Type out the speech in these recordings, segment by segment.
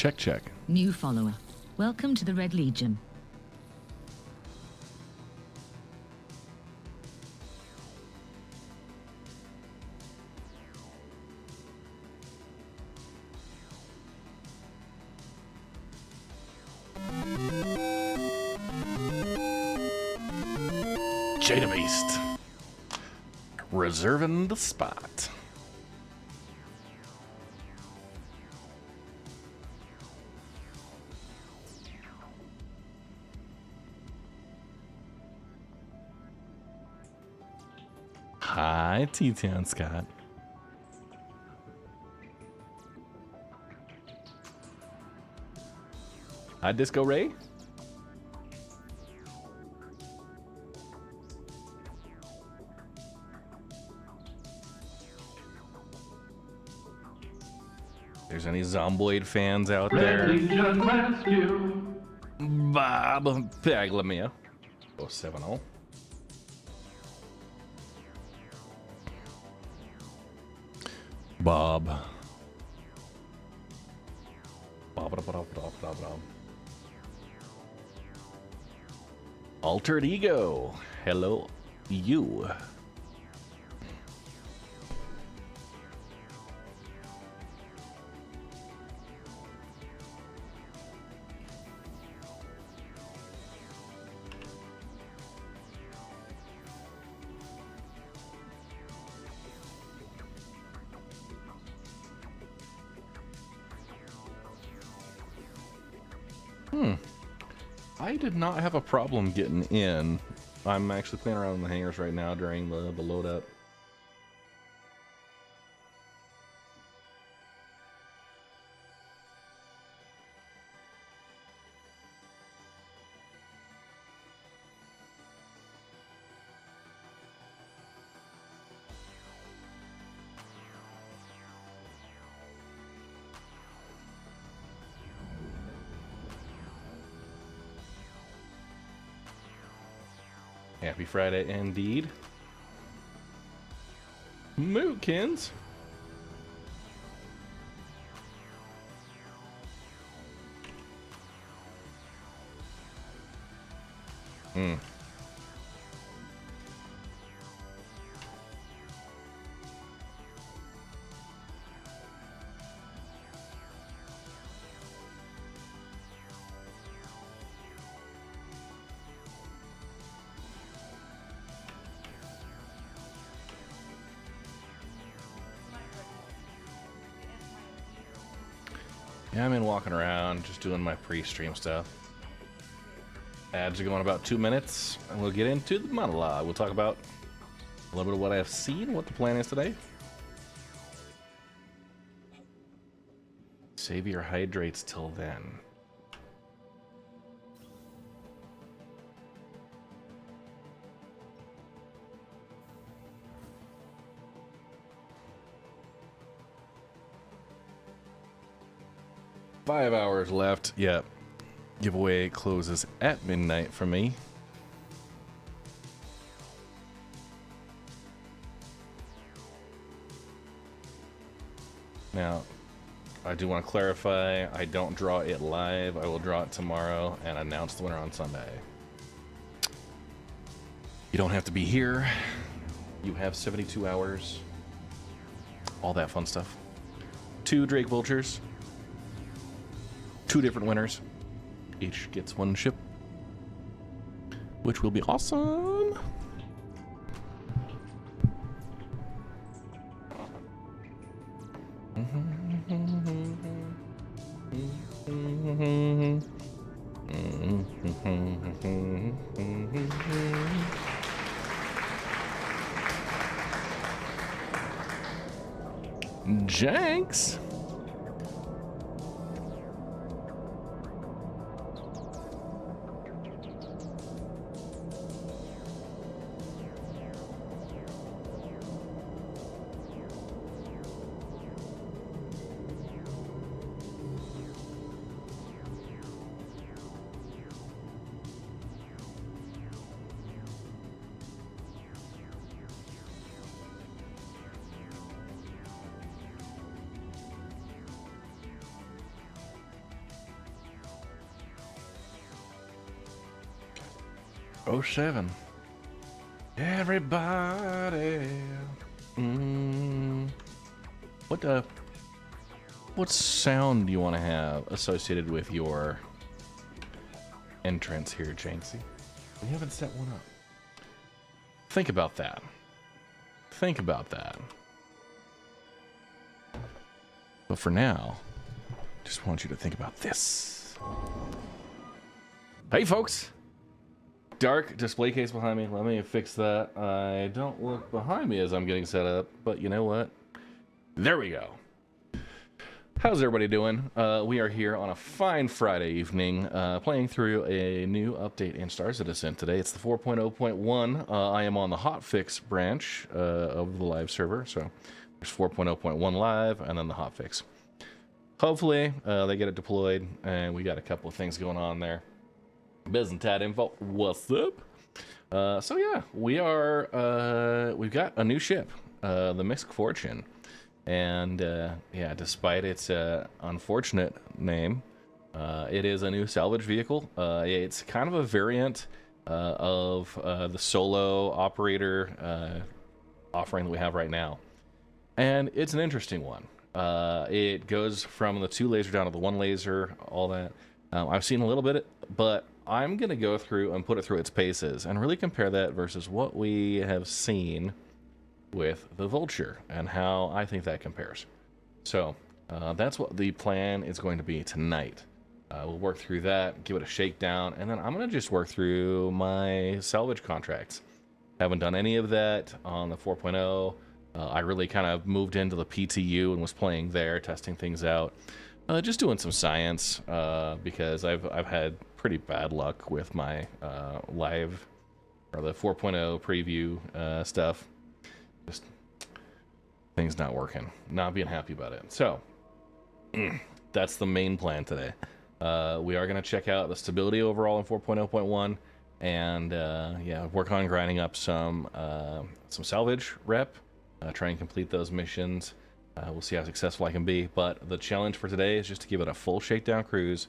Check, check. New follower. Welcome to the Red Legion. Jada Beast. Reserving the spot. Hi, T-Town Scott. Hi, Disco Ray. There's any Zomboid fans out there? Bob Paglamia. 070. Bob. Altered Ego. Hello, you. I did not have a problem getting in. I'm actually playing around in the hangars right now during the load up. Happy Friday indeed. Mookins. Yeah, I'm in walking around, just doing my pre-stream stuff. Ads are going about 2 minutes, and we'll get into the monologue. We'll talk about a little bit of what I've seen, what the plan is today. Save your hydrates till then. Five hours left. Yep. Giveaway closes at midnight for me. Now, I do want to clarify, I don't draw it live. I will draw it tomorrow and announce the winner on Sunday. You don't have to be here. You have 72 hours. All that fun stuff. 2 Drake Vultures. 2 different winners. Each gets 1 ship, which will be awesome. Jenks. 07. Everybody. What sound do you want to have associated with your entrance here, Janksy? We haven't set one up. Think about that. Think about that. But for now, just want you to think about this. Hey, folks. Dark display case behind me. Let me fix that. I don't look behind me as I'm getting set up, but you know what? There we go. How's everybody doing? We are here on a fine Friday evening, playing through a new update in Star Citizen today. It's the 4.0.1. I am on the hotfix branch of the live server, so there's 4.0.1 live and then the hotfix. Hopefully, they get it deployed, and we got a couple of things going on there. Biz and Tad info, what's up? So yeah, we've got a new ship, the MISC Fortune. And yeah, despite its unfortunate name, it is a new salvage vehicle. It's kind of a variant of the solo operator offering that we have right now. And it's an interesting one. It goes from the 2 laser down to the 1 laser, all that. I've seen a little bit, but I'm going to go through and put it through its paces and really compare that versus what we have seen with the Vulture and how I think that compares. So that's what the plan is going to be tonight. We'll work through that, give it a shakedown, and then I'm going to just work through my salvage contracts. Haven't done any of that on the 4.0. I really kind of moved into the PTU and was playing there, testing things out. Just doing some science because I've had pretty bad luck with my live or the 4.0 preview stuff. Just things not working, not being happy about it. So that's the main plan today. We are going to check out the stability overall in 4.0.1 and yeah, work on grinding up some salvage rep, try and complete those missions. We'll see how successful I can be, but the challenge for today is just to give it a full shakedown cruise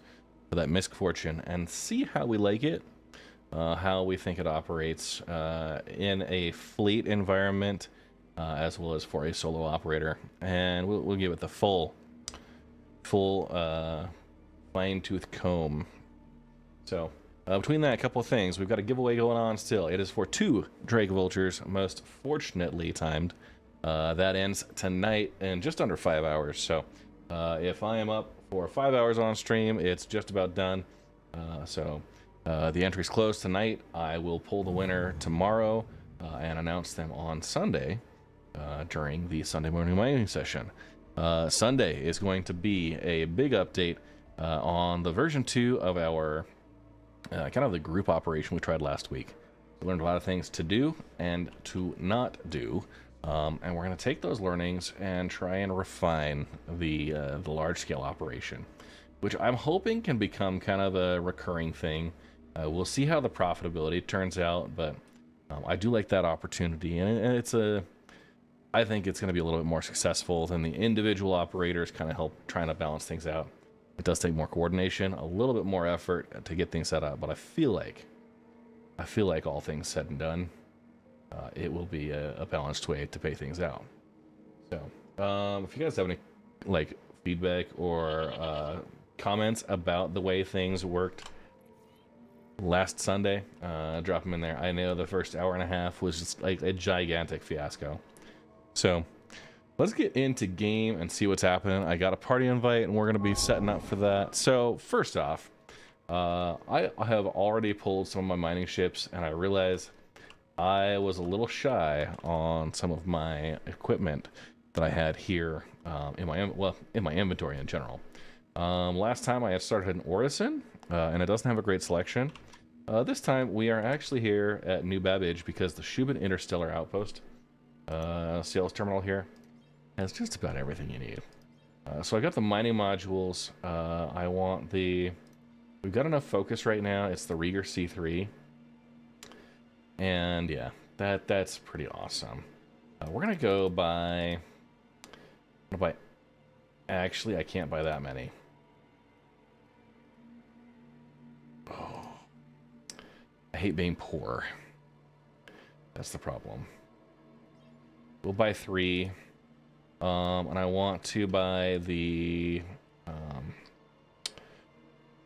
for that MISC Fortune and see how we like it, how we think it operates in a fleet environment, as well as for a solo operator, and we'll give it the full fine-tooth comb. So between that, a couple of things. We've got a giveaway going on still. It is for 2 Drake Vultures, most fortunately timed. That ends tonight in just under 5 hours. So if I am up for 5 hours on stream, it's just about done. So the entry's closed tonight. I will pull the winner tomorrow and announce them on Sunday during the Sunday morning mining session. Sunday is going to be a big update on the version 2 of our kind of the group operation we tried last week. We learned a lot of things to do and to not do. And we're going to take those learnings and try and refine the large-scale operation, which I'm hoping can become kind of a recurring thing. We'll see how the profitability turns out, but I do like that opportunity, and I think it's going to be a little bit more successful than the individual operators kind of help trying to balance things out. It does take more coordination, a little bit more effort to get things set up, but I feel like all things said and done, it will be a balanced way to pay things out. So, if you guys have any like feedback or comments about the way things worked last Sunday, drop them in there. I know the first hour and a half was just like a gigantic fiasco. So, let's get into game and see what's happening. I got a party invite, and we're going to be setting up for that. So, first off, I have already pulled some of my mining ships, and I realized I was a little shy on some of my equipment that I had here in my inventory in general. Last time I had started an Orison, and it doesn't have a great selection. This time we are actually here at New Babbage because the Shubin Interstellar Outpost, sales terminal here, has just about everything you need. So I got the mining modules. We've got enough focus right now. It's the Rieger C3. And yeah, that's pretty awesome. We're gonna go buy. Actually, I can't buy that many. Oh. I hate being poor. That's the problem. We'll buy 3. And I want to buy the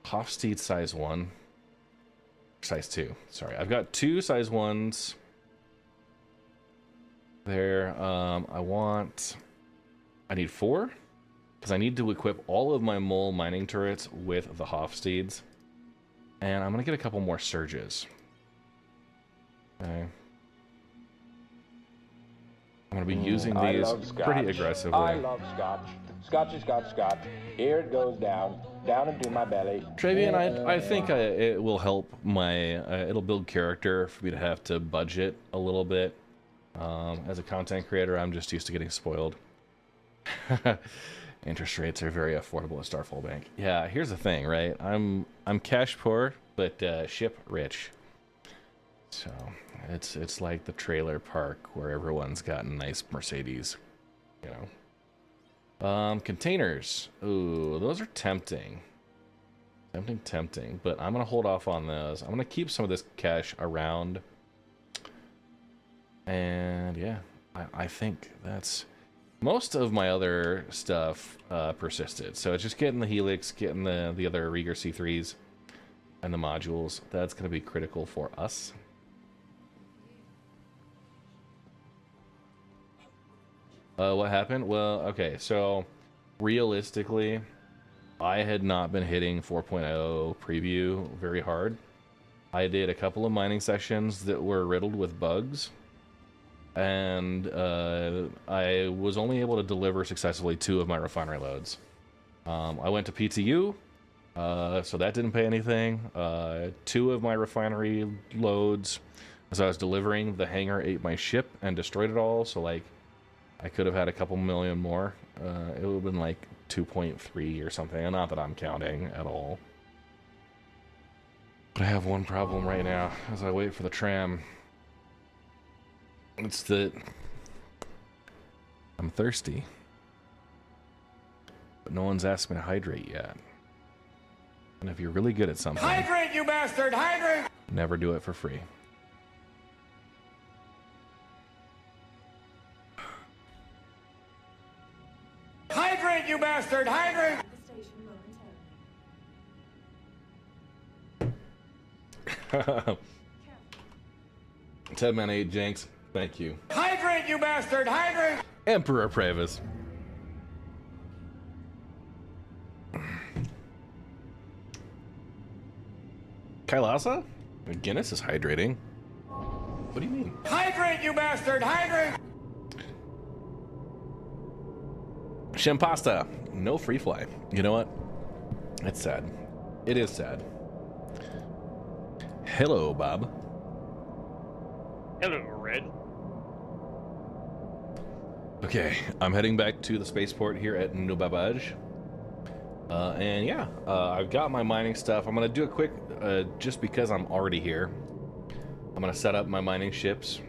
Hofstede size 1. Size 2. Sorry, I've got 2 size 1s. There. I need 4. Because I need to equip all of my mole mining turrets with the Hofstedes. And I'm going to get a couple more surges. Okay. I'm going to be using these pretty aggressively. I love scotch. Scotchy, scotch, scotch. Here it goes down into my belly. Travian, I think it will help my... it'll build character for me to have to budget a little bit. As a content creator, I'm just used to getting spoiled. Interest rates are very affordable at Starfall Bank. Yeah, here's the thing, right? I'm cash poor, but ship rich. So it's like the trailer park where everyone's got a nice Mercedes, you know. Containers. Ooh, those are tempting. Tempting, but I'm gonna hold off on those. I'm gonna keep some of this cash around. And yeah, I think that's most of my other stuff persisted. So it's just getting the Helix, getting the other Rieger C3s and the modules. That's gonna be critical for us. What happened? Well, okay, so realistically, I had not been hitting 4.0 preview very hard. I did a couple of mining sessions that were riddled with bugs, and I was only able to deliver successfully 2 of my refinery loads. I went to PTU, so that didn't pay anything. 2 of my refinery loads, as I was delivering, the hangar ate my ship and destroyed it all, so like, I could have had a couple million more. It would have been like 2.3 or something. Not that I'm counting at all. But I have one problem right now as I wait for the tram. It's that I'm thirsty. But no one's asked me to hydrate yet. And if you're really good at something... Hydrate, you bastard! Hydrate! Never do it for free. Hydrate, you bastard! Hydrate! Tedman 8 Jenks, thank you. Hydrate, you bastard! Hydrate! Emperor Pravis. Kailasa? Guinness is hydrating. What do you mean? Hydrate, you bastard! Hydrate! Shimpasta, no free fly. You know what? It's sad. It is sad. Hello, Bob. Hello, Red. Okay, I'm heading back to the spaceport here at Nubabaj. And yeah, I've got my mining stuff. I'm gonna do a quick, just because I'm already here. I'm gonna set up my mining ships.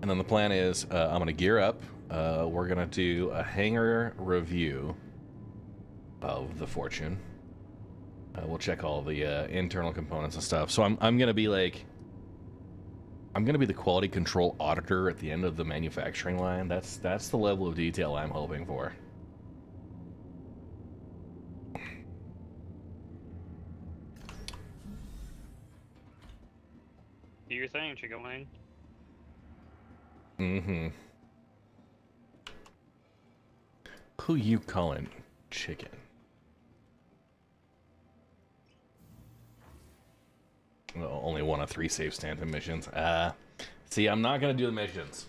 And then the plan is, I'm gonna gear up. We're gonna do a hangar review of the Fortune. We'll check all the internal components and stuff. So I'm gonna be like, I'm gonna be the quality control auditor at the end of the manufacturing line. That's the level of detail I'm hoping for. Do your thing, Chicken Wing. Mm-hmm. Who you calling chicken? Well, only 1 of 3 save Stanton missions. See, I'm not gonna do the missions.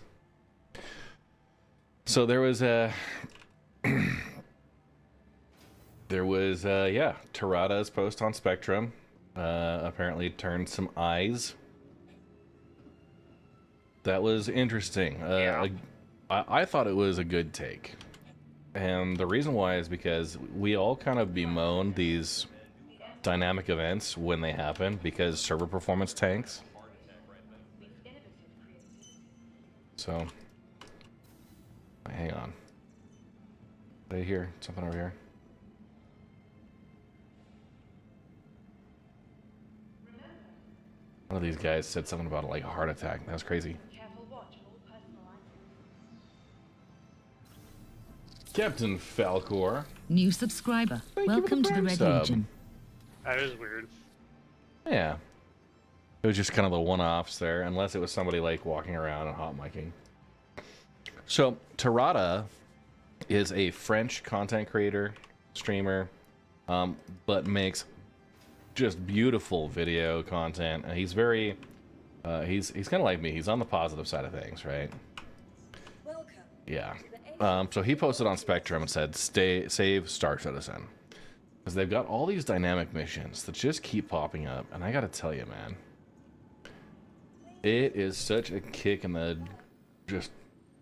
So there was a... yeah, Tarada's post on Spectrum. Apparently turned some eyes. That was interesting. Yeah. I thought it was a good take. And the reason why is because we all kind of bemoan these dynamic events when they happen because server performance tanks. So, hang on. Right here, something over here. these guys said something about like a heart attack. That was crazy. Captain Falcor. New subscriber. Thank you for Welcome the to the Prime Red sub. Legion. That is weird. Yeah. It was just kind of the one-offs there, unless it was somebody like walking around and hot micing. So, Tarada is a French content creator, streamer, but makes just beautiful video content. And he's very, he's kind of like me. He's on the positive side of things, right? Yeah. So he posted on Spectrum and said, save Star Citizen. Because they've got all these dynamic missions that just keep popping up. And I gotta tell you, man, it is such a kick in the, just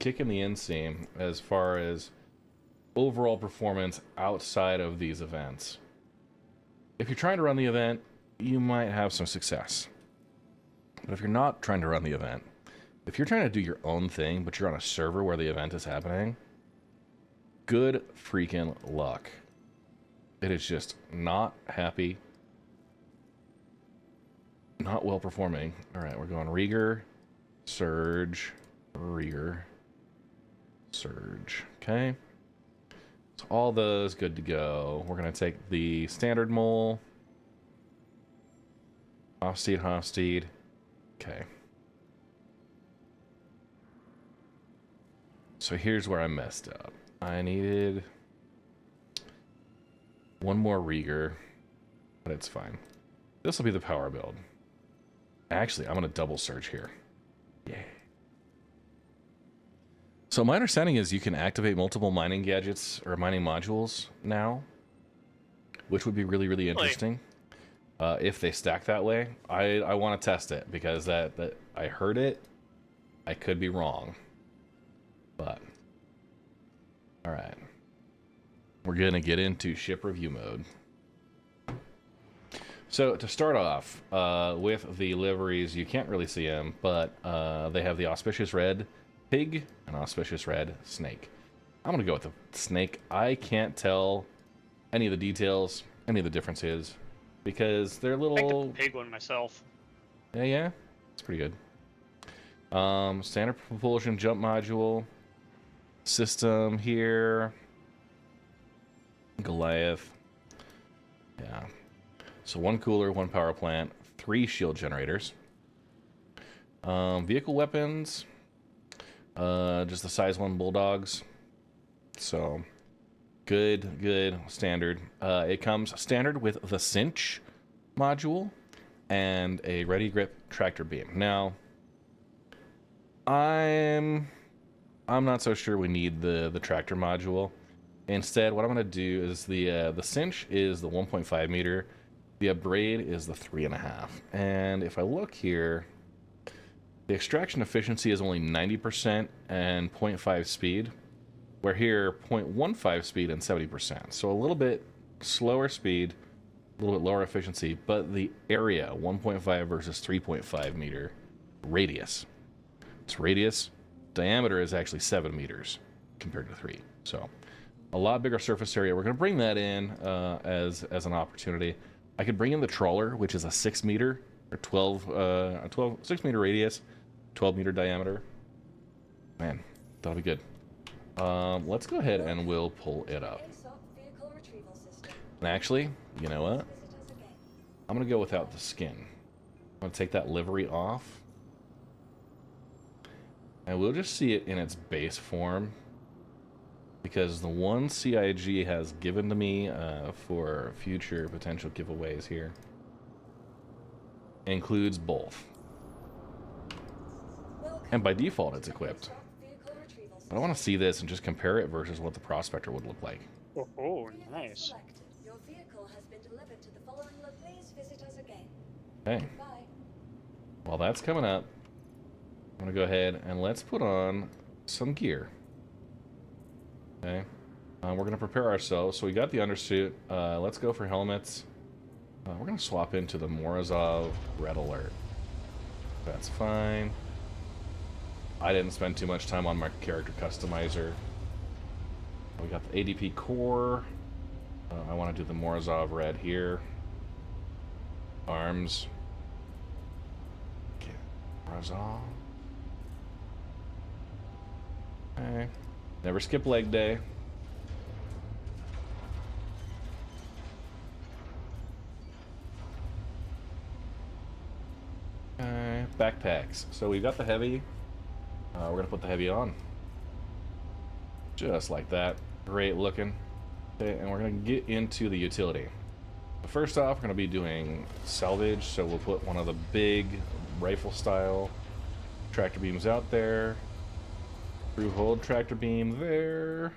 kick in the inseam as far as overall performance outside of these events. If you're trying to run the event, you might have some success. But if you're not trying to run the event, if you're trying to do your own thing, but you're on a server where the event is happening, good freaking luck. It is just not happy, not well performing. All right, we're going Rieger, Surge, Rieger, Surge. Okay. So all those good to go. We're going to take the standard mole. Hofstede. Okay. So here's where I messed up. I needed one more Rieger, but it's fine. This will be the power build. Actually, I'm going to double search here. Yeah. So my understanding is you can activate multiple mining gadgets or mining modules now, which would be really, really interesting. If they stack that way. I want to test it because that I heard it. I could be wrong. But all right. We're going to get into ship review mode. So to start off with the liveries, you can't really see them, but they have the auspicious red pig and auspicious red snake. I'm going to go with the snake. I can't tell any of the details, any of the differences, because they're I little... picked the pig one myself. Yeah, it's pretty good. Standard propulsion jump module. System here. Goliath. Yeah. So 1 cooler, 1 power plant, 3 shield generators. Vehicle weapons. Just the size 1 bulldogs. So good standard. It comes standard with the cinch module and a ready grip tractor beam. Now, I'm not so sure we need the tractor module. Instead, what I'm going to do is the cinch is the 1.5 meter, the abrade is the 3.5. And if I look here, the extraction efficiency is only 90% and 0.5 speed, where here 0.15 speed and 70%. So a little bit slower speed, a little bit lower efficiency, but the area 1.5 versus 3.5 meter radius. Its radius diameter is actually 7 meters compared to 3. So a lot bigger surface area. We're going to bring that in as an opportunity. I could bring in the trawler, which is a 6 meter or 6 meter radius, 12 meter diameter. Man, that'll be good. Let's go ahead and we'll pull it up. And actually, you know what? I'm going to go without the skin. I'm going to take that livery off. And we'll just see it in its base form. Because the one CIG has given to me for future potential giveaways here includes both. And by default, it's equipped. But I want to see this and just compare it versus what the Prospector would look like. Oh, nice. Okay. While that's coming up, I'm going to go ahead and let's put on some gear. Okay. We're going to prepare ourselves. So we got the undersuit. Let's go for helmets. We're going to swap into the Morozov Red Alert. That's fine. I didn't spend too much time on my character customizer. We got the ADP core. I want to do the Morozov Red here. Arms. Razal. Okay. Never skip leg day. Okay. Backpacks. So we've got the heavy. We're gonna put the heavy on. Just like that. Great looking. Okay, and we're gonna get into the utility. First off, we're gonna be doing salvage, so we'll put one of the big rifle style tractor beams out there. Through hold tractor beam there.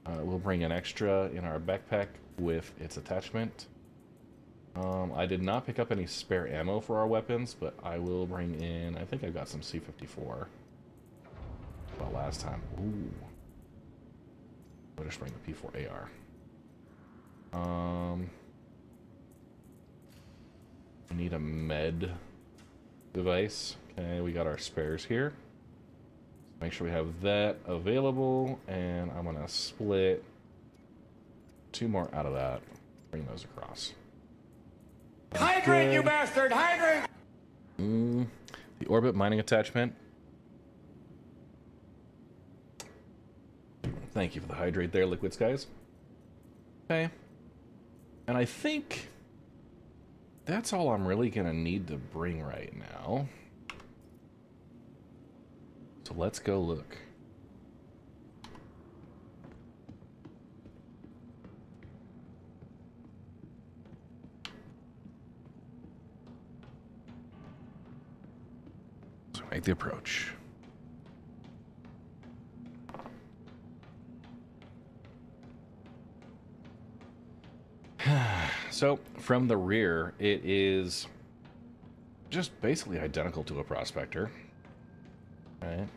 We'll bring an extra in our backpack with its attachment. I did not pick up any spare ammo for our weapons, but I will bring in, I think I got some C54 about last time. Ooh. I'll just bring the P4AR. We need a med device. Okay, we got our spares here. Make sure we have that available, and I'm gonna split 2 more out of that. Bring those across. Hydrate, you bastard! Hydrate! The orbit mining attachment. Thank you for the hydrate there, Liquid Skies. Okay. And I think that's all I'm really gonna need to bring right now. So let's go look. So make the approach. So from the rear, it is just basically identical to a prospector. Right.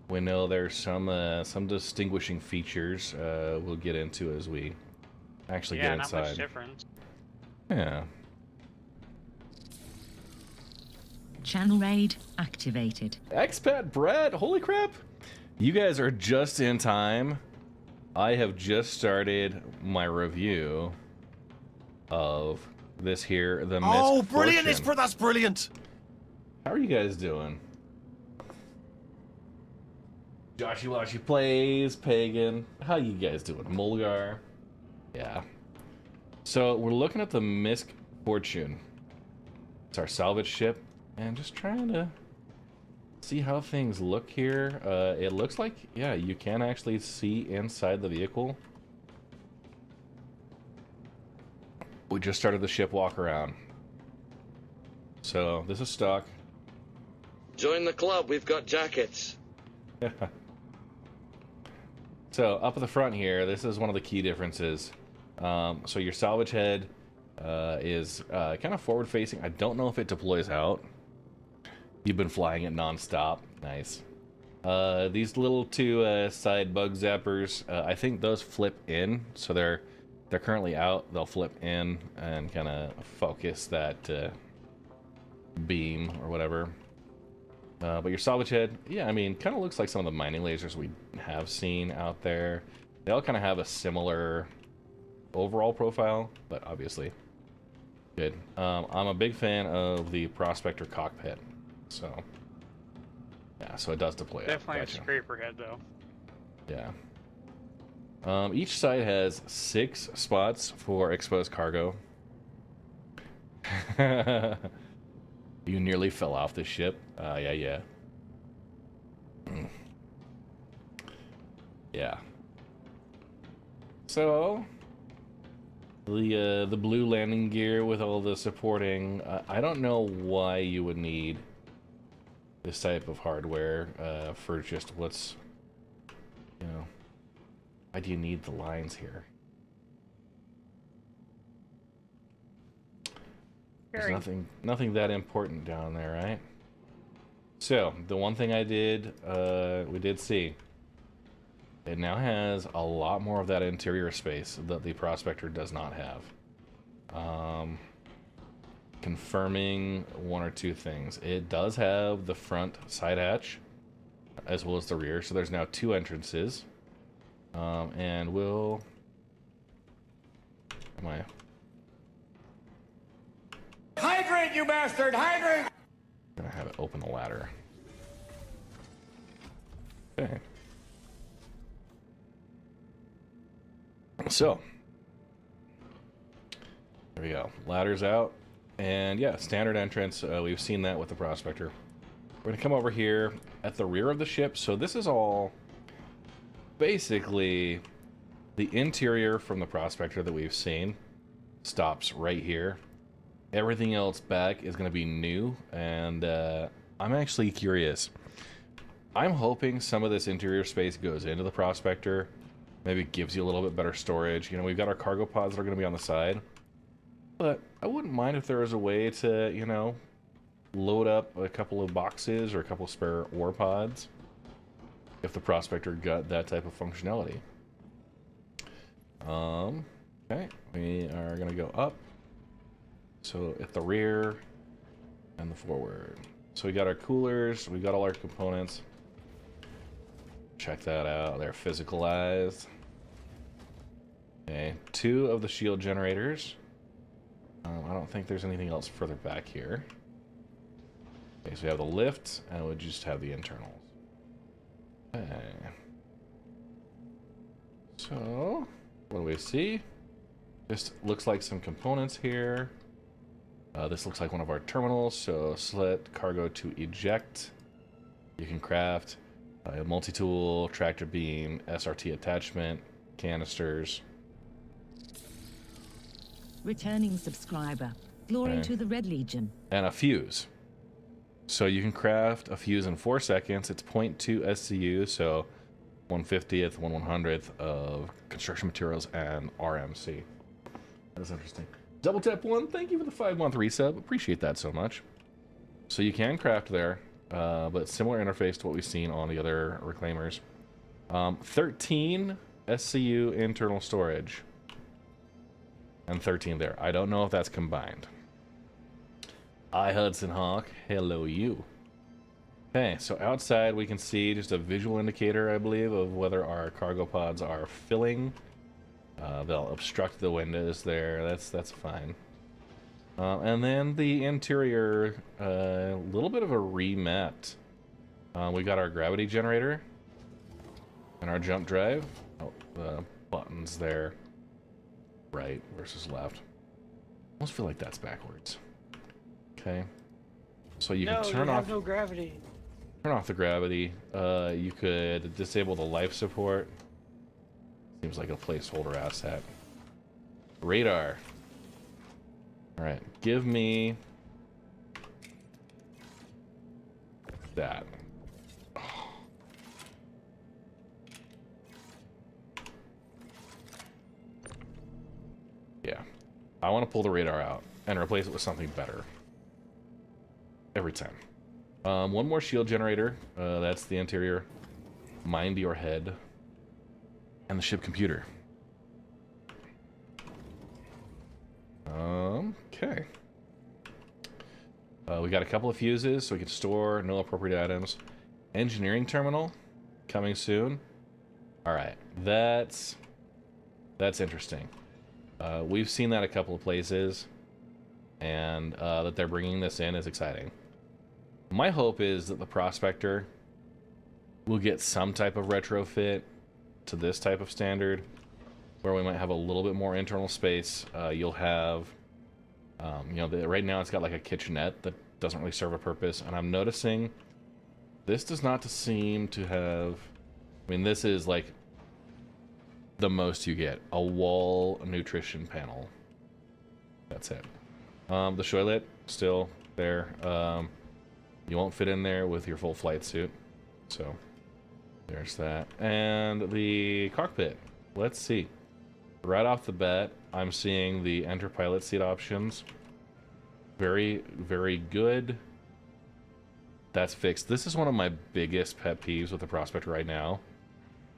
We know there's some distinguishing features we'll get into as we actually get inside. Yeah, not much difference. Yeah. Channel raid activated. Expat Brad, holy crap! You guys are just in time. I have just started my review of this here, the MISC Oh, brilliant! Fortune. That's brilliant. How are you guys doing? Joshy Washy plays, Pagan. How you guys doing? Mulgar. Yeah. So we're looking at the MISC Fortune. It's our salvage ship, and just trying to see how things look here. It looks like, yeah, you can actually see inside the vehicle. We just started the ship walk around. So this is stock. Join the club, we've got jackets. So up at the front here, this is one of the key differences. So your salvage head is kind of forward facing. I don't know if it deploys out. You've been flying it non-stop. Nice. These little 2 side bug zappers, I think those flip in, so they're currently out. They'll flip in and kind of focus that beam or whatever. But your salvage head, yeah, I mean, kind of looks like some of the mining lasers we have seen out there. They all kind of have a similar overall profile, but obviously good. I'm a big fan of the Prospector cockpit, so yeah, so it does deploy. Definitely a scraper head though. Yeah. Each side has 6 spots for exposed cargo. You nearly fell off the ship. Yeah. Yeah. So the blue landing gear with all the supporting. I don't know why you would need this type of hardware for just what's, you know. Why do you need the lines here? There's nothing that important down there, right? So the one thing I did, we did see, it now has a lot more of that interior space that the Prospector does not have. Confirming 1 or 2 things. It does have the front side hatch as well as the rear, so there's now 2 entrances. And we'll... Am I... Hydrate, you bastard! Hydrate! Gonna have it open the ladder. Okay. So, there we go. Ladder's out. And yeah, standard entrance. We've seen that with the Prospector. We're gonna come over here at the rear of the ship. So this is all basically the interior from the Prospector that we've seen. Stops right here. Everything else back is gonna be new. And I'm actually curious. I'm hoping some of this interior space goes into the Prospector. Maybe gives you a little bit better storage. You know, we've got our cargo pods that are going to be on the side. But I wouldn't mind if there was a way to, you know, load up a couple of boxes or a couple of spare ore pods. If the Prospector got that type of functionality. Okay, we are going to go up. So at the rear and the forward. So we got our coolers. We got all our components. Check that out. They're physicalized. Okay, 2 of the shield generators. I don't think there's anything else further back here. Okay, so we have the lift, and we just have the internals. Okay. So, what do we see? This looks like some components here. This looks like one of our terminals, so slit cargo to eject. You can craft a multi-tool, tractor beam, SRT attachment, canisters. Returning subscriber. Glory Okay. to the Red Legion. And a fuse. So you can craft a fuse in 4 seconds. It's 0.2 SCU, so 1/50th, 1/100th of construction materials and RMC. That's interesting. Double Tap 1, thank you for the 5-month resub. Appreciate that so much. So you can craft there. But similar interface to what we've seen on the other reclaimers. 13 SCU internal storage. And 13 there. I don't know if that's combined. Hudson Hawk. Hello, you. Okay, so outside we can see just a visual indicator, I believe, of whether our cargo pods are filling. They'll obstruct the windows there. That's fine. And then the interior, a little bit of a remat. We got our gravity generator and our jump drive. Oh, the buttons there, right versus left. Almost feel like that's backwards. Okay, so you can turn off. No gravity. Turn off the gravity. You could disable the life support. Seems like a placeholder asset. Radar. Alright, give me that. Yeah. I want to pull the radar out and replace it with something better. Every time. One more shield generator. That's the interior. Mind your head. And the ship computer. Okay. We got a couple of fuses, so we can store no appropriate items. Engineering terminal coming soon. All right, that's interesting. We've seen that a couple of places, and that they're bringing this in is exciting. My hope is that the Prospector will get some type of retrofit to this type of standard, where we might have a little bit more internal space. You'll have, you know, right now it's got like a kitchenette that doesn't really serve a purpose, and I'm noticing this does not seem to have, I mean, this is like the most you get, a wall nutrition panel. That's it. The toilet, still there. You won't fit in there with your full flight suit, so there's that. And the cockpit, let's see. Right off the bat, I'm seeing the enter pilot seat options. Very, very good. That's fixed. This is one of my biggest pet peeves with the Prospector right now,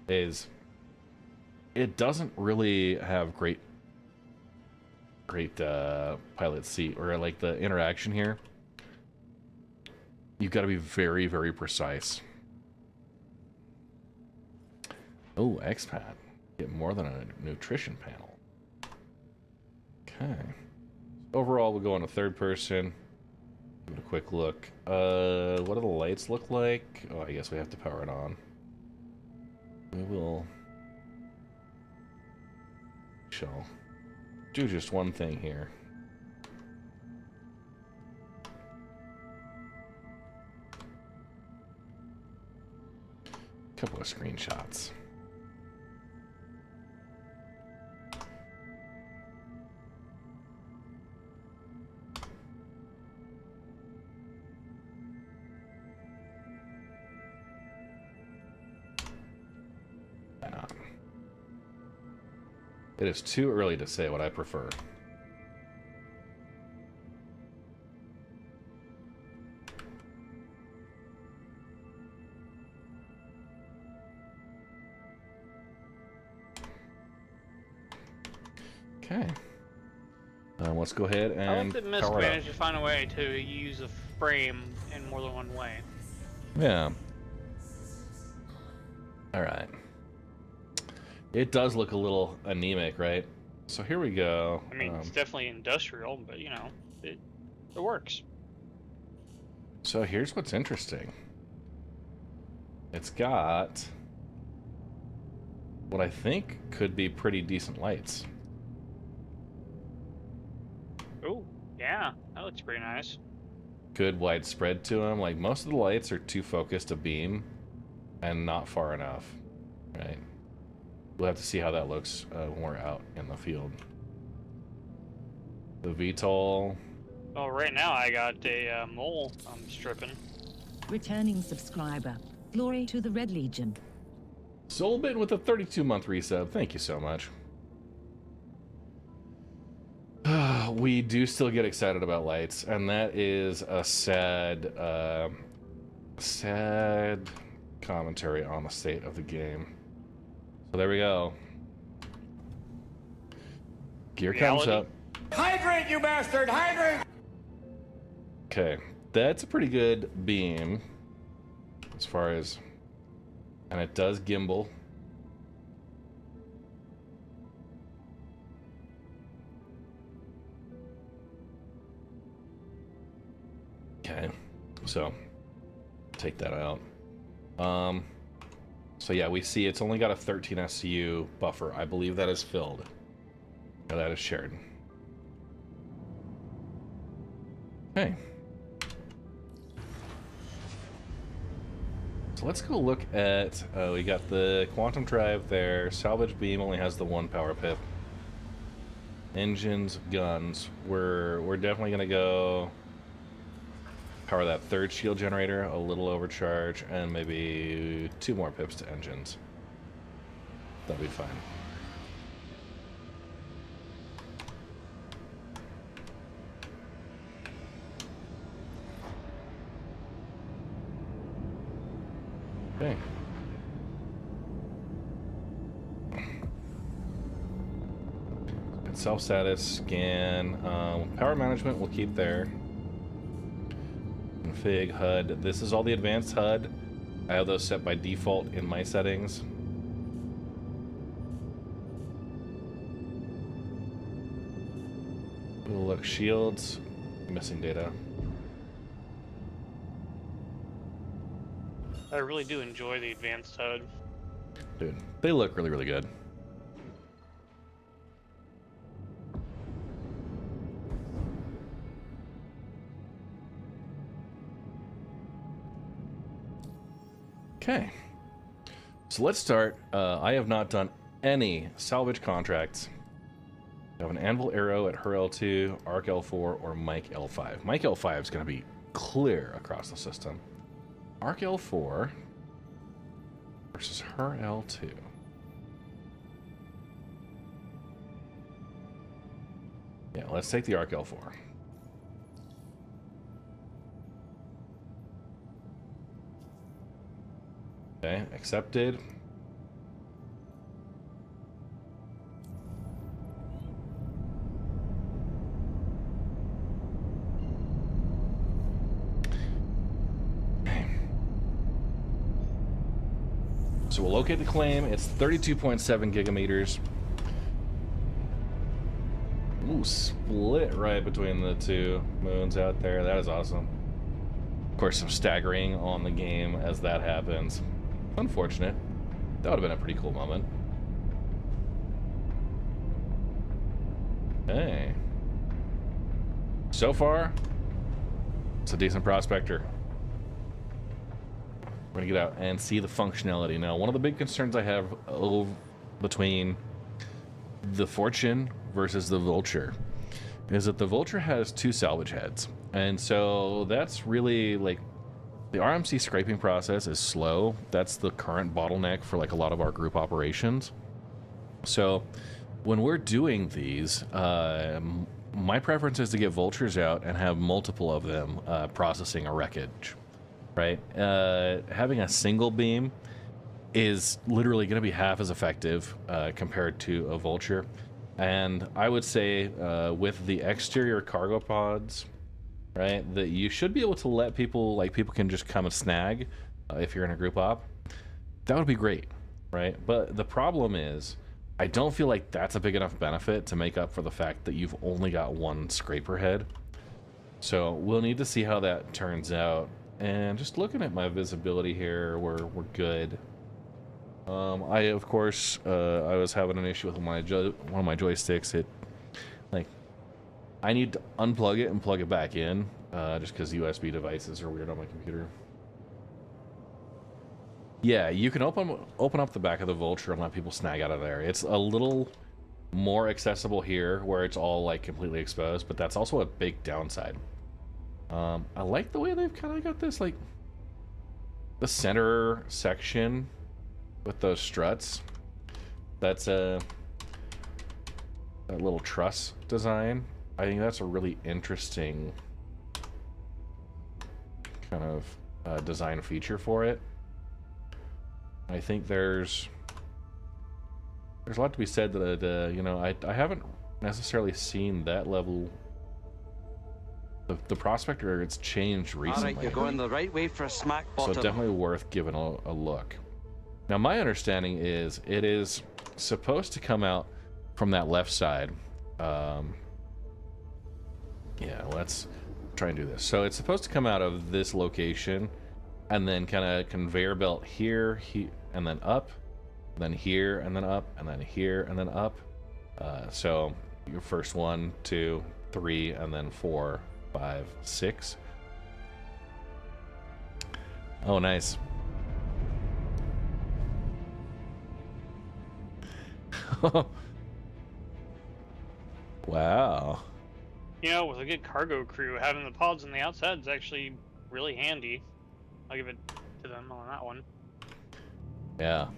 is it doesn't really have great pilot seat, or like the interaction here. You've got to be very, very precise. Oh, expat. Get more than a nutrition panel. Okay. Overall, we'll go on a third person. Give it a quick look. What do the lights look like? Oh, I guess we have to power it on. We will. Shall do just one thing here. Couple of screenshots. It is too early to say what I prefer. Okay. Let's go ahead I like and that MISC power it up. managed to find a way to use a frame in more than one way. Yeah. All right. It does look a little anemic, right? So here we go. I mean, it's definitely industrial, but you know, it works. So here's what's interesting. It's got what I think could be pretty decent lights. Oh, yeah, that looks pretty nice. Good widespread to them. Like most of the lights are too focused to beam and not far enough, right? We'll have to see how that looks when we're out in the field. The VTOL. Oh, right now I got a mole I'm stripping. Returning subscriber. Glory to the Red Legion. Soulbit with a 32-month resub. Thank you so much. We do still get excited about lights, and that is a sad, sad commentary on the state of the game. So there we go. Gear comes up. Hydrate, you bastard! Hydrate! Okay, that's a pretty good beam as far as, and it does gimbal. Okay, so take that out. So yeah, we see it's only got a 13 SCU buffer. I believe that is filled. Now that is shared. Okay. So let's go look at, we got the quantum drive there. Salvage beam only has the one power pip. Engines, guns. We're definitely gonna go power that third shield generator, a little overcharge, and maybe 2 more pips to engines. That'll be fine. Okay. Self-status, scan, power management we'll keep there. Config, HUD. This is all the advanced HUD. I have those set by default in my settings. We'll look, shields, missing data. I really do enjoy the advanced HUD. Dude, they look really, really good. Okay, so let's start. I have not done any salvage contracts. I have an Anvil Arrow at her L2, Arc L4, or Mike L5. Mike L5 is going to be clear across the system. Arc L4 versus her L2. Yeah, let's take the Arc L4. Okay, accepted. Okay. So we'll locate the claim. It's 32.7 gigameters. Ooh, split right between the two moons out there. That is awesome. course, some staggering on the game as that happens. Unfortunate. That would have been a pretty cool moment. Hey. So far, it's a decent prospector. We're gonna get out and see the functionality. Now, one of the big concerns I have between the Fortune versus the Vulture is that the Vulture has 2 salvage heads. And so that's really like the RMC scraping process is slow. That's the current bottleneck for like a lot of our group operations. So when we're doing these, my preference is to get Vultures out and have multiple of them processing a wreckage, right? Having a single beam is literally going to be half as effective compared to a Vulture. And I would say with the exterior cargo pods, right, that you should be able to let people, like people can just come and snag if you're in a group op. That would be great, right? But the problem is, I don't feel like that's a big enough benefit to make up for the fact that you've only got 1 scraper head. So we'll need to see how that turns out. And just looking at my visibility here, we're good. Of course, I was having an issue with one of my joysticks. I need to unplug it and plug it back in, just because USB devices are weird on my computer. Yeah, you can open up the back of the Vulture and let people snag out of there. It's a little more accessible here, where it's all like completely exposed, but that's also a big downside. I like the way they've kind of got this, like, the center section with those struts. That's that little truss design. I think that's a really interesting kind of design feature for it. I think there's a lot to be said that you know, I haven't necessarily seen that level. The prospector, it's changed recently. All right, you're going the right way for a smack bottom. So definitely worth giving a look. Now, my understanding is it is supposed to come out from that left side. Yeah, let's try and do this. So it's supposed to come out of this location and then kind of conveyor belt here, and then up, then here, and then up, and then here, and then up. So your first 1, 2, 3, and then 4, 5, 6. Oh, nice. Wow. You know, with a good cargo crew, having the pods on the outside is actually really handy. I'll give it to them on that one. Yeah.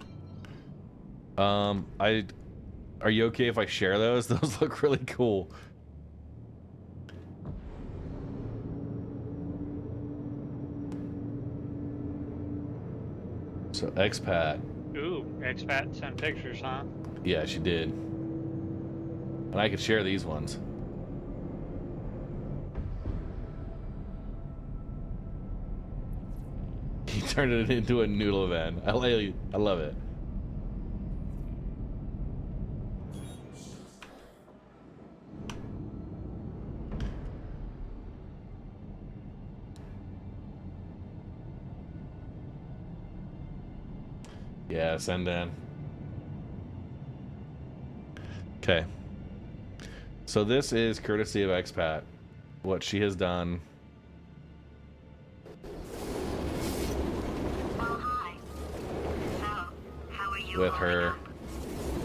Are you okay if I share those? Those look really cool. So expat. Ooh, expat sent pictures, huh? Yeah, she did. And I could share these ones. He turned it into a noodle van. I love it. Yeah, send in. Okay. So this is courtesy of Expat. What she has done. Oh, hi. So, how are you With holding her up?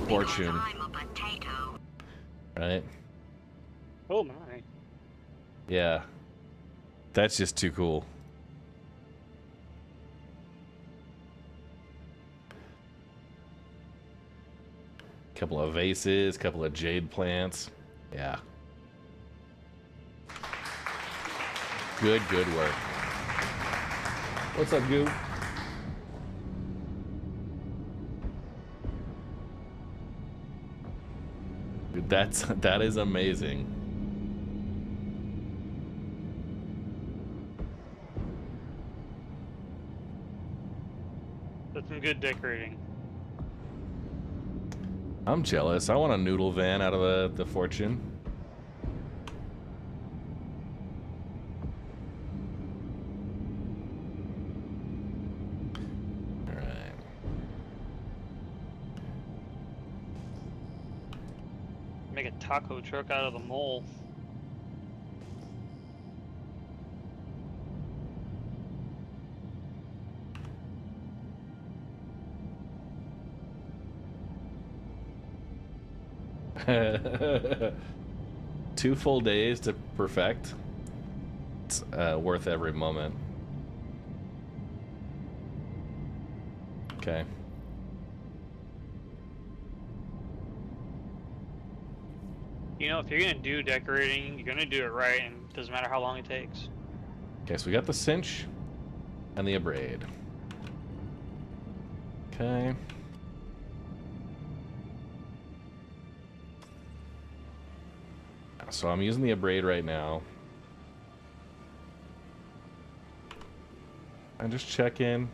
Fortune. Because I'm a potato. Right? Oh my. Yeah. That's just too cool. Couple of vases, couple of jade plants. Yeah. Good work. What's up, Goo? Dude, that is amazing. That's some good decorating. I'm jealous. I want a noodle van out of the Fortune. Make a taco truck out of the mole. Two full days to perfect. It's worth every moment. Okay. You know, if you're gonna do decorating, you're gonna do it right, and it doesn't matter how long it takes. Okay, so we got the cinch and the abrade. Okay. So I'm using the abrade right now. I'm just checking.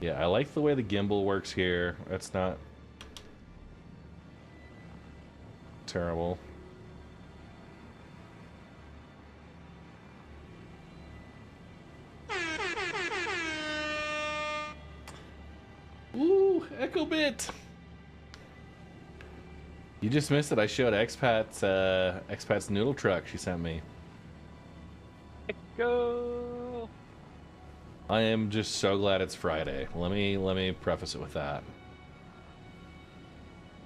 Yeah, I like the way the gimbal works here. That's not terrible. Ooh, Echo Bit. You just missed it. I showed Expat's noodle truck she sent me. Go. I am just so glad it's Friday. Let me preface it with that.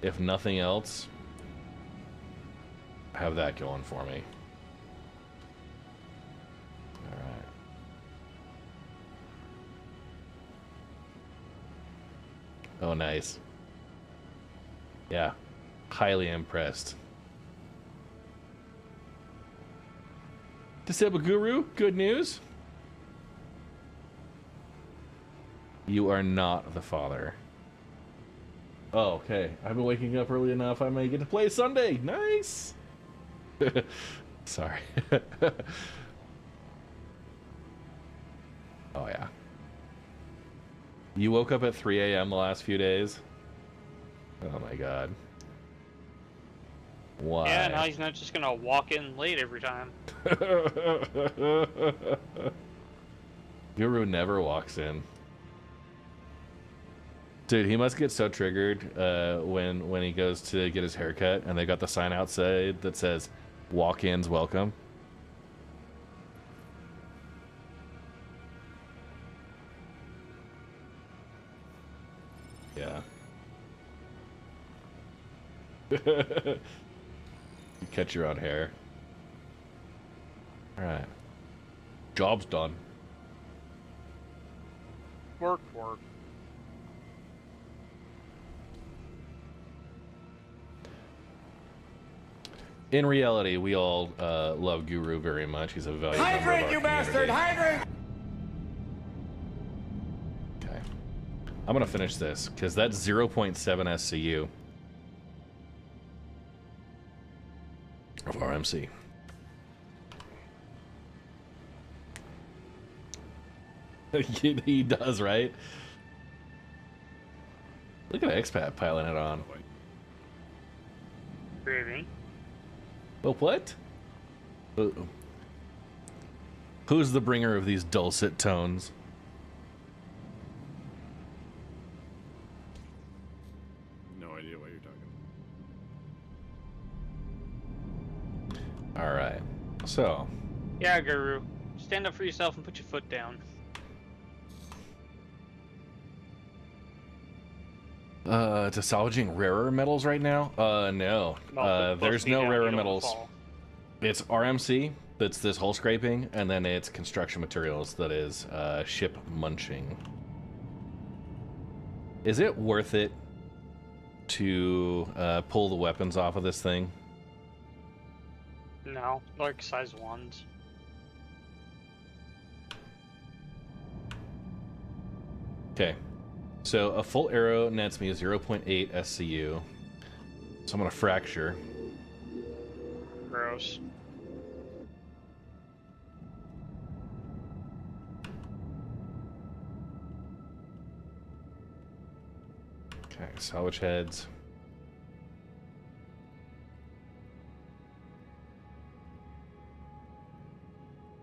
If nothing else, have that going for me. All right. Oh, nice. Yeah. Highly impressed. Disable Guru, good news. You are not the father. Oh, okay. I've been waking up early enough. I may get to play Sunday. Nice. Sorry. Oh, yeah. You woke up at 3 a.m. the last few days? Oh, my God. Why? Yeah, now he's not just gonna walk in late every time. Guru never walks in. Dude, he must get so triggered when he goes to get his haircut and they got the sign outside that says walk-ins welcome. Yeah. You cut your own hair. Alright. Job's done. Work. In reality, we all love Guru very much. He's a valued member of our community. Bastard! Hydrant! Okay. I'm gonna finish this, because that's 0.7 SCU of RMC. He does, right? Look at Expat piling it on. Gravy. Oh, what? Who's the bringer of these dulcet tones? No idea what you're talking about. All right. So. Yeah, Guru. Stand up for yourself and put your foot down. To salvaging rarer metals right now? No. There's no rarer metals. It's RMC, that's this hull scraping, and then it's construction materials that is ship munching. Is it worth it to pull the weapons off of this thing? No, like size 1s. Okay. So a full arrow nets me 0.8 SCU. So I'm gonna fracture. Gross. Okay, salvage heads.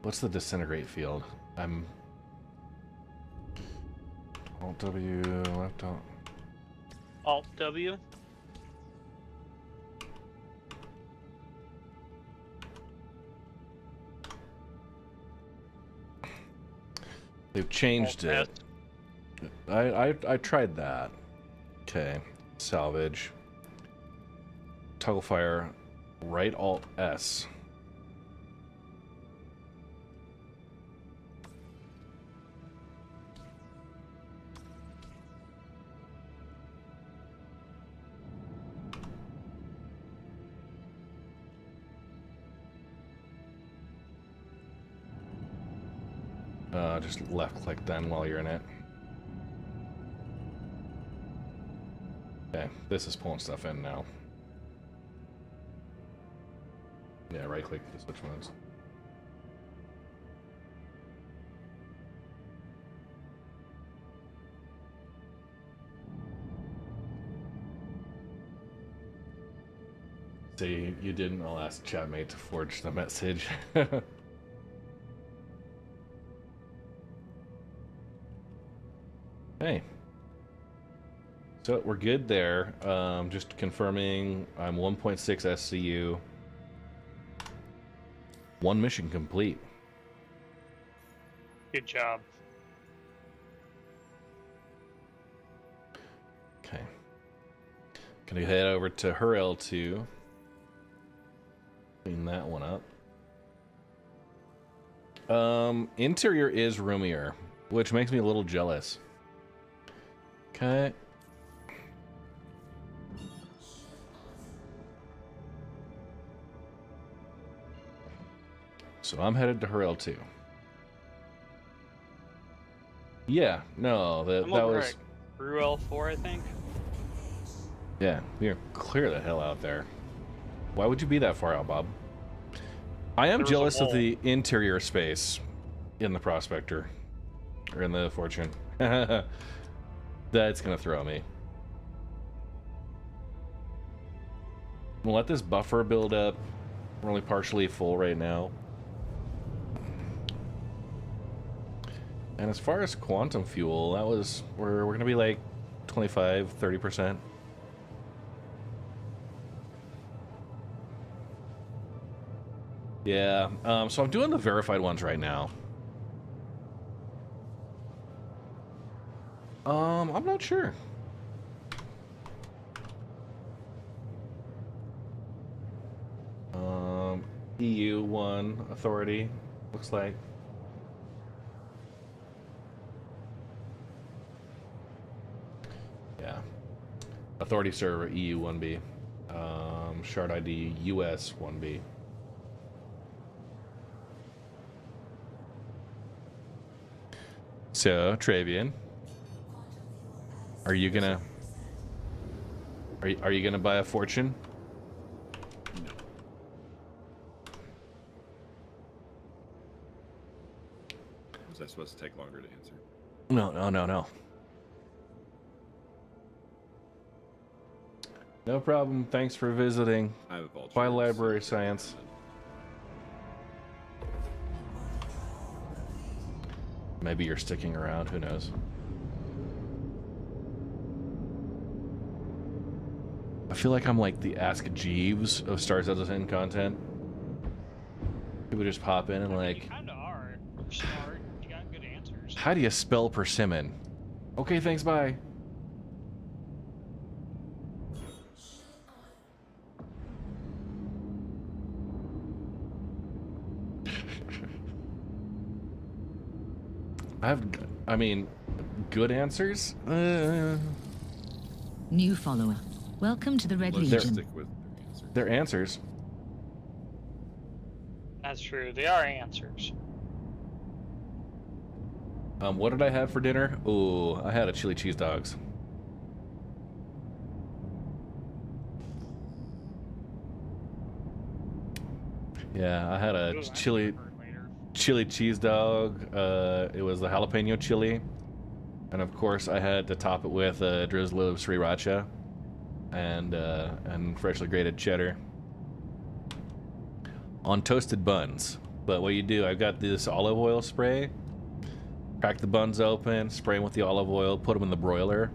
What's the disintegrate field? I'm Alt W, left alt. Alt W. They've changed it. I tried that. Okay. Salvage. Toggle fire. Right Alt S. Just left click then while you're in it. Okay, this is pulling stuff in now. Yeah, right click to switch modes. See, you didn't. I'll ask chatmate to forge the message. Hey. So we're good there. Just confirming I'm 1.6 SCU. 1 mission complete. Good job. Okay. Gonna head over to her L2. Clean that one up. Interior is roomier, which makes me a little jealous. Okay. So I'm headed to her L2. Yeah, no, that was... At Brew L4, I think. Yeah, we're clear the hell out there. Why would you be that far out, Bob? I am jealous of the interior space in the Prospector. Or in the Fortune. That's gonna throw me. We'll let this buffer build up. We're only partially full right now. And as far as quantum fuel, that was... We're gonna be like 25, 30%. Yeah, so I'm doing the verified ones right now. I'm not sure. EU 1 authority, looks like. Yeah. Authority server EU 1B. Shard ID US 1B. So, Travian, are you gonna are you gonna buy a Fortune? No. Was I supposed to take longer to answer? No. No problem. Thanks for visiting. I have a Vulture. By library science. Maybe you're sticking around, who knows? I feel like I'm like the Ask Jeeves of Star Citizen content. People just pop in and like... You kinda are. You're smart. You got good answers. How do you spell persimmon? Okay, thanks, bye. I mean, good answers? New follower. Welcome to the Red Let's Legion. stick with their answer. They're answers. That's true. They are answers. What did I have for dinner? Ooh, I had a chili cheese dogs. Yeah, I had a Ooh, chili cheese dog. It was the jalapeno chili, and of course I had to top it with a drizzle of sriracha and freshly grated cheddar on toasted buns. But what you do, I've got this olive oil spray. Crack the buns open, spray them with the olive oil, put them in the broiler.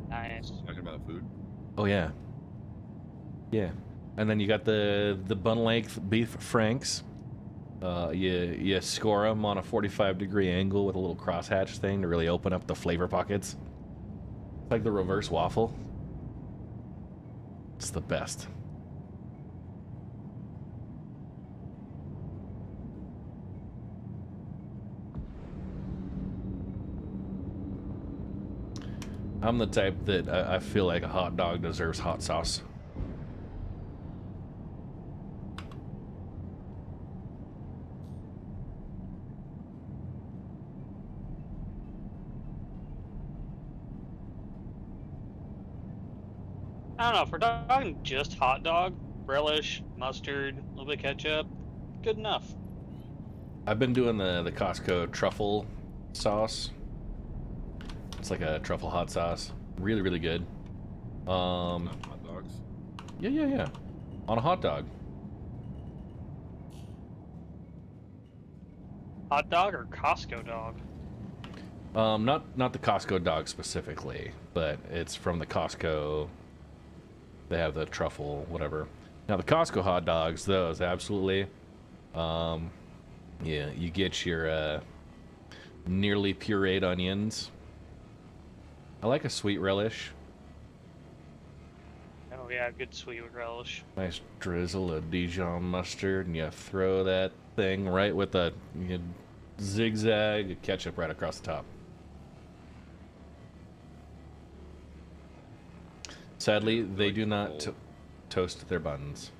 Nice. Talking about food? Oh yeah, yeah. And then you got the bun length beef franks. You score them on a 45-degree angle with a little crosshatch thing to really open up the flavor pockets. It's like the reverse waffle. It's the best. I'm the type that I feel like a hot dog deserves hot sauce. I don't know, if we're talking just hot dog, relish, mustard, a little bit of ketchup, good enough. I've been doing the Costco truffle sauce. It's like a truffle hot sauce. Really, really good. Not hot dogs. Yeah. On a hot dog. Hot dog or Costco dog? Not the Costco dog specifically, but it's from the Costco. They have the truffle, whatever. Now the Costco hot dogs, those absolutely. Yeah, you get your nearly pureed onions. I like a sweet relish. Oh yeah, good sweet relish. Nice drizzle of Dijon mustard, and you throw that thing right with a zigzag of ketchup right across the top. Sadly, they do not toast their buns.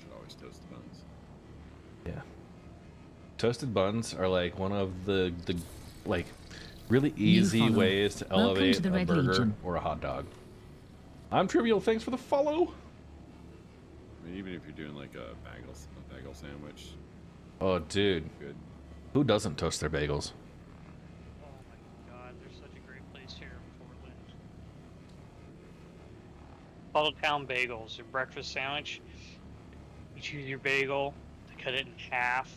Should always toast the buns. Yeah. Toasted buns are like one of the like really easy follow. ways to Welcome elevate to the a Red burger Legion. or a hot dog. I'm Trivial, thanks for the follow. I mean, even if you're doing like a bagel sandwich, Oh, dude. good. Who doesn't toast their bagels? Oh my god, there's such a great place here in Portland. Town Bagels, your breakfast sandwich. You choose your bagel, cut it in half,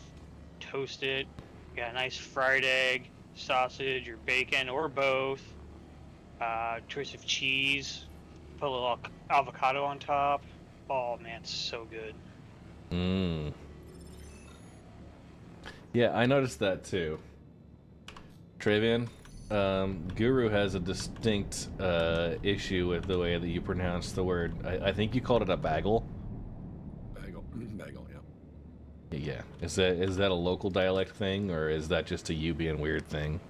toast it, you got a nice fried egg, sausage, or bacon, or both. Choice of cheese, put a little avocado on top. Oh man, it's so good. Mmm. Yeah, I noticed that too. Travian, Guru has a distinct issue with the way that you pronounce the word. I think you called it a bagel. Bagel, yeah. Yeah. Is that a local dialect thing, or is that just a you being weird thing?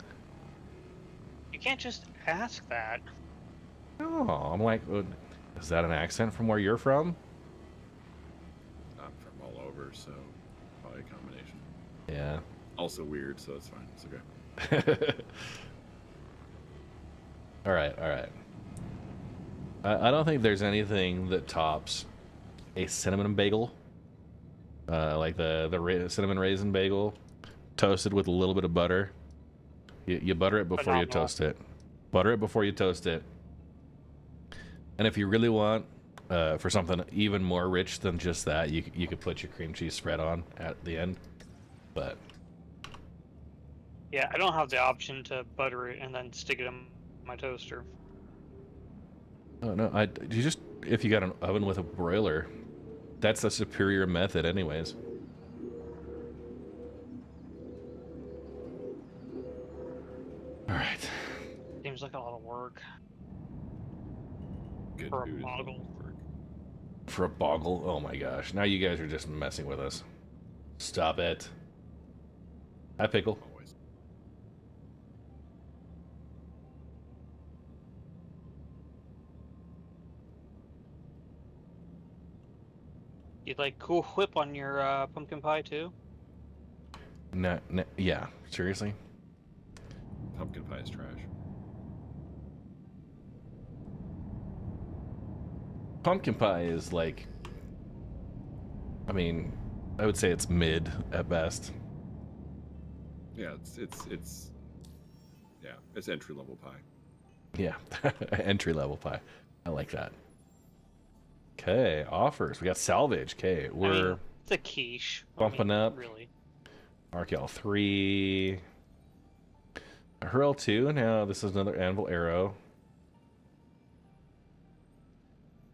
You can't just ask that. Oh, I'm like, is that an accent from where you're from? I'm from all over, so probably a combination. Yeah. Also weird, so it's fine. It's okay. All right. I don't think there's anything that tops a cinnamon bagel, like the cinnamon raisin bagel, toasted with a little bit of butter. You butter it before you toast it. Butter it before you toast it. And if you really want, for something even more rich than just that, you could put your cream cheese spread on at the end. But Yeah, I don't have the option to butter it and then stick it in my toaster. oh no, you just if you got an oven with a broiler, that's a superior method, anyways. All right. Seems like a lot of work. Good For a food is boggle. always work. For a boggle? Oh my gosh. Now you guys are just messing with us. Stop it. Hi, Pickle. Always. You'd like Cool Whip on your pumpkin pie too? No, yeah, seriously? Pumpkin pie is trash. Pumpkin pie is like, I mean, I would say it's mid at best. Yeah, it's yeah, it's entry level pie. Yeah, entry level pie. I like that. Okay, offers. We got Salvage. Okay, we're it's a quiche. bumping up. Really. RKL 3. Hurl 2. Now this is another Anvil Arrow.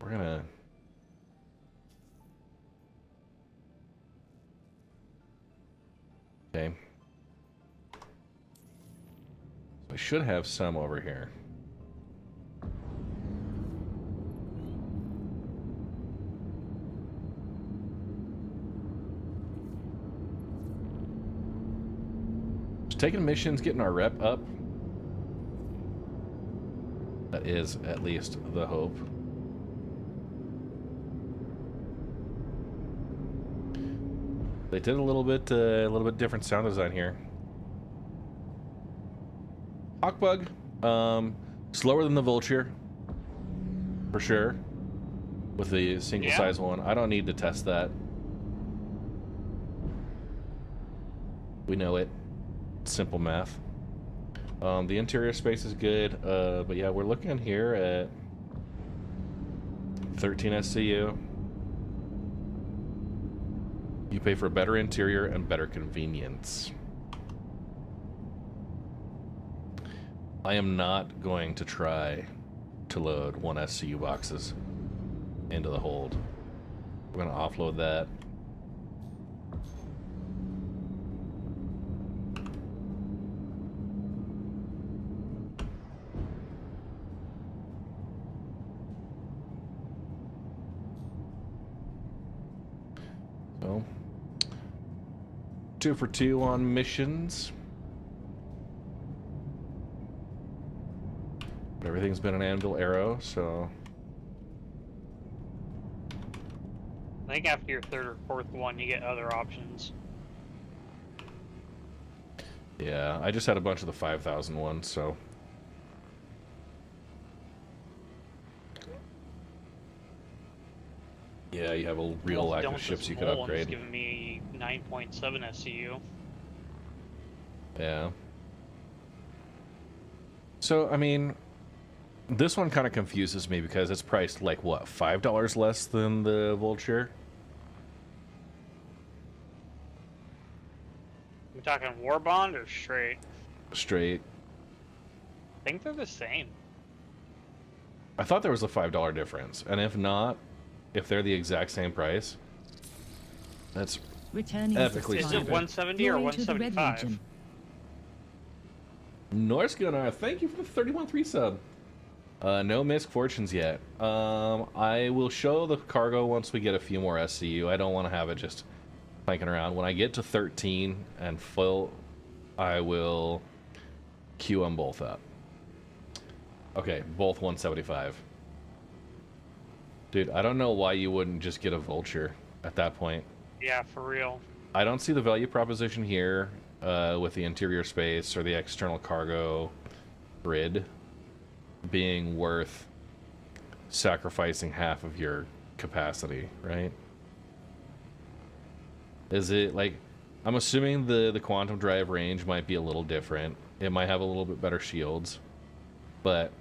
We're gonna Okay. I should have some over here. Just taking missions, getting our rep up. That is at least the hope. They did a little bit different sound design here. Hawkbug, slower than the Vulture, for sure. With the single size one, I don't need to test that. We know it. Simple math. The interior space is good, but yeah, we're looking here at 13 SCU. You pay for a better interior and better convenience. I am not going to try to load 1 SCU boxes into the hold. We're going to offload that. So, 2 for 2 on missions. But everything's been an Anvil Arrow, so... I think after your third or fourth one, you get other options. Yeah, I just had a bunch of the 5,000 ones, so... Yeah, you have a real lack of ships you could upgrade. It's giving me 9.7 SCU. Yeah. So, I mean, this one kind of confuses me because it's priced like, what, $5 less than the Vulture? We talking war bond or straight? Straight. I think they're the same. I thought there was a $5 difference, and if not, if they're the exact same price, that's Returning epically Is it stupid. 170 or Glory to the Red 175? Legion. Norse Gunnar, thank you for the 31-3 sub. No MISC Fortunes yet. I will show the cargo once we get a few more SCU. I don't want to have it just clanking around. When I get to 13 and full, I will queue them both up. Okay, both 175. Dude, I don't know why you wouldn't just get a Vulture at that point. Yeah, for real. I don't see the value proposition here with the interior space or the external cargo grid being worth sacrificing half of your capacity, right? Is it like, I'm assuming the quantum drive range might be a little different. It might have a little bit better shields, but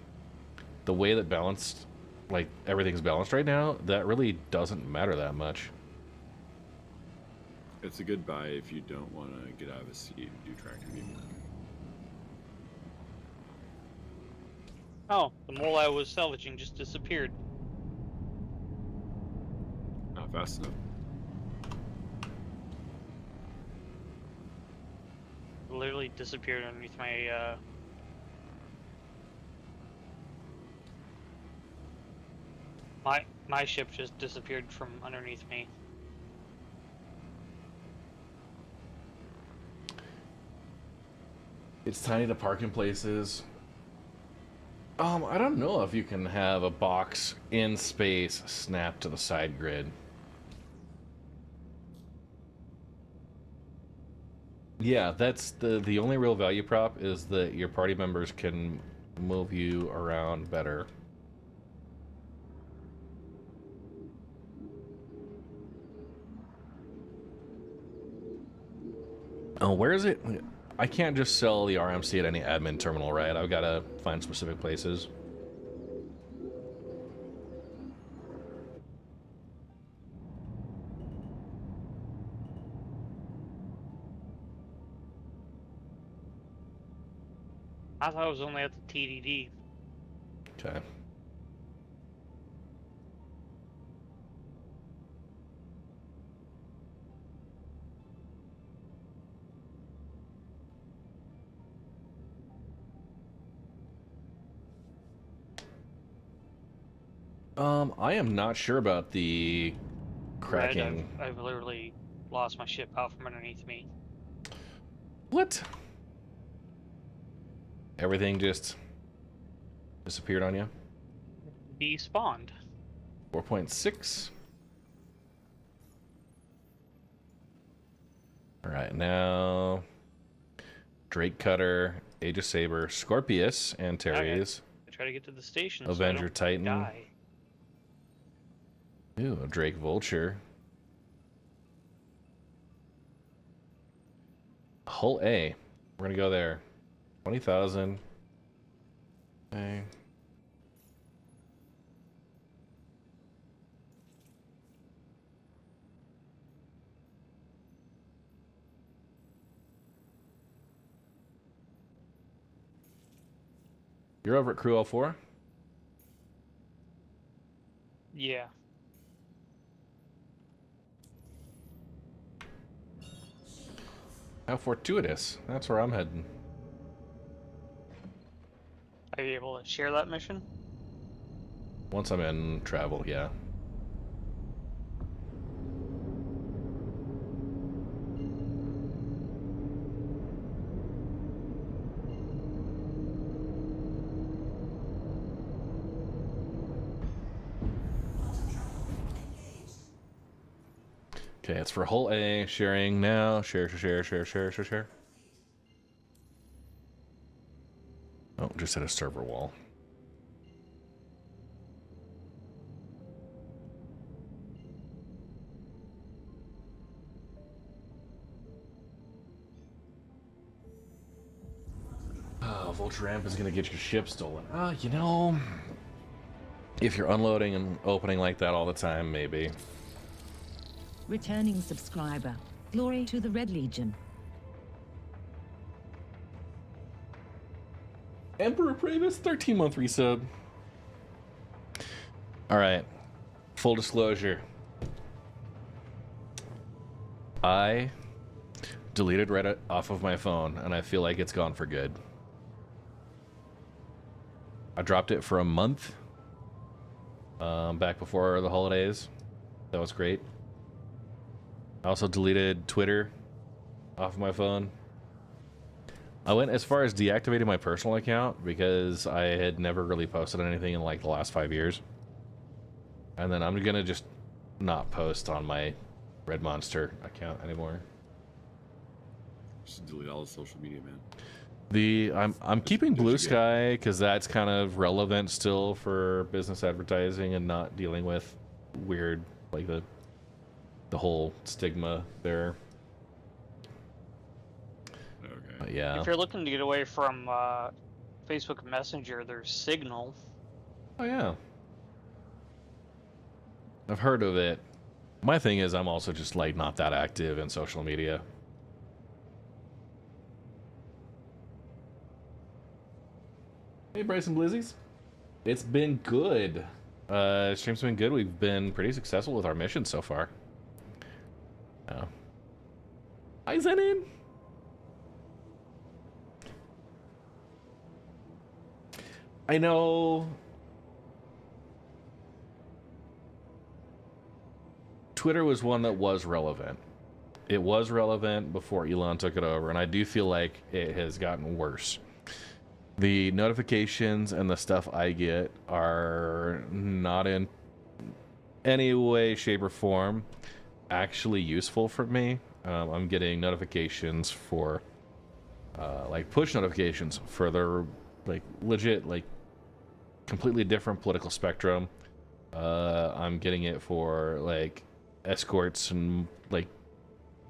the way that balanced, like everything's balanced right now, that really doesn't matter that much. It's a good buy if you don't want to get out of a seat and do tractor anymore. Oh, the mole I was salvaging just disappeared. Not fast enough. Literally disappeared underneath my my ship just disappeared from underneath me. It's tiny to park in places. I don't know if you can have a box in space snapped to the side grid. Yeah, that's the only real value prop is that your party members can move you around better. Oh, where is it? I can't just sell the RMC at any admin terminal, right? I've got to find specific places. I thought it was only at the TDD. Okay. I am not sure about the Red, cracking. I've literally lost my ship out from underneath me. What? Everything just disappeared on you? Despawned. 4.6. All right, now Drake Cutter, Age of Saber, Scorpius, Antares, I try to get to the station. Avenger so I don't Titan. Die. Ooh, a Drake Vulture. Hull A. We're gonna go there. 20,000. Okay. You're over at Crew L4? Yeah. How fortuitous. That's where I'm heading. Are you able to share that mission? Once I'm in travel, yeah. Okay, it's for Hull A, sharing now. Share. Oh, just hit a server wall. Oh, Vulture Ramp is gonna get your ship stolen. You know, if you're unloading and opening like that all the time, maybe. Returning subscriber. Glory to the Red Legion. Emperor Pravis, 13-month resub. Alright. Full disclosure. I deleted Reddit off of my phone, and I feel like it's gone for good. I dropped it for a month. Back before the holidays. That was great. I also deleted Twitter off of my phone. I went as far as deactivating my personal account because I had never really posted anything in like the last 5 years. And then I'm gonna just not post on my Red Monster account anymore. Just delete all the social media, man. I'm keeping Blue Sky because that's kind of relevant still for business advertising and not dealing with weird like the whole stigma there. Okay. But yeah. If you're looking to get away from Facebook Messenger, there's Signal. Oh yeah. I've heard of it. My thing is I'm also just like not that active in social media. Hey Bryson Blizzies. It's been good. Stream's been good. We've been pretty successful with our missions so far. Oh. Hi Zenin. I know Twitter was one that was relevant. It was relevant before Elon took it over, and I do feel like it has gotten worse. The notifications and the stuff I get are not in any way, shape, or form actually useful for me. I'm getting notifications for like push notifications for the like legit like completely different political spectrum. I'm getting it for like escorts and like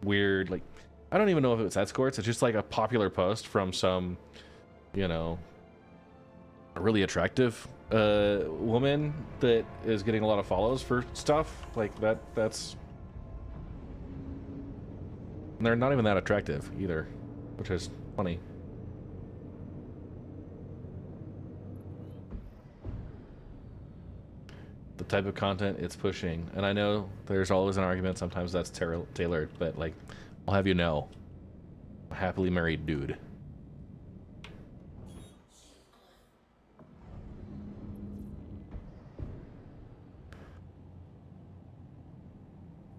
weird like I don't even know if it's escorts. It's just like a popular post from some, you know, a really attractive woman that is getting a lot of follows for stuff like that. That's they're not even that attractive either, which is funny. The type of content it's pushing, and I know there's always an argument sometimes that's tailored, but like I'll have you know, a happily married dude.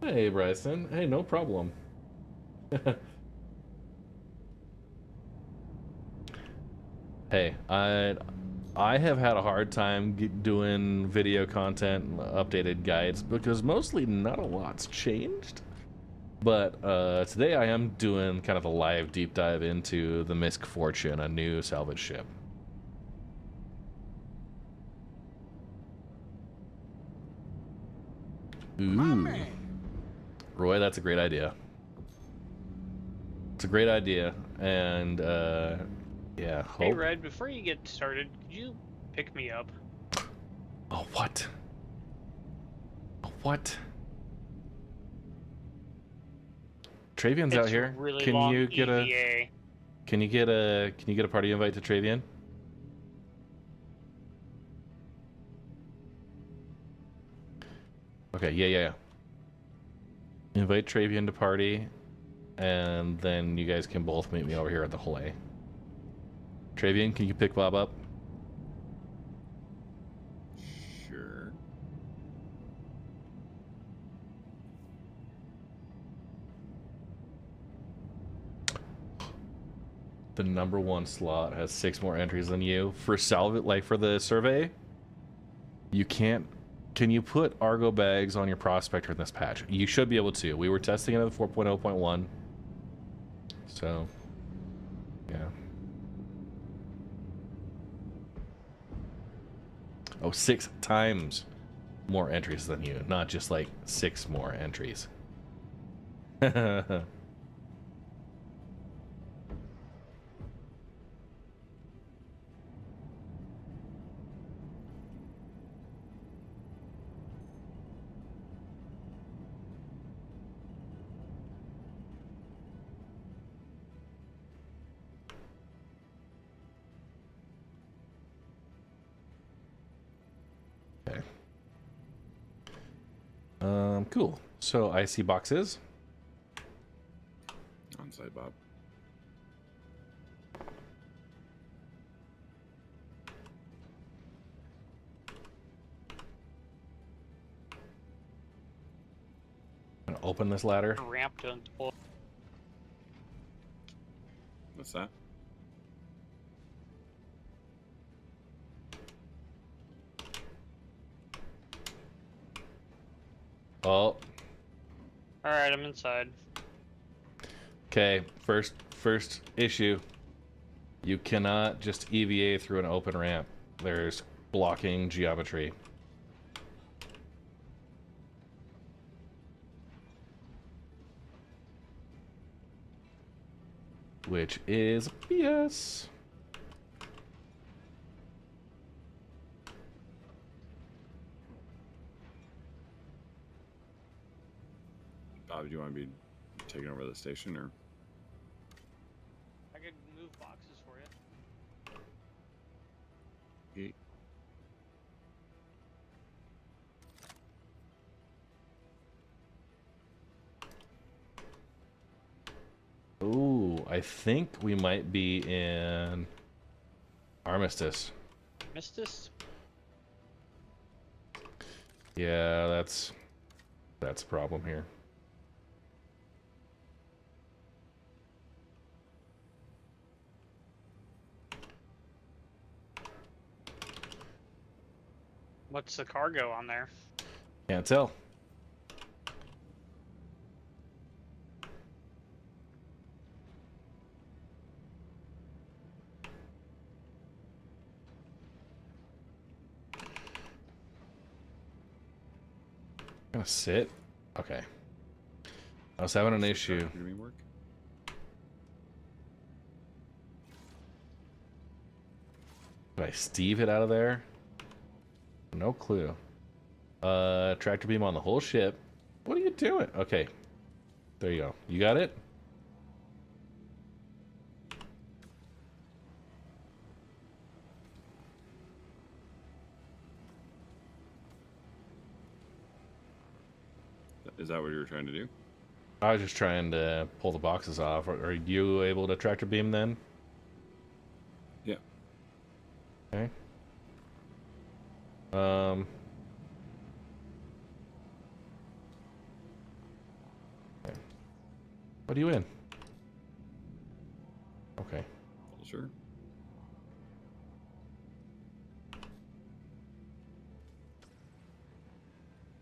Hey, Bryson. Hey, no problem. Hey, I have had a hard time doing video content and updated guides because mostly not a lot's changed. But today I am doing kind of a live deep dive into the MISC Fortune, a new salvage ship. Ooh. Roy, that's a great idea. It's a great idea, and yeah. Hey, Red, before you get started, could you pick me up? Oh, what? Oh, what? Travian's out here. Really Can long you get EVA. Can you get a party invite to Travian? Okay, yeah. Invite Travian to party, and then you guys can both meet me over here at the Hole. Travian, can you pick Bob up? Sure. The #1 slot has 6 more entries than you. For salvage, like for the survey, you can't. Can you put Argo bags on your prospector in this patch? You should be able to. We were testing it at 4.0.1. So, yeah. Oh, 6 times more entries than you, not just like 6 more entries. Okay. Cool. So I see boxes. On site, Bob. I'm gonna open this ladder. Ramp to What's that? Oh. Alright, I'm inside. Okay, first issue. You cannot just EVA through an open ramp. There's blocking geometry. Which is BS. Bob, do you want to be taking over the station, or? I could move boxes for you. Ooh, I think we might be in Armistice. Mistus? Yeah, that's a problem here. What's the cargo on there? Can't tell. Gonna sit. Okay. I was having an issue. Doing work? Did I Steve it out of there? No clue. Tractor beam on the whole ship. What are you doing? Okay. There you go. You got it? Is that what you were trying to do? I was just trying to pull the boxes off. Are you able to tractor beam then? Yeah. Okay. What are you in? Okay. Sure.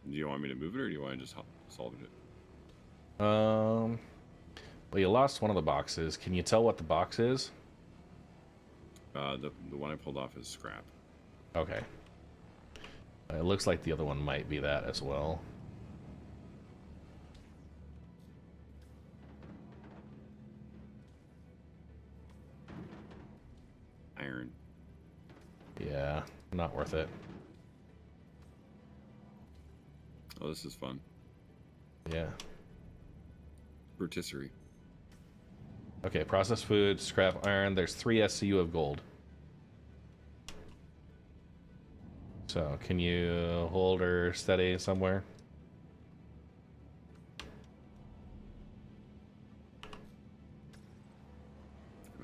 Do you want me to move it, or do you want to just salvage it? Well, you lost one of the boxes. Can you tell what the box is? The one I pulled off is scrap. Okay. It looks like the other one might be that as well. Iron. Yeah, not worth it. Oh, this is fun. Yeah. Rotisserie. Okay, processed food, scrap iron. There's 3 SCU of gold. So, can you hold her steady somewhere?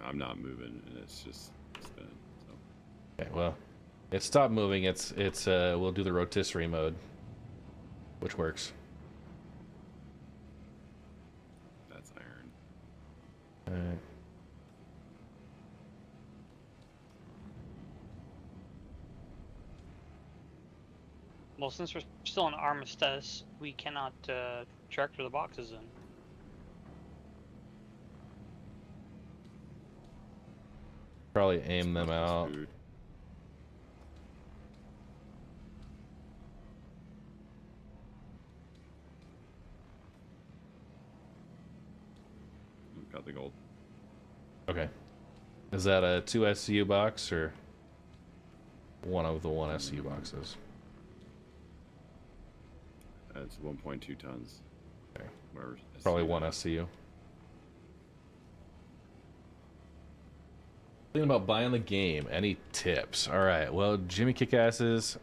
I'm not moving, and it's just spinning. So. Okay, well, it stopped moving. It's we'll do the rotisserie mode, which works. That's iron. Alright. Well, since we're still in armistice, we cannot tractor the boxes in. Probably aim them Processed out. food. Got the gold. Okay. Is that a 2 SCU box or one of the 1 SCU boxes? It's 1.2 tons. Okay. Whatever. Probably 1 SCU. Thinking about buying the game. Any tips? All right. Well, Jimmy Kickasses.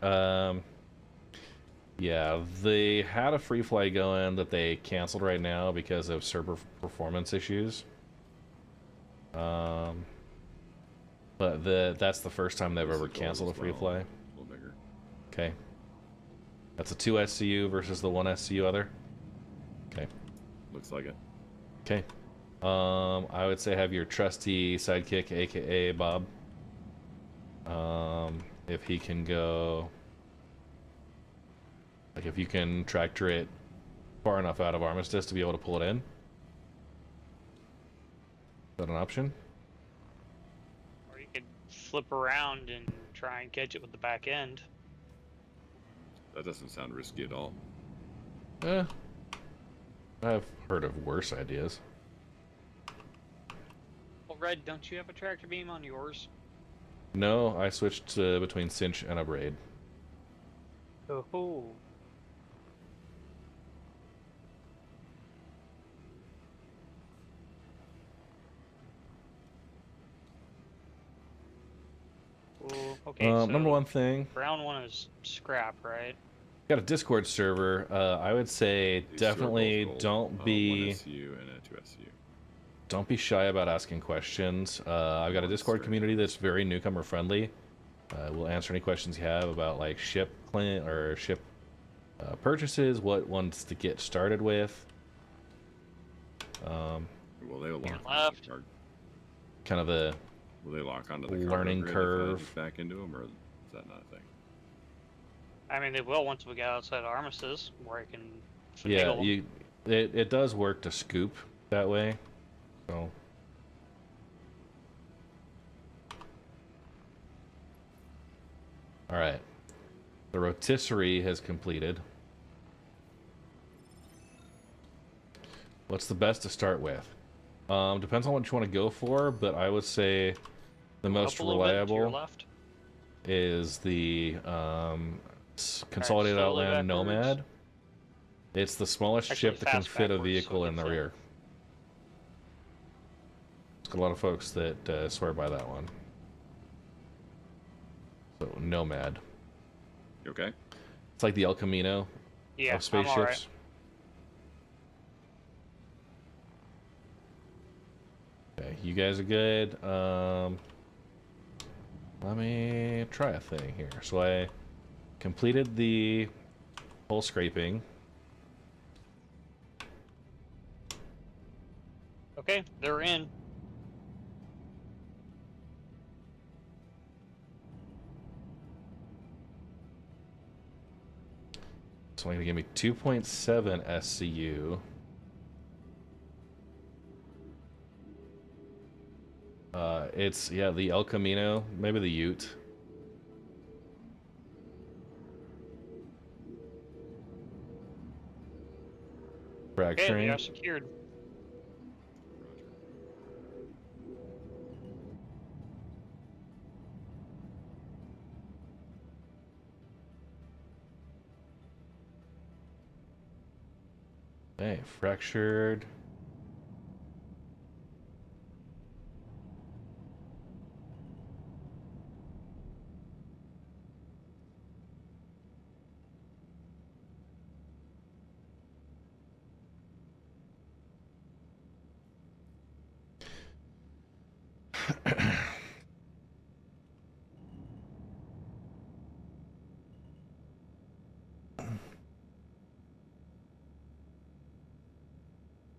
Yeah, they had a free fly going that they canceled right now because of server performance issues. But that's the first time they've This ever is gold canceled a as free well. fly. A little bigger. Okay. That's a 2 SCU versus the 1 SCU other. Okay. Looks like it. Okay. I would say have your trusty sidekick, aka Bob. If he can go, like if you can tractor it far enough out of Armistice to be able to pull it in. Is that an option? Or you could flip around and try and catch it with the back end. That doesn't sound risky at all. I've heard of worse ideas. Well, Red, don't you have a tractor beam on yours? No, I switched between Cinch and a Braid. Oh. Ooh, okay, so Number one thing, brown one is scrap, right? got a Discord server. I would say These definitely circles, don't be 1 SCU and a 2 SCU. don't be shy about asking questions. I've got a Discord community that's very newcomer friendly. We'll answer any questions you have about like ship purchases, what ones to get started with. Will they lock onto left. the card? Kind of the Will they lock onto the learning cargo grid if I curve. just back into them, or is that not a thing? I mean, they will once we get outside Armistice, where I can yeah, finagle them. it does work to scoop that way. So all right, the rotisserie has completed. What's the best to start with? Depends on what you want to go for, but I would say the most Up a little bit to your reliable left. is the Consolidated slowly Outland backwards. Nomad. It's the smallest Actually, ship that can fast fit a backwards, vehicle so in the it's, rear. There's a lot of folks that swear by that one. So Nomad. You okay? It's like the El Camino Yeah, of spaceships. I'm alright. Okay, you guys are good. Let me try a thing here. So I completed the hull scraping. Okay, they're in. It's only gonna give me 2.7 SCU. It's, yeah, the El Camino, maybe the Ute. Okay, they Fracturing. are secured. Roger. Hey, fractured.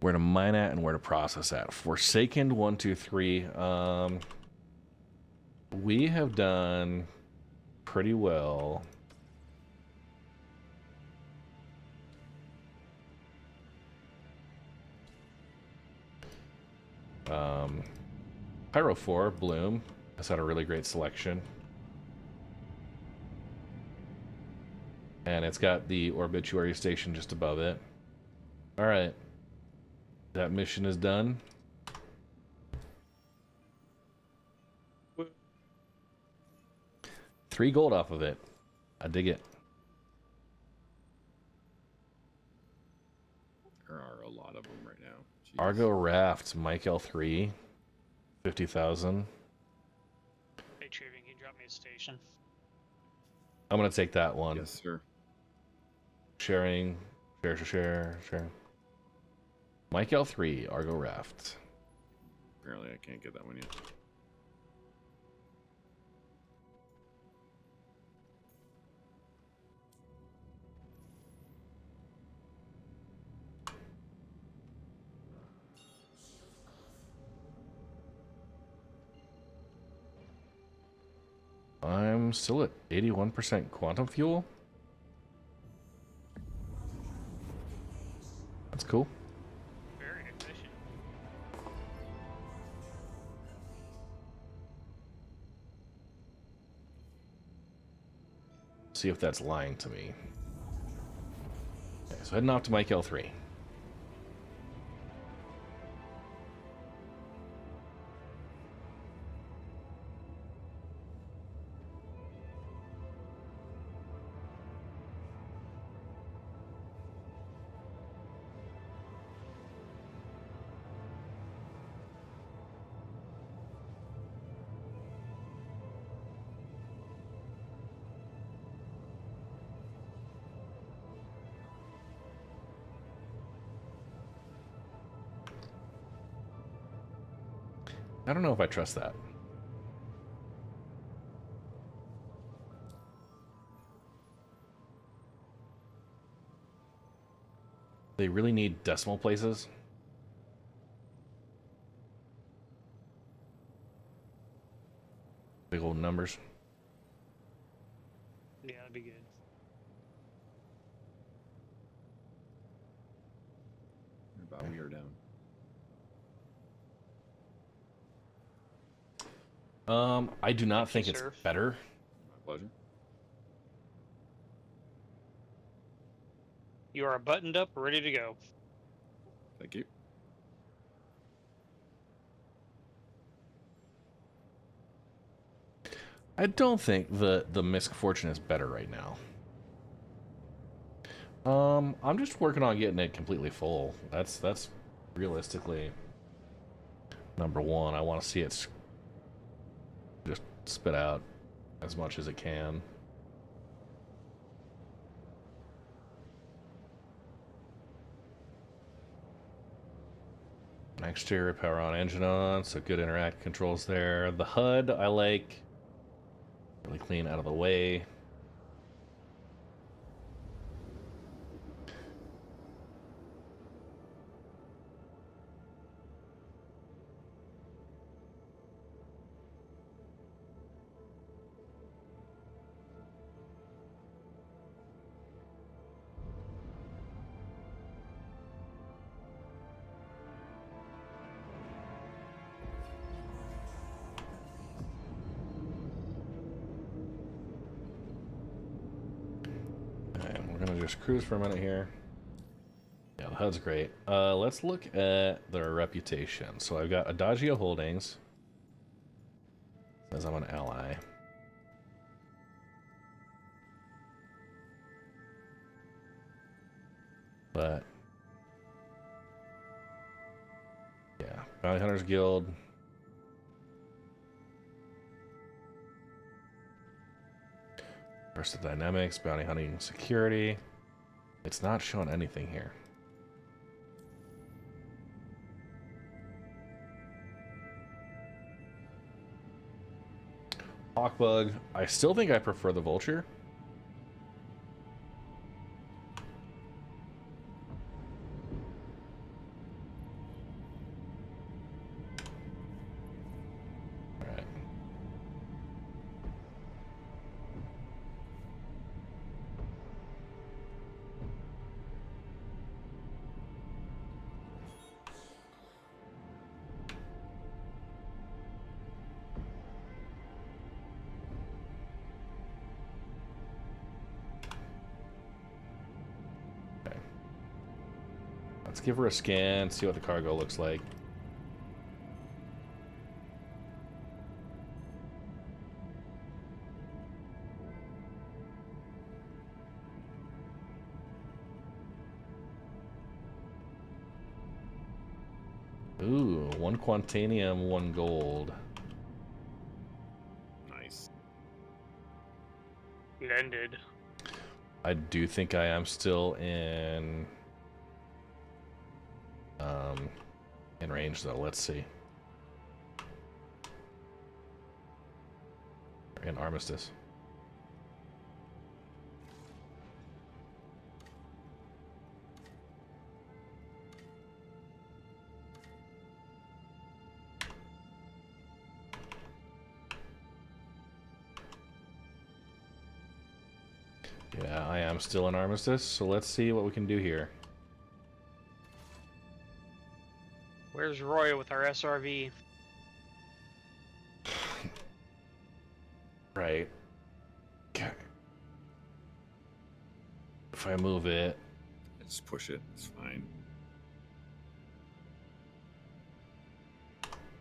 Where to mine at and where to process at. Forsaken 1, 2, 3. We have done pretty well. Pyro 4, Bloom, has had a really great selection. And it's got the obituary station just above it. Alright. That mission is done. Woo. 3 gold off of it. I dig it. There are a lot of them right now. Jeez. Argo Rafts, Mike L3, 50,000. Hey, Trivian, can you drop me a station? I'm gonna take that one. Yes, sir. Sharing, share. Mike L3, Argo Raft. Apparently, I can't get that one yet. I'm still at 81% quantum fuel. That's cool. Very efficient. See if that's lying to me. Okay, so heading off to Mike L3. I don't know if I trust that. They really need decimal places. Big old numbers. Yeah, that'd be good. About we are down. I do not think you, it's sir. better. My pleasure. You are buttoned up, ready to go. Thank you. I don't think the MISC Fortune is better right now. I'm just working on getting it completely full. That's realistically number one. I want to see it just spit out as much as it can. Exterior power on, engine on, so good interact controls there. The HUD I like. Really clean, out of the way. just cruise for a minute here. Yeah, the HUD's great. Let's look at their reputation. So I've got Adagio Holdings. Says I'm an ally. But yeah, Bounty Hunters Guild. Rest of Dynamics, Bounty Hunting Security. It's not showing anything here. Hawkbug. I still think I prefer the Vulture. Alright. Let's give her a scan, see what the cargo looks like. Ooh, 1 Quantanium, 1 gold. Nice. It ended. I do think I am still in range though. Let's see. In Armistice. Yeah, I am still in Armistice, so let's see what we can do here. Where's Roy with our SRV? Right. Okay. If I move it, Just push it. It's fine.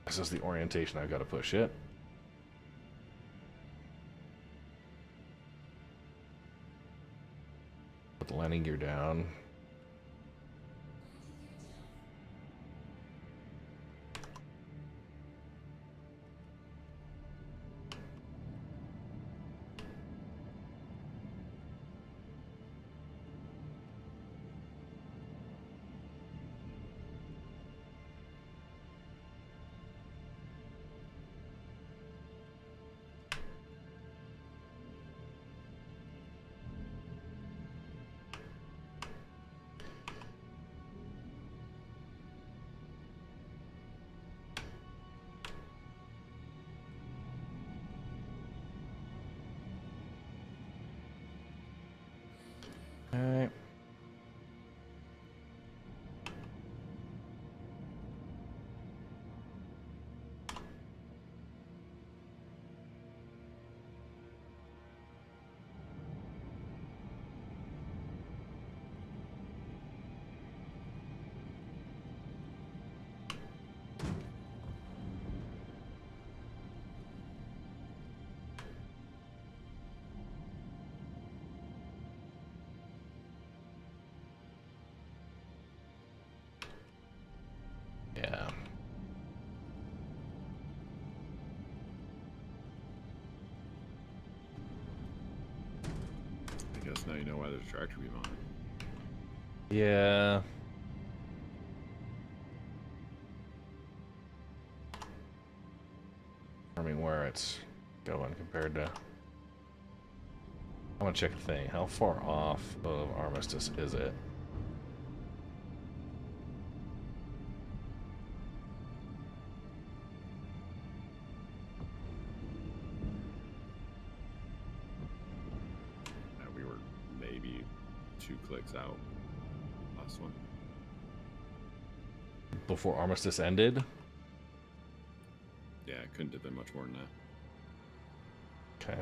this is the orientation I've got to push it. Put the landing gear down. Alright. Yeah. I guess now you know why there's a tractor beam on it. Yeah. I mean, where it's going compared to... I want to check a thing. How far off of Armistice is it? We were maybe 2 clicks out. Last one. Before Armistice ended? Yeah, it couldn't have been much more than that. Okay.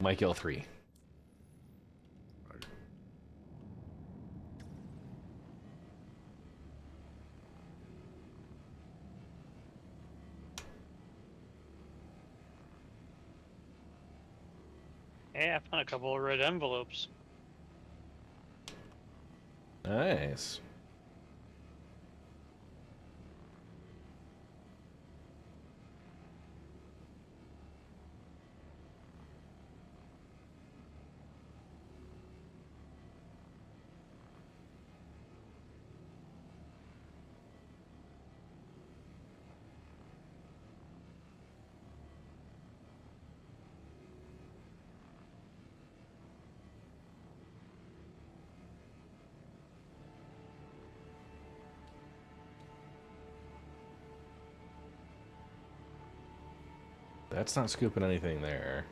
Mike L3. Hey, I found a couple of red envelopes. Nice. That's not scooping anything there.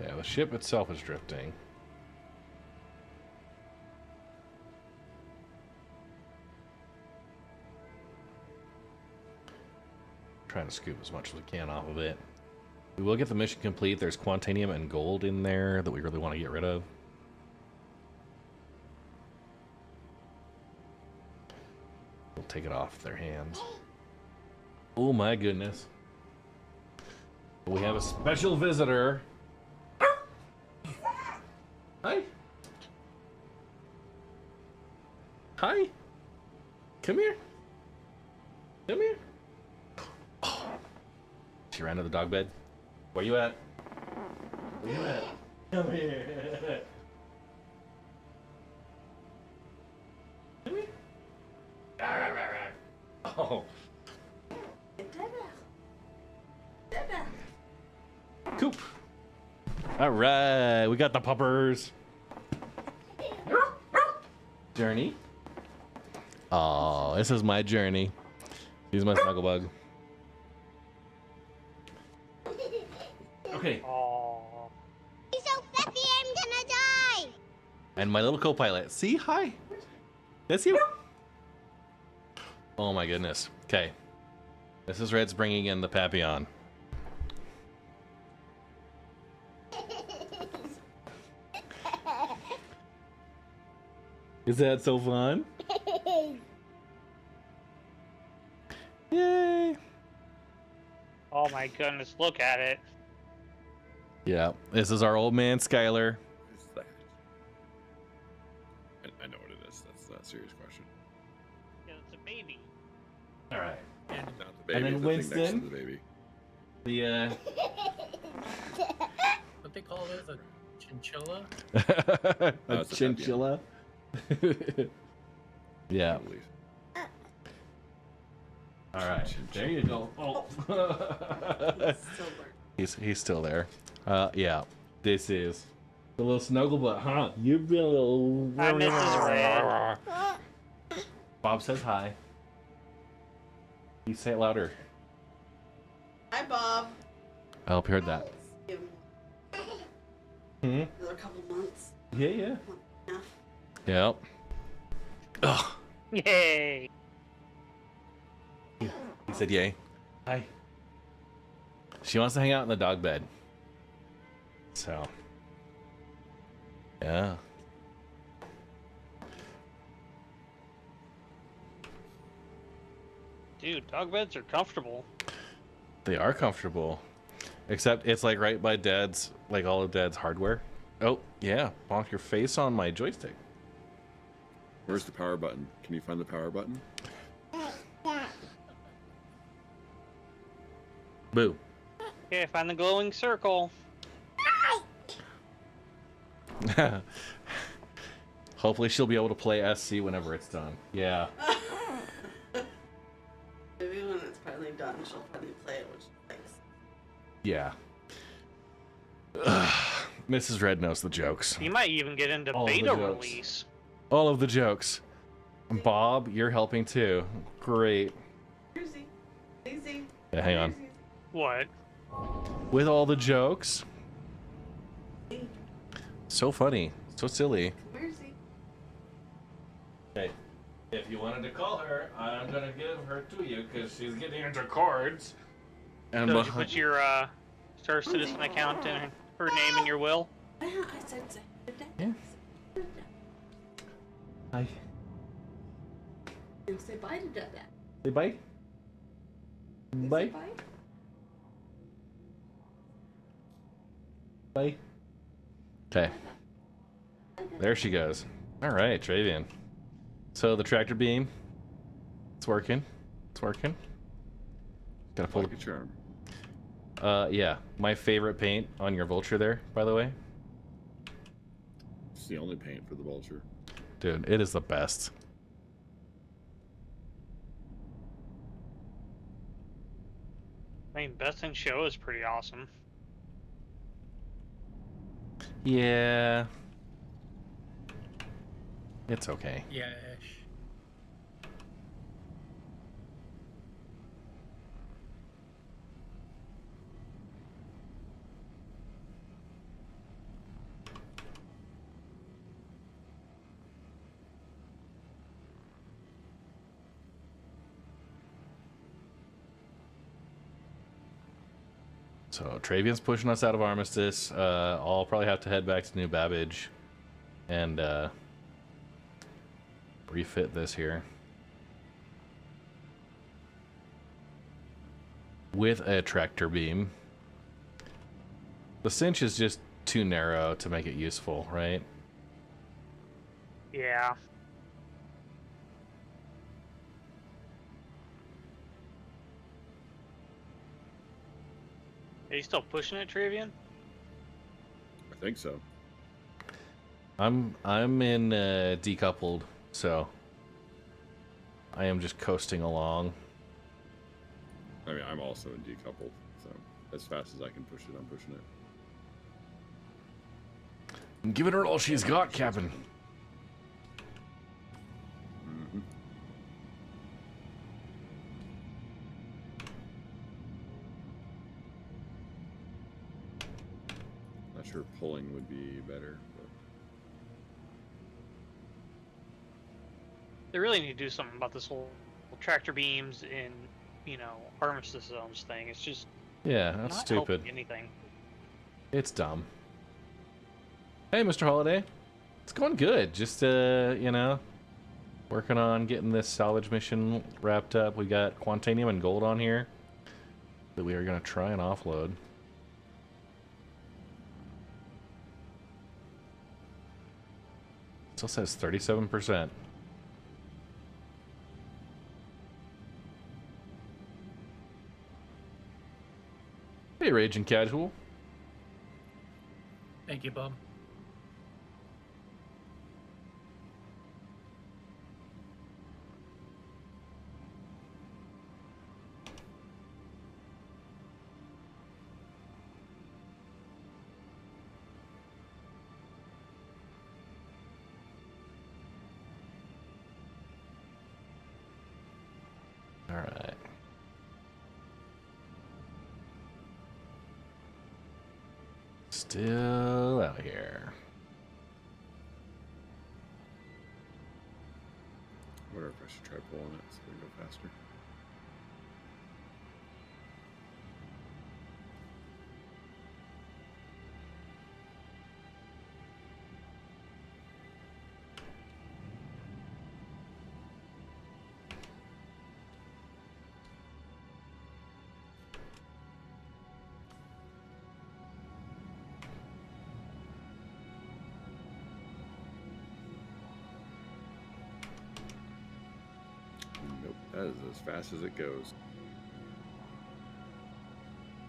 Yeah, the ship itself is drifting. Trying to scoop as much as we can off of it. We will get the mission complete. There's quantanium and gold in there that we really want to get rid of. We'll take it off their hands. Oh my goodness. We have a special visitor. Hi. Hi. Come here. Come here. Oh. She ran to the dog bed. Where you at? Where you at? Come here. Come here. Oh. Coop. All right, we got the puppers. Journey. Oh, this is my Journey. He's my snuggle bug. Okay. Aww. He's so fluffy, I'm gonna die. And my little co-pilot. See, hi. That's you. Oh my goodness. Okay. This is Red's bringing in the Papillon. Is that so fun? Yay! Oh my goodness, look at it. Yeah, this is our old man Skylar. Who's that? I know what it is. That's not a serious question. Yeah, it's a baby. All right. Not the baby. And then the thing next Winston. to the baby. The What they call this? A chinchilla? a it's a chinchilla. Yeah. Please. All right. There you go. Oh. He's still there. Yeah. This is the little snuggle butt, huh? You've been a little. I miss his red. Bob says hi. You say it louder. Hi, Bob. I hope you heard that. Hmm? Another couple months. Yeah, yeah. Yeah. Yep. Ugh. Yay! He said yay. Hi. She wants to hang out in the dog bed. So. Yeah. Dude, dog beds are comfortable. They are comfortable. Except it's like right by Dad's, like all of Dad's hardware. Oh, yeah. Bonk your face on my joystick. Where's the power button? Can you find the power button? Boo. Okay, find the glowing circle. Hopefully she'll be able to play SC whenever it's done. Yeah. Maybe when it's finally done, she'll finally play it when she likes. Yeah. Mrs. Red knows the jokes. You might even get into All of the beta jokes. release. All of the jokes. Bob, you're helping too. Great. Easy. Yeah, hang on. What? With all the jokes. So funny. So silly. Where's he? Okay. If you wanted to call her, I'm gonna give her to you because she's getting into cards. And So did you put your Star Citizen account and her name in your will? I said Yeah. Hi. And say bye to Dada. Say bye. Bye. Bye. Bye. Okay. There she goes. All right, Travian. So the tractor beam, it's working. It's working. Gotta pull Like a charm. yeah, my favorite paint on your Vulture there, by the way. It's the only paint for the Vulture. Dude, it is the best. I mean, Best in Show is pretty awesome. Yeah. It's okay. Yeah. So Travian's pushing us out of Armistice. I'll probably have to head back to New Babbage and refit this here with a tractor beam. The cinch is just too narrow to make it useful, right? Yeah. Are you still pushing it, Travian? I think so. I'm in decoupled, so I am just coasting along. I mean, I'm also in decoupled, so as fast as I can push it, I'm pushing it. I'm giving her all she's got, Captain. Mm-hmm. Not sure pulling would be better, but They really need to do something about this whole tractor beams in, armistice zones thing. It's just Yeah, that's not stupid. helping anything. It's dumb. Hey, Mr. Holiday. It's going good. Just, working on getting this salvage mission wrapped up. We got Quantanium and gold on here that we are going to try and offload. Still says 37%. Hey, Raging Casual. Thank you, Bob. All right. Still out here. I wonder if I should try pulling it so we go faster. Nope, that is as fast as it goes.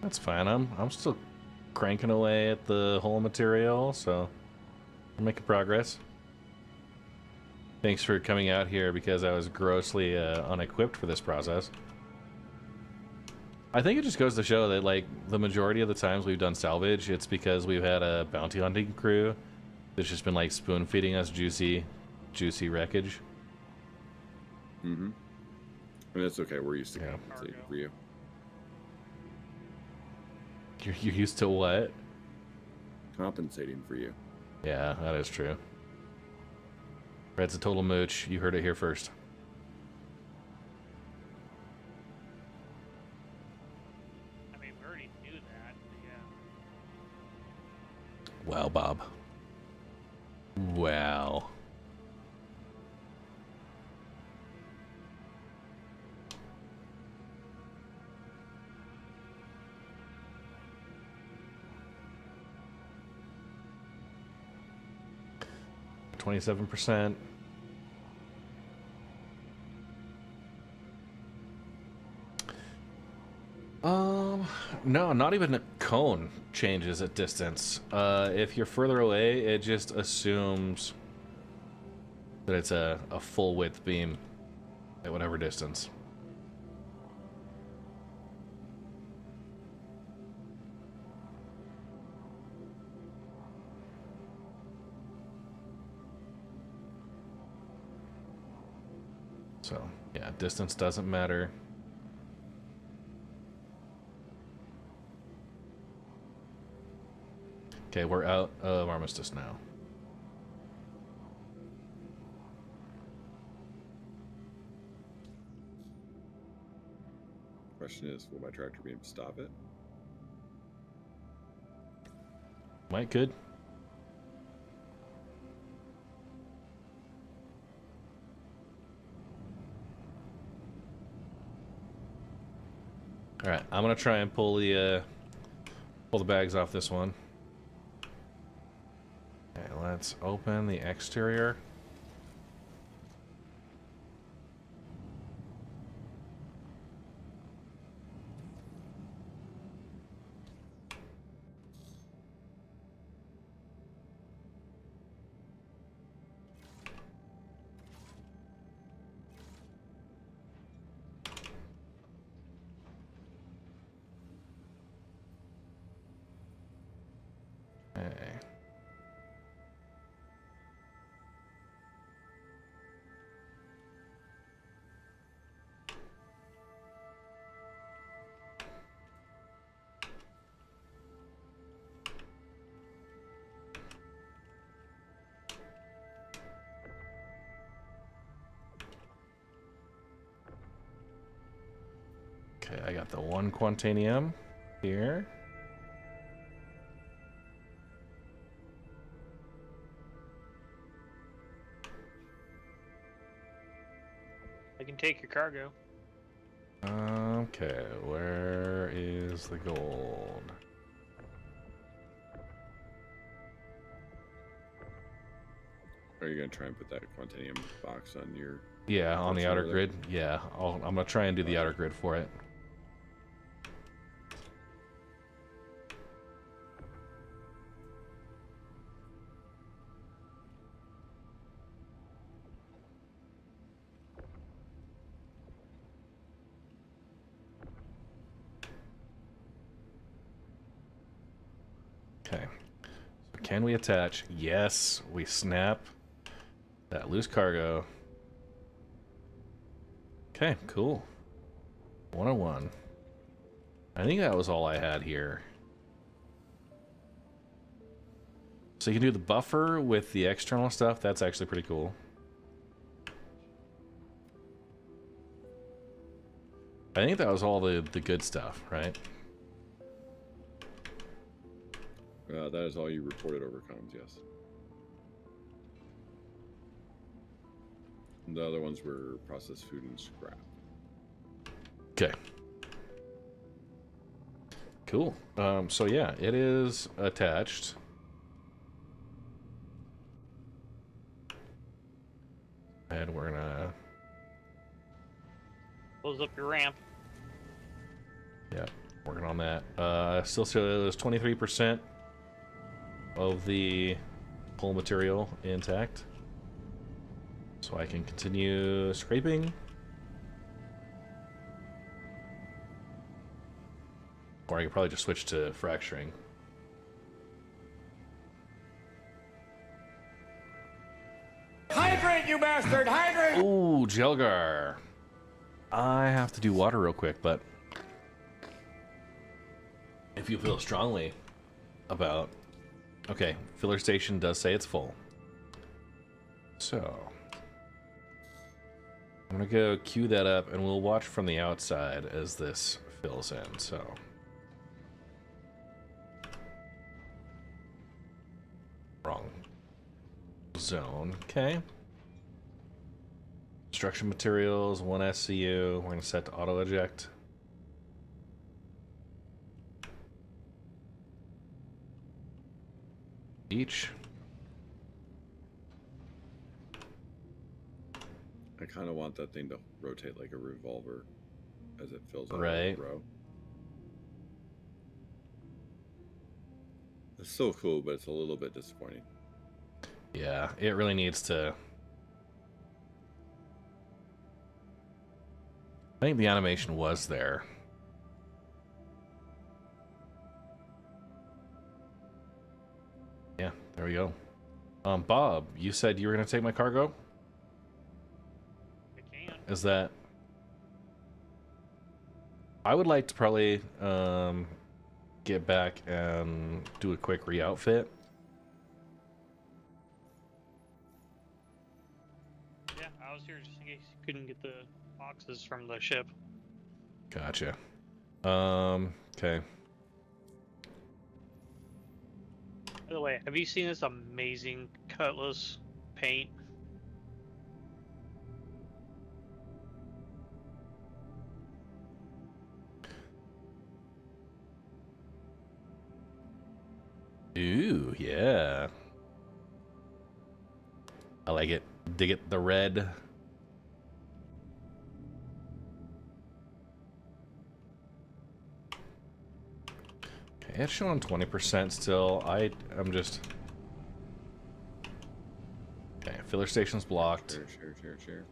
That's fine. I'm still cranking away at the whole material, so I'm making progress. Thanks for coming out here because I was grossly unequipped for this process. I think it just goes to show that, like, the majority of the times we've done salvage, it's because we've had a bounty hunting crew that's just been, like, spoon feeding us juicy wreckage. Mm-hmm. I mean, that's okay. We're used to compensating for you. You're used to what? Compensating for you. Yeah, that is true. Red's a total mooch. You heard it here first. I mean, we already knew that, but yeah. Wow, Bob. Wow. $27%. No, not even a cone changes at distance. If you're further away, it just assumes that it's a full width beam at whatever distance. So, yeah, distance doesn't matter. Okay, we're out of Armistice now. Question is, will my tractor beam stop it? Might could. All right, I'm gonna try and pull the bags off this one. Okay, let's open the exterior. Okay. Okay, I got the one Quantanium here. I can take your cargo. Okay, where is the gold? Are you gonna try and put that Quantanium box on your? Yeah, on the outer there? grid. Yeah, I'm gonna try and do the outer grid for it. Okay. So can we attach? Yes, we snap that loose cargo. Okay, cool. 101. I think that was all I had here. So you can do the buffer with the external stuff. That's actually pretty cool. I think that was all the good stuff, right? That is all you reported over comms, yes. And the other ones were processed food and scrap. Okay. Cool. So yeah, it is attached. And we're gonna Close up your ramp. yeah, working on that. Still shows 23% of the whole material intact. So I can continue scraping. Or I could probably just switch to fracturing. Hydrate, you bastard! Hydrate! Ooh, Jelgar. I have to do water real quick, but if you feel strongly about... Okay, filler station does say it's full. So I'm gonna go queue that up and we'll watch from the outside as this fills in, so... Wrong zone, okay. Construction materials, 1 SCU, we're gonna set to auto eject. Each. I kind of want that thing to rotate like a revolver as it fills out Right. the row. It's so cool, but it's a little bit disappointing. Yeah, it really needs to... I think the animation was there. Yeah, there we go. Bob, you said you were going to take my cargo? I can. Is that... I would like to probably get back and do a quick re-outfit. Yeah, I was here just in case you couldn't get the boxes from the ship. Gotcha. Okay. By the way, have you seen this amazing Cutlass paint? Ooh, yeah. I like it. Dig it, the red. Okay, it's showing 20% still. I'm just... Okay, filler station's blocked. Share.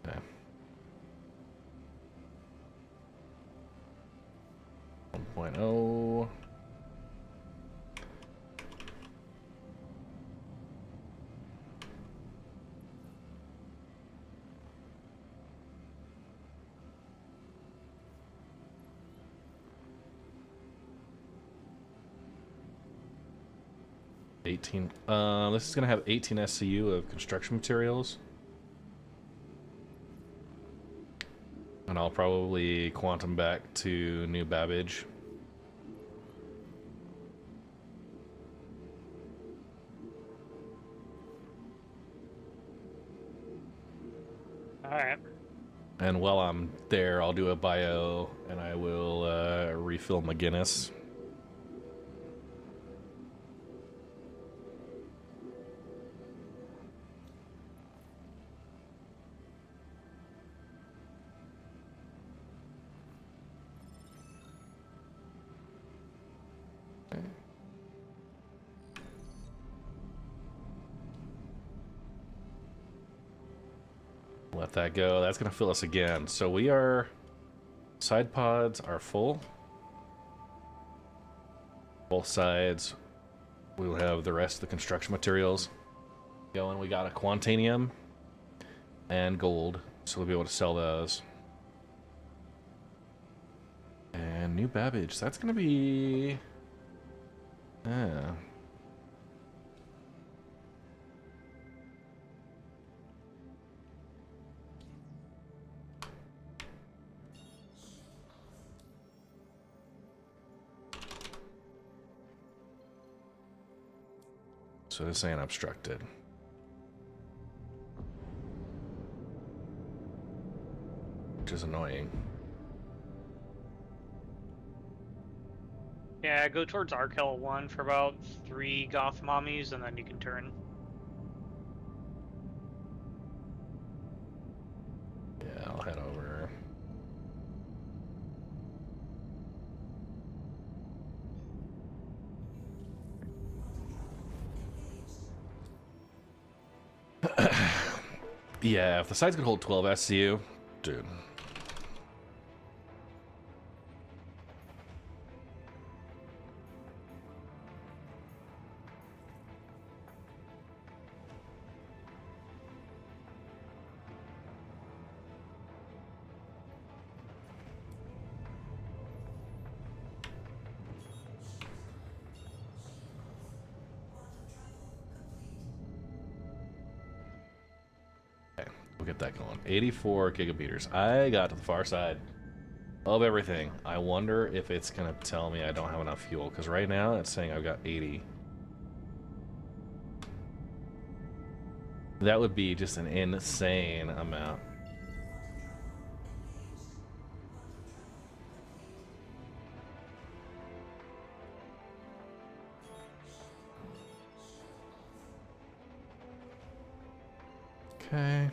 Okay. 1.0. This is gonna have 18 SCU of construction materials. And I'll probably quantum back to New Babbage. Alright. And while I'm there, I'll do a bio and I will refill my Guinness. Let that go. That's going to fill us again. So we are... Side pods are full. Both sides. We'll have the rest of the construction materials going. We got a Quantanium and gold, so we'll be able to sell those. And New Babbage. That's going to be... So this ain't obstructed. Which is annoying. Yeah, go towards Arkel 1 for about 3 goth mommies, and then you can turn. Yeah, I'll head over. Yeah, if the sides could hold 12 SCU, dude. get that going. 84 gigameters. I got to the far side of everything. I wonder if it's going to tell me I don't have enough fuel, because right now it's saying I've got 80. That would be just an insane amount. Okay.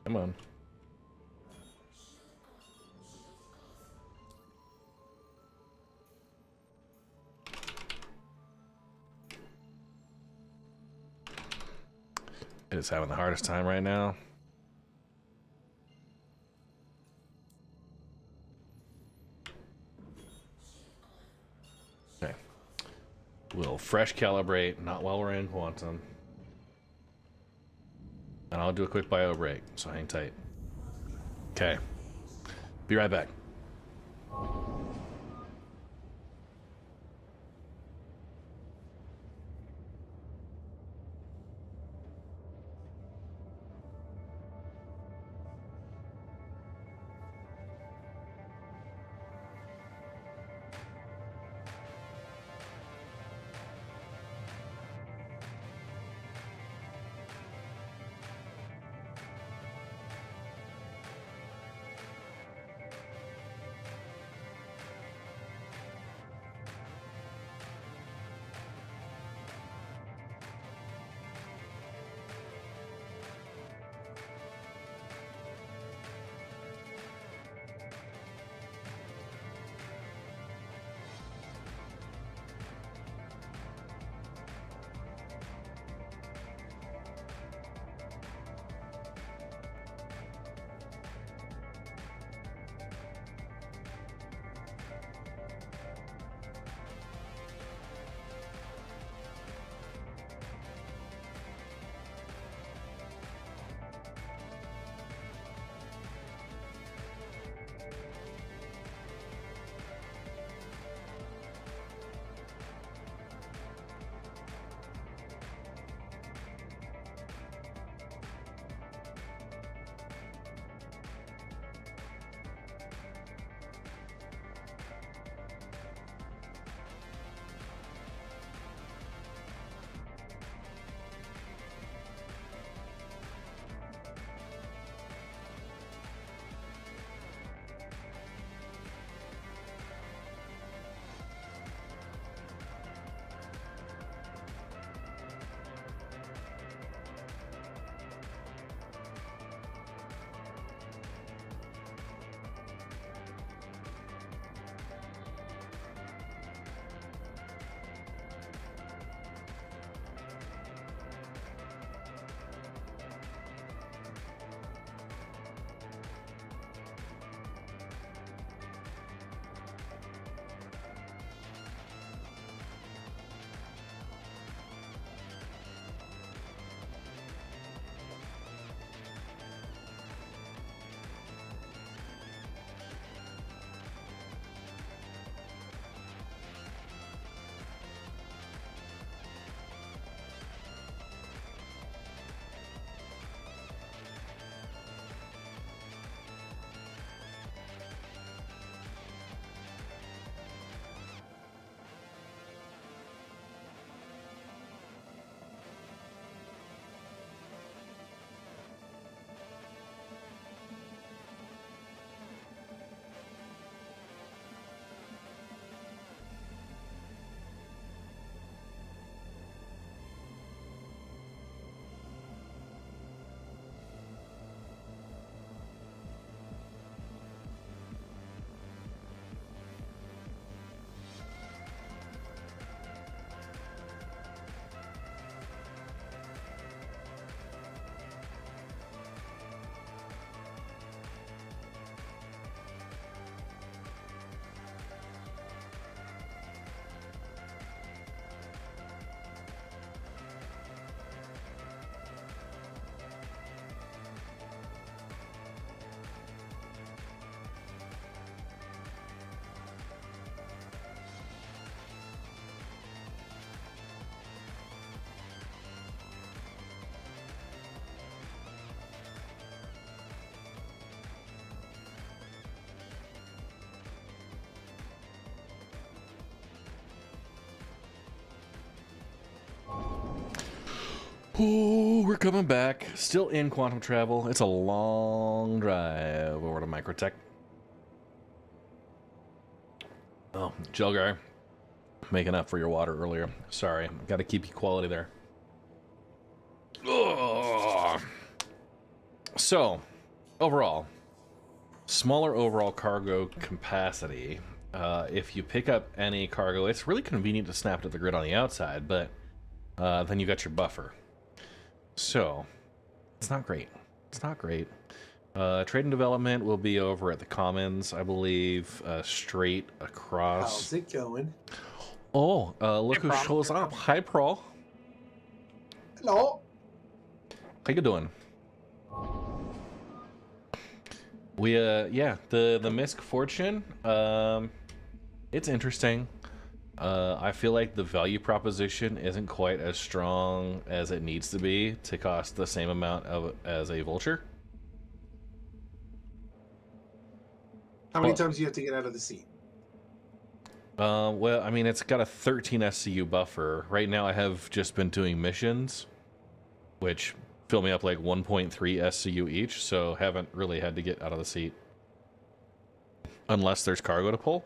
Come on. It is having the hardest time right now. Okay. We'll fresh calibrate, not while we're in quantum. And I'll do a quick bio break, so hang tight. Okay. Be right back. Oh, we're coming back. Still in quantum travel. It's a long drive over to Microtech. Oh, Jelgar, making up for your water earlier. Sorry, got to keep you quality there. Ugh. So, overall, smaller overall cargo capacity. If you pick up any cargo, it's really convenient to snap to the grid on the outside, but then you got your buffer. So, it's not great. It's not great. Trade and development will be over at the Commons, I believe, straight across. How's it going? Oh, look who shows up. Hi, Pro. Hello. How you doing? We, yeah, the MISC Fortune, it's interesting. I feel like the value proposition isn't quite as strong as it needs to be to cost the same amount as a Vulture. How many times do you have to get out of the seat? Well, I mean, it's got a 13 SCU buffer. Right now I have just been doing missions, which fill me up like 1.3 SCU each, so haven't really had to get out of the seat. Unless there's cargo to pull.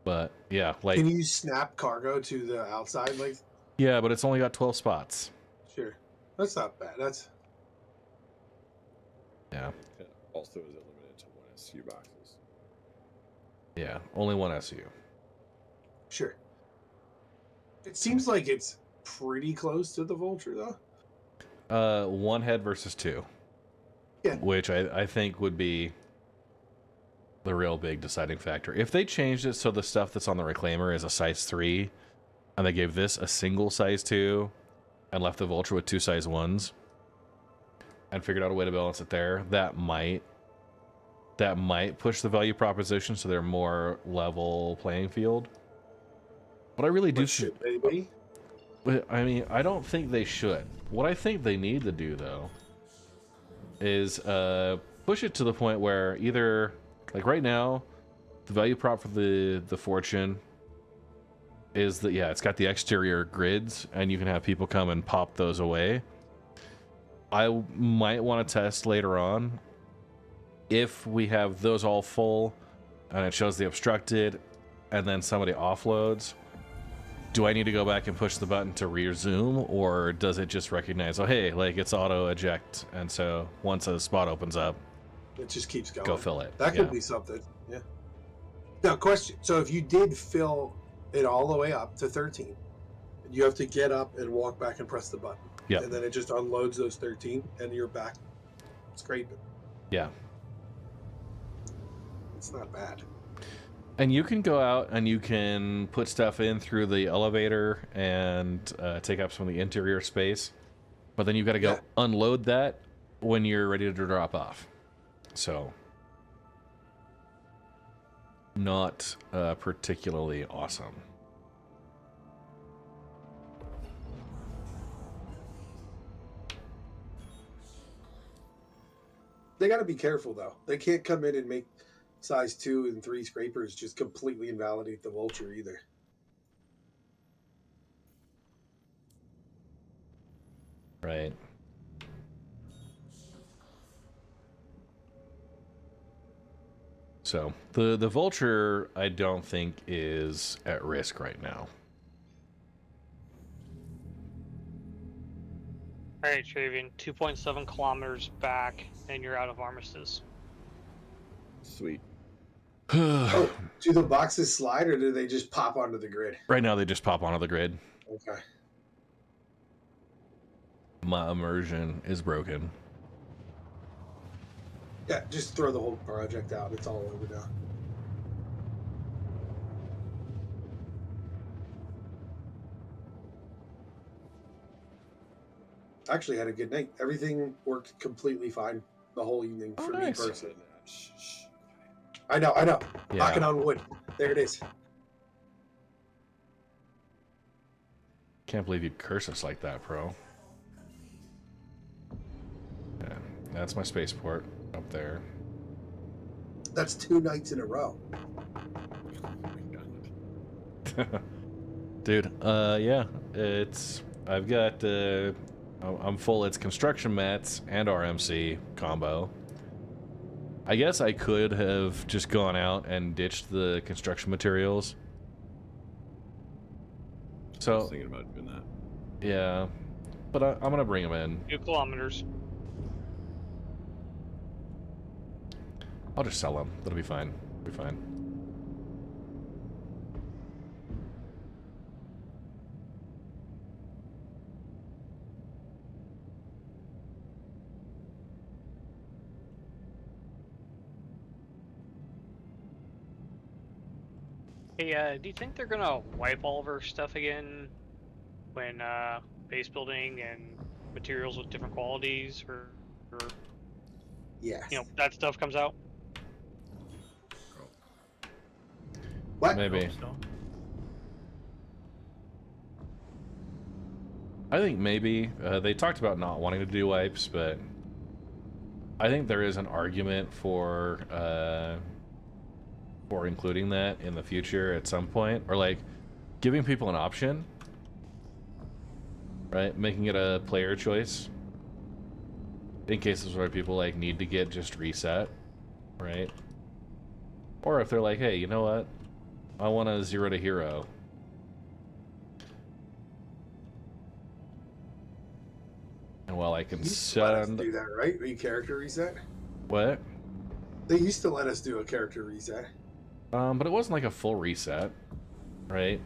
But, yeah, like... Can you snap cargo to the outside? Like? Yeah, but it's only got 12 spots. Sure. That's not bad. That's... Yeah. Also, is it limited to 1 SU boxes? Yeah, only 1 SU. Sure. It seems like it's pretty close to the Vulture, though. 1 head versus 2. Yeah. Which I think would be the real big deciding factor. If they changed it so the stuff that's on the Reclaimer is a size 3, and they gave this a single size 2, and left the Vulture with 2 size 1s, and figured out a way to balance it there, that might push the value proposition so they're more level playing field. But I really do... should they be? I mean, I don't think they should. What I think they need to do, though, is push it to the point where either... Like right now, the value prop for the Fortune is that, yeah, it's got the exterior grids, and you can have people come and pop those away. I might want to test later on if we have those all full and it shows the obstructed and then somebody offloads. Do I need to go back and push the button to resume, or does it just recognize, oh, hey, like it's auto eject, and so once a spot opens up, it just keeps going. Go fill it. That could be something. Yeah. Now, question. So if you did fill it all the way up to 13, you have to get up and walk back and press the button. Yeah. And then it just unloads those 13 and you're back scraping. Yeah. It's not bad. And you can go out and you can put stuff in through the elevator and take up some of the interior space. But then you've got to go unload that when you're ready to drop off. So, not particularly awesome. They got to be careful, though. They can't come in and make size 2 and 3 scrapers just completely invalidate the Vulture either. Right. So, the Vulture, I don't think, is at risk right now. Alright, Travian, 2.7 kilometers back, and you're out of Armistice. Sweet. Oh, do the boxes slide, or do they just pop onto the grid? Right now, they just pop onto the grid. Okay. My immersion is broken. Yeah, just throw the whole project out. It's all over now. I actually had a good night. Everything worked completely fine the whole evening for me personally. I know. Yeah. Knocking on wood. There it is. Can't believe you'd curse us like that, Pro. Yeah, that's my spaceport up there. That's 2 nights in a row. Dude, yeah, I've got, I'm full. It's construction mats and RMC combo. I guess I could have just gone out and ditched the construction materials. I So, was thinking about doing that. yeah, but I'm gonna bring them in. 2 kilometers. I'll just sell them. That'll be fine. Be fine. Hey, do you think they're gonna wipe all of our stuff again when base building and materials with different qualities, or Yes. you know, that stuff comes out? What? Maybe. So. I think maybe. They talked about not wanting to do wipes, but I think there is an argument for including that in the future at some point, or like giving people an option, right? Making it a player choice in cases where people like need to get just reset, right? Or if they're like, hey, you know what? I want a 0 to hero. And while I can They used to let us send... do that, right? Character reset. What? They used to let us do a character reset. But it wasn't like a full reset, right?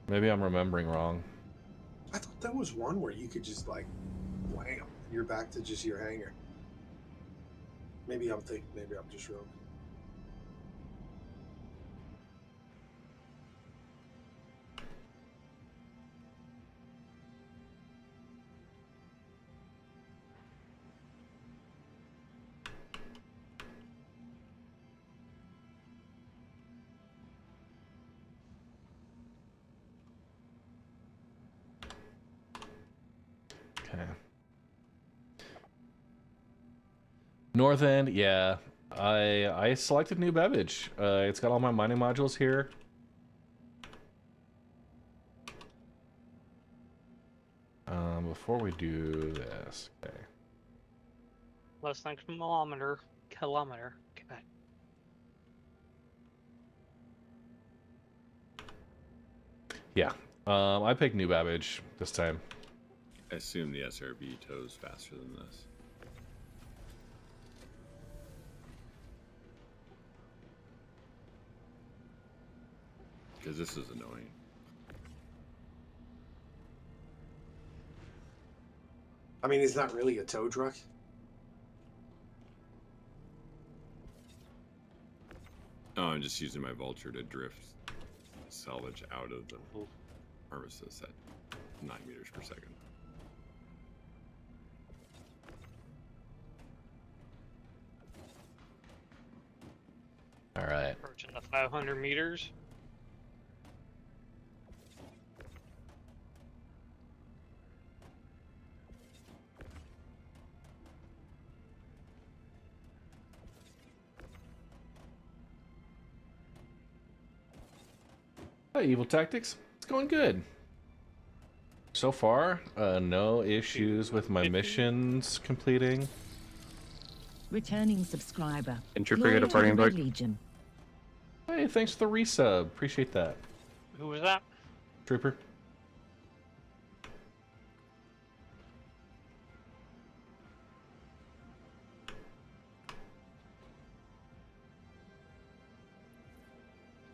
Maybe I'm remembering wrong. I thought that was one where you could just like, wham, you're back to just your hanger. Maybe I'm just wrong. Okay. North End, yeah. I selected New Beverage. It's got all my mining modules here. Before we do this, okay. Less than kilometer. Okay. Yeah. I picked New Babbage this time. I assume the SRB tows faster than this. Because this is annoying. I mean, it's not really a tow truck. Oh, I'm just using my Vulture to drift salvage out of the armistice at 9 meters per second. All right. Approaching the 500 meters. Hey, Evil Tactics. It's going good. So far, no issues with my missions completing. Returning subscriber. And Trooper Glory get a to parting the Red bug. Legion. Hey, thanks for the resub. Appreciate that. Who was that? Trooper.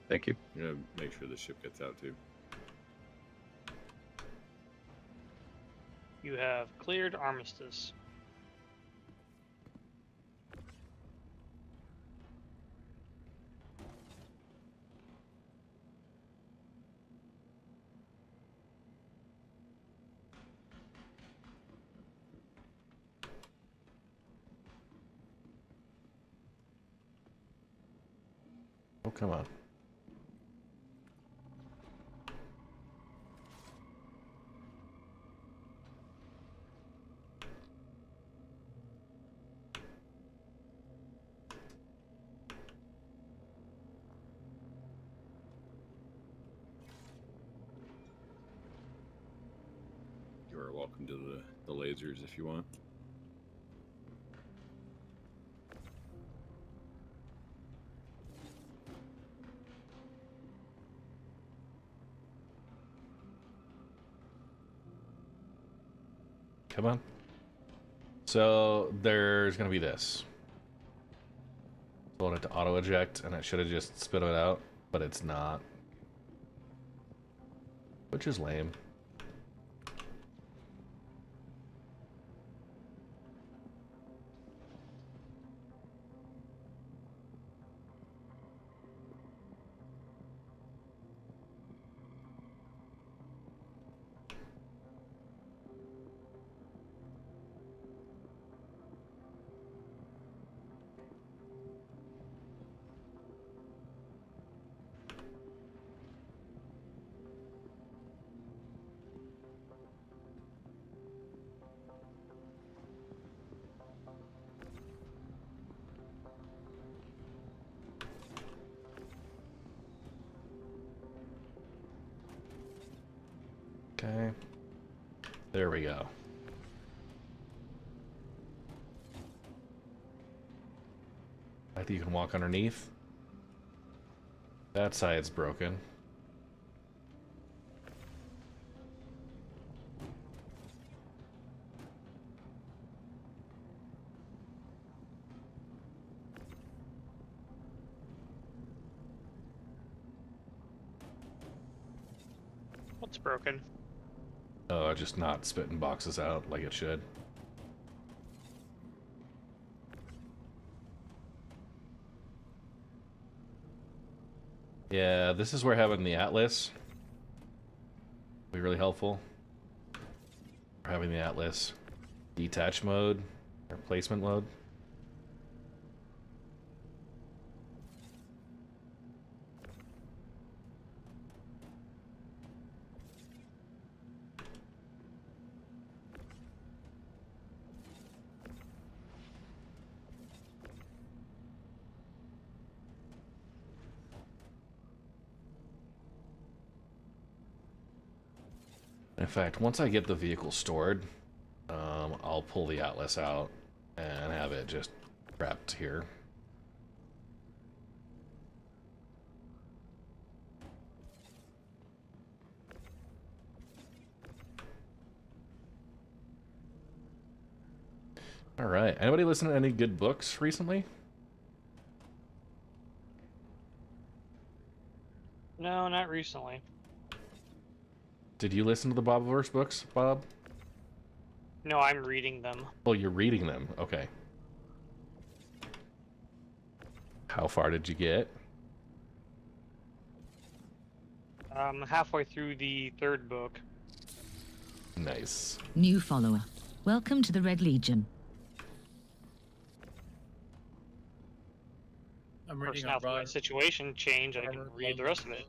Thank you. I'm gonna make sure the ship gets out too. You have cleared armistice. Oh, come on. You are welcome to the lasers if you want. Come on. So there's gonna be this. Told it to auto eject, and it should have just spit it out, but it's not, which is lame. Okay. There we go. I think you can walk underneath. That side's broken. What's broken? Oh, just not spitting boxes out like it should. Yeah, this is where having the Atlas will be really helpful. Or having the Atlas detach mode or placement mode. In fact, once I get the vehicle stored, I'll pull the Atlas out and have it just wrapped here. All right. Anybody listen to any good books recently? No, not recently. Did you listen to the Bobverse books, Bob? No, I'm reading them. Oh, you're reading them. Okay. How far did you get? Halfway through the third book. Nice. New follower. Welcome to the Red Legion. I'm Of course, reading now a that my situation changed, I can read the rest of it.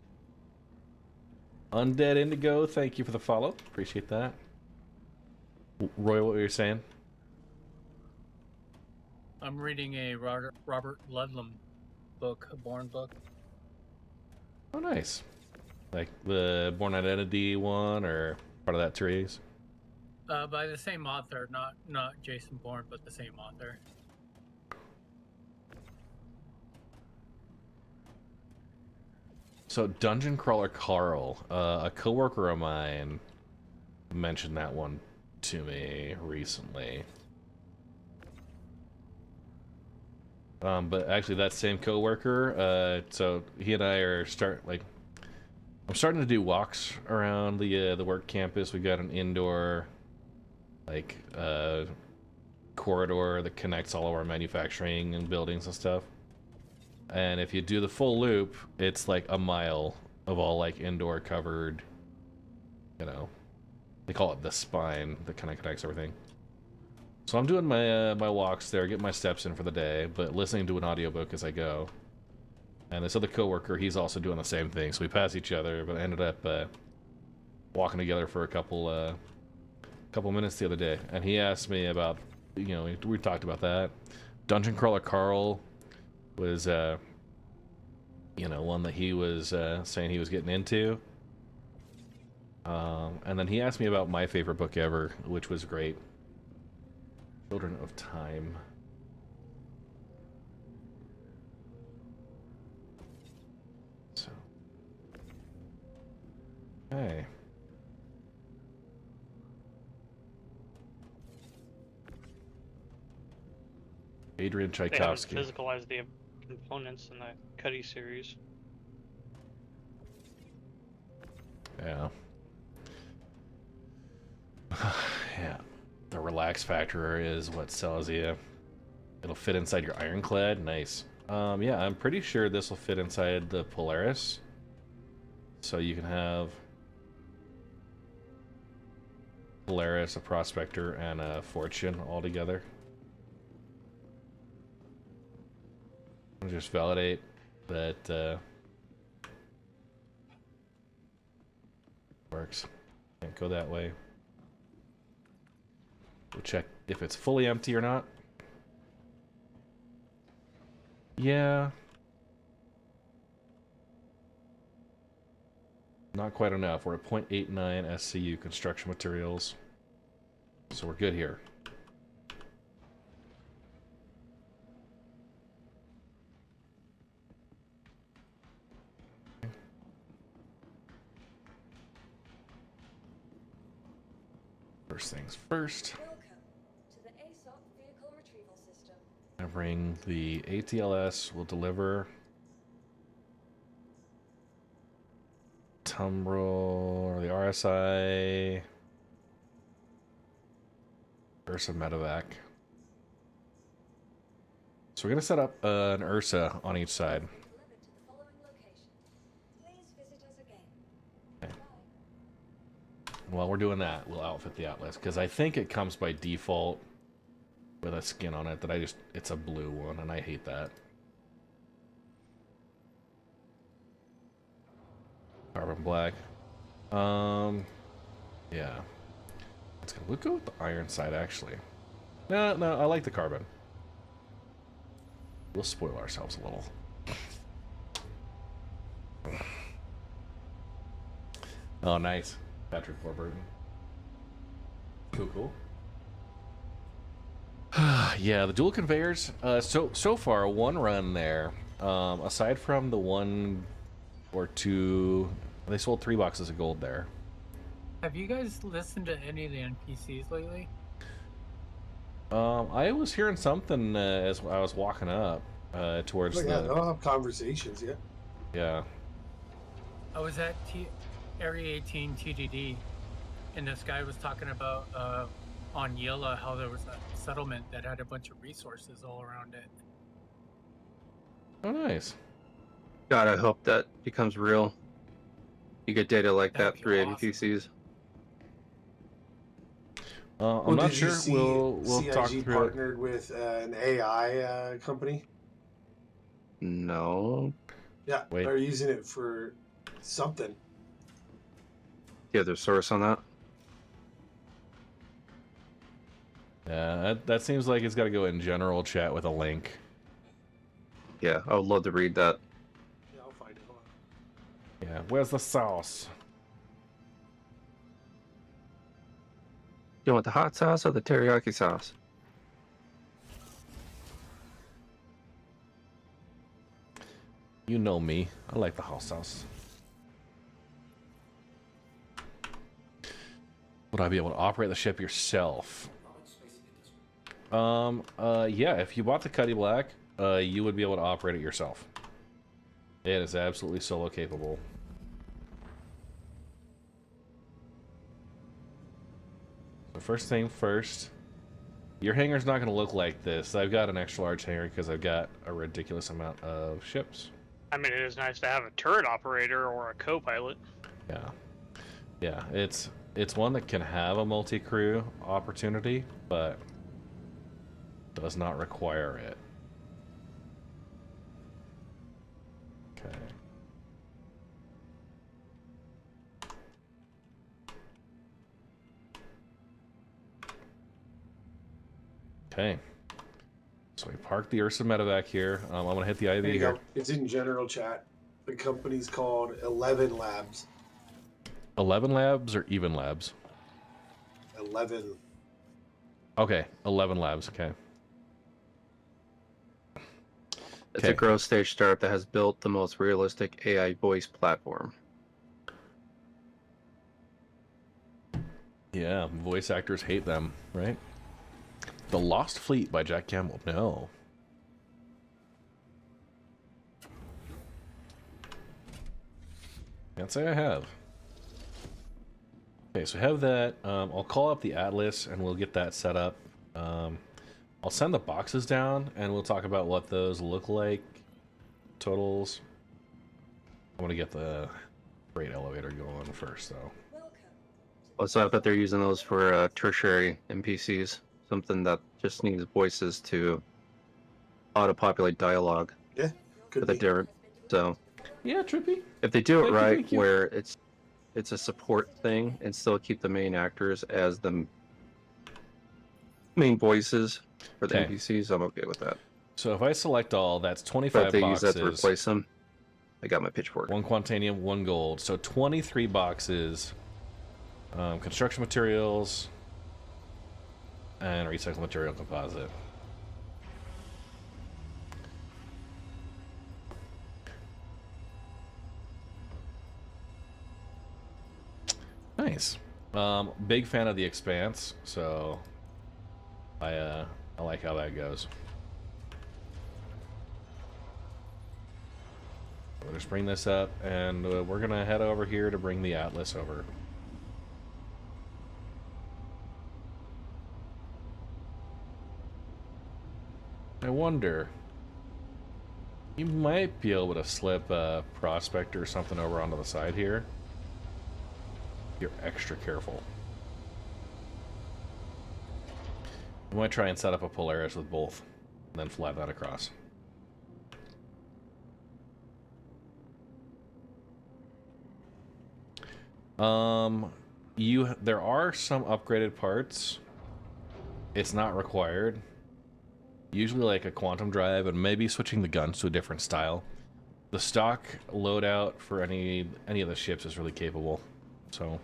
Undead Indigo, thank you for the follow. Appreciate that. Roy, what were you saying? I'm reading a Robert Ludlum book, a Bourne book. Oh, nice. Like the Born Identity one, or part of that series? By the same author, not Jason Bourne, but the same author. So Dungeon Crawler Carl, a coworker of mine mentioned that one to me recently. But actually that same coworker, so he and I are I'm starting to do walks around the work campus. We've got an indoor corridor that connects all of our manufacturing and buildings and stuff. And if you do the full loop, it's like a mile of all like indoor covered, you know, they call it the spine that kind of connects everything. So I'm doing my my walks there, getting my steps in for the day, but listening to an audiobook as I go. And this other coworker, he's also doing the same thing. So we pass each other, but I ended up walking together for a couple minutes the other day. And he asked me about, you know, we talked about that. Dungeon Crawler Carl was you know, one that he was saying he was getting into. And then he asked me about my favorite book ever, which was great. Children of Time. So. Hey. Adrian They haven't Tchaikovsky. physicalized the components in the Cuddy series. Yeah. Yeah. The relax factor is what sells you. It'll fit inside your ironclad. Nice. Yeah, I'm pretty sure this will fit inside the Polaris. So you can have Polaris, a Prospector, and a Fortune all together. I'll just validate that works. Can't go that way. We'll check if it's fully empty or not. Yeah. Not quite enough. We're at 0.89 SCU construction materials. So we're good here. First things first. I bring the ATLS. We'll deliver Tumbrel or the RSI. Ursa Medevac. So we're gonna set up an Ursa on each side. Okay. While we're doing that, we'll outfit the Atlas because I think it comes by default with a skin on it that it's a blue one and I hate that. Carbon black. Yeah. We'll go with the iron side actually. No, I like the carbon. We'll spoil ourselves a little. Oh, nice. Patrick Warburton. Cool. Yeah, the dual conveyors. So far, one run there. Aside from the one or two, they sold 3 boxes of gold there. Have you guys listened to any of the NPCs lately? I was hearing something as I was walking up towards yeah, they'll have conversations, yeah. Yeah. I was at Area 18 TDD, and this guy was talking about on Yella how there was a settlement that had a bunch of resources all around it. Oh, nice. God, I hope that becomes real. You get data like that through APCs. I'm not sure. We'll CIG talk through partnered with an AI company. No. Yeah, Wait. they're using it for something. You have their source on that? Yeah, that seems like it's got to go in general chat with a link. Yeah, I would love to read that. Yeah, I'll find it. Hold on. Yeah, where's the sauce? You want the hot sauce or the teriyaki sauce? You know me. I like the hot sauce. Would I be able to operate the ship yourself? Yeah, if you bought the Cuddy Black, you would be able to operate it yourself. It is absolutely solo capable. So first thing first, your hangar's not going to look like this. I've got an extra large hangar because I've got a ridiculous amount of ships. I mean, it is nice to have a turret operator or a co-pilot. Yeah. Yeah, it's one that can have a multi-crew opportunity, but does not require it. Okay. Okay. So we parked the Ursa Medevac here. I'm going to hit the IV here. It's in general chat. The company's called 11 Labs. 11 labs or even labs? 11. Okay, 11 labs. Okay. It's a growth stage startup that has built the most realistic AI voice platform. Yeah, voice actors hate them, right? The Lost Fleet by Jack Campbell. No. Can't say I have. Okay, so we have that. I'll call up the Atlas and we'll get that set up. I'll send the boxes down and we'll talk about what those look like. Totals. I'm gonna get the freight elevator going first, though. Also, I bet they're using those for tertiary NPCs, something that just needs voices to auto-populate dialogue. Yeah, could with a be. different. So yeah, trippy. If they do it Thank you, right, thank you. where it's a support thing and still keep the main actors as the main voices for the Okay. NPCs, I'm okay with that. So if I select all, that's But 25 if they boxes. use that to replace them, I got my pitchfork. 1 quantanium, 1 gold. So 23 boxes. Construction materials. And recycled material composite. Nice. Big fan of the Expanse, so I like how that goes. We'll just bring this up, and we're gonna head over here to bring the Atlas over. I wonder, you might be able to slip a Prospector or something over onto the side here. You're extra careful. I might try and set up a Polaris with both, and then fly that across. There are some upgraded parts. It's not required. Usually like a quantum drive and maybe switching the guns to a different style. The stock loadout for any of the ships is really capable. So,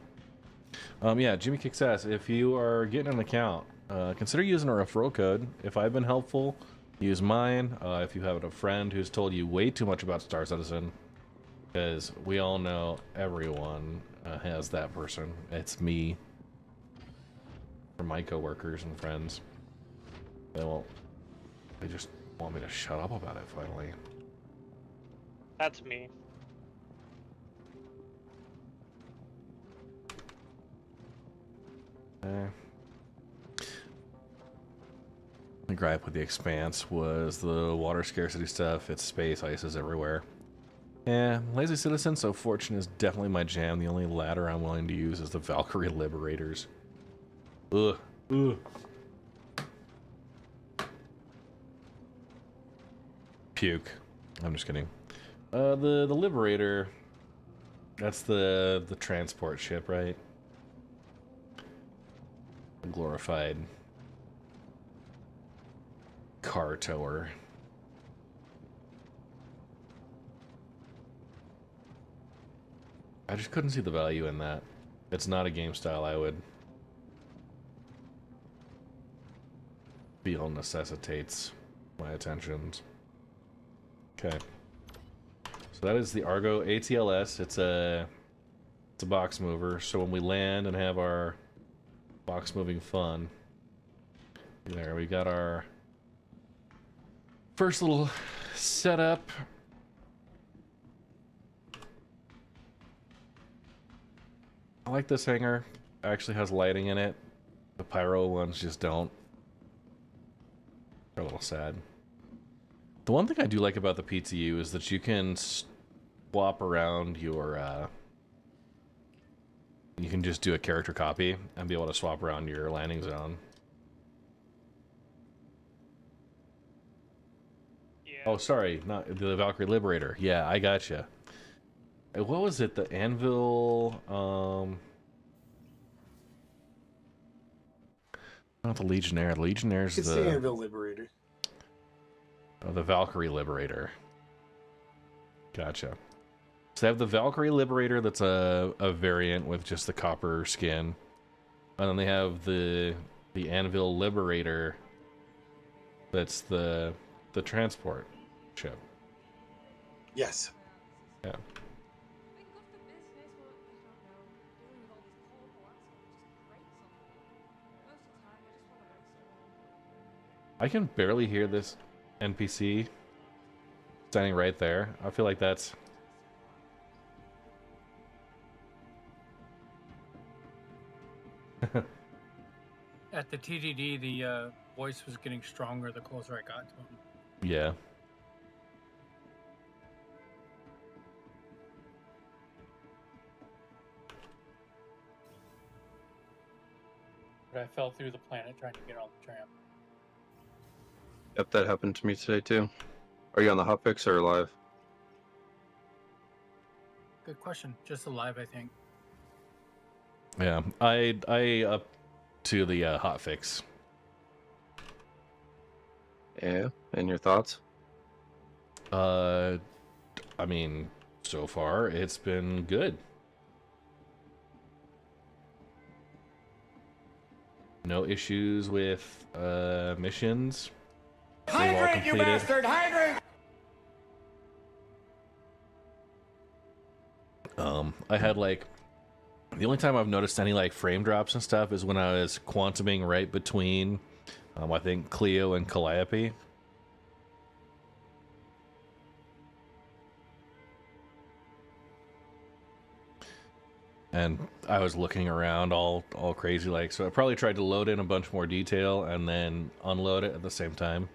yeah, Jimmy Kicks Ass, if you are getting an account, consider using a referral code. If I've been helpful, use mine. If you have a friend who's told you way too much about Star Citizen, because we all know everyone has that person. It's me. For my coworkers and friends. They just want me to shut up about it, finally. That's me. The gripe with the Expanse was the water scarcity stuff. It's space, ice is everywhere. Yeah, Lazy Citizen, so Fortune is definitely my jam. The only ladder I'm willing to use is the Valkyrie Liberators. Ugh. Ugh. Puke. I'm just kidding. The Liberator, that's the transport ship, right? The glorified car tower. I just couldn't see the value in that. It's not a game style I would feel necessitates my attentions. Okay. So that is the Argo ATLS. It's a box mover. So when we land and have our box moving fun, there we got our first little setup. I like this hangar. It actually has lighting in it. The pyro ones just don't. They're a little sad. The one thing I do like about the PTU is that you can swap around your you can just do a character copy and be able to swap around your landing zone. Yeah. Oh, sorry, not the Valkyrie Liberator. Yeah, I gotcha. What was it? The Anvil, not the Legionnaire. The Legionnaire's It's the Anvil Liberator. Oh, the Valkyrie Liberator. Gotcha. So So they have the Valkyrie Liberator that's a variant with just the copper skin. And then they have the Anvil Liberator that's the transport ship. Yes. Yeah. I can barely hear this NPC standing right there. I feel like that's... At the TDD, the voice was getting stronger the closer I got to him. Yeah. But I fell through the planet trying to get on the tram. Yep, that happened to me today too. Are you on the hotfix or live? Good question. Just alive, I think. Yeah, I up to the hotfix. Yeah, and your thoughts? I mean, so far it's been good. No issues with missions. Hydrate, you bastard! Hydrate! I had like the only time I've noticed any like frame drops and stuff is when I was quantuming right between I think Cleo and Calliope. And I was looking around all crazy like, so I probably tried to load in a bunch more detail and then unload it at the same time.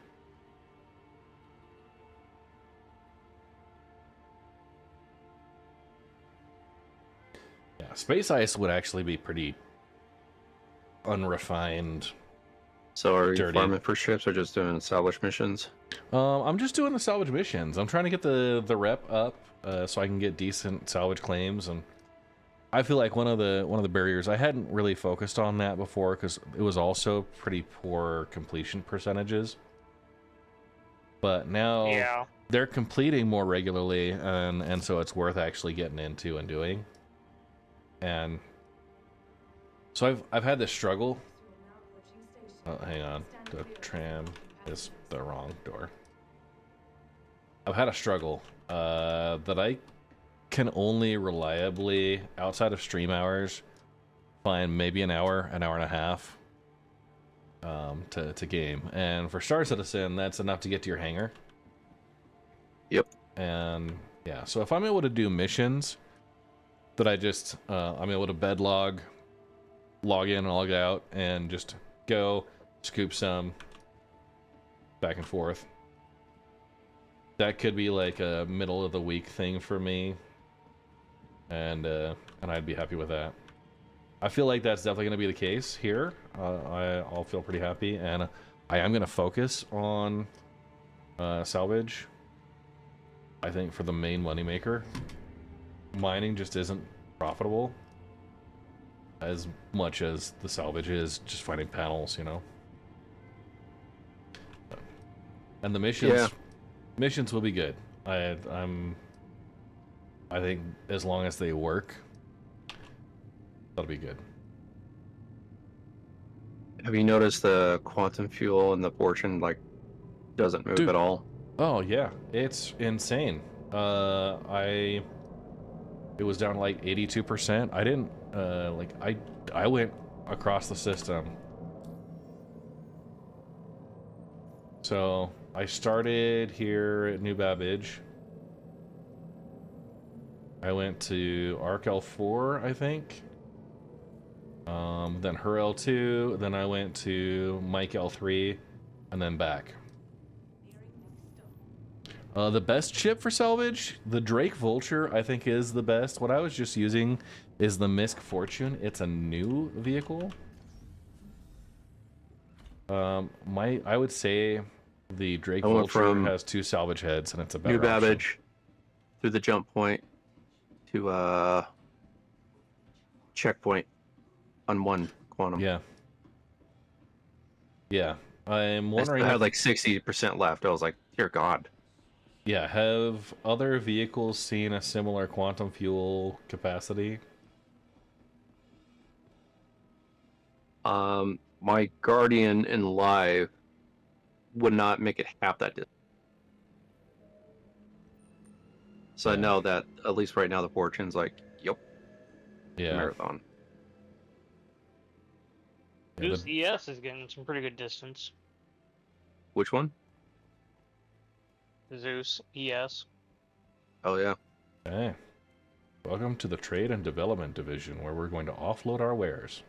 Yeah, Space Ice would actually be pretty unrefined. So are you dirty. farming for ships or just doing salvage missions? I'm just doing the salvage missions. I'm trying to get the rep up so I can get decent salvage claims, and I feel like one of the barriers I hadn't really focused on that before because it was also pretty poor completion percentages. But now they're completing more regularly, and so it's worth actually getting into and doing. And so I've had this struggle. Oh, hang on, the tram is the wrong door. I've had a struggle that I can only reliably, outside of stream hours, find maybe an hour and a half to game. And for Star Citizen, that's enough to get to your hangar. Yep. And yeah, so if I'm able to do missions that I'm able to bed log in and log out, and just go scoop some back and forth. That could be like a middle of the week thing for me, and I'd be happy with that. I feel like that's definitely going to be the case here. I'll feel pretty happy, and I am going to focus on salvage. I think for the main moneymaker, mining just isn't profitable as much as the salvage is just finding panels, you know. And the missions will be good. I think as long as they work, that'll be good. Have you noticed the quantum fuel in the Fortune like doesn't move at all? Oh yeah, it's insane. It was down to like 82%. I didn't I went across the system. So I started here at New Babbage. I went to Arc L4, I think. Then Her L2, then I went to Mike L3, and then back. The best ship for salvage, the Drake Vulture, I think is the best. What I was just using is the MISC Fortune. It's a new vehicle. I would say the Drake Vulture has 2 salvage heads, and it's a better New Babbage option. through the jump point to checkpoint on 1 quantum. Yeah. Yeah. I'm wondering. I had like 60% left. I was like, dear God. Yeah, have other vehicles seen a similar quantum fuel capacity? My Guardian in live would not make it half that distance. So I know that at least right now the Fortune's like, yep, marathon. Zeus ES is getting some pretty good distance. Which one? Zeus ES. Oh yeah. Okay. Welcome to the Trade and Development Division, where we're going to offload our wares.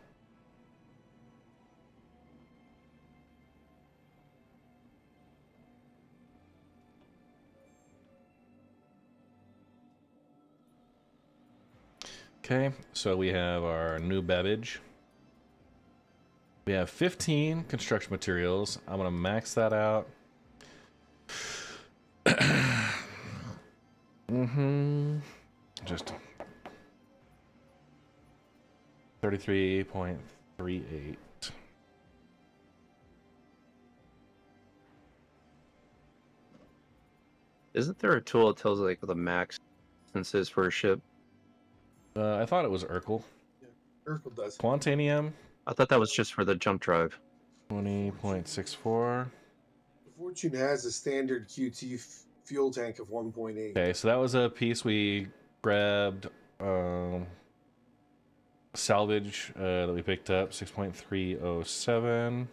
Okay, so we have our new beverage. We have 15 construction materials. I'm going to max that out. Just 33.38. Isn't there a tool that tells like the max instances for a ship? I thought it was Urkel. Yeah, Urkel does. Quantanium. I thought that was just for the jump drive. 20.64. The Fortune has a standard QT fuel tank of 1.8. Okay, so that was a piece we grabbed. Salvage that we picked up, 6.307.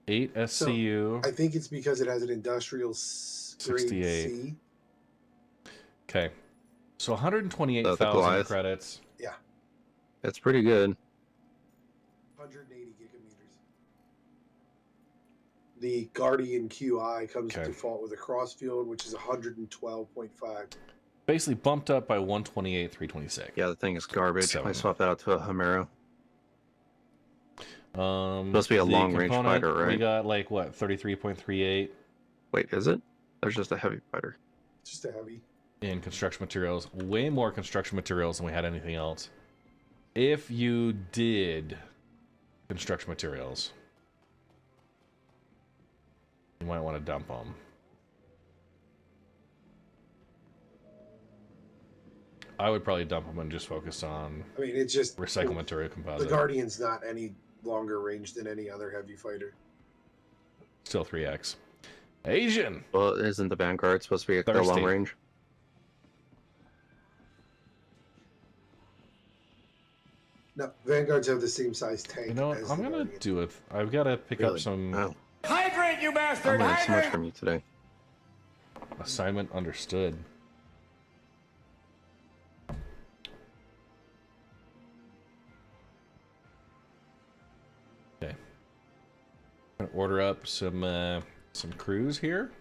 Eight SCU. So I think it's because it has an industrial grade 68. C. Okay, so 128,000 credits. Yeah, that's pretty good. 180 gigameters. The Guardian QI comes default with a cross field, which is 112.5. Basically bumped up by 128, 326. Yeah, the thing is garbage. I swapped that out to a Hamero. Supposed to be a long-range fighter, right? We got like what, 33.38. Wait, is it? There's just a heavy fighter. Just a heavy. In construction materials, way more construction materials than we had anything else. If you did construction materials, you might want to dump them. I would probably dump them and just focus on. I mean, it's just recycle material composite. The Guardian's not any longer range than any other heavy fighter. Still 3x. Asian. Well, isn't the Vanguard supposed to be a long range? No, Vanguards have the same size tank. You know what? I'm gonna do it. I've got to pick up some. Oh. Hydrate, you bastard! I'm learning so much Hydrate! from you today. Assignment understood. Okay. I'm gonna order up some crews here.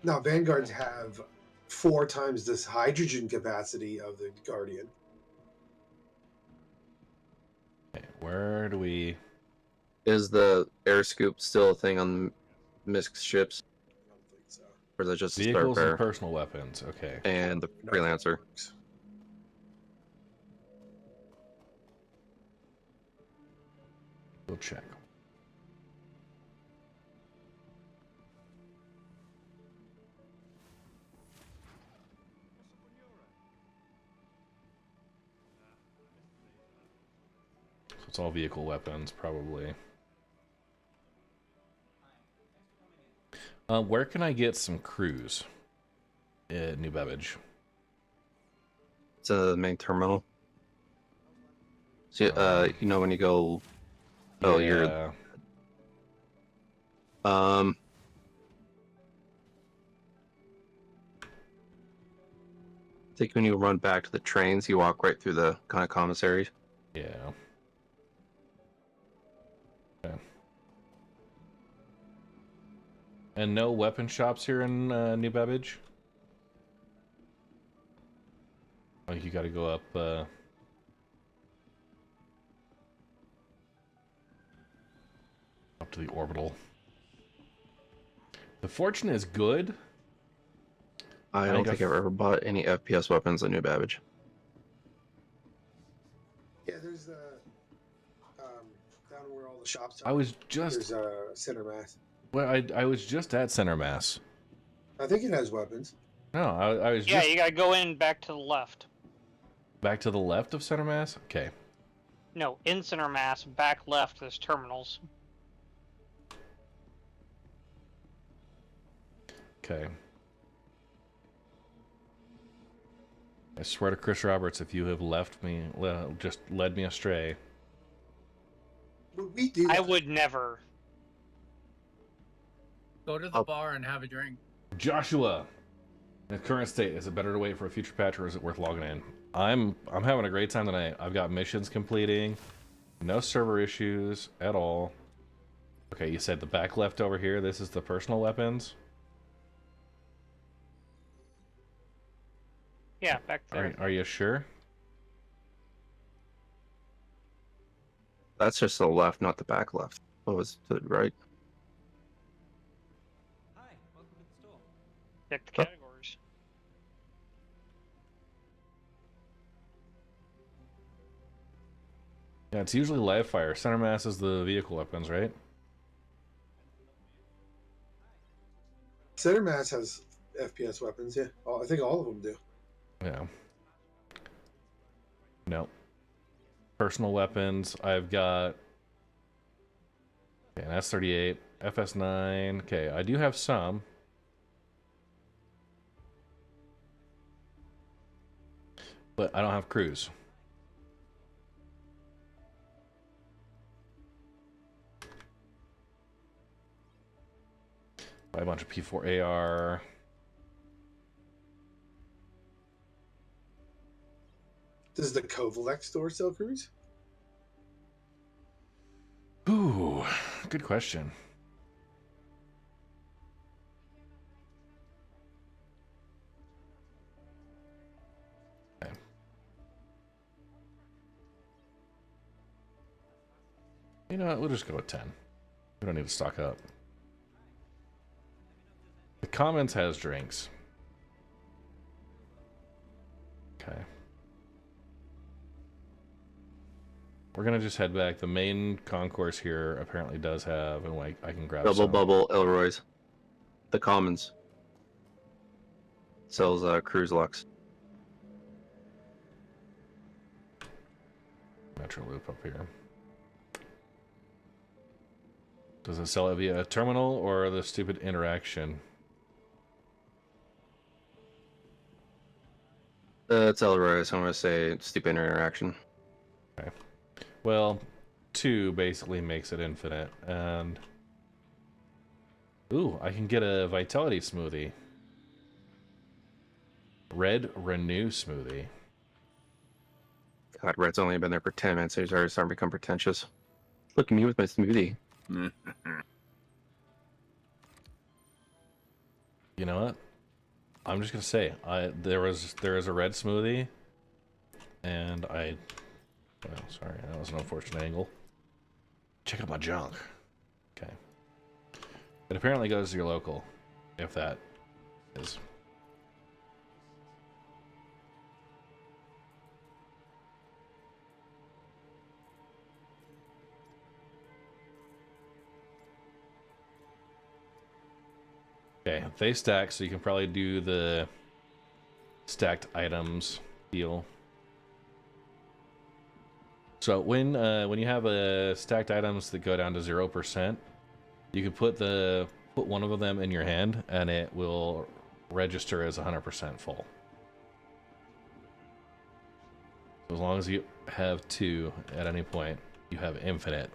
Now, Vanguards have 4 times this hydrogen capacity of the Guardian. Okay, where do we... Is the air scoop still a thing on MISC ships? I don't think so. Or is it just Vehicles a and personal weapons, okay. And the freelancer. We'll check. So it's all vehicle weapons, probably. Where can I get some crews at New Beverage? It's the main terminal. So, you know when you go... Oh, yeah. you're... I think when you run back to the trains, you walk right through the kind of commissaries. Yeah. Okay. And no weapon shops here in New Beverage? Oh, you gotta go up, up to the orbital. The Fortune is good. I don't think I've ever bought any FPS weapons in New Babbage. Yeah, there's down where all the shops are. I was just. There's Center Mass. Well, I was just at Center Mass. I think it has weapons. No, I was Yeah, just you gotta go in back to the left. back to the left of Center Mass. Okay. No, in Center Mass, back left, there's terminals. Okay. I swear to Chris Roberts, if you have left me, just led me astray. Would we do that? I would never. Go to the bar and have a drink. Joshua, in the current state, is it better to wait for a future patch or is it worth logging in? I'm having a great time tonight. I've got missions completing, no server issues at all. Okay, you said the back left over here. This is the personal weapons. Yeah, back there. Are you sure? That's just the left, not the back left. Oh, it's to the right. Check the categories. Yeah, it's usually live fire. Center mass is the vehicle weapons, right? Center Mass has FPS weapons, yeah. I think all of them do. Yeah. No. Personal weapons. I've got an S38, FS9. Okay, I do have some. But I don't have cruise. Buy a bunch of P4 AR. Does the Kovalek store sell cruise? Ooh, good question. Okay. You know what? We'll just go with 10. We don't need to stock up. The Commons has drinks. Okay. We're gonna just head back. The main concourse here apparently does have, and like I can grab Double some. Bubble Elroy's. The Commons. Sells cruise lux. Metro Loop up here. Does it sell it via a terminal or the stupid interaction? It's Elroy's. I'm gonna say stupid interaction. Okay. Well, 2 basically makes it infinite, and ooh, I can get a vitality smoothie. Red Renew smoothie. God, Red's only been there for 10 minutes, so he's already starting to become pretentious. Look at me with my smoothie. You know what? I'm just gonna say, there is a red smoothie, and well, sorry, that was an unfortunate angle. Check out my junk. Okay. It apparently goes to your local, if that is. Okay, they stack, so you can probably do the stacked items deal. So when you have stacked items that go down to 0%, you can put one of them in your hand, and it will register as 100% full. As long as you have 2 at any point, you have infinite.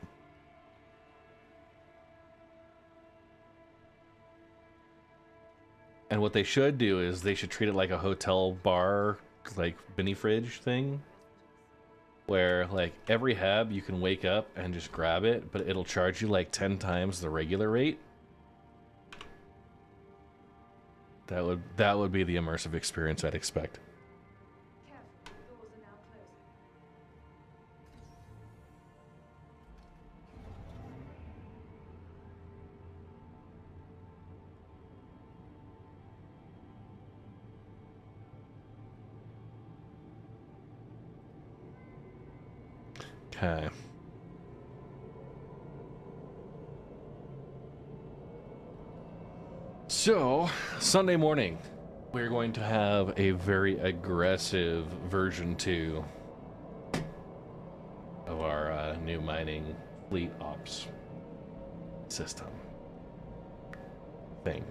And what they should do is they should treat it like a hotel bar, like mini fridge thing, where like every hab you can wake up and just grab it, but it'll charge you like 10 times the regular rate. That would be the immersive experience I'd expect. Okay. So, Sunday morning, we're going to have a very aggressive version 2 of our new mining fleet ops system thing.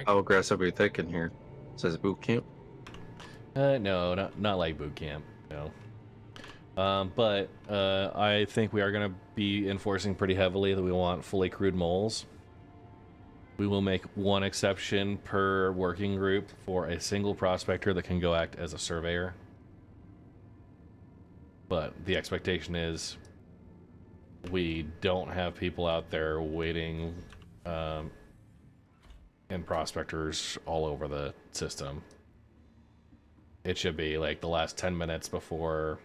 How aggressive are you thinking here? It says boot camp. No, not like boot camp. No. But I think we are going to be enforcing pretty heavily that we want fully crewed moles. We will make one exception per working group for a single prospector that can go act as a surveyor. But the expectation is we don't have people out there waiting and prospectors all over the system. It should be like the last 10 minutes before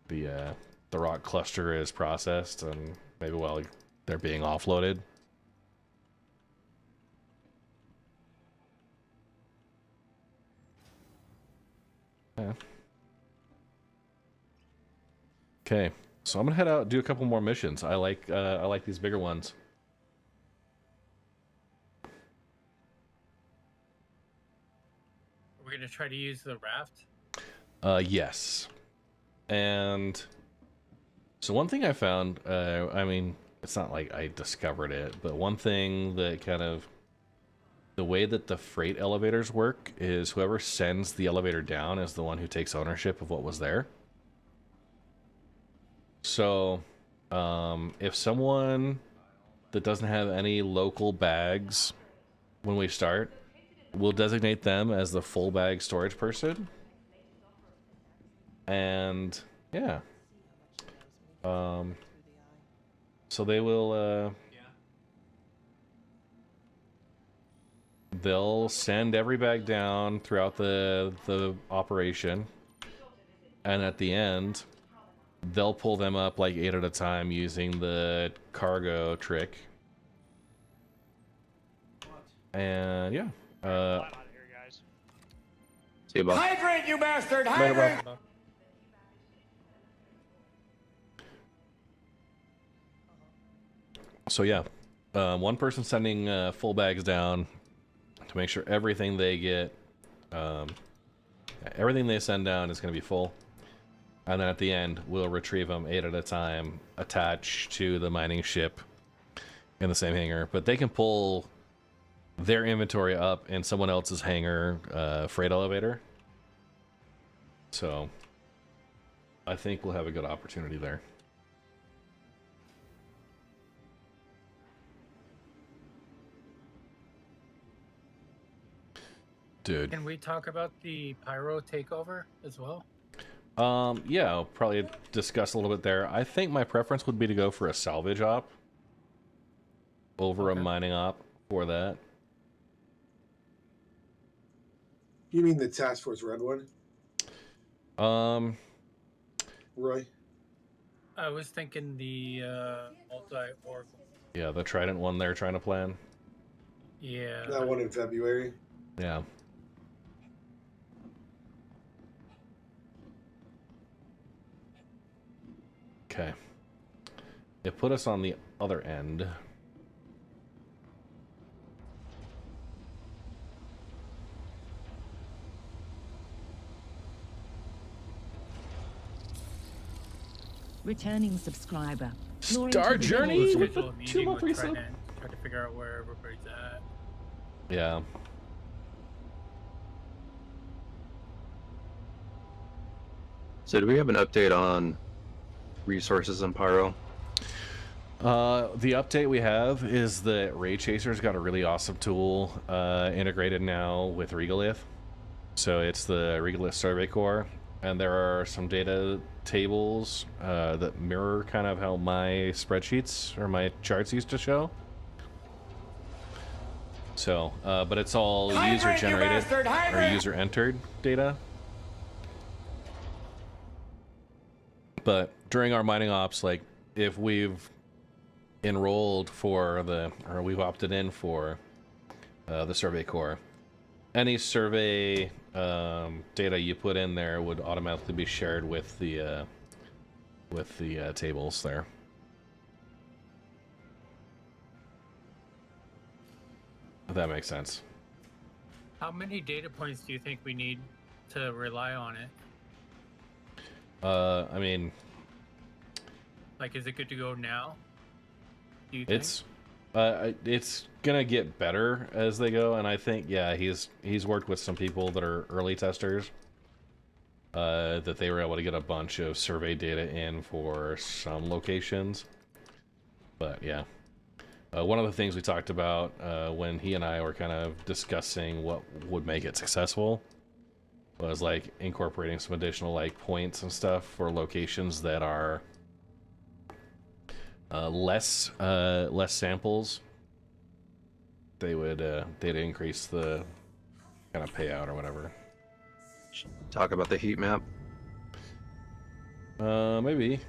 the rock cluster is processed, and maybe while they're being offloaded. Yeah. Okay, so I'm gonna head out and do a couple more missions. I like these bigger ones. We're gonna try to use the raft. Yes. And so one thing I found, I mean, it's not like I discovered it, but one thing that kind of, the way that the freight elevators work is whoever sends the elevator down is the one who takes ownership of what was there. So, if someone that doesn't have any local bags when we start, we'll designate them as the full bag storage person. And yeah. So they will, they'll send every bag down throughout the operation. And at the end, they'll pull them up like 8 at a time using the cargo trick. And yeah. See you, boss. Hydrant, you bastard! Hydrant! So yeah, one person sending full bags down to make sure everything they get, everything they send down is going to be full. And then at the end, we'll retrieve them 8 at a time, attached to the mining ship in the same hangar. But they can pull their inventory up in someone else's hangar freight elevator. So I think we'll have a good opportunity there. Dude. Can we talk about the pyro takeover as well? Yeah, I'll probably discuss a little bit there. I think my preference would be to go for a salvage op over a mining op for that. You mean the Task Force Red one? Roy? I was thinking the multi-oracle. Yeah, the Trident one they're trying to plan. Yeah. That one in February? Yeah. Okay. It put us on the other end. Returning subscriber. Star Journey with the 2-month resub. Try to figure out where everybody's at. Yeah. So do we have an update on resources in Pyro? The update we have is that Ray Chaser's got a really awesome tool integrated now with Regolith. So it's the Regolith Survey Core, and there are some data tables that mirror kind of how my spreadsheets or my charts used to show. So, but it's all user generated or user entered data. But during our mining ops, like if we've enrolled for or we've opted in for the Survey Core, any survey data you put in there would automatically be shared with the tables there. If that makes sense. How many data points do you think we need to rely on it? I mean, like, is it good to go now? Do you think? It's gonna get better as they go, and I think, yeah, he's worked with some people that are early testers, that they were able to get a bunch of survey data in for some locations. But yeah, one of the things we talked about when he and I were kind of discussing what would make it successful was like incorporating some additional like points and stuff for locations that are less samples. They'd increase the kind of payout or whatever. Talk about the heat map. Maybe.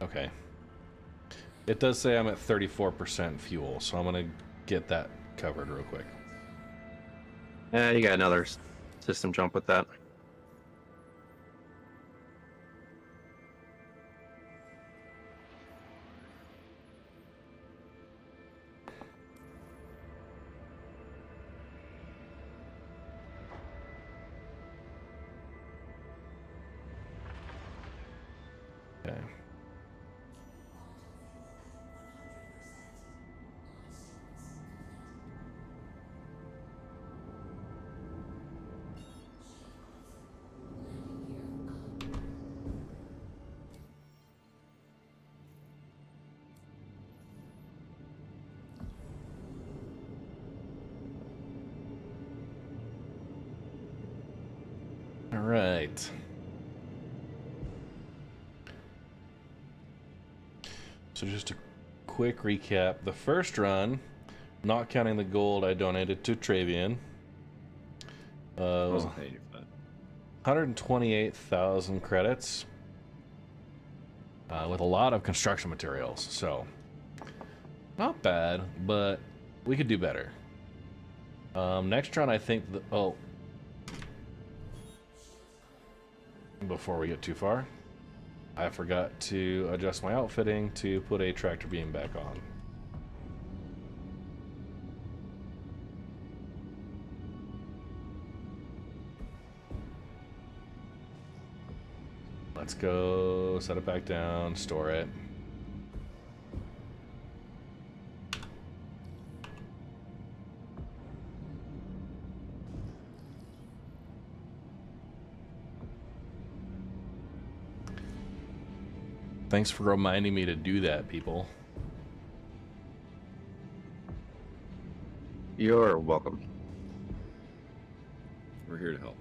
Okay. It does say I'm at 34% fuel, so I'm gonna get that covered real quick. Yeah, you got another system jump with that. Okay. All right. So just a quick recap. The first run, not counting the gold I donated to Travian, was 128,000 credits with a lot of construction materials. So not bad, but we could do better. Next run, I think before we get too far, I forgot to adjust my outfitting to put a tractor beam back on. Let's go set it back down, store it. Thanks for reminding me to do that, people. You're welcome. We're here to help.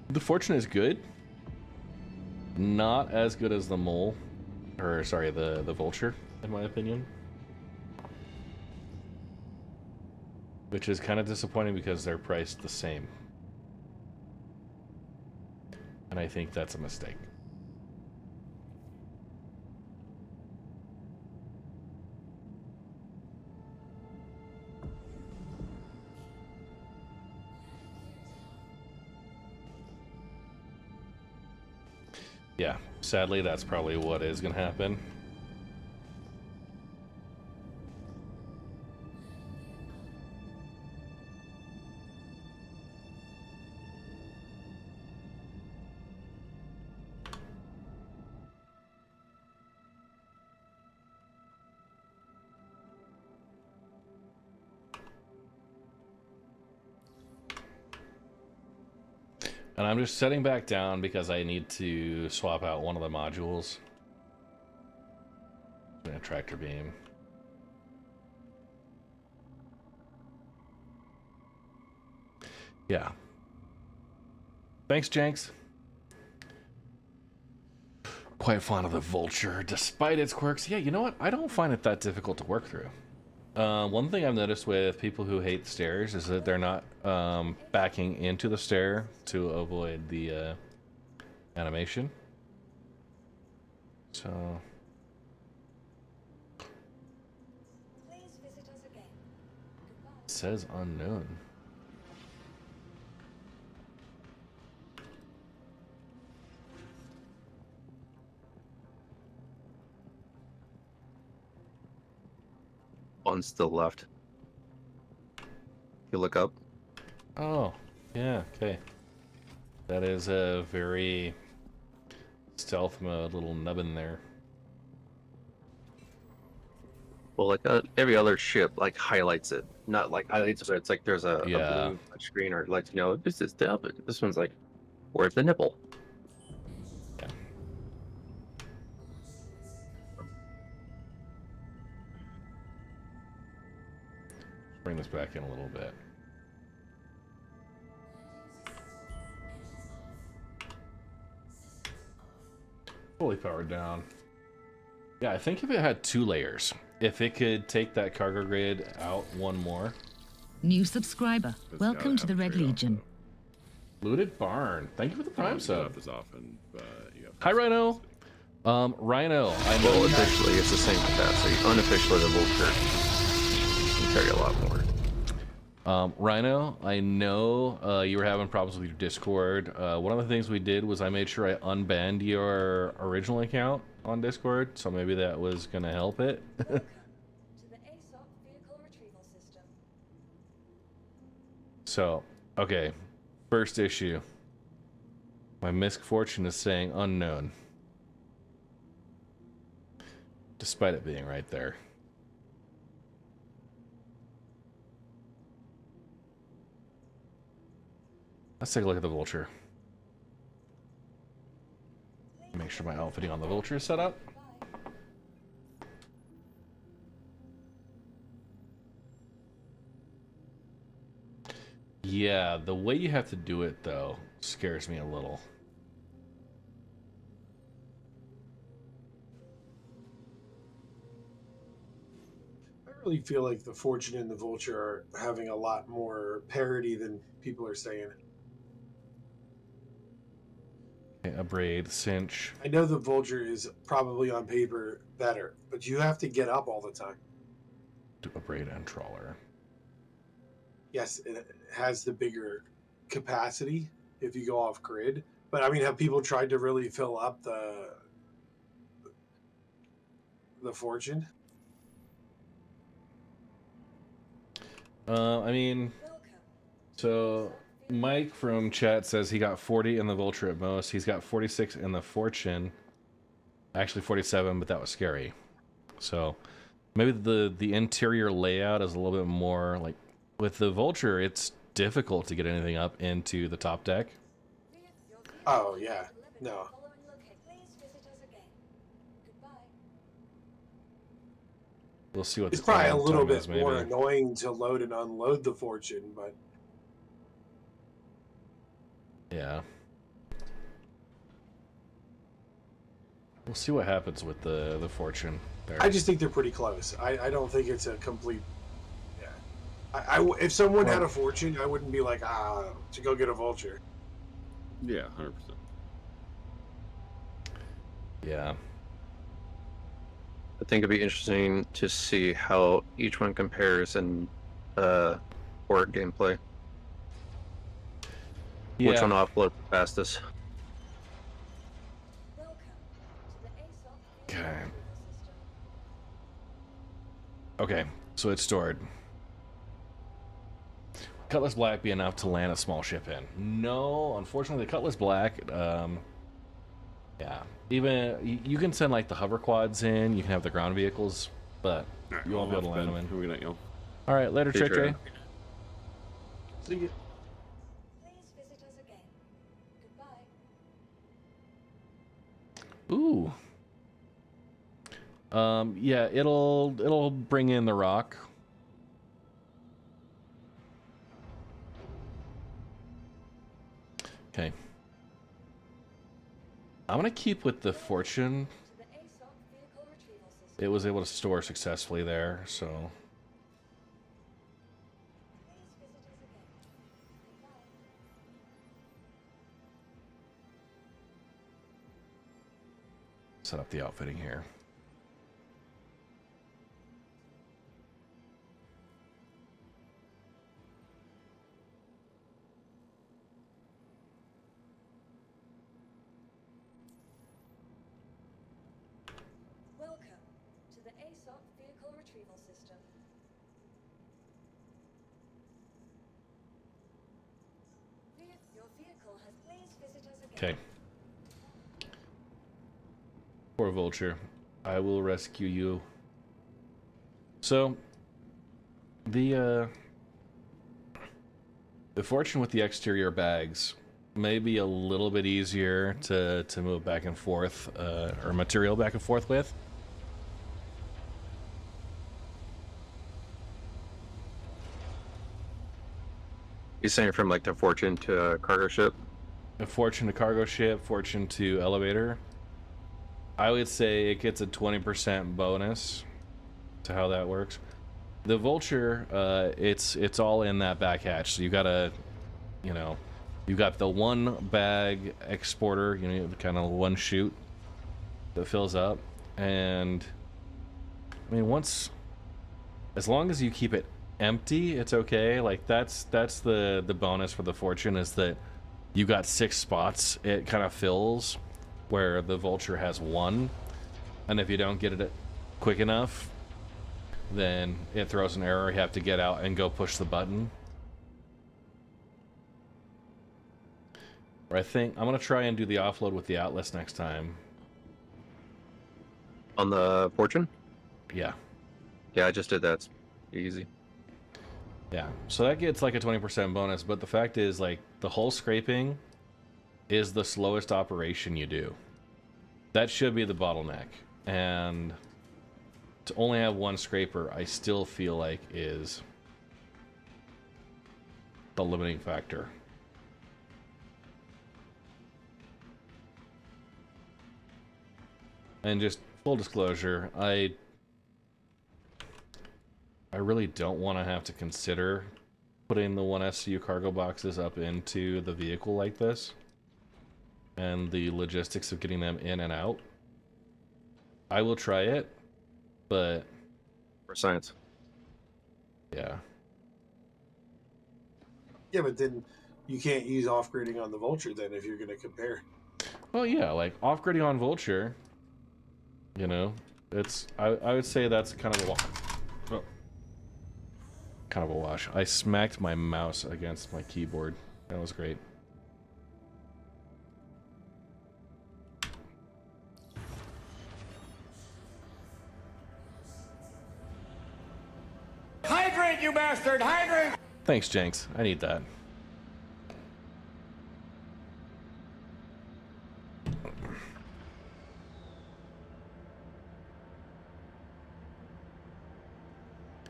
The Fortune is good. Not as good as the Mole, or sorry, the Vulture, in my opinion. Which is kind of disappointing because they're priced the same. And I think that's a mistake. Yeah, sadly, that's probably what is going to happen. And I'm just setting back down because I need to swap out one of the modules. A tractor beam. Yeah. Thanks, Jenks. Quite fond of the Vulture, despite its quirks. Yeah, you know what? I don't find it that difficult to work through. One thing I've noticed with people who hate stairs is that they're not backing into the stair to avoid the animation. So it says unknown. One still left. You look up. Oh, yeah, okay. That is a very stealth mode little nubbin there. Well, like every other ship, like highlights it, not like highlights it. It's like there's a blue screen or like this is the up. This one's like, where's the nipple? Yeah. Bring this back in a little bit. Fully powered down. Yeah, I think if it had 2 layers, if it could take that cargo grid out one more. New subscriber. Welcome to the Red Legion. Looted Barn. Thank you for the Prime sub. As often, but you have Hi, Rhino. Rhino, I know. Well, officially it's the same capacity. Unofficially, the Vulture can carry a lot more. Rhino, I know you were having problems with your Discord. One of the things we did was I made sure I unbanned your original account on Discord, so maybe that was going to help it. So, okay. First issue. My MISC Fortune is saying unknown. Despite it being right there. Let's take a look at the Vulture. Make sure my outfitting on the Vulture is set up. Yeah, the way you have to do it, though, scares me a little. I really feel like the Fortune and the Vulture are having a lot more parity than people are saying. Okay, a braid, cinch. I know the Vulture is probably on paper better, but you have to get up all the time. Do a braid and trawler. Yes, it has the bigger capacity if you go off grid. But I mean, have people tried to really fill up the Fortune? I mean, so Mike from chat says he got 40 in the Vulture at most. He's got 46 in the Fortune. Actually 47, but that was scary. So maybe the interior layout is a little bit more like with the Vulture. It's difficult to get anything up into the top deck. Oh yeah, no. We'll see what It's the probably a time little bit is, maybe. more annoying to load and unload the Fortune, but yeah. We'll see what happens with the Fortune there. I just think they're pretty close. I don't think it's a complete. Yeah, if someone had a Fortune, I wouldn't be like to go get a Vulture. Yeah, 100%. Yeah. I think it'd be interesting to see how each one compares in port gameplay. Yeah. Which one offloads the fastest? Okay. Okay, so it's stored. Cutlass Black be enough to land a small ship in? No, unfortunately, the Cutlass Black, yeah. Even, you can send, like, the hover quads in, you can have the ground vehicles, but you won't be able to land them in. Who we got, yo? Alright, later, Trey Trey. See you. Ooh. Yeah, it'll bring in the rock. Okay. I'm gonna keep with the Fortune. It was able to store successfully there, so set up the outfitting here. Welcome to the ASOP vehicle retrieval system. Your vehicle has please visit us again. Okay. Poor Vulture. I will rescue you. So, the Fortune with the exterior bags may be a little bit easier to move back and forth, or material back and forth with. You're saying from like the Fortune to a cargo ship? A Fortune to cargo ship, Fortune to elevator. I would say it gets a 20% bonus to how that works. The Vulture, it's all in that back hatch. So you gotta, you know, you got the one bag exporter, you know, kind of one chute that fills up, and I mean as long as you keep it empty, it's okay. Like that's the bonus for the Fortune, is that you got 6 spots it kind of fills, where the Vulture has 1, and if you don't get it quick enough, then it throws an error. You have to get out and go push the button. Or I think I'm gonna try and do the offload with the Atlas next time. On the Fortune? Yeah. Yeah, I just did that. It's easy. Yeah, so that gets like a 20% bonus, but the fact is, like, the hull scraping is the slowest operation you do. That should be the bottleneck, and to only have 1 scraper, I still feel like is the limiting factor. And just full disclosure, I really don't want to have to consider putting the 1 SCU cargo boxes up into the vehicle like this, and the logistics of getting them in and out. I will try it, but for science. Yeah. Yeah, but then you can't use off-grading on the Vulture then if you're going to compare. Well, yeah, like off-grading on Vulture, you know, it's I would say that's kind of a wash. I smacked my mouse against my keyboard. That was great. Hydrate, you bastard! Hydrate! Thanks, Jenks. I need that.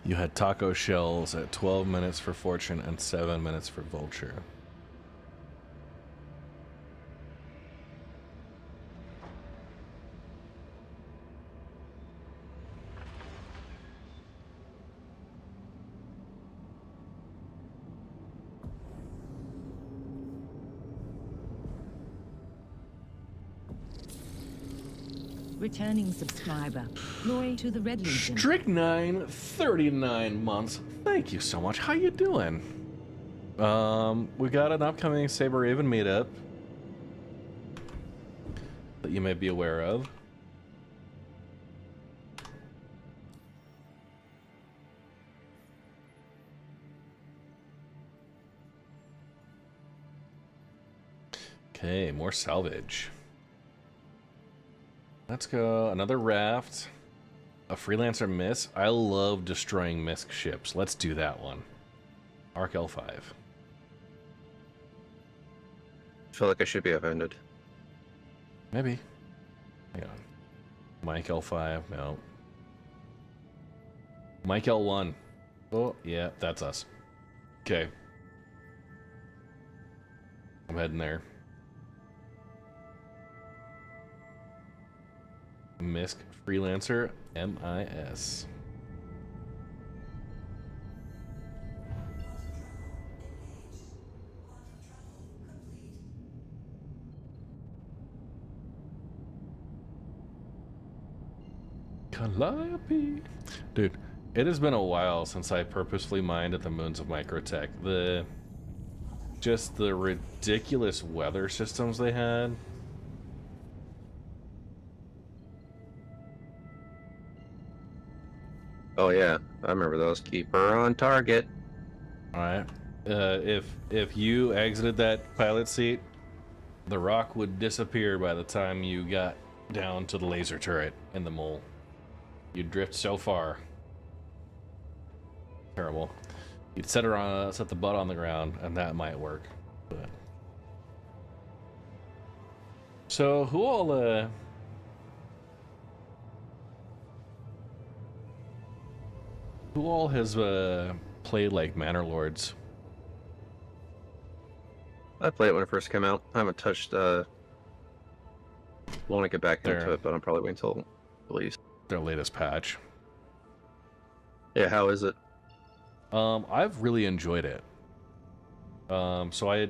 You had taco shells at 12 minutes for Fortune and 7 minutes for Vulture. Returning subscriber. Glory to the Red Legion. Strychnine, 39 months. Thank you so much. How you doing? We got an upcoming Saber Raven meetup that you may be aware of. Okay, more salvage. Let's go. Another raft. A freelancer MISC. I love destroying MISC ships. Let's do that one. Arc L5. I feel like I should be offended. Maybe. Hang on. Mike L5. No. Mike L1. Oh, yeah, that's us. Okay. I'm heading there. MISC Freelancer, MIS. Calliope. Dude, it has been a while since I purposefully mined at the moons of Microtech. Just the ridiculous weather systems they had. Oh yeah, I remember those. Keep her on target. All right. If you exited that pilot seat, the rock would disappear by the time you got down to the laser turret in the mole. You'd drift so far. Terrible. You'd set the butt on the ground, and that might work. But... So who all has played like Manor Lords? I played it when it first came out. I haven't touched. Want to get back into it, but I'm probably waiting until release. Their latest patch. Yeah, how is it? I've really enjoyed it. So I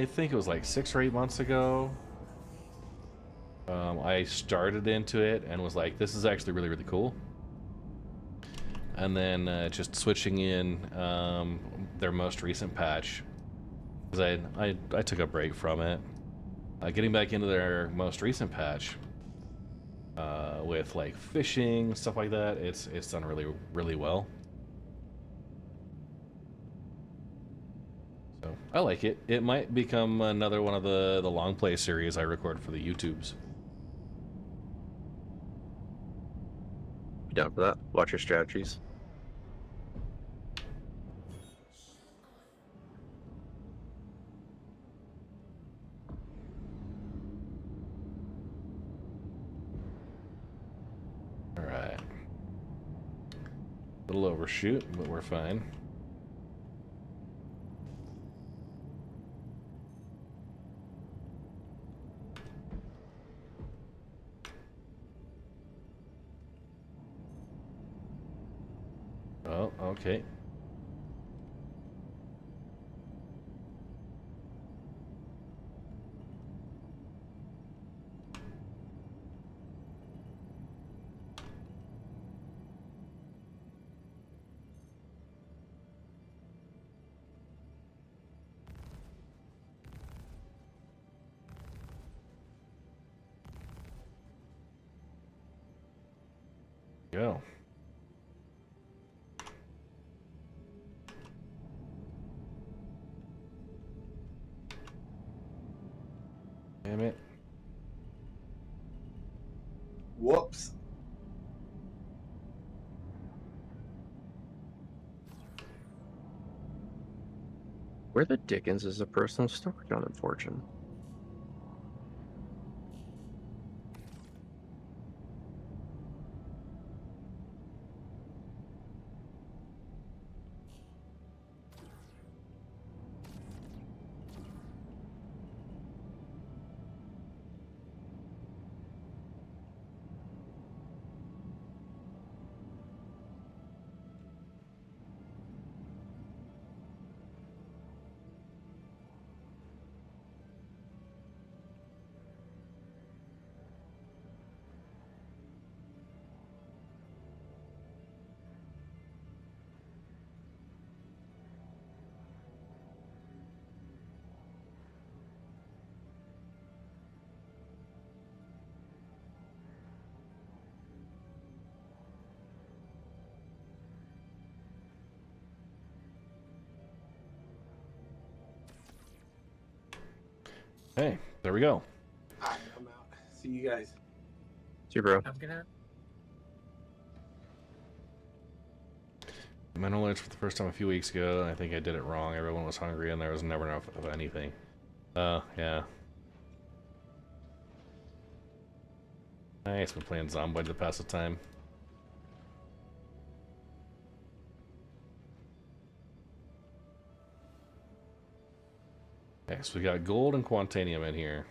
think it was like 6 or 8 months ago. I started into it and was like, this is actually really, really cool. And then just switching in their most recent patch, because I took a break from it. Getting back into their most recent patch with like fishing, stuff like that, it's done really, really well. So I like it. It might become another one of the long play series I record for the YouTubes. Be down for that. Watch your strategies. Alright. Little overshoot, but we're fine. Oh, okay. Go. Damn it. Whoops. Where the dickens is the personal storage on Fortune? Hey, there we go. Alright, I'm out. See you guys. See you, bro. I'm gonna. Mental lunch for the first time a few weeks ago, and I think I did it wrong. Everyone was hungry, and there was never enough of anything. Yeah. Nice, been playing Zomboid to pass the time. Okay, so we got gold and quantanium in here.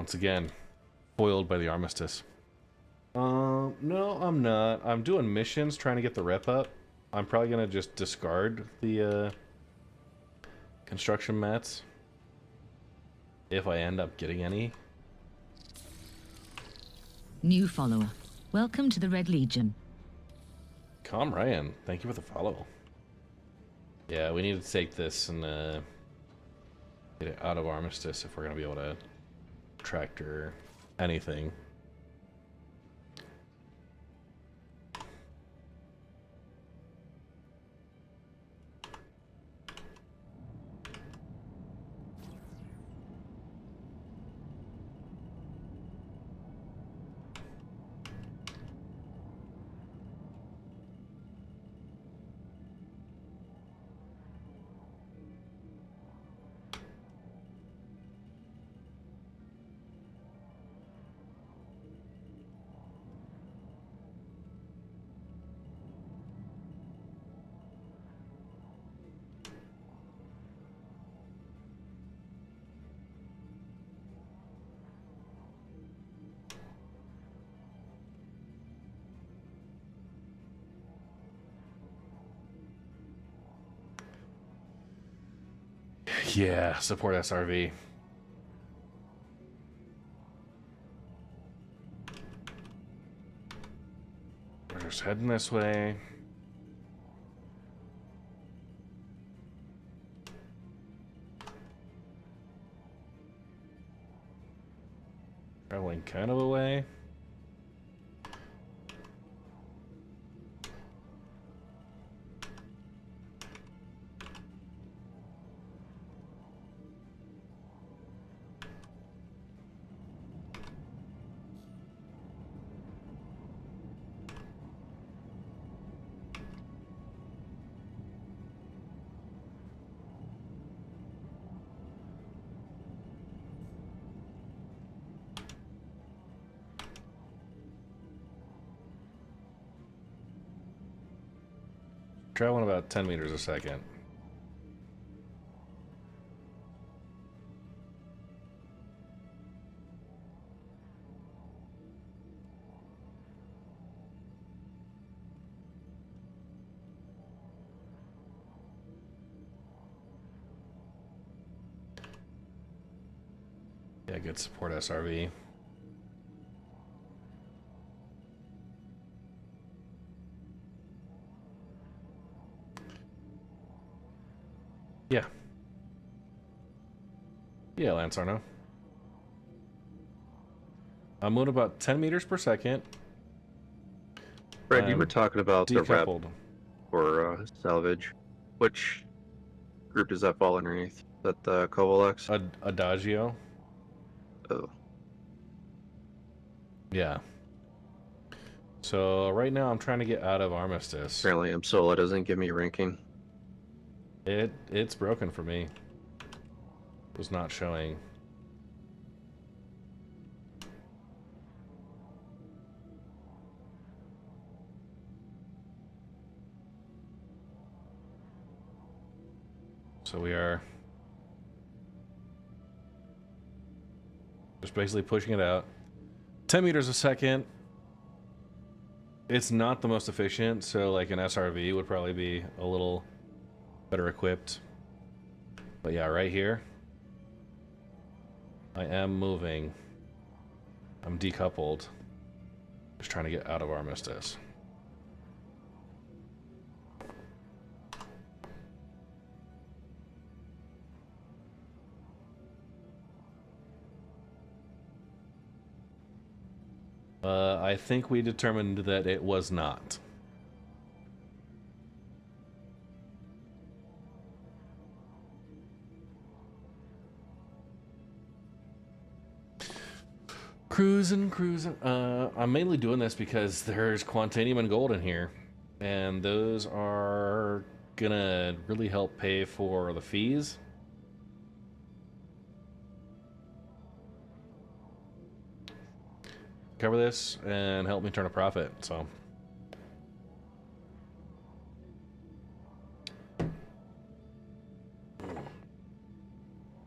Once again, foiled by the armistice. No, I'm not. I'm doing missions, trying to get the rep up. I'm probably gonna just discard the construction mats if I end up getting any. New follower. Welcome to the Red Legion. Calm Ryan, thank you for the follow. Yeah, we need to take this and get it out of armistice if we're gonna be able to tractor anything. Yeah, support SRV. We're just heading this way. Traveling kind of away. Traveling about 10 meters a second. Yeah, good support SRV. Yeah. Yeah, Lance Arno. I'm moving about 10 meters per second. Fred, you were talking about the rep decoupled. for Salvage. Which group does that fall underneath? Is that the Covolex? Adagio. Oh. Yeah. So right now I'm trying to get out of Armistice. Apparently MSOLA doesn't give me ranking. It's broken for me. It was not showing. So we are just basically pushing it out. 10 meters a second. It's not the most efficient, so like an SRV would probably be a little better equipped. But yeah, right here, I am moving. I'm decoupled. Just trying to get out of Armistice. I think we determined that it was not. Cruising. I'm mainly doing this because there's Quantanium and gold in here, and those are gonna really help pay for the fees. Cover this and help me turn a profit, so.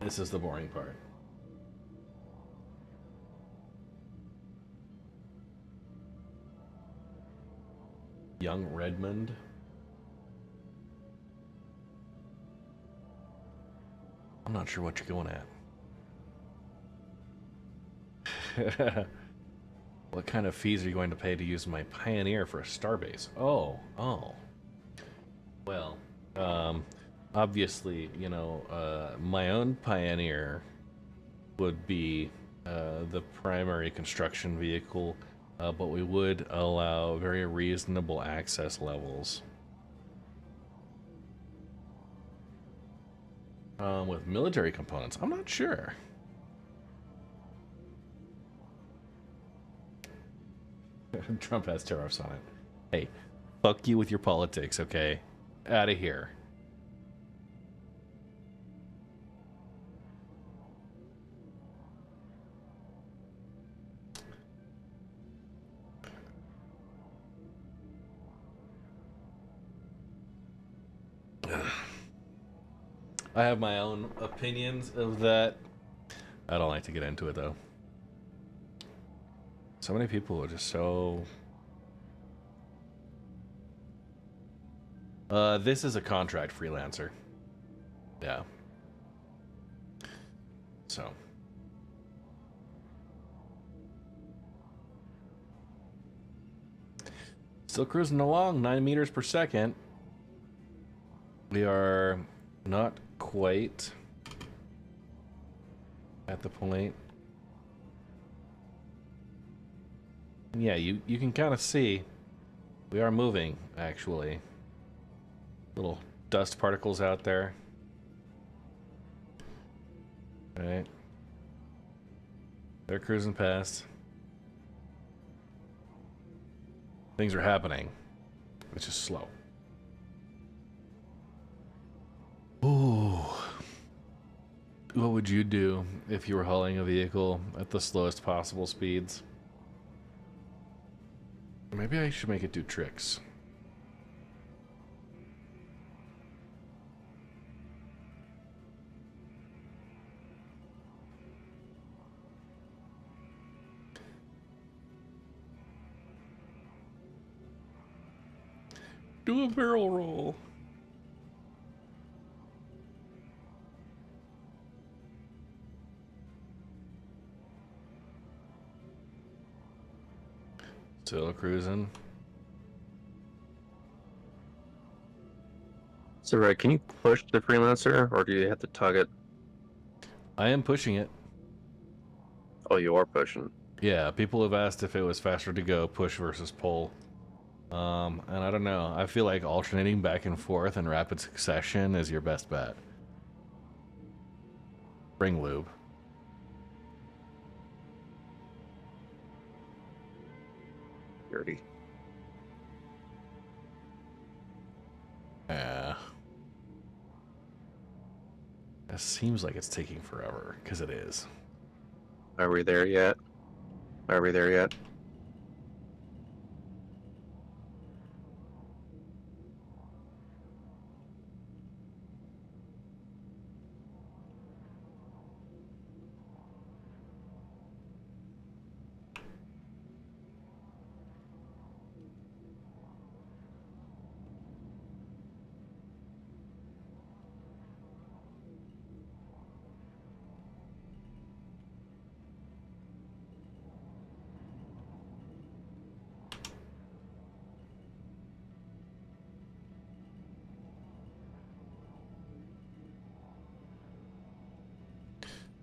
This is the boring part. Young Redmond. I'm not sure what you're going at. What kind of fees are you going to pay to use my Pioneer for a starbase? Oh. Well, obviously, you know, my own Pioneer would be the primary construction vehicle, but we would allow very reasonable access levels. With military components, I'm not sure. Trump has tariffs on it. Hey, fuck you with your politics, okay? Out of here. I have my own opinions of that. I don't like to get into it, though. So many people are just so... this is a contract freelancer. Yeah. So. Still cruising along, 9 meters per second. We are not quite at the point. Yeah, you can kind of see we are moving, actually. Little dust particles out there. Right. They're cruising past. Things are happening. It's just slow. Ooh. What would you do if you were hauling a vehicle at the slowest possible speeds? Maybe I should make it do tricks. Do a barrel roll. Still cruising. So, right, can you push the freelancer, or do you have to tug it? I am pushing it. Oh, you are pushing. Yeah, people have asked if it was faster to go push versus pull. And I don't know. I feel like alternating back and forth in rapid succession is your best bet. Bring lube. Dirty. Yeah. It seems like it's taking forever, because it is. Are we there yet? Are we there yet?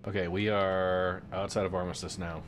Okay, we are outside of Armistice now.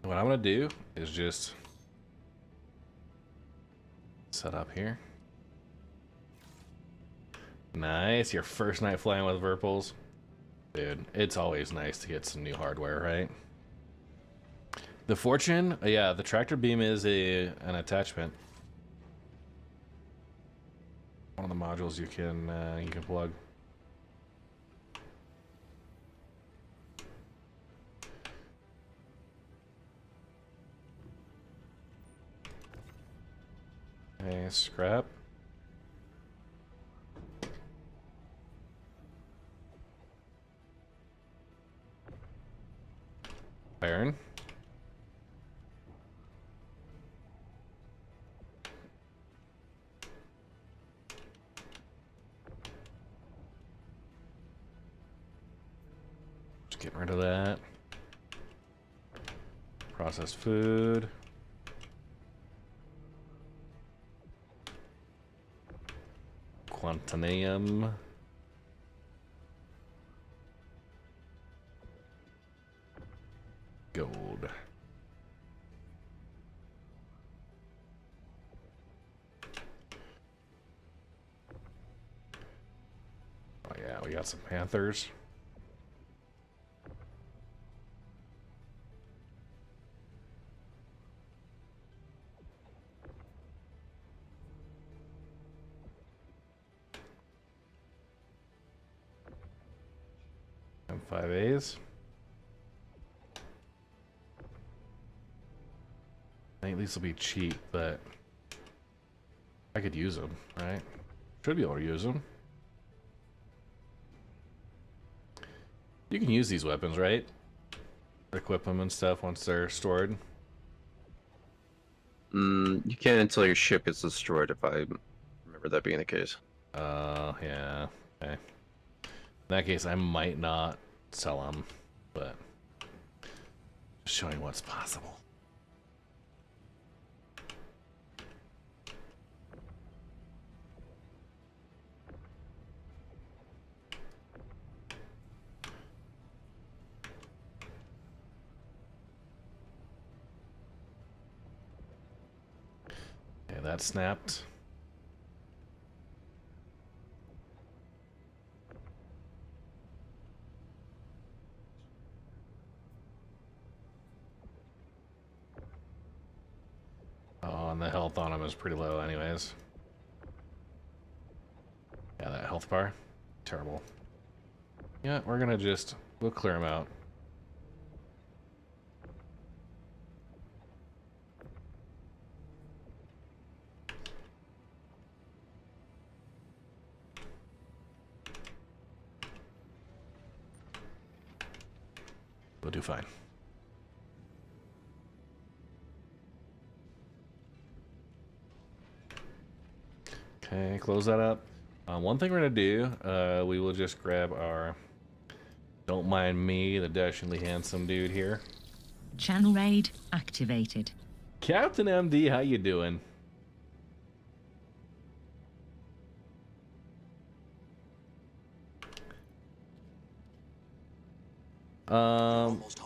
What I'm gonna do is just set up here. Nice, your first night flying with Verpals. Dude, it's always nice to get some new hardware, right? The Fortune, yeah, the tractor beam is an attachment. One of the modules you can plug. Okay, scrap. Iron. Just getting rid of that. Processed food. Quantanium. Gold. Oh yeah, we got some panthers. M5As. I think these will be cheap, but I could use them, right? Should be able to use them. You can use these weapons, right? Equip them and stuff once they're stored. You can't until your ship gets destroyed, if I remember that being the case. Yeah. Okay. In that case, I might not sell them, but just showing what's possible. Okay, that snapped. Oh, and the health on him is pretty low anyways. Yeah, that health bar. Terrible. Yeah, we're gonna we'll clear him out. We'll do fine. Okay, close that up. One thing we're gonna do, we will just grab our Don't Mind Me, the dashingly handsome dude here. Channel raid activated. Captain MD, how you doing?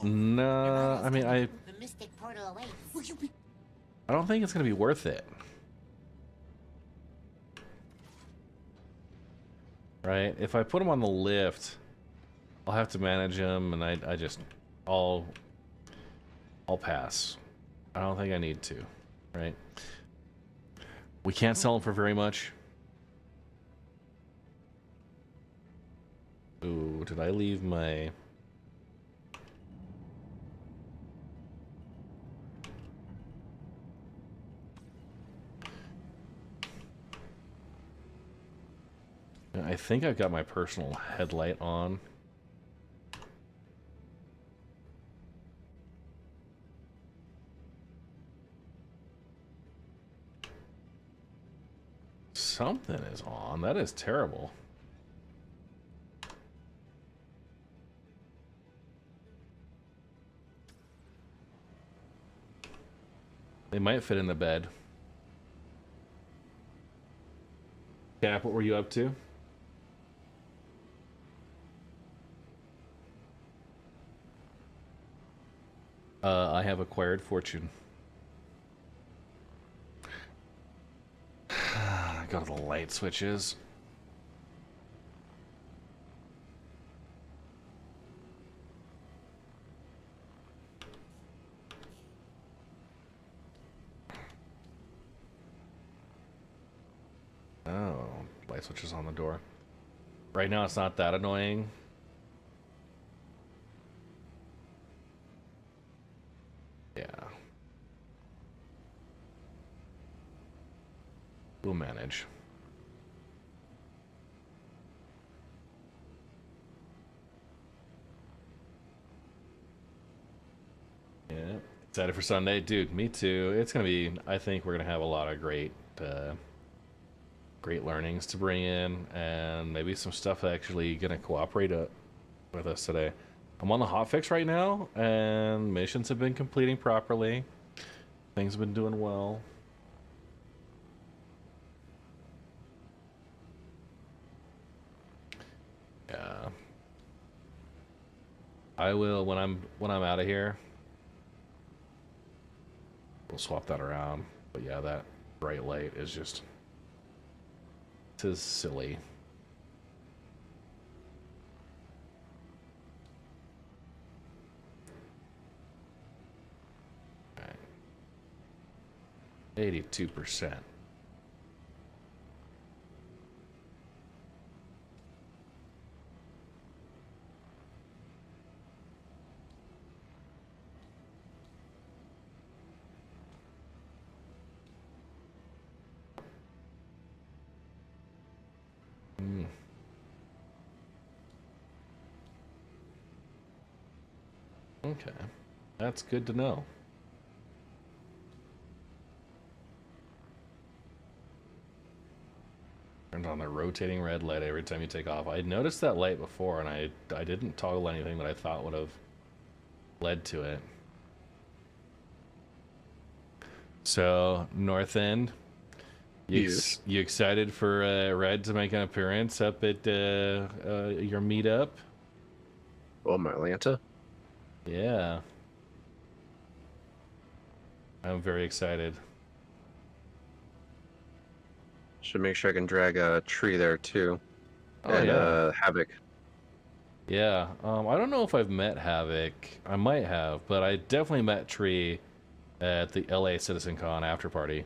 No, I mean, I don't think it's gonna be worth it. Right? If I put him on the lift, I'll have to manage him, and I'll pass. I don't think I need to, right? We can't sell him for very much. Ooh, did I leave my... I think I've got my personal headlight on. Something is on. That is terrible. They might fit in the bed. Cap, what were you up to? I have acquired fortune. Go to the light switches. Oh, light switch is on the door. Right now it's not that annoying. Yeah. We'll manage. Yeah. Excited for Sunday. Dude, me too. It's going to be, I think we're going to have a lot of great learnings to bring in, and maybe some stuff actually going to cooperate with us today. I'm on the hotfix right now, and missions have been completing properly. Things have been doing well. Yeah. I will when I'm out of here. We'll swap that around. But yeah, that bright light is just silly. Right. 82%. Okay, that's good to know. Turns on the rotating red light every time you take off. I noticed that light before, and I didn't toggle anything that I thought would have led to it. So, North End, you excited for Red to make an appearance up at your meetup? Oh, my Atlanta? Yeah. I'm very excited. Should make sure I can drag a tree there too. Oh, and yeah. Havoc. Yeah. I don't know if I've met Havoc. I might have, but I definitely met Tree at the LA Citizen Con after party.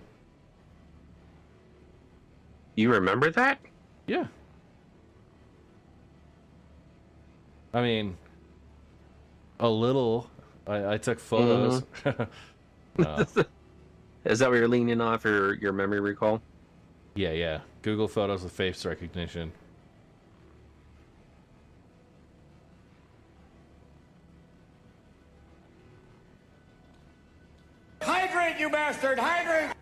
You remember that? Yeah. I mean, a little. I took photos. No. Is that what you're leaning on for your memory recall? Yeah. Google Photos with face recognition. Hydrate, you bastard! Hydrate!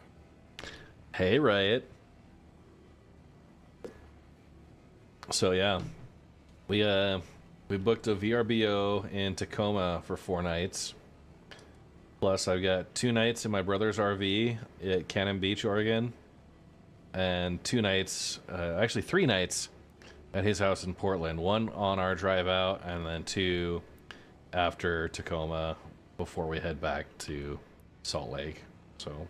Hey, Riot. So yeah, we booked a VRBO in Tacoma for 4 nights. Plus, I've got 2 nights in my brother's RV at Cannon Beach, Oregon, and 2 nights, actually 3 nights, at his house in Portland. 1 on our drive out, and then 2 after Tacoma before we head back to Salt Lake. So,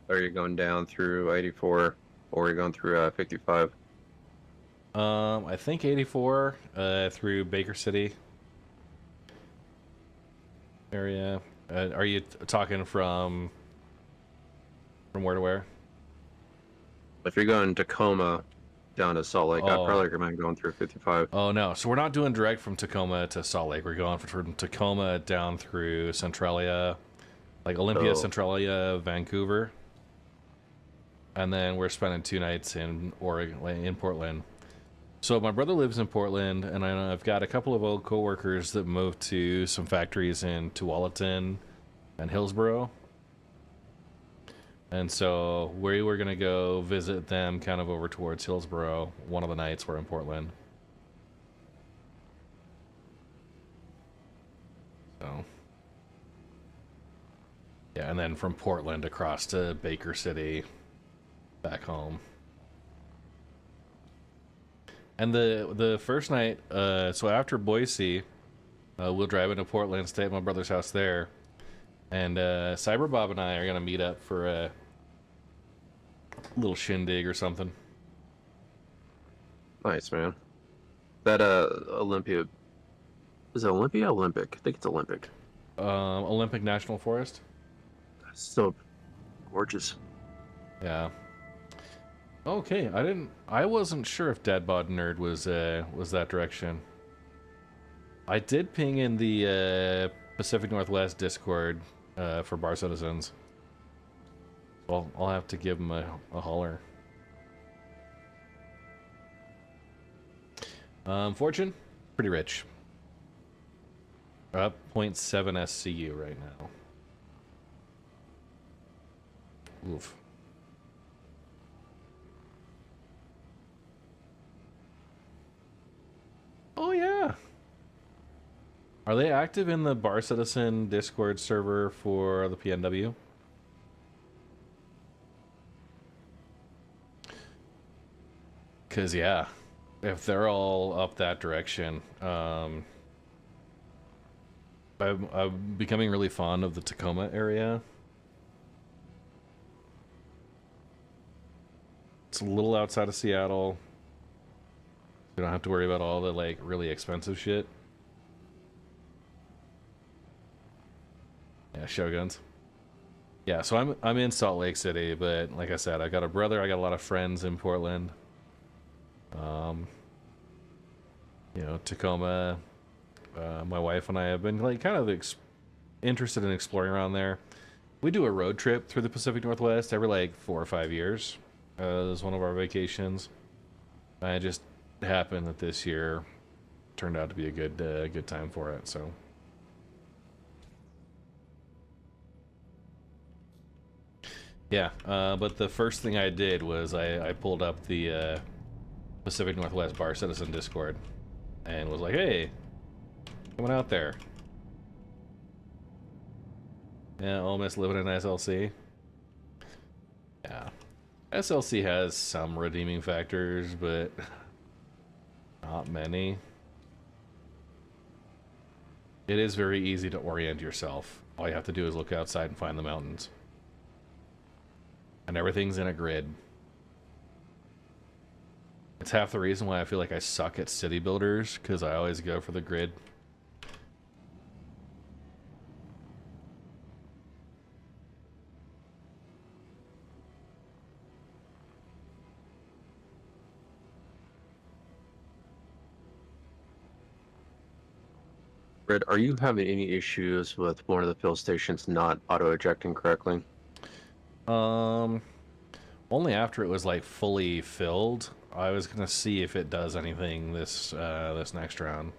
are you going down through 84, or are you going through 55? I think 84 through Baker City area. Are you talking from where to where? If you're going Tacoma down to Salt Lake, I'd probably recommend going through 55. Oh no, so we're not doing direct from Tacoma to Salt Lake. We're going from Tacoma down through Centralia, like Olympia, Centralia, Vancouver, and then we're spending 2 nights in Oregon, in Portland. So my brother lives in Portland, and I've got a couple of old coworkers that moved to some factories in Tualatin and Hillsboro. And so we were going to go visit them kind of over towards Hillsboro one of the nights we're in Portland. So, yeah, and then from Portland across to Baker City, back home. And the first night, so after Boise, we'll drive into Portland, stay at my brother's house there. And Cyber Bob and I are going to meet up for a little shindig or something. Nice, man. That Olympia... Is it Olympia? Olympic. I think it's Olympic. Olympic National Forest. So gorgeous. Yeah. Okay, I wasn't sure if Deadbod Nerd was that direction. I did ping in the Pacific Northwest Discord for Bar Citizens. Well, I'll have to give him a holler. Fortune, pretty rich. Up 0.7 SCU right now. Oof. Oh yeah. Are they active in the Bar Citizen Discord server for the PNW? Cause yeah, if they're all up that direction, I'm becoming really fond of the Tacoma area. It's a little outside of Seattle. You don't have to worry about all the like really expensive shit. Yeah, Shoguns. Yeah, so I'm in Salt Lake City, but like I said, I got a brother, I got a lot of friends in Portland. You know, Tacoma. My wife and I have been like kind of interested in exploring around there. We do a road trip through the Pacific Northwest every like 4 or 5 years. As one of our vacations. I just happened that this year turned out to be a good time for it. So. Yeah, but the first thing I did was I pulled up the Pacific Northwest Bar Citizen Discord and was like, hey, coming out there. Yeah, almost living in SLC. Yeah. SLC has some redeeming factors, but not many. It is very easy to orient yourself. All you have to do is look outside and find the mountains. And everything's in a grid. It's half the reason why I feel like I suck at city builders, because I always go for the grid. Red, are you having any issues with one of the fill stations not auto-ejecting correctly? Only after it was like fully filled. I was gonna see if it does anything this next round.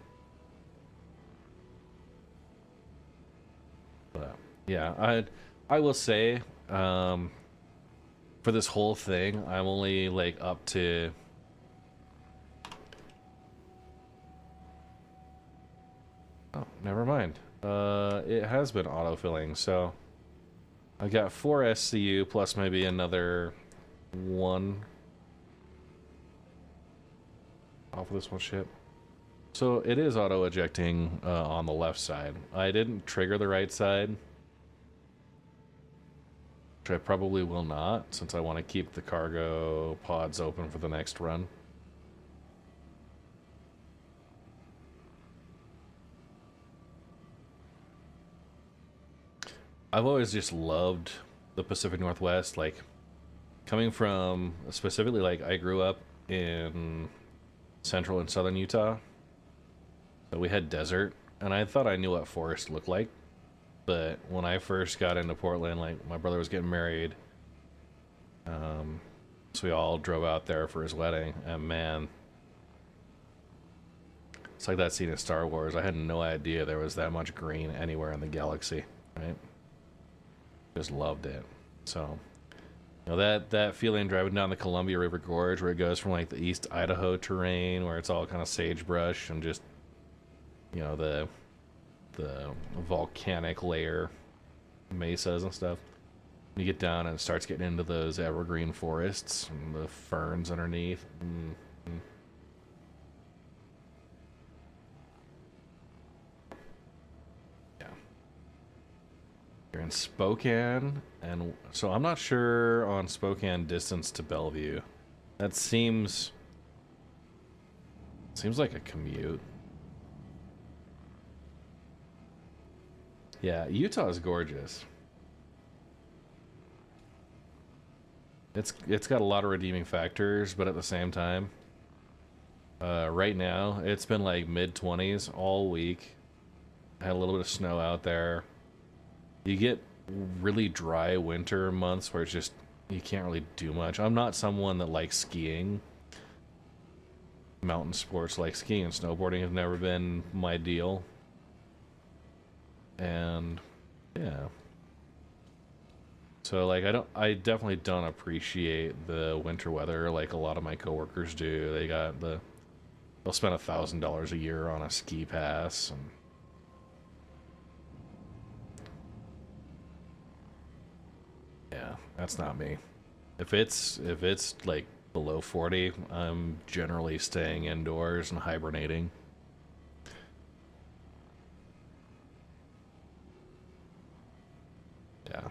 But yeah, I will say, for this whole thing, I'm only like up to. Oh, never mind. It has been autofilling, so I got 4 SCU plus maybe another 1 off of this one ship. So it is auto ejecting on the left side. I didn't trigger the right side, which I probably will not, since I want to keep the cargo pods open for the next run. I've always just loved the Pacific Northwest, like coming from specifically, like I grew up in central and southern Utah, so we had desert, and I thought I knew what forest looked like. But when I first got into Portland, like my brother was getting married, so we all drove out there for his wedding, and man, it's like that scene in Star Wars. I had no idea there was that much green anywhere in the galaxy, right? Just loved it. So, you know, that feeling driving down the Columbia River Gorge, where it goes from like the East Idaho terrain, where it's all kind of sagebrush and just, you know, the volcanic layer mesas and stuff. You get down and it starts getting into those evergreen forests and the ferns underneath. You're in Spokane, and so I'm not sure on Spokane distance to Bellevue. That seems like a commute. Yeah, Utah is gorgeous. It's got a lot of redeeming factors, but at the same time, right now it's been like mid-20s all week. Had a little bit of snow out there. You get really dry winter months where it's just you can't really do much. I'm not someone that likes skiing. Mountain sports like skiing and snowboarding have never been my deal. And yeah. So like I definitely don't appreciate the winter weather like a lot of my coworkers do. They'll spend $1,000 a year on a ski pass and yeah, that's not me. If it's like below 40, I'm generally staying indoors and hibernating. Yeah.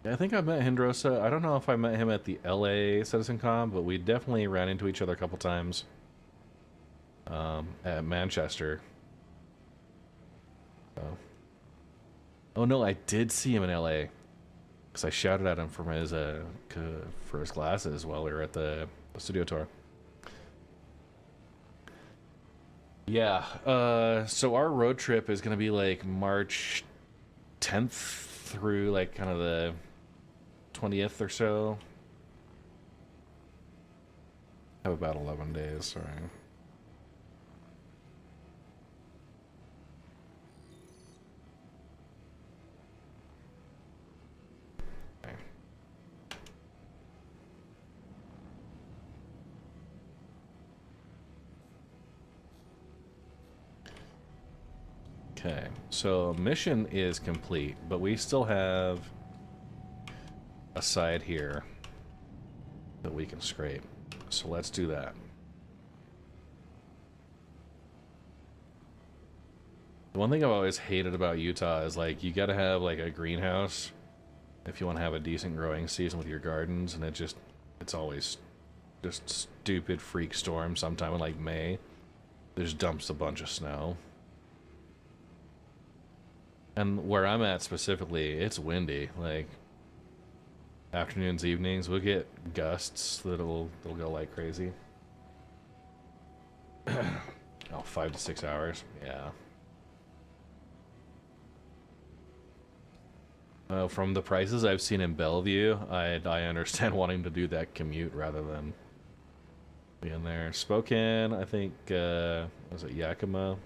I think I met Hindrosa. I don't know if I met him at the LA CitizenCon, but we definitely ran into each other a couple times at Manchester. Oh no, I did see him in LA because I shouted at him for his glasses while we were at the studio tour. Yeah, so our road trip is gonna be like March 10th through like kind of the 20th or so. Have about 11 days, sorry. Okay, so mission is complete, but we still have a side here that we can scrape. So let's do that. The one thing I've always hated about Utah is like you gotta have like a greenhouse if you want to have a decent growing season with your gardens, and it's always just stupid freak storm sometime in like May. There's dumps a bunch of snow. And where I'm at specifically, it's windy. Like afternoons, evenings, we'll get gusts that'll go like crazy. Oh, 5 to 6 hours. Yeah. From the prices I've seen in Bellevue, I understand wanting to do that commute rather than being there. Spokane, I think, was it Yakima?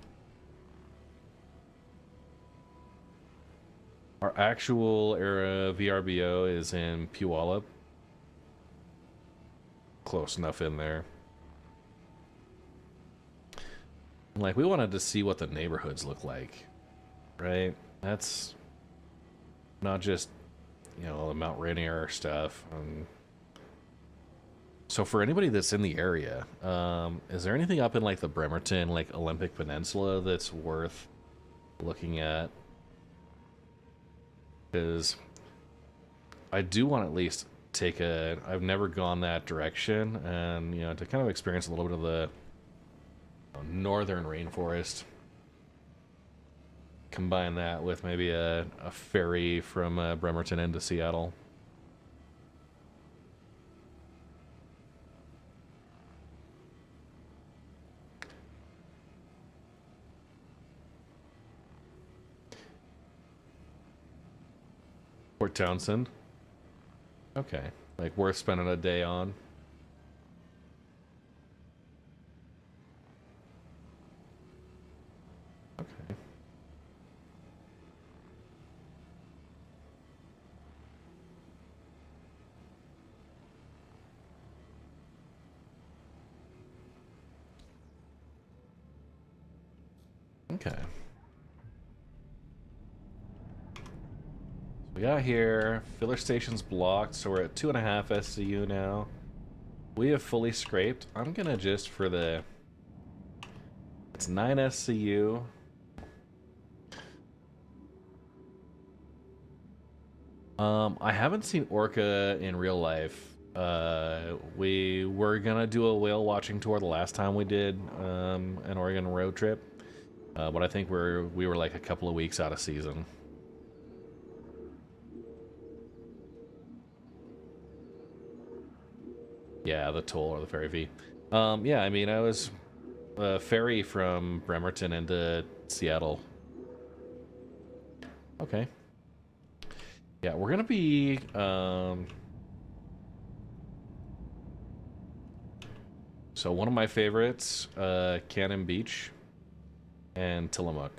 Our actual era VRBO is in Puyallup. Close enough in there. Like, we wanted to see what the neighborhoods look like, right? That's not just, you know, the Mount Rainier stuff. So for anybody that's in the area, is there anything up in like the Bremerton, like Olympic Peninsula that's worth looking at? Because I do want to at least take I've never gone that direction, and you know, to kind of experience a little bit of the northern rainforest. Combine that with maybe a ferry from Bremerton into Seattle. Port Townsend. Okay. Like worth spending a day on. Okay. Okay. We got here, filler station's blocked, so we're at 2.5 SCU now. We have fully scraped. I'm gonna just for the... It's 9 SCU. I haven't seen orca in real life. We were gonna do a whale watching tour the last time we did an Oregon road trip, but I think we were like a couple of weeks out of season. Yeah, the toll or the ferry fee. Yeah, I mean, I was ferry from Bremerton into Seattle. Okay. Yeah, we're gonna be so one of my favorites, Cannon Beach and Tillamook.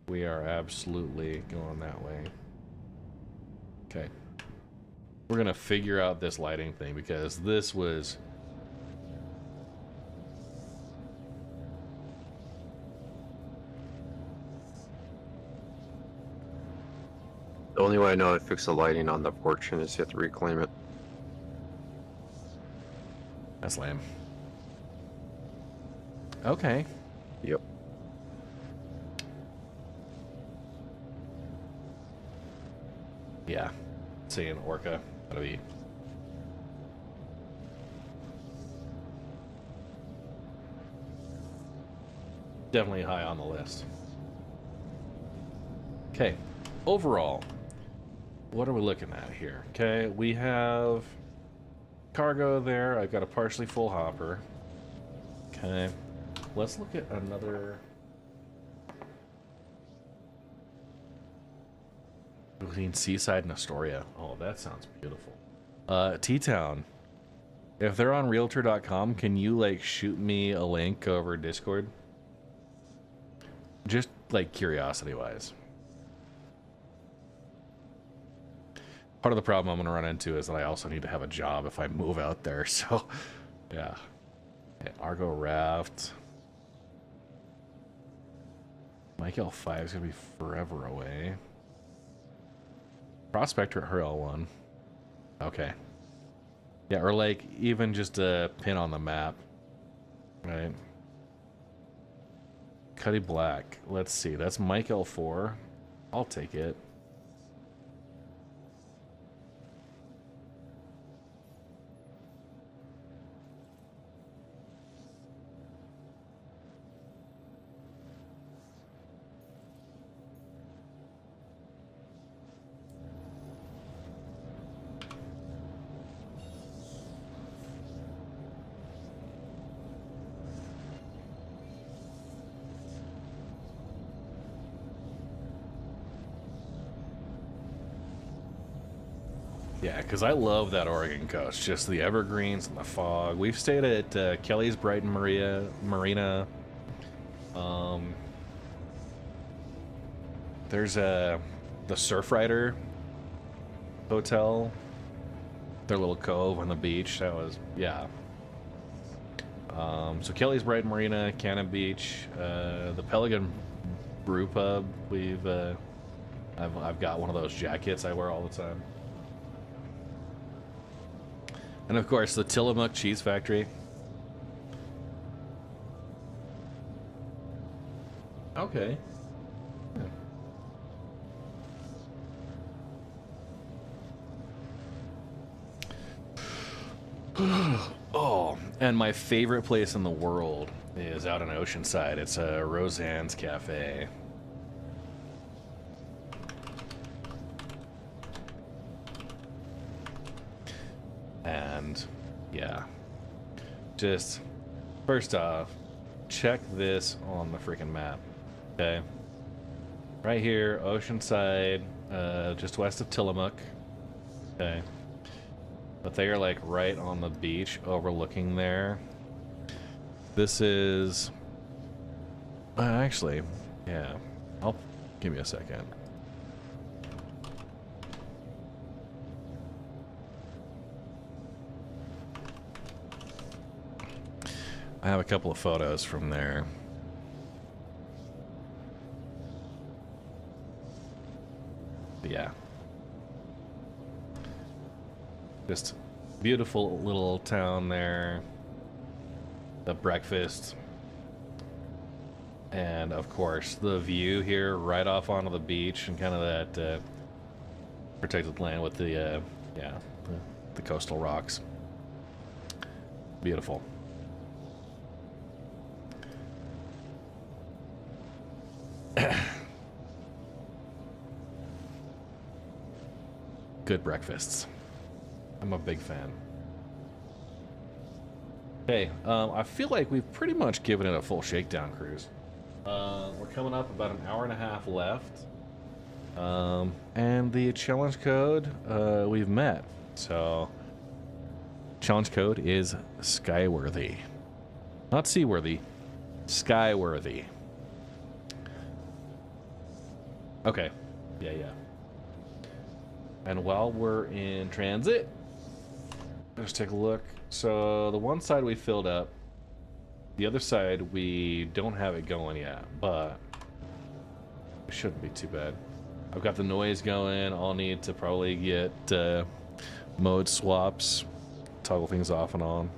We are absolutely going that way. Okay. We're gonna figure out this lighting thing because this was The only way I know how to fix the lighting on the Fortune is you have to reclaim it. That's lame. Okay. Yep. Yeah. Seeing orca. That'll be definitely high on the list. Okay. Overall, what are we looking at here? Okay, we have cargo there. I've got a partially full hopper. Okay. Let's look at another. Between Seaside and Astoria. Oh, that sounds beautiful. T-Town. If they're on realtor.com, can you like shoot me a link over Discord? Just like curiosity wise. Part of the problem I'm going to run into is that I also need to have a job if I move out there. So, yeah. Okay, Argo Raft. Mike L5 is going to be forever away. Prospector at her L1. Okay. Yeah, or like even just a pin on the map. Right. Cuddy Black. Let's see. That's Mike L4. I'll take it. Yeah, because I love that Oregon coast. Just the evergreens and the fog. We've stayed at Kelly's Brighton Marina. There's the Surfrider Hotel. Their little cove on the beach. That was, yeah. So Kelly's Brighton Marina, Cannon Beach, the Pelican Brew Pub. I've got one of those jackets I wear all the time. And of course, the Tillamook Cheese Factory. Okay. Oh, and my favorite place in the world is out in Oceanside. It's a Roseanne's Cafe. And yeah, just first off, check this on the freaking map. Okay, right here, Oceanside, just west of Tillamook. Okay, but they are like right on the beach overlooking there. This is actually, yeah, I'll give me a second. I have a couple of photos from there. But yeah. Just beautiful little town there. The breakfast. And of course, the view here right off onto the beach and kind of that protected land with the yeah, the coastal rocks. Beautiful. Good breakfasts. I'm a big fan. Okay, I feel like we've pretty much given it a full shakedown cruise. We're coming up about an hour and a half left. And the challenge code we've met. So, challenge code is Skyworthy. Not Seaworthy, Skyworthy. Okay, yeah. And while we're in transit, let's take a look. So the one side we filled up, the other side we don't have it going yet, but it shouldn't be too bad. I've got the noise going. I'll need to probably get mode swaps, toggle things off and on.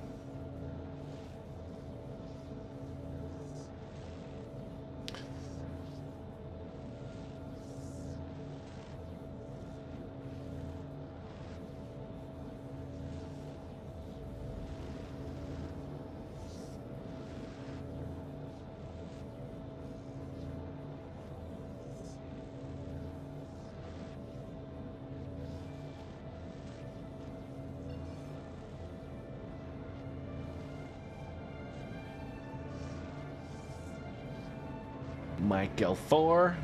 Michael 4.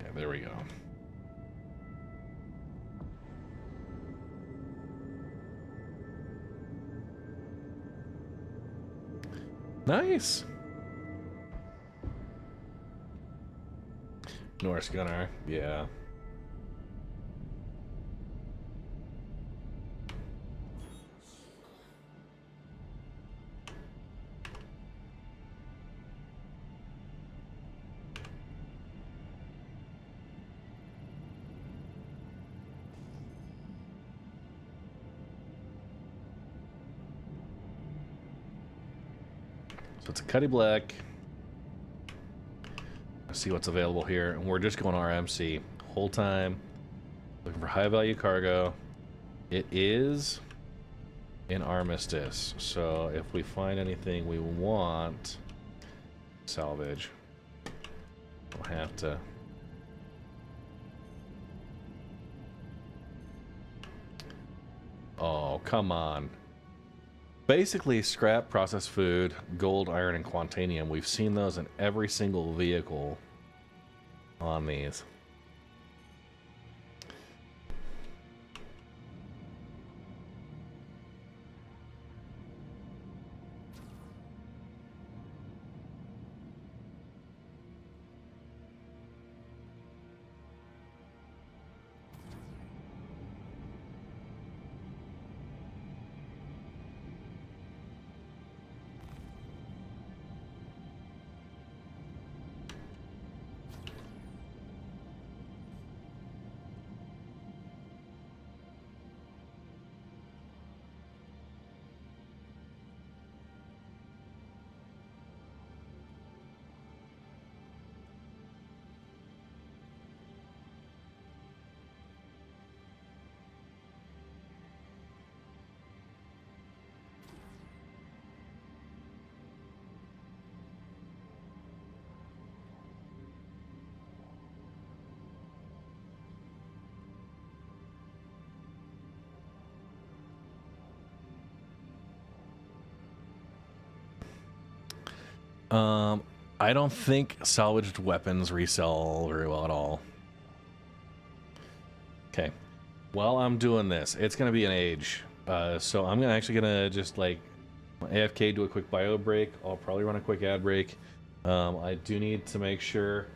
Yeah, there we go. Nice. Norse Gunner, yeah. So it's a Cuddy Black. Let's see what's available here. And we're just going RMC whole time. Looking for high value cargo. It is in Armistice. So if we find anything we want, salvage. We'll have to. Oh, come on. Basically, scrap, processed food, gold, iron, and quantanium. We've seen those in every single vehicle on these. I don't think salvaged weapons resell very well at all. Okay. While I'm doing this, it's going to be an age. So I'm actually going to just like AFK, do a quick bio break. I'll probably run a quick ad break. I do need to make sure.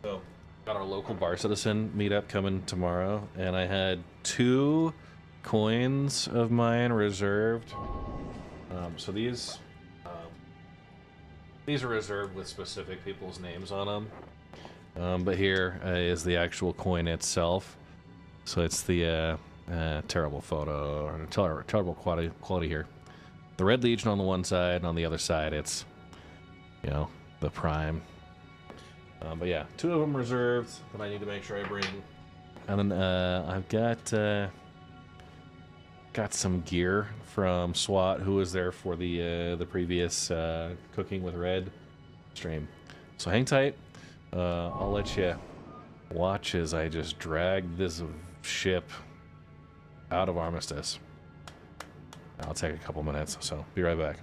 So, got our local bar citizen meetup coming tomorrow, and I had 2 coins of mine reserved So these are reserved with specific people's names on them. But here is the actual coin itself. So it's the terrible photo, or terrible quality here. The Red Legion on the one side, and on the other side it's, you know, the Prime. But yeah, 2 of them reserved that I need to make sure I bring. And then I've got some gear from SWAT, who was there for the previous Cooking with Red stream. So hang tight. I'll let you watch as I just drag this ship out of Armistice. I'll take a couple minutes, so be right back.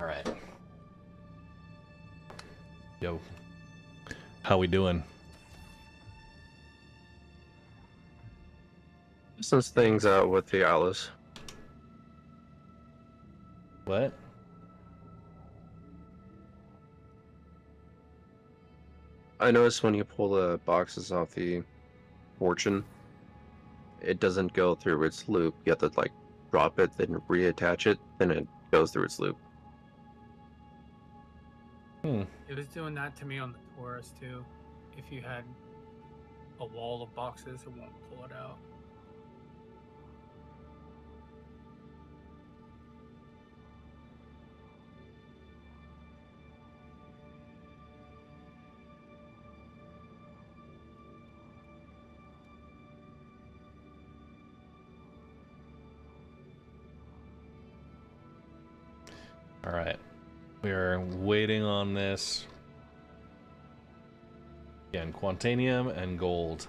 All right. Yo, how we doing? Since things out with the Alice. What? I noticed when you pull the boxes off the Fortune, it doesn't go through its loop. You have to like drop it, then reattach it, then it goes through its loop. It was doing that to me on the Taurus too. If you had a wall of boxes, it won't pull it out. All right. We are waiting on this. Again, Quantanium and gold.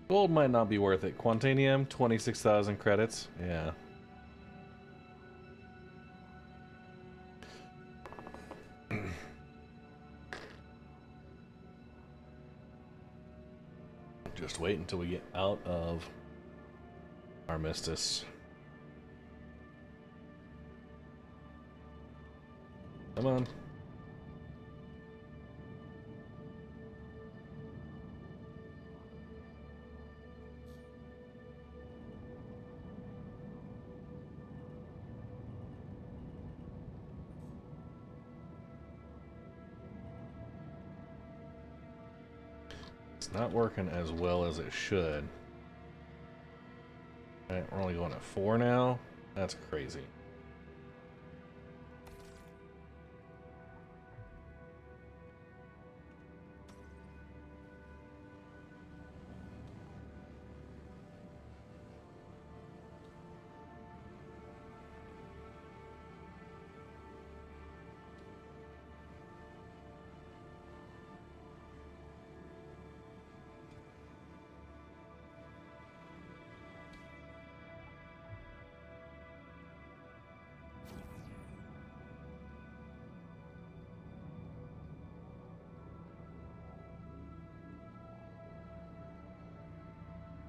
Gold might not be worth it. Quantanium, 26,000 credits. Yeah. Just wait until we get out of Armistice. Come on. It's not working as well as it should. Alright, we're only going at 4 now. That's crazy.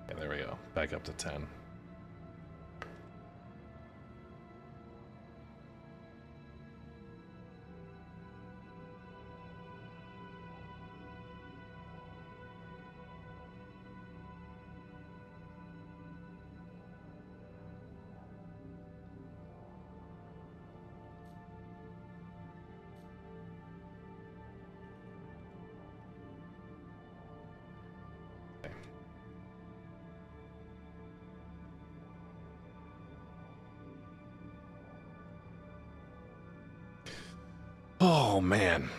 Yeah, there we go. Back up to 10. Oh, man.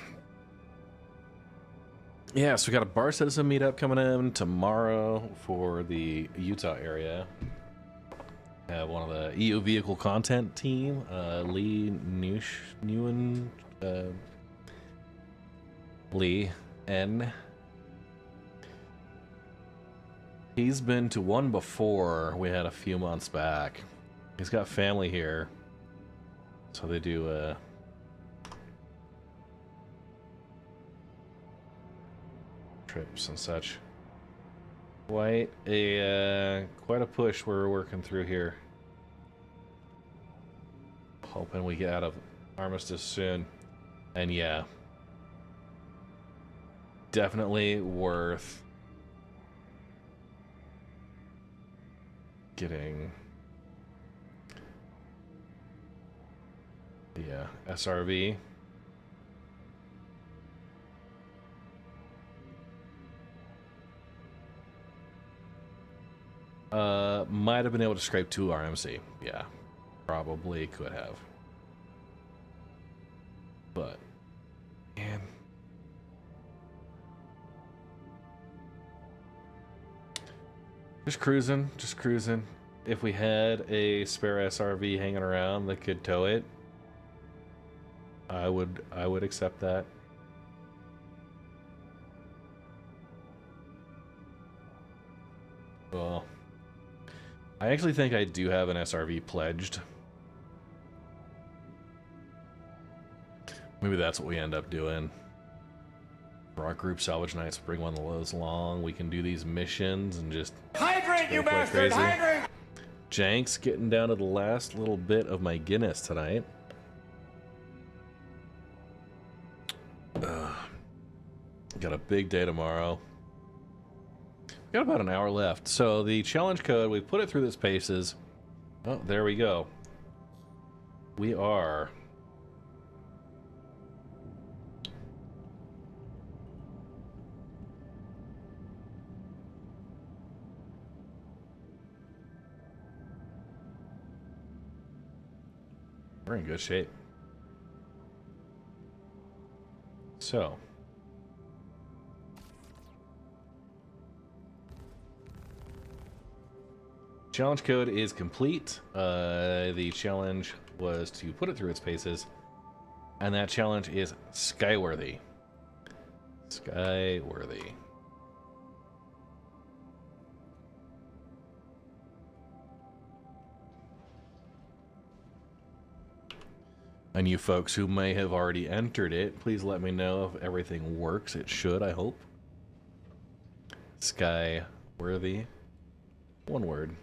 Yeah, so we got a Bar Citizen meetup coming in tomorrow for the Utah area. Have one of the EU vehicle content team, Lee Newen, Lee N. He's been to one before. We had a few months back. He's got family here, so they do trips and such. Quite a push we're working through here. Hoping we get out of Armistice soon. And yeah, definitely worth getting the SRV. Might have been able to scrape 2 RMC. Yeah, probably could have. But, man. Just cruising, just cruising. If we had a spare SRV hanging around that could tow it, I would accept that. Well, I actually think I do have an SRV pledged. Maybe that's what we end up doing. For our group salvage nights, bring one of those along. We can do these missions and just Hydrate, you bastard! crazy. Hydrate! Jank's getting down to the last little bit of my Guinness tonight. Got a big day tomorrow. Got about an hour left. So the challenge code, we put it through the paces. Oh, there we go. We are... We're in good shape. So... Challenge code is complete. The challenge was to put it through its paces, and that challenge is Skyworthy. Skyworthy. And you folks who may have already entered it, please let me know if everything works. It should, I hope. Skyworthy. One word.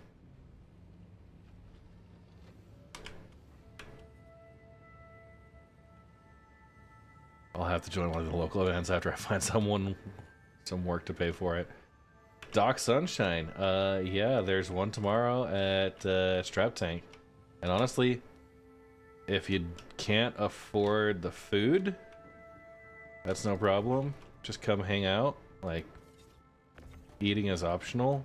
I'll have to join one of the local events after I find some work to pay for it. Doc Sunshine. Yeah, there's one tomorrow at Strap Tank. And honestly, if you can't afford the food, that's no problem. Just come hang out. Like, eating is optional.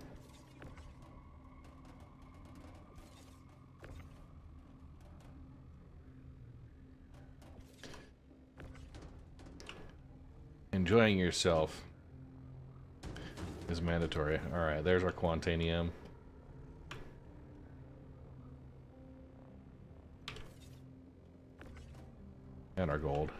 Enjoying yourself is mandatory. Alright, there's our Quantanium. And our gold.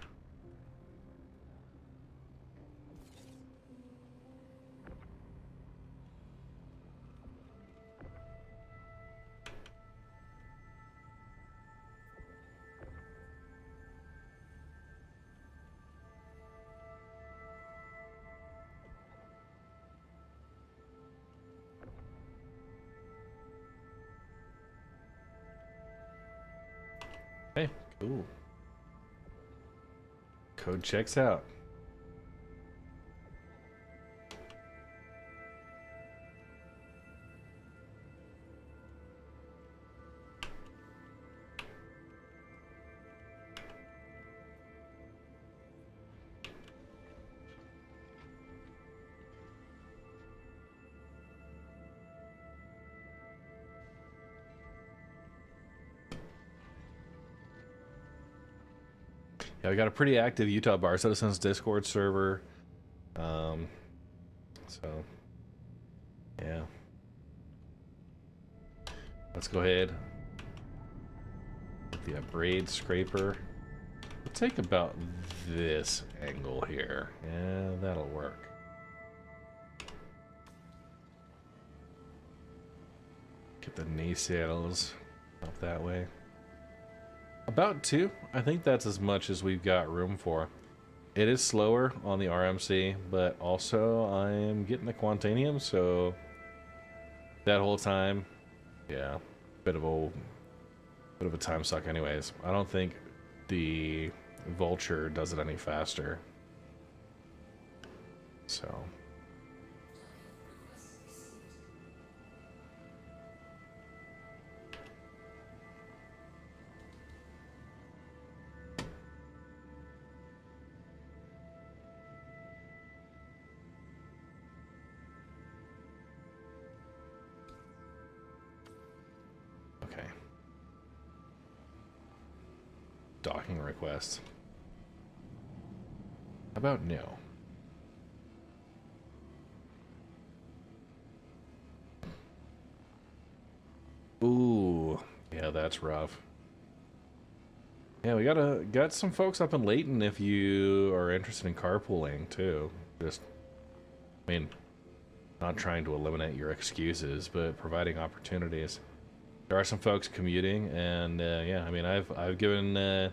Hey, cool. Code checks out. Yeah, we got a pretty active Utah Bar Citizens Discord server. So, yeah. Let's go ahead. Get the braid scraper. We'll take about this angle here. Yeah, that'll work. Get the knee saddles up that way. About 2. I think that's as much as we've got room for. It is slower on the RMC, but also I am getting the Quantanium, so that whole time, yeah, bit of a time suck anyways. I don't think the Vulture does it any faster. So... Docking request. How about no? Ooh, yeah, that's rough. Yeah, we got some folks up in Layton if you are interested in carpooling too. Just, I mean, not trying to eliminate your excuses, but providing opportunities. There are some folks commuting, and yeah, I mean, I've given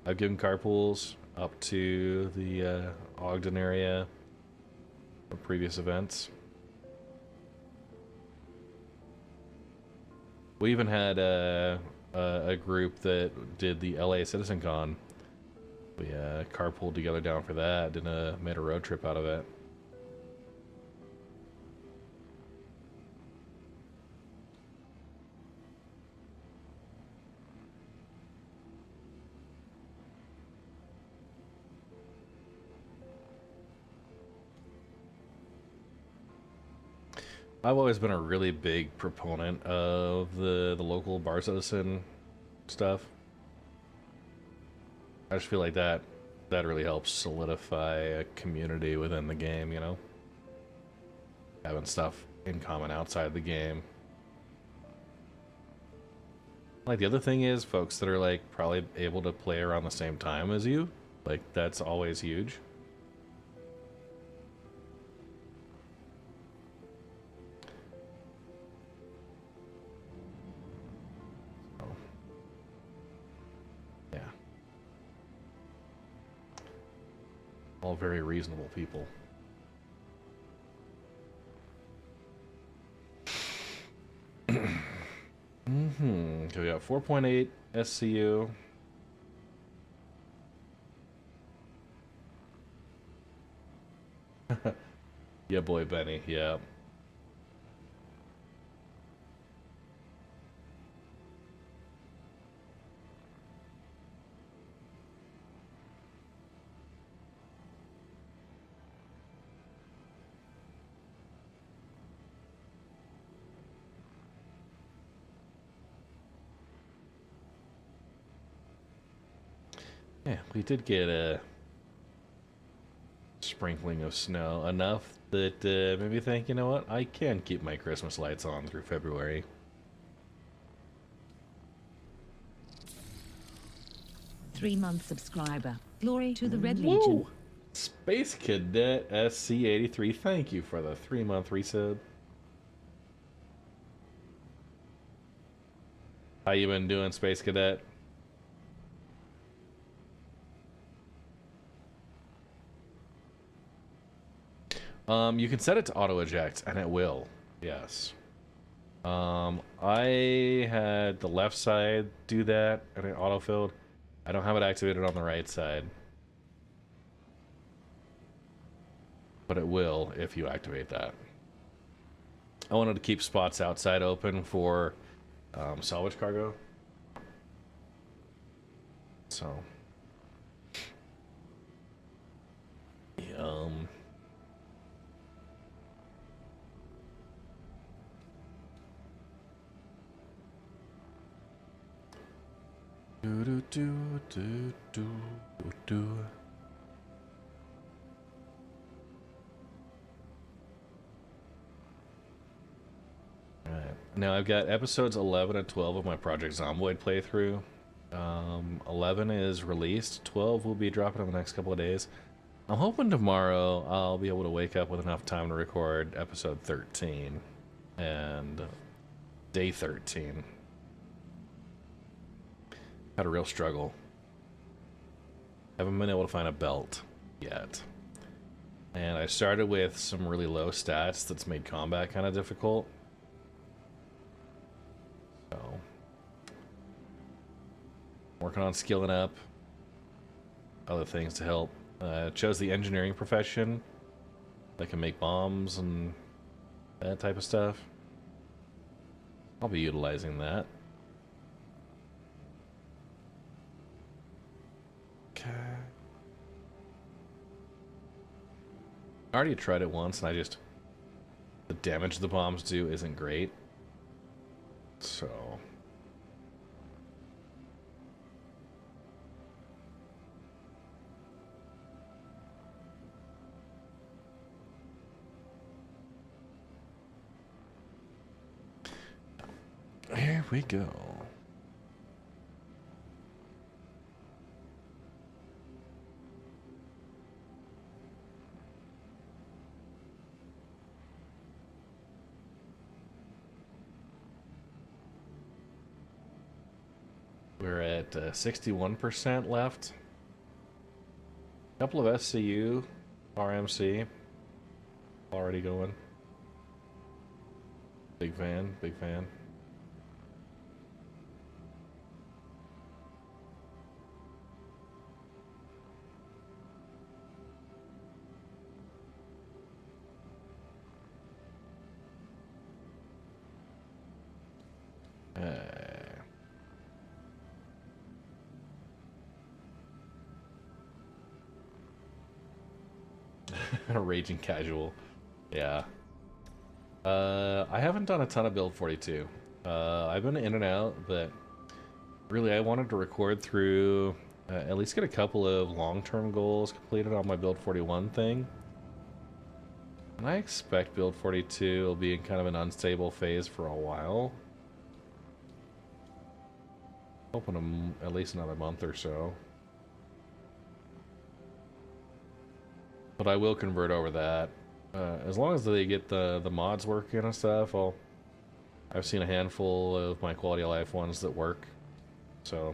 I've given carpools up to the Ogden area for previous events. We even had a group that did the LA Citizen Con. We carpooled together down for that, made a road trip out of it. I've always been a really big proponent of the local bar citizen stuff. I just feel like that really helps solidify a community within the game, you know? Having stuff in common outside the game. Like, the other thing is folks that are like probably able to play around the same time as you. Like, that's always huge. All very reasonable people. Okay, we got 4.8 SCU. Yeah, boy, Benny. Yeah. Yeah, we did get a sprinkling of snow, enough that made me think, you know what, I can keep my Christmas lights on through February. Three-month subscriber. Glory to the Red Legion. Space Cadet SC83, thank you for the 3-month resub. How you been doing, Space Cadet? You can set it to auto eject, and it will. Yes. I had the left side do that, and it auto-filled. I don't have it activated on the right side. But it will if you activate that. I wanted to keep spots outside open for salvage cargo. So. Alright, now I've got episodes 11 and 12 of my Project Zomboid playthrough. 11 is released, 12 will be dropping in the next couple of days. I'm hoping tomorrow I'll be able to wake up with enough time to record episode 13 and day 13. Had a real struggle. Haven't been able to find a belt yet. And I started with some really low stats that's made combat kind of difficult. So, working on skilling up. Other things to help. Chose the engineering profession. I can make bombs and that type of stuff. I'll be utilizing that. Okay. I already tried it once, and the damage the bombs do isn't great. So. Here we go. We're at 61% left. A couple of SCU, RMC, already going. Big fan, big fan. Raging casual. Yeah. I haven't done a ton of build 42. I've been in and out, but really I wanted to record through, at least get a couple of long-term goals completed on my build 41 thing. And I expect build 42 will be in kind of an unstable phase for a while. Hoping at least another month or so. But I will convert over that. As long as they get the mods working and stuff, I've seen a handful of my quality of life ones that work. So,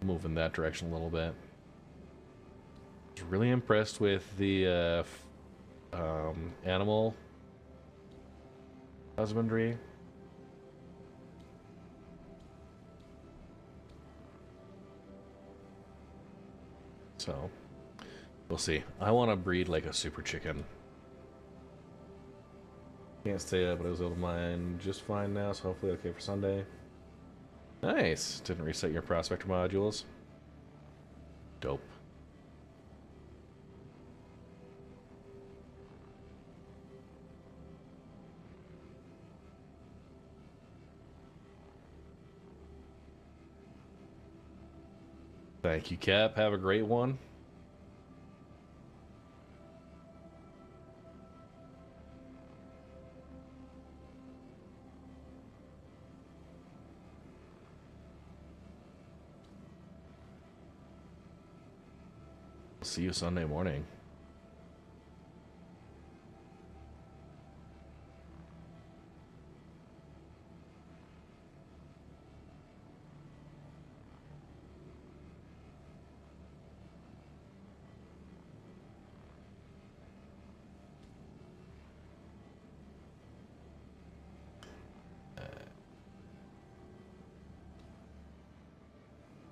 move in that direction a little bit. I was really impressed with the animal husbandry. So, we'll see. I want to breed like a super chicken. Can't stay up, but I was able to mine just fine now, so hopefully okay for Sunday. Nice! Didn't reset your prospector modules. Dope. Thank you, Cap. Have a great one. See you Sunday morning.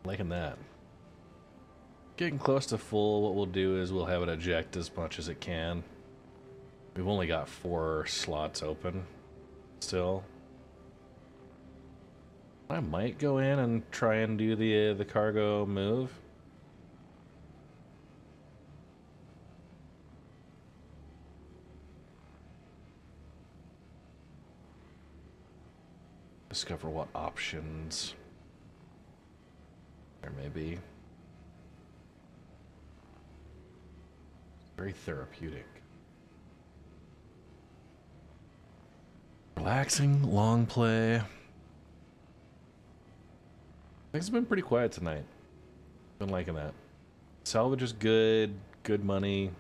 Liking that. Getting close to full. What we'll do is we'll have it eject as much as it can. We've only got 4 slots open still. I might go in and try and do the cargo move. Discover what options there may be. Very therapeutic. Relaxing, long play. Things have been pretty quiet tonight. Been liking that. Salvage is good, good money.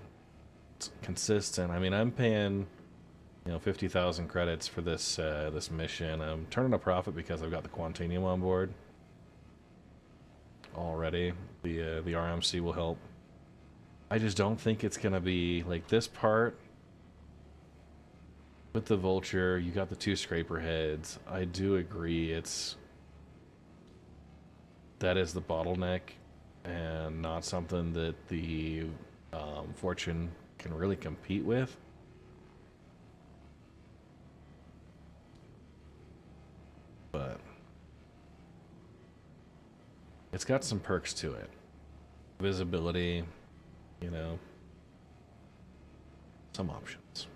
It's consistent. I mean, I'm paying, 50,000 credits for this this mission. I'm turning a profit because I've got the Quantanium on board already. The RMC will help. I just don't think it's gonna be like this part with the Vulture. You got the 2 scraper heads. I do agree that is the bottleneck and not something that the Fortune can really compete with. But it's got some perks to it. Visibility. Some options.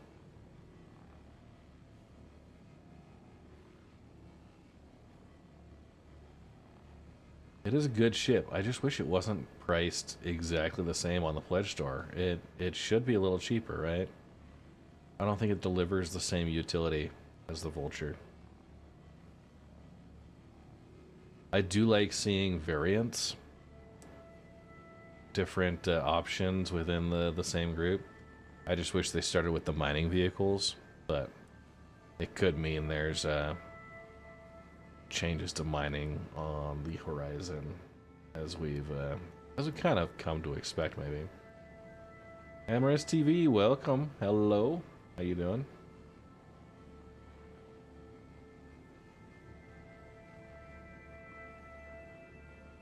It is a good ship. I just wish it wasn't priced exactly the same on the pledge store. It should be a little cheaper, right? I don't think it delivers the same utility as the Vulture. I do like seeing variants. Different options within the same group. I just wish they started with the mining vehicles, but it could mean there's changes to mining on the horizon, as we kind of come to expect, maybe. Amorous TV, welcome. Hello. How you doing?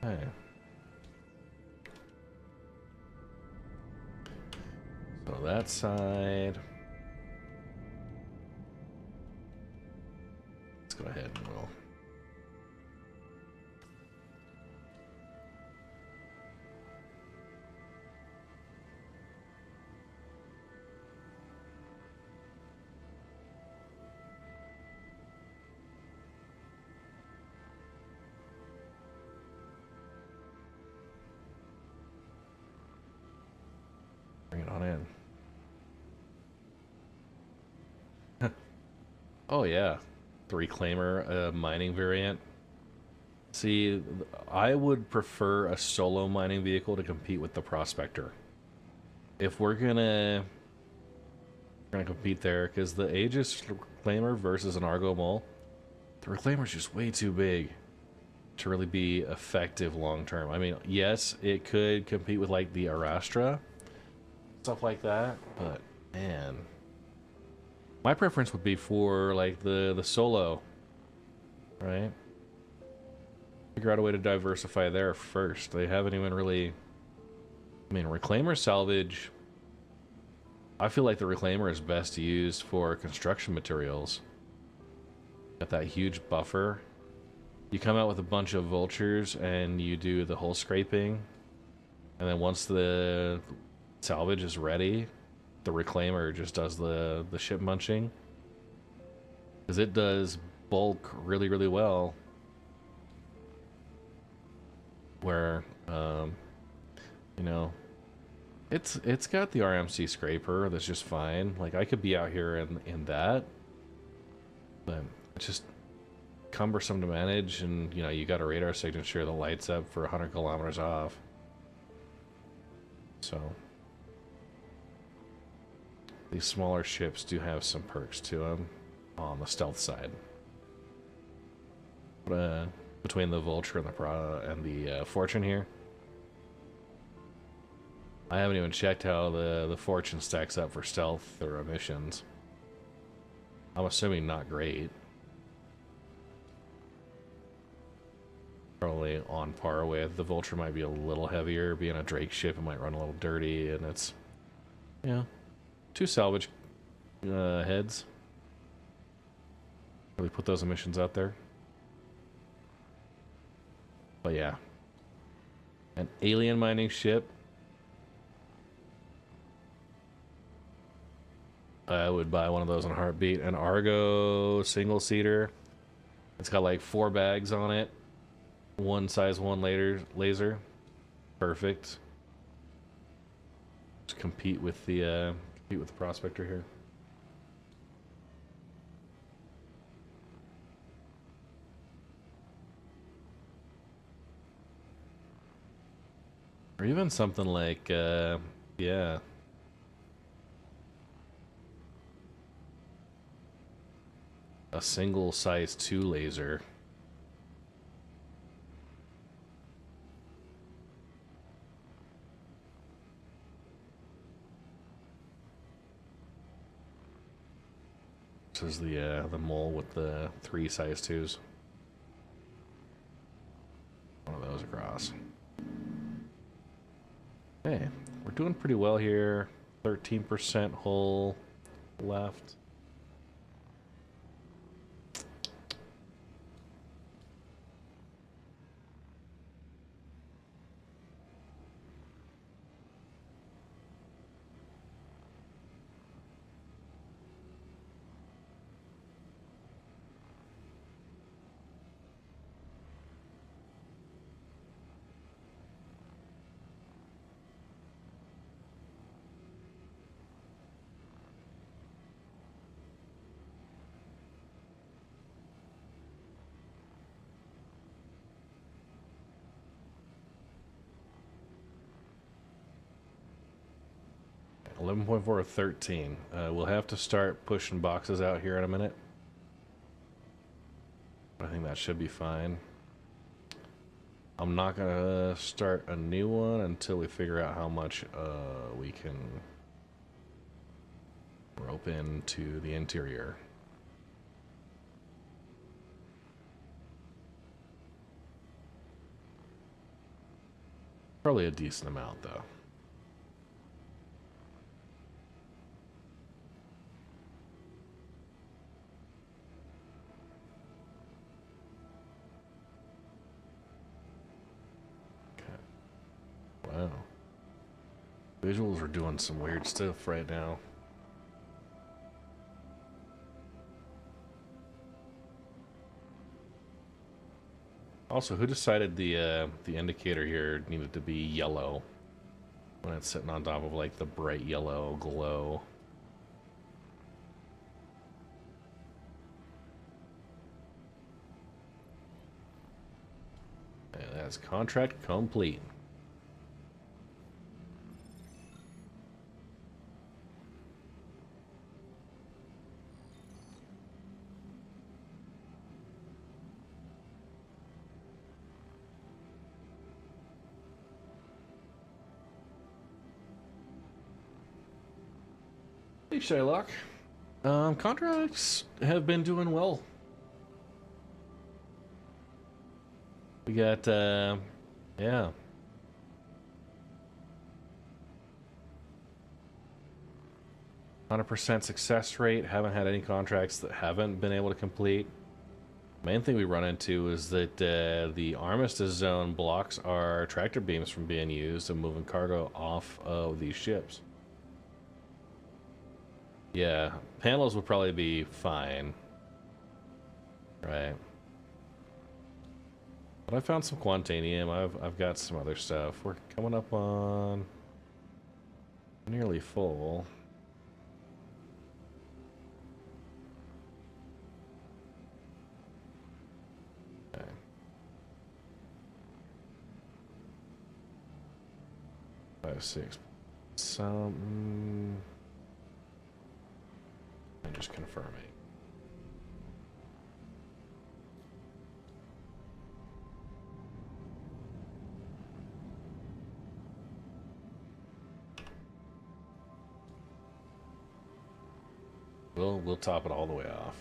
Hey. So that side. Let's go ahead and we'll. Bring it on in. Oh yeah, the reclaimer mining variant. See, I would prefer a solo mining vehicle to compete with the prospector. If we're gonna compete there, because the Aegis reclaimer versus an Argo mole, the reclaimer's just way too big to really be effective long term. I mean, yes, it could compete with like the Arastra, stuff like that, but man, my preference would be for like the solo, right? Figure out a way to diversify there first. They haven't even really. I mean, reclaimer salvage. I feel like the reclaimer is best used for construction materials. Got that huge buffer. You come out with a bunch of vultures and you do the hull scraping, and then once the salvage is ready, the reclaimer just does the ship munching, because it does bulk really, really well. Where you know, it's got the RMC scraper that's just fine. Like, I could be out here in that, but it's just cumbersome to manage, and you know, you got a radar signature that lights up for 100 kilometers off. So these smaller ships do have some perks to them on the stealth side. But between the Vulture and the Fortune here, I haven't even checked how the Fortune stacks up for stealth or emissions. I'm assuming not great. Probably on par with the Vulture. Might be a little heavier. Being a Drake ship, it might run a little dirty, and it's, yeah, 2 salvage heads. Really put those emissions out there. But yeah, an alien mining ship. I would buy one of those in a heartbeat. An Argo single seater. It's got like 4 bags on it. 1 size 1 laser. Perfect. Just compete with the prospector here. Or even something like yeah. A single size 2 laser. This is the mole with the 3 size 2s. One of those across. Hey, we're doing pretty well here. 13% hull left. .4 or 13. We'll have to start pushing boxes out here in a minute. I think that should be fine. I'm not gonna start a new one until we figure out how much we can rope into the interior. Probably a decent amount though. Wow. Visuals are doing some weird stuff right now. Also, who decided the indicator here needed to be yellow when it's sitting on top of like the bright yellow glow? And that's contract complete. Hey, Shylock. Contracts have been doing well. We got, yeah. %100% success rate. Haven't had any contracts that haven't been able to complete. Main thing we run into is that the Armistice Zone blocks our tractor beams from being used and moving cargo off of these ships. Yeah, panels would probably be fine. Right. But I found some Quantanium. I've got some other stuff. We're coming up on nearly full. Okay. 5, 6. Some. I'm just confirming. We'll top it all the way off.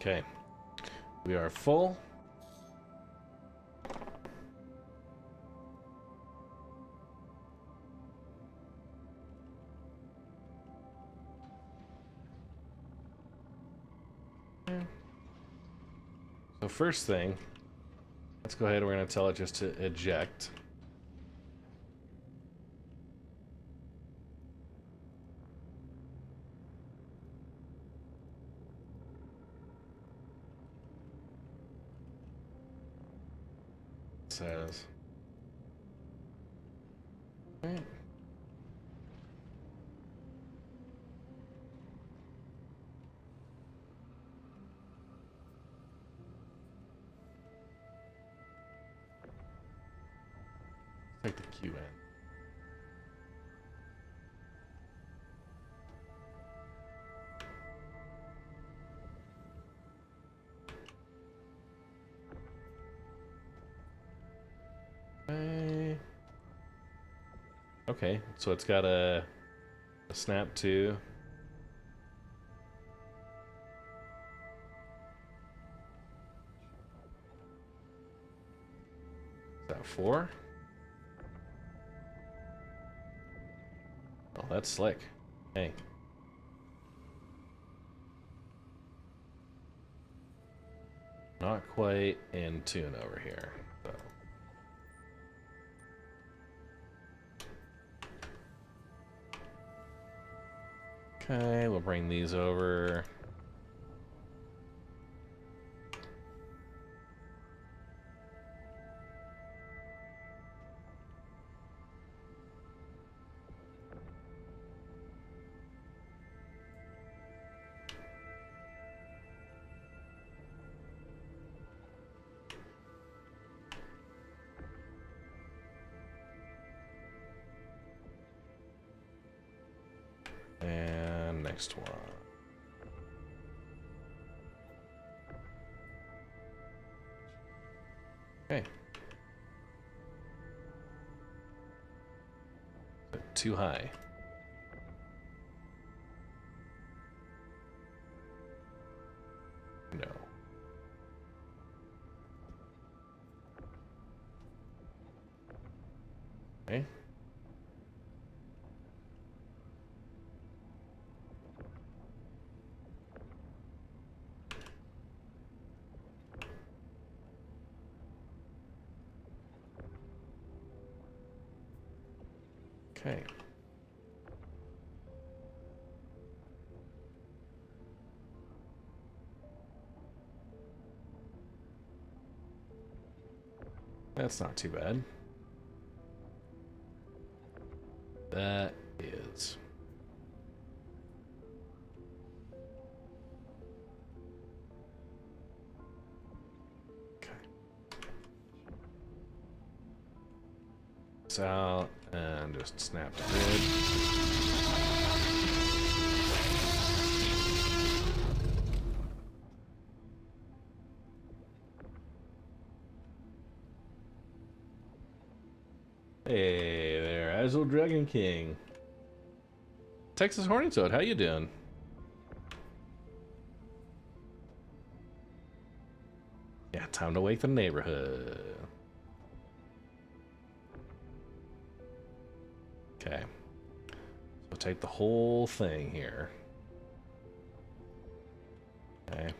Okay, we are full. So first thing, let's go ahead. We're going to tell it just to eject. Says. Right. Take the Q in. Okay, so it's got a snap to. Is that 4? Oh, that's slick. Hey. Not quite in tune over here. So. Okay, we'll bring these over. next one. Okay. Too high. No. Okay. Okay. That's not too bad. That is. Okay. This out and just snap to grid. Hey there, Azul Dragon King. Texas Horny Toad, how you doing? Yeah, time to wake the neighborhood. Okay. So take the whole thing here. Okay.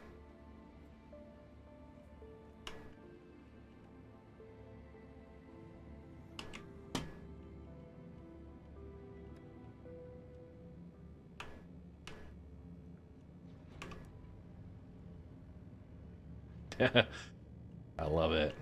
I love it.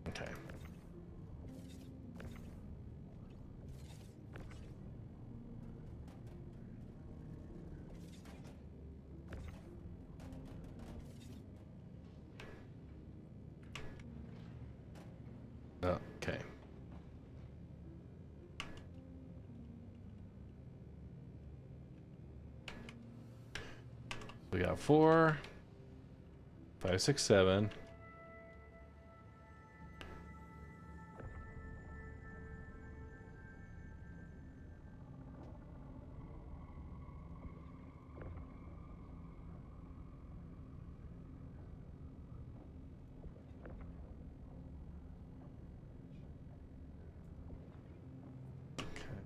Okay. Okay. We got 4, 5, 6, 7.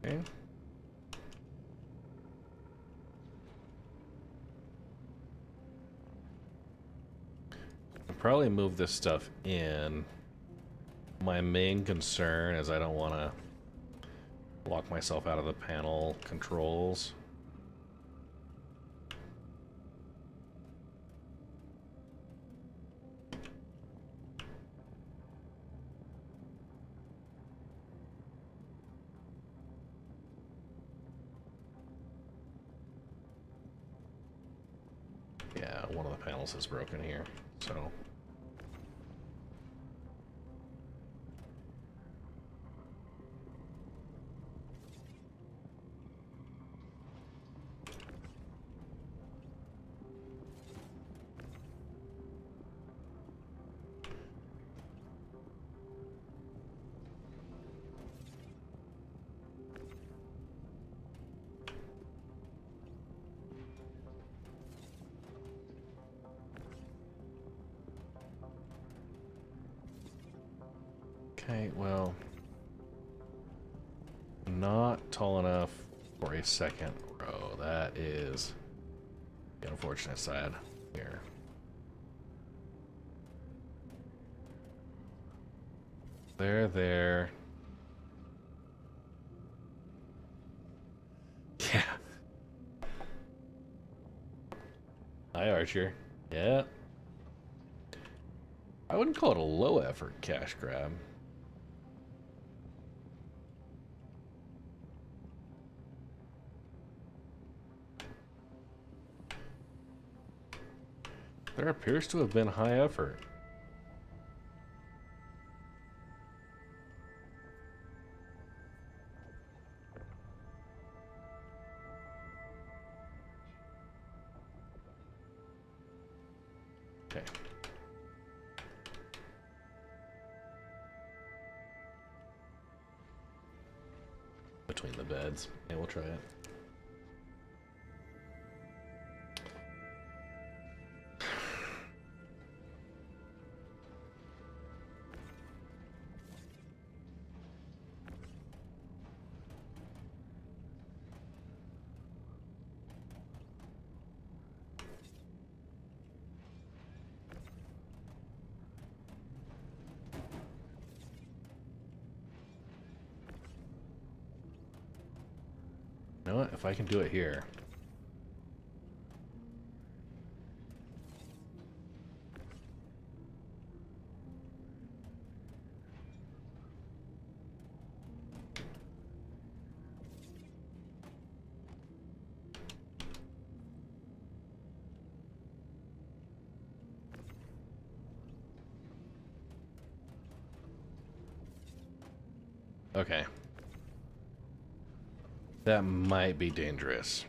Okay. I'll probably move this stuff in. My main concern is I don't want to lock myself out of the panel controls. Yeah, one of the panels is broken here, so. Okay, well, not tall enough for a second row. That is the unfortunate side here. There. Yeah. Hi, Archer. Yeah. I wouldn't call it a low effort cash grab. There appears to have been high effort. Okay. Between the beds. Yeah, we'll try it. You know what? If I can do it here. Okay. That might be dangerous.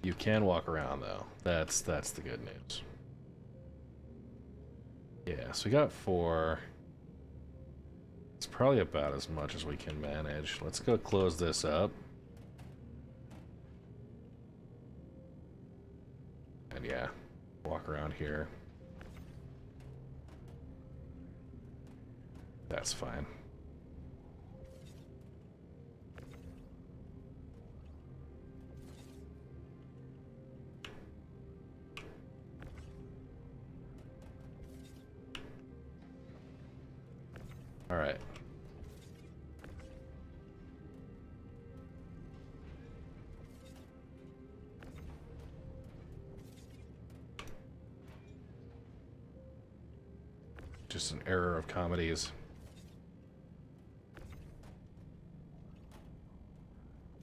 You can walk around though. That's the good news. Yeah, so we got 4. It's probably about as much as we can manage. Let's go close this up. And yeah, walk around here. That's fine. All right. Just an error of comedies.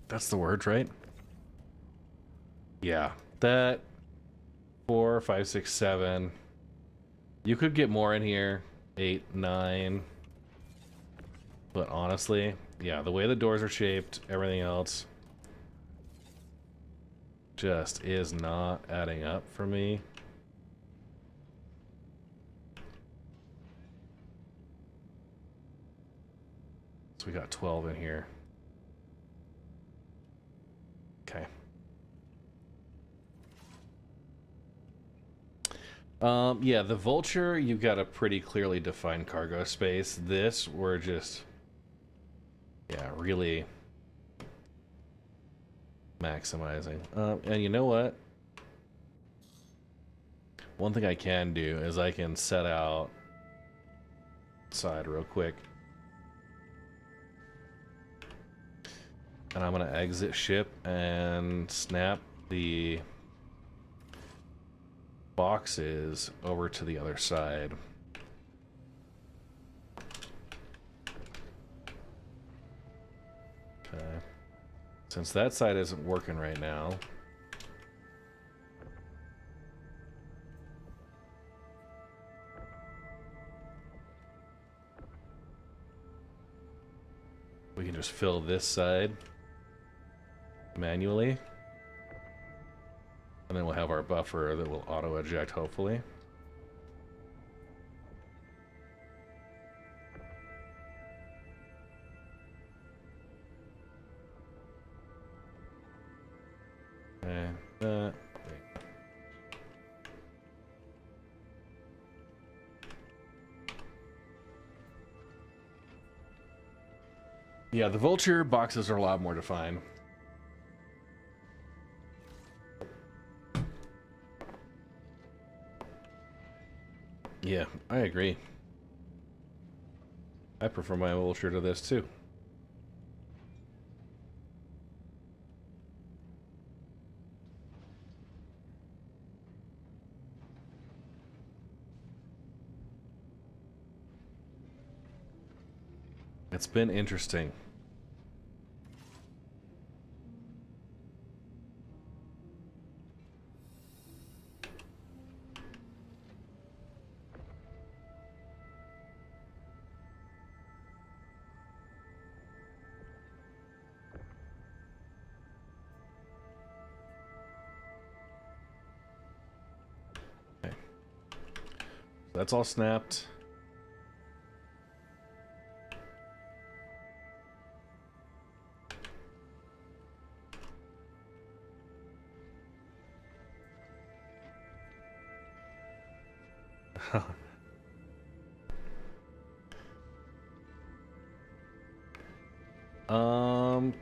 That's the word, right? Yeah, that 4, 5, 6, 7. You could get more in here. 8, 9. But honestly, yeah, the way the doors are shaped, everything else just is not adding up for me. So we got 12 in here. Okay. Yeah, the Vulture, you've got a pretty clearly defined cargo space. This, we're just, yeah, really maximizing. And you know what? One thing I can do is I can set out side real quick. And I'm gonna exit ship and snap the boxes over to the other side. Okay. Since that side isn't working right now, we can just fill this side manually. And then we'll have our buffer that will auto eject, hopefully. Okay. Yeah, the Vulture boxes are a lot more defined. Yeah, I agree. I prefer my Vulture to this too. It's been interesting. Okay. That's all snapped.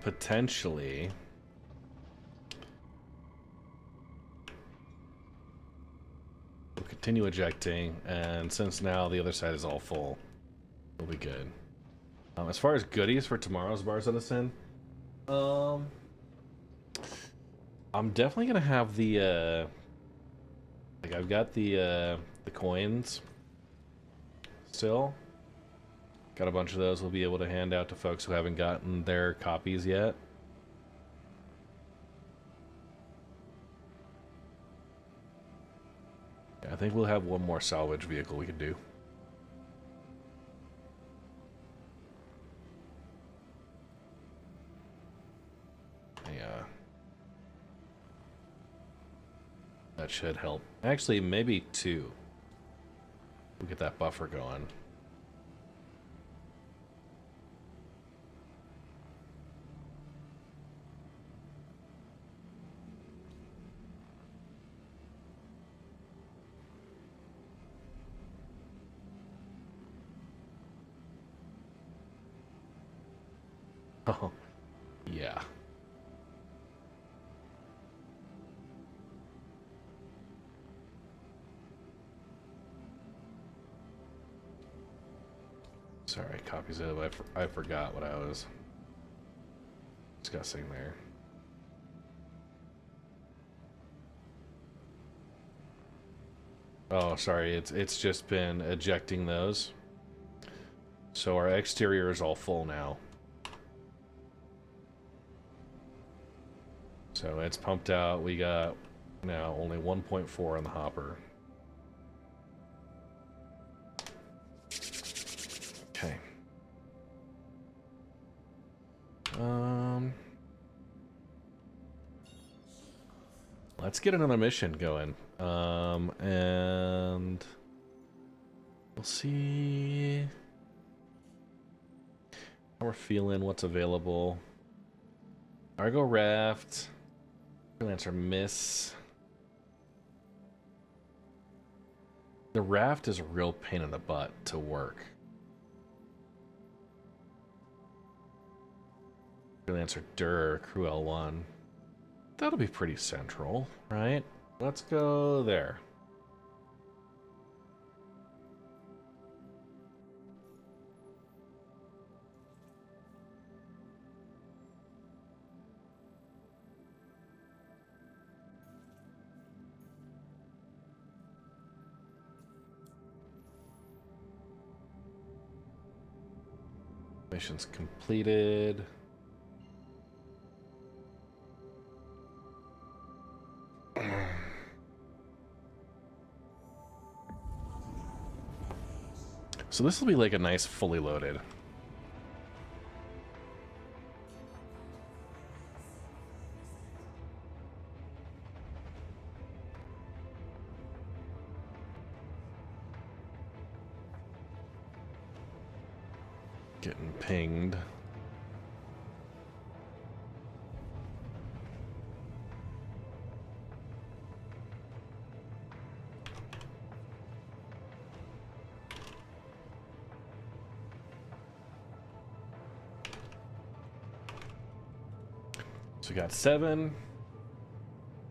Potentially. We'll continue ejecting, and since now the other side is all full, we'll be good. As far as goodies for tomorrow's Bar Citizen, I'm definitely gonna have the like I've got the coins still. Got a bunch of those we'll be able to hand out to folks who haven't gotten their copies yet. Yeah, I think we'll have one more salvage vehicle we can do. Yeah. That should help. Actually, maybe two. We'll get that buffer going. Oh, yeah. Sorry, copies of it. I forgot what I was discussing there. Oh, sorry. It's just been ejecting those. So our exterior is all full now. So it's pumped out. We got now only 1.4 on the hopper. Okay. Let's get another mission going. And we'll see how we're feeling, what's available. Argo Raft. Freelancer miss. The raft is a real pain in the butt to work. Freelancer Dur, Crew L1. That'll be pretty central, right? Let's go there. Mission's completed. So this will be like a nice fully loaded. Getting pinged. So we got 7,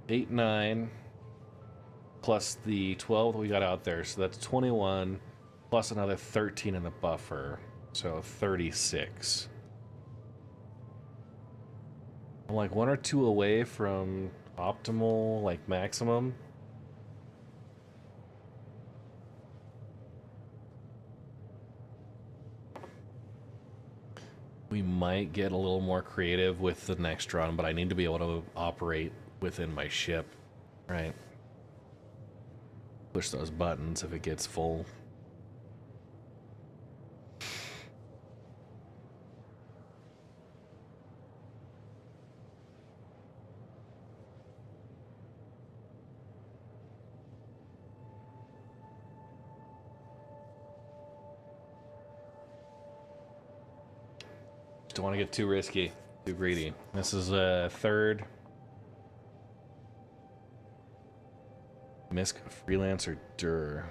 8, 9, plus the 12 that we got out there. So that's 21, plus another 13 in the buffer. So 36. I'm like 1 or 2 away from optimal, like maximum. We might get a little more creative with the next run, but I need to be able to operate within my ship, right? Push those buttons if it gets full. Don't want to get too risky, too greedy. This is a third MISC Freelancer DUR.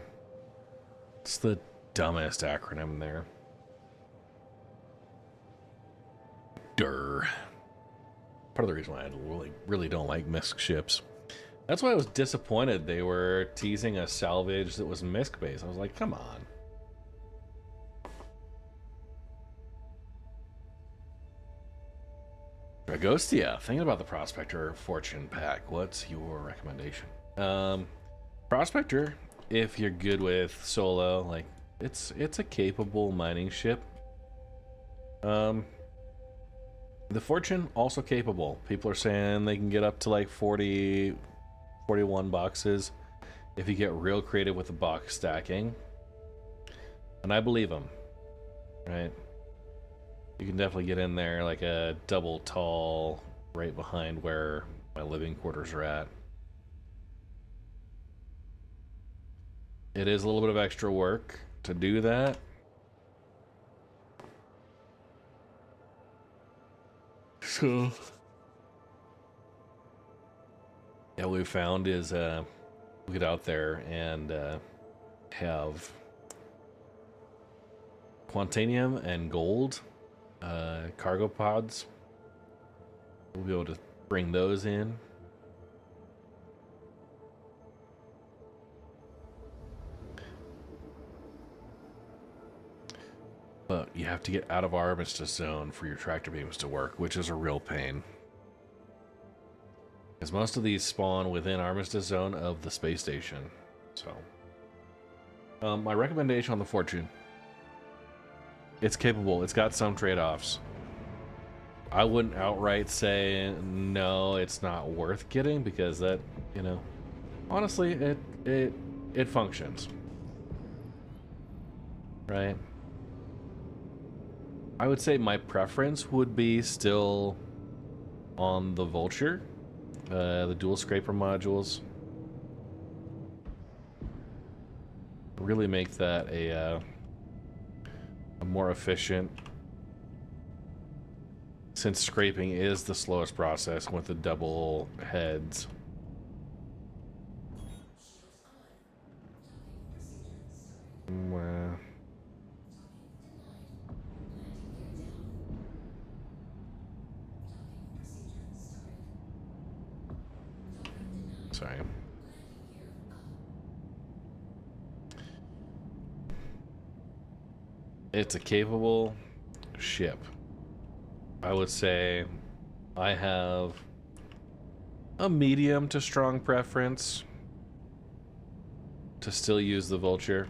It's the dumbest acronym there. DUR. Part of the reason why I really don't like MISC ships. That's why I was disappointed they were teasing a salvage that was MISC based. I was like, come on. Dragostia, thinking about the Prospector Fortune pack. What's your recommendation? Prospector, if you're good with solo, like it's a capable mining ship. The Fortune also capable. People are saying they can get up to like 40, 41 boxes if you get real creative with the box stacking. And I believe them, right? You can definitely get in there like a double tall right behind where my living quarters are at. It is a little bit of extra work to do that. So yeah, what we found is we get out there and have Quantanium and gold cargo pods. We'll be able to bring those in. But you have to get out of Armistice Zone for your tractor beams to work, which is a real pain. Because most of these spawn within Armistice Zone of the space station. So, my recommendation on the Fortune. It's capable. It's got some trade-offs. I wouldn't outright say no, it's not worth getting, because that, you know, honestly, it functions. Right? I would say my preference would be still on the Vulture, the dual scraper modules. Really make that a more efficient, since scraping is the slowest process with the double heads. Sorry. It's a capable ship. I would say I have a medium to strong preference to still use the Vulture.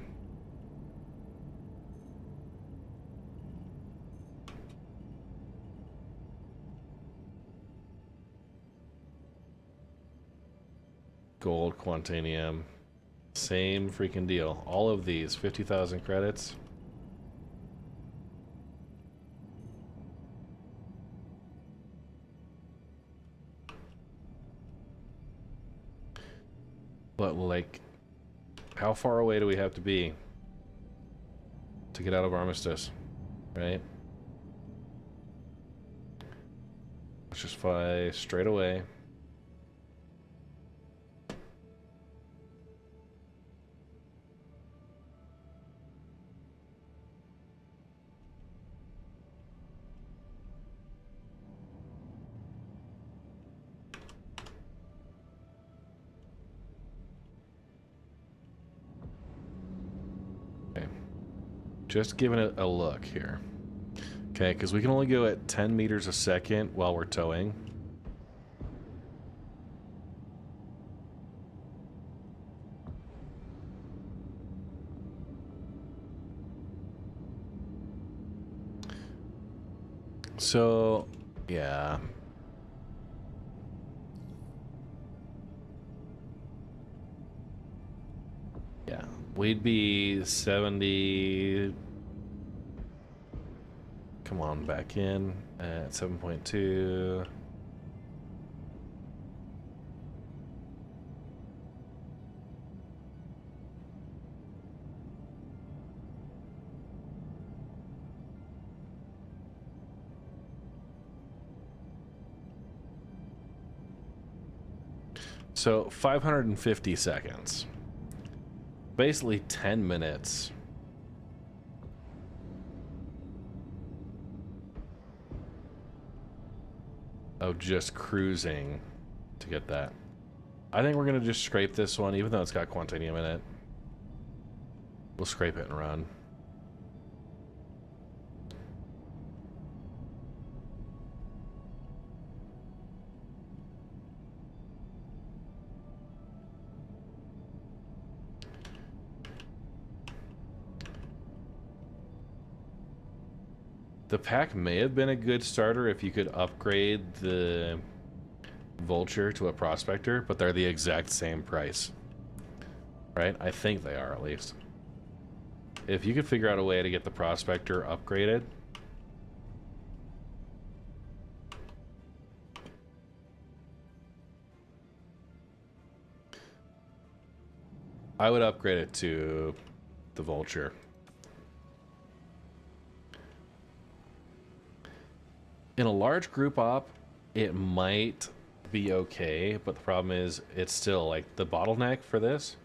Gold, Quantanium, same freaking deal. All of these, 50,000 credits. But, like, how far away do we have to be to get out of Armistice, right? Let's just fly straight away. Just giving it a look here. Okay, because we can only go at 10 meters a second while we're towing. So, yeah. Yeah, we'd be 70. Come on, back in at 7.2. So 550 seconds. Basically 10 minutes. Of just cruising to get that. I think we're gonna just scrape this one, even though it's got Quantanium in it. We'll scrape it and run. The pack may have been a good starter if you could upgrade the Vulture to a Prospector, but they're the exact same price. Right? I think they are, at least. If you could figure out a way to get the Prospector upgraded, I would upgrade it to the Vulture. In a large group op, it might be okay, but the problem is it's still like the bottleneck for this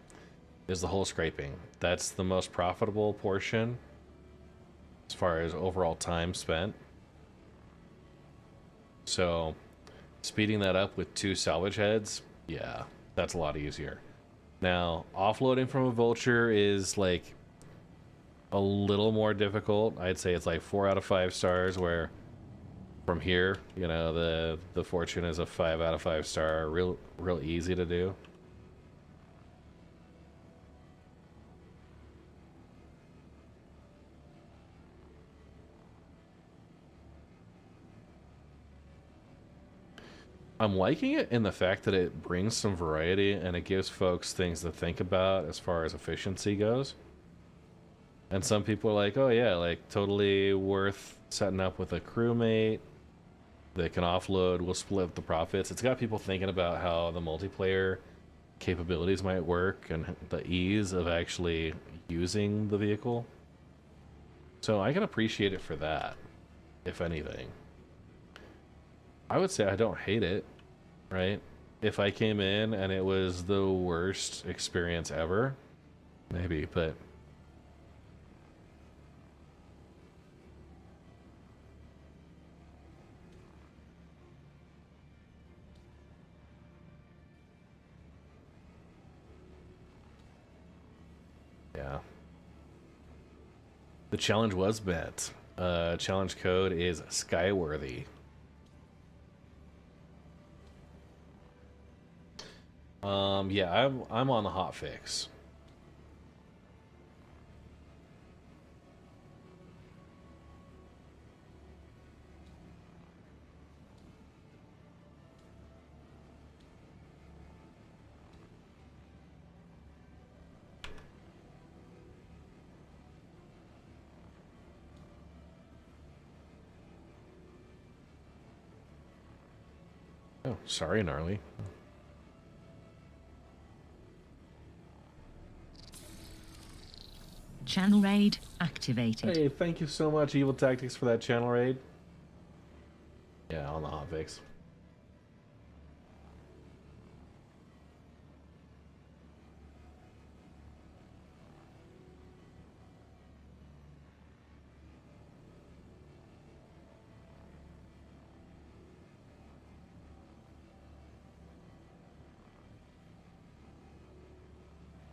is the whole scraping. That's the most profitable portion as far as overall time spent. So speeding that up with 2 salvage heads, yeah, that's a lot easier. Now, offloading from a Vulture is like a little more difficult. I'd say it's like 4 out of 5 stars, where from here, you know, the Fortune is a 5 out of 5 star, real easy to do. I'm liking it in the fact that it brings some variety and it gives folks things to think about as far as efficiency goes. And some people are like, oh yeah, like totally worth setting up with a crewmate. They can offload, we'll split the profits. It's got people thinking about how the multiplayer capabilities might work and the ease of actually using the vehicle. So I can appreciate it for that, if anything. I would say I don't hate it, right? If I came in and it was the worst experience ever, maybe, but yeah. The challenge was met. Challenge code is Skyworthy. Yeah, I'm on the hot fix. Oh, sorry, Gnarly. Channel raid activated. Hey, thank you so much, Evil Tactics, for that channel raid. Yeah, on the hotfix.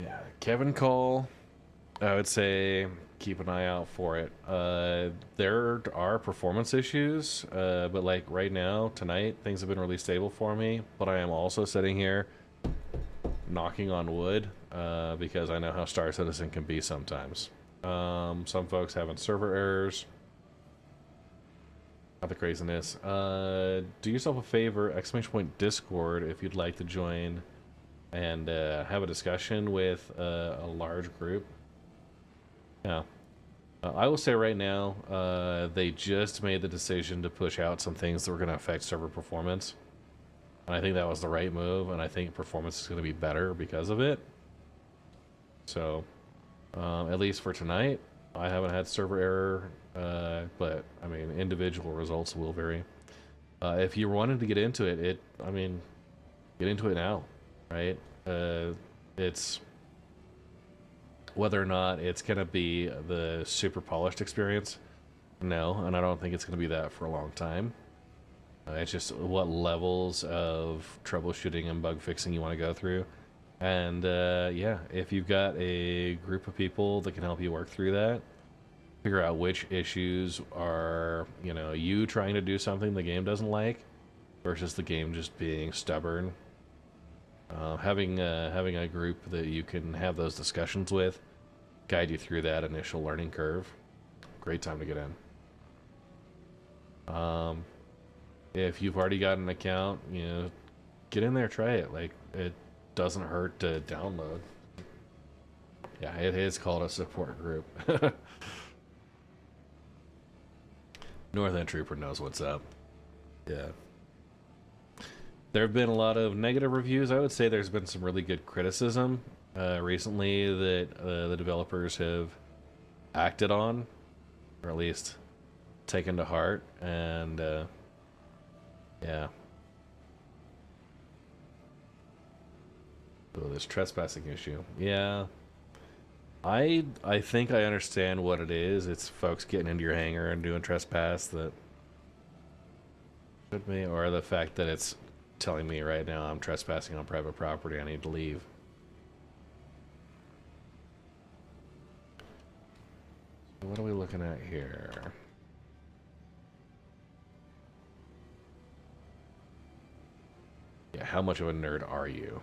Yeah, Kevin Cole, I would say keep an eye out for it. There are performance issues, but like right now, tonight, things have been really stable for me, but I am also sitting here knocking on wood, because I know how Star Citizen can be sometimes. Some folks having server errors. Not the craziness. Do yourself a favor, !Discord if you'd like to join and have a discussion with a large group. Yeah. I will say right now, they just made the decision to push out some things that were going to affect server performance. And I think that was the right move, and I think performance is going to be better because of it. So, at least for tonight, I haven't had server error, but, I mean, individual results will vary. If you wanted to get into it, I mean, get into it now, right? It's... Whether or not it's going to be the super polished experience, no, and I don't think it's going to be that for a long time. It's just what levels of troubleshooting and bug fixing you want to go through. And yeah, if you've got a group of people that can help you work through that, figure out which issues are, you know, you trying to do something the game doesn't like versus the game just being stubborn. Having a group that you can have those discussions with, guide you through that initial learning curve. Great time to get in. If you've already got an account, you know, get in there, try it. Like, it doesn't hurt to download. Yeah, it is called a support group. Northern Trooper knows what's up. Yeah. There have been a lot of negative reviews. I would say there's been some really good criticism recently that the developers have acted on, or at least taken to heart, and yeah. Oh, this trespassing issue. Yeah. I think I understand what it is. It's folks getting into your hangar and doing trespass that should be, or the fact that it's telling me right now I'm trespassing on private property, I need to leave. So what are we looking at here? Yeah, how much of a nerd are you?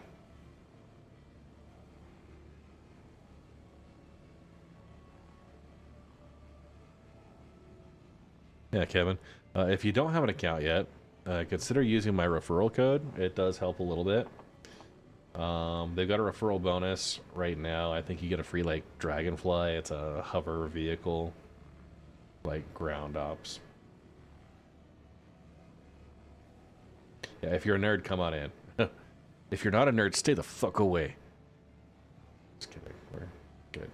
Yeah, Kevin. If you don't have an account yet, consider using my referral code. It does help a little bit. They've got a referral bonus right now. I think you get a free, like, Dragonfly. It's a hover vehicle, like ground ops. Yeah, if you're a nerd, come on in. If you're not a nerd, stay the fuck away. Just kidding. We're good.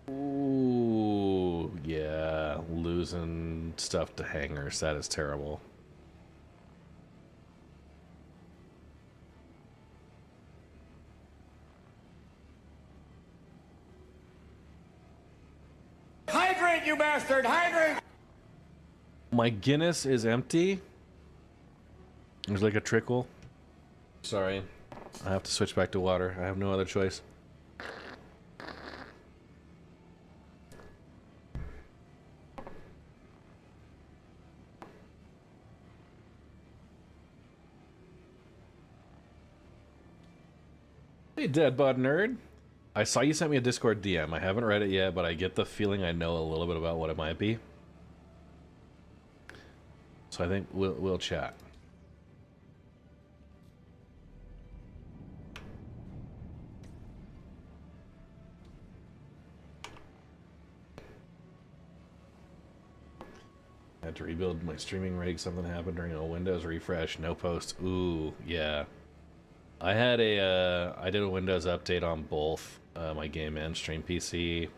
Ooh, yeah, losing stuff to hangars, that is terrible. Hydrate, you bastard! Hydrate! My Guinness is empty. There's like a trickle. Sorry. I have to switch back to water. I have no other choice. Hey, Deadbot Nerd. I saw you sent me a Discord DM. I haven't read it yet, but I get the feeling I know a little bit about what it might be. So I think we'll chat. I had to rebuild my streaming rig. Something happened during a Windows refresh. No posts. Ooh, yeah. I had I did a Windows update on both my game and stream PC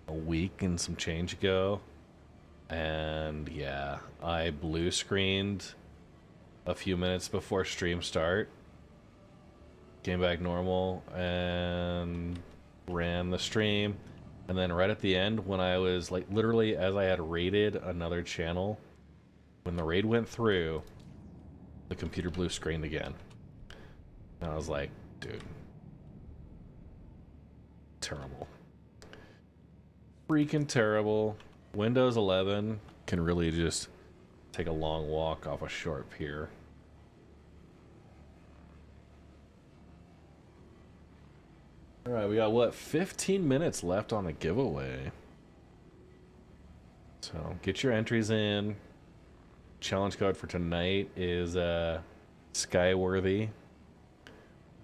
a week and some change ago. And yeah, I blue screened a few minutes before stream start. Came back normal and ran the stream. And then right at the end, when I was like literally as I had raided another channel, when the raid went through, the computer blue screened again. And I was like, dude. Terrible. Freaking terrible. Windows 11 can really just take a long walk off a short pier. All right, we got what, 15 minutes left on the giveaway. So get your entries in. Challenge code for tonight is Skyworthy.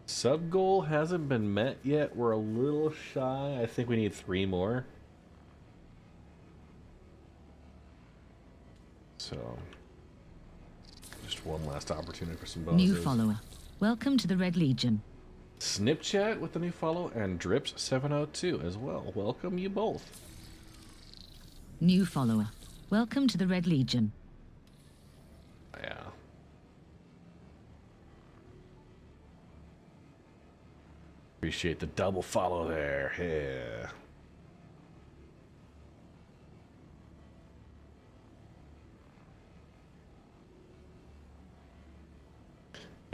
Sub goal hasn't been met yet. We're a little shy. I think we need 3 more. So just one last opportunity for some bonuses. New follower. Welcome to the Red Legion. Snipchat with the new follow and Drips702 as well. Welcome you both. New follower. Welcome to the Red Legion. Yeah. Appreciate the double follow there.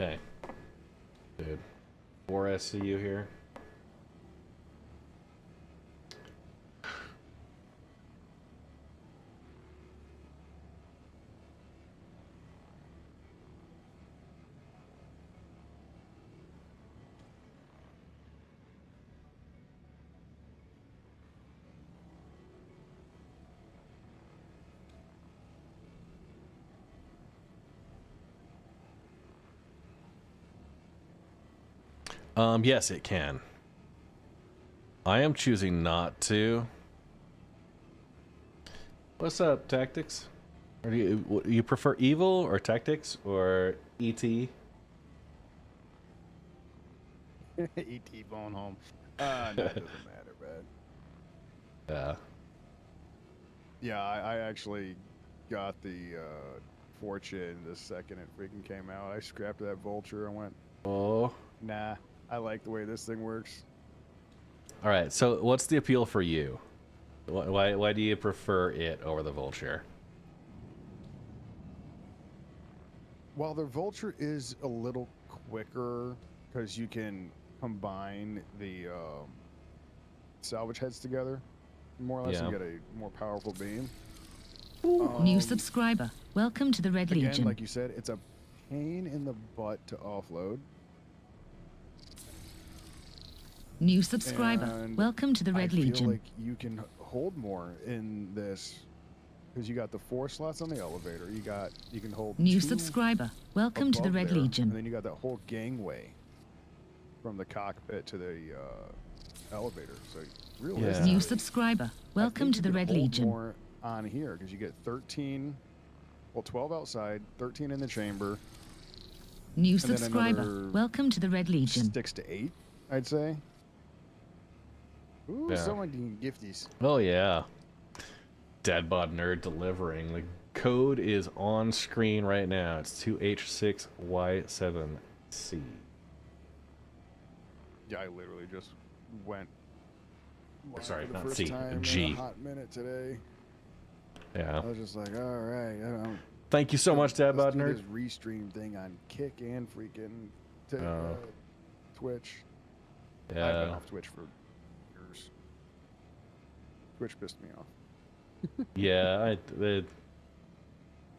Yeah. Okay. Dude. 4 SCU here. Yes, it can. I am choosing not to. What's up, Tactics? Or do you prefer Evil or Tactics or ET? ET phone home. No, it doesn't matter, man. Yeah. Yeah, I actually got the Fortune the second it freaking came out. I scrapped that Vulture and went, oh, nah, I like the way this thing works. All right, so what's the appeal for you? Why do you prefer it over the Vulture? While the Vulture is a little quicker because you can combine the salvage heads together, more or less, and get a more powerful beam. New subscriber. Welcome to the Red again, Legion. like you said, it's a pain in the butt to offload. New subscriber. And welcome to the Red Legion. I feel like you can hold more in this because you got the 4 slots on the elevator. You can hold New 2 subscriber. Welcome to the above Red there, Legion. And then you got that whole gangway from the cockpit to the elevator. So really, New subscriber. Welcome to the Red Legion. More on here because you get 13, well, 12 outside, 13 in the chamber. New subscriber. Welcome to the Red Legion. 6 to 8, I'd say. Ooh, Yeah. someone can gift these. Oh yeah. Dadbod Nerd delivering. The code is on screen right now. It's 2H6Y7C. Yeah, I literally just went. Sorry, for the not first C, time G. In a hot minute today. Yeah. I was just like, all right. Thank you so much, Dadbod Nerd. This restream thing on Kick and freaking Twitch. Yeah. I've been off Twitch for years. Twitch pissed me off. Yeah,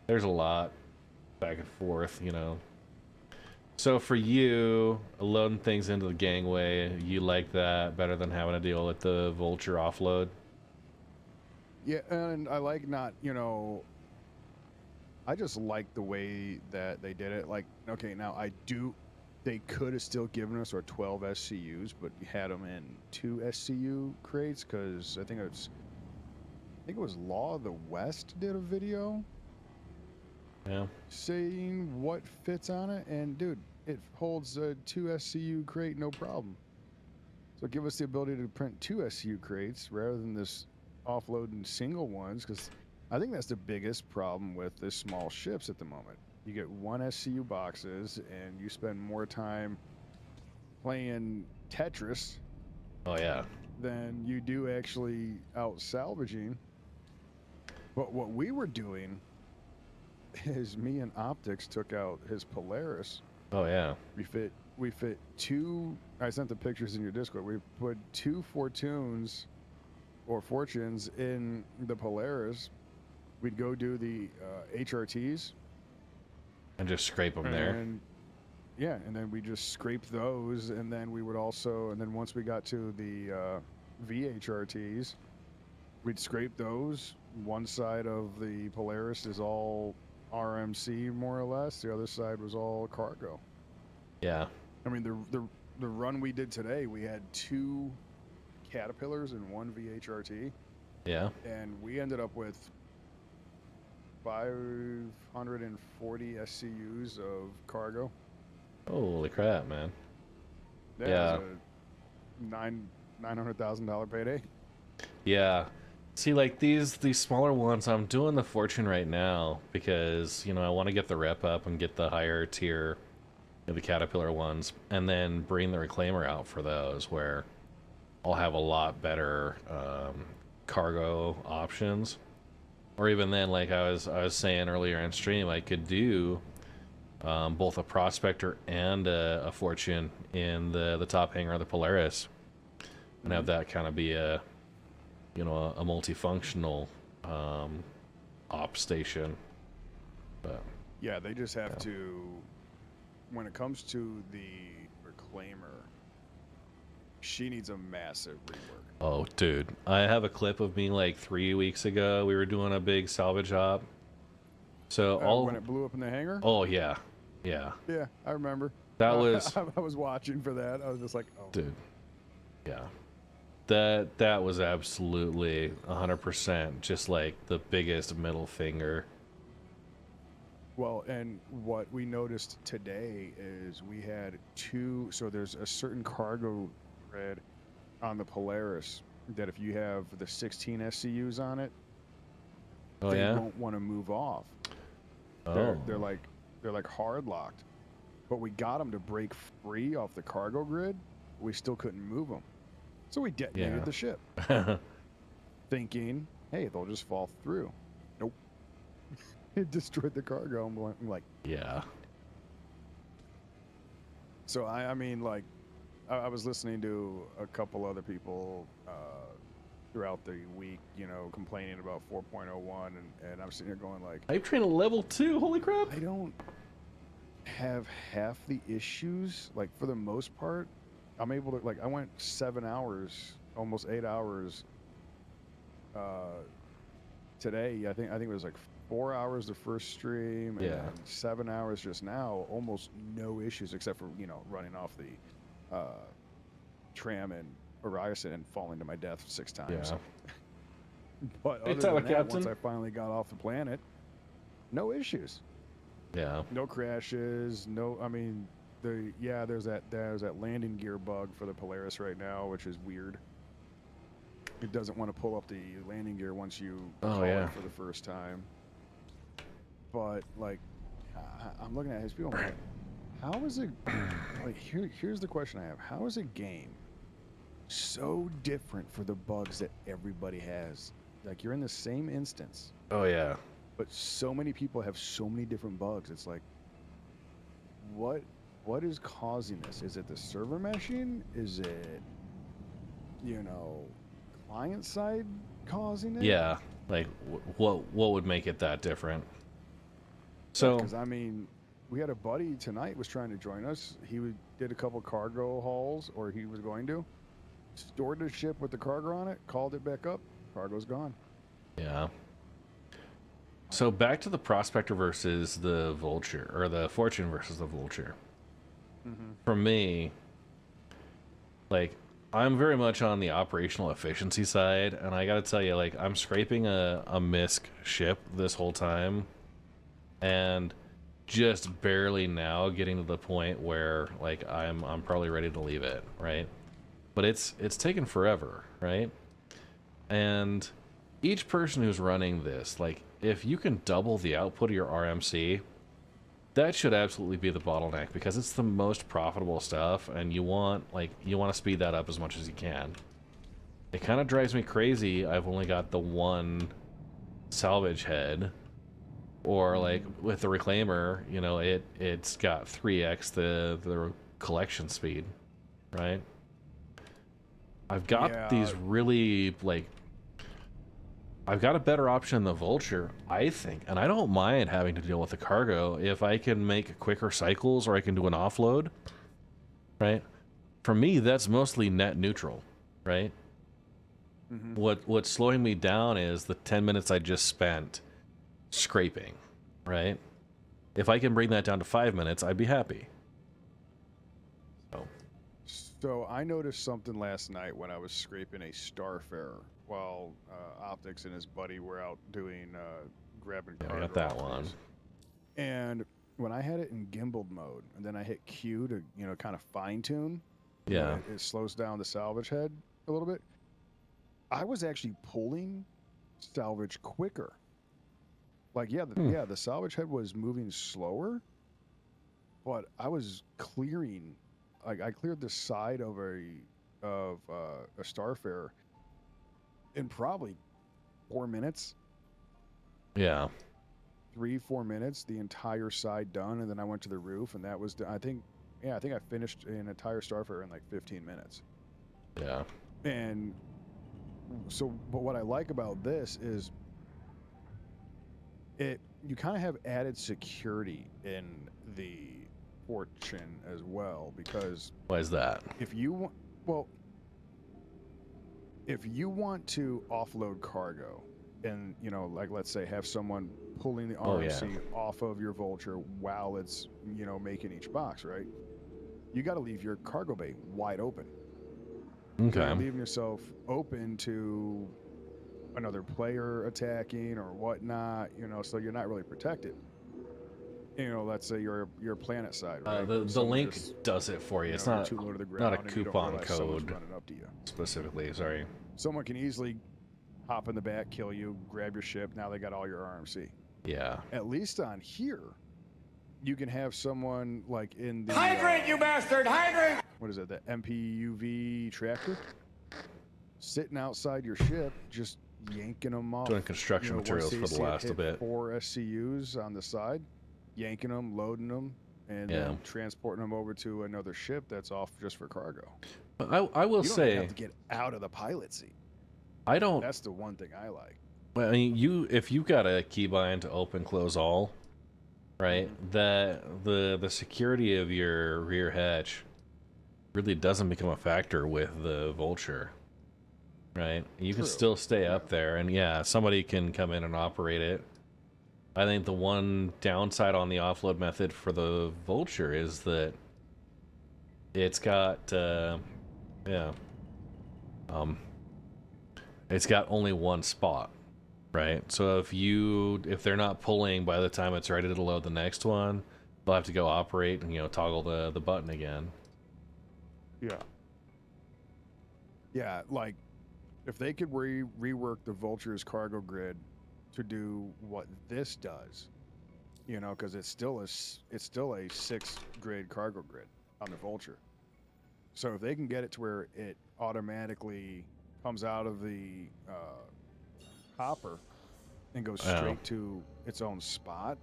there's a lot back and forth, you know. So for you, loading things into the gangway, you like that better than having to deal with the Vulture offload? Yeah, and I like not, I just like the way that they did it. Like, okay, now they could have still given us our 12 SCUs, but we had them in 2 SCU crates because I think it was Law of the West did a video. Yeah. Saying what fits on it, and dude, it holds a 2 SCU crate, no problem. So give us the ability to print 2 SCU crates rather than this offloading single ones, because I think that's the biggest problem with the small ships at the moment. You get 1 SCU boxes, and you spend more time playing Tetris. Oh yeah. Than you do actually out salvaging. But what we were doing is me and Optics took out his Polaris. Oh yeah. We fit 2. I sent the pictures in your Discord. We put 2 Fortunes or Fortunes in the Polaris. We'd go do the HRTs and just scrape them there. yeah, and then we just scrape those, and then we would also, and then once we got to the VHRTs, we'd scrape those. One side of the Polaris is all RMC more or less. The other side was all cargo. Yeah. I mean, the run we did today, we had 2 Caterpillars and 1 VHRT. Yeah. And we ended up with 540 SCUs of cargo. Holy crap, man. Yeah. It was a $900,000 payday. Yeah. See, like these smaller ones, I'm doing the Fortune right now because, you know, I want to get the rep up and get the higher tier, you know, the Caterpillar ones, and then bring the Reclaimer out for those where I'll have a lot better cargo options. Or even then, like I was saying earlier in stream, I could do both a Prospector and a Fortune in the top hangar of the Polaris, and have that kind of be a, you know, a multifunctional op station. But yeah, they just have to, when it comes to the Reclaimer, she needs a massive rework. Oh, dude, I have a clip of me like 3 weeks ago. We were doing a big salvage op. So when it blew up in the hangar. Oh yeah, yeah. Yeah, I remember. That was. I was watching for that. I was just like, oh. Dude. Yeah. That was absolutely 100% just like the biggest middle finger. Well, and what we noticed today is we had 2. So there's a certain cargo grid on the Polaris that if you have the 16 SCUs on it, they won't want to move off. Oh. They're like hard locked. But we got them to break free off the cargo grid. We still couldn't move them, so we detonated the ship, thinking, "Hey, they'll just fall through." Nope. It destroyed the cargo. I'm like, yeah. So I mean, like, I was listening to a couple other people throughout the week, you know, complaining about 4.01, and I'm sitting here going like, Hype train level 2. Holy crap! I don't have half the issues. Like, for the most part, I'm able to, like, I went 7 hours, almost 8 hours today. I think it was like 4 hours the first stream, and 7 hours just now. Almost no issues except for, you know, running off the tram and Orion and falling to my death 6 times. Yeah. But other than that, once I finally got off the planet, no issues. Yeah. No crashes. No, I mean, there's that landing gear bug for the Polaris right now, which is weird. It doesn't want to pull up the landing gear once you call it for the first time. But like, I'm looking at his people. I'm like, how is it? Like, here's the question I have: how is a game so different for the bugs that everybody has? Like, you're in the same instance. Oh yeah. But so many people have so many different bugs. It's like, what is causing this? Is it the server meshing? Is it, you know, client side causing it? Yeah. Like, what would make it that different? So, because I mean, we had a buddy tonight was trying to join us. He did a couple cargo hauls, or he was going to. Stored the ship with the cargo on it, called it back up, cargo's gone. Yeah. So back to the Prospector versus the Vulture, or the Fortune versus the Vulture. For me, like, I'm very much on the operational efficiency side, and I gotta tell you, like, I'm scraping a MISC ship this whole time, and just barely now getting to the point where, like, I'm probably ready to leave it, right? But it's taken forever, right? And each person who's running this, like, if you can double the output of your RMC, that should absolutely be the bottleneck, because it's the most profitable stuff, and you want to speed that up as much as you can. It kind of drives me crazy. I've only got the one salvage head, or like with the Reclaimer, you know, it's got 3x the collection speed, right? I've got these really, like, I've got a better option than the Vulture, I think, and I don't mind having to deal with the cargo if I can make quicker cycles or I can do an offload, right? For me, that's mostly net neutral, right? What's slowing me down is the 10 minutes I just spent scraping, right? If I can bring that down to 5 minutes, I'd be happy. So I noticed something last night when I was scraping a Starfarer while Optics and his buddy were out doing grabbing cargo. I got that one. And when I had it in gimbal mode, and then I hit Q to kind of fine tune. Yeah. It slows down the salvage head a little bit. I was actually pulling salvage quicker. Like the salvage head was moving slower, but I was clearing. Like I cleared the side of a Starfarer in probably 4 minutes. Yeah. 3-4 minutes, the entire side done, and then I went to the roof, and that was I think I finished an entire Starfarer in like 15 minutes. Yeah. And so, but what I like about this is you kind of have added security in the Fortune as well, because why is that? If you want to offload cargo and like let's say have someone pulling the RMC off of your Vulture while it's making each box, right? You got to leave your cargo bay wide open. Okay. You're leaving yourself open to another player attacking or whatnot, so you're not really protected. Let's say your planet side, right? The link does it for you. It's not too low to the not a ground and you don't coupon realize someone's code running up to you. specifically. Sorry. Someone can easily hop in the back, kill you, grab your ship. Now they got all your RMC. Yeah. At least on here, you can have someone like in the Hydrant, you bastard! Hydrant! What is it? The MPUV tractor sitting outside your ship, just yanking them off. Doing construction materials for the last bit. 4 SCUs on the side, yanking them, loading them, and then transporting them over to another ship that's off just for cargo. I will say, you don't have to get out of the pilot seat. I don't. That's the one thing I like. Well, I mean, if you've got a keybind to open close all, right? That the security of your rear hatch really doesn't become a factor with the Vulture, right? You can still stay up there, and somebody can come in and operate it. I think the one downside on the offload method for the Vulture is that it's got it's got only one spot, right? So if they're not pulling by the time it's ready to load the next one, they'll have to go operate and toggle the button again. Yeah, like if they could rework the Vulture's cargo grid to do what this does, because it's still a 6th grade cargo grid on the Vulture. So if they can get it to where it automatically comes out of the hopper and goes straight to its own spot,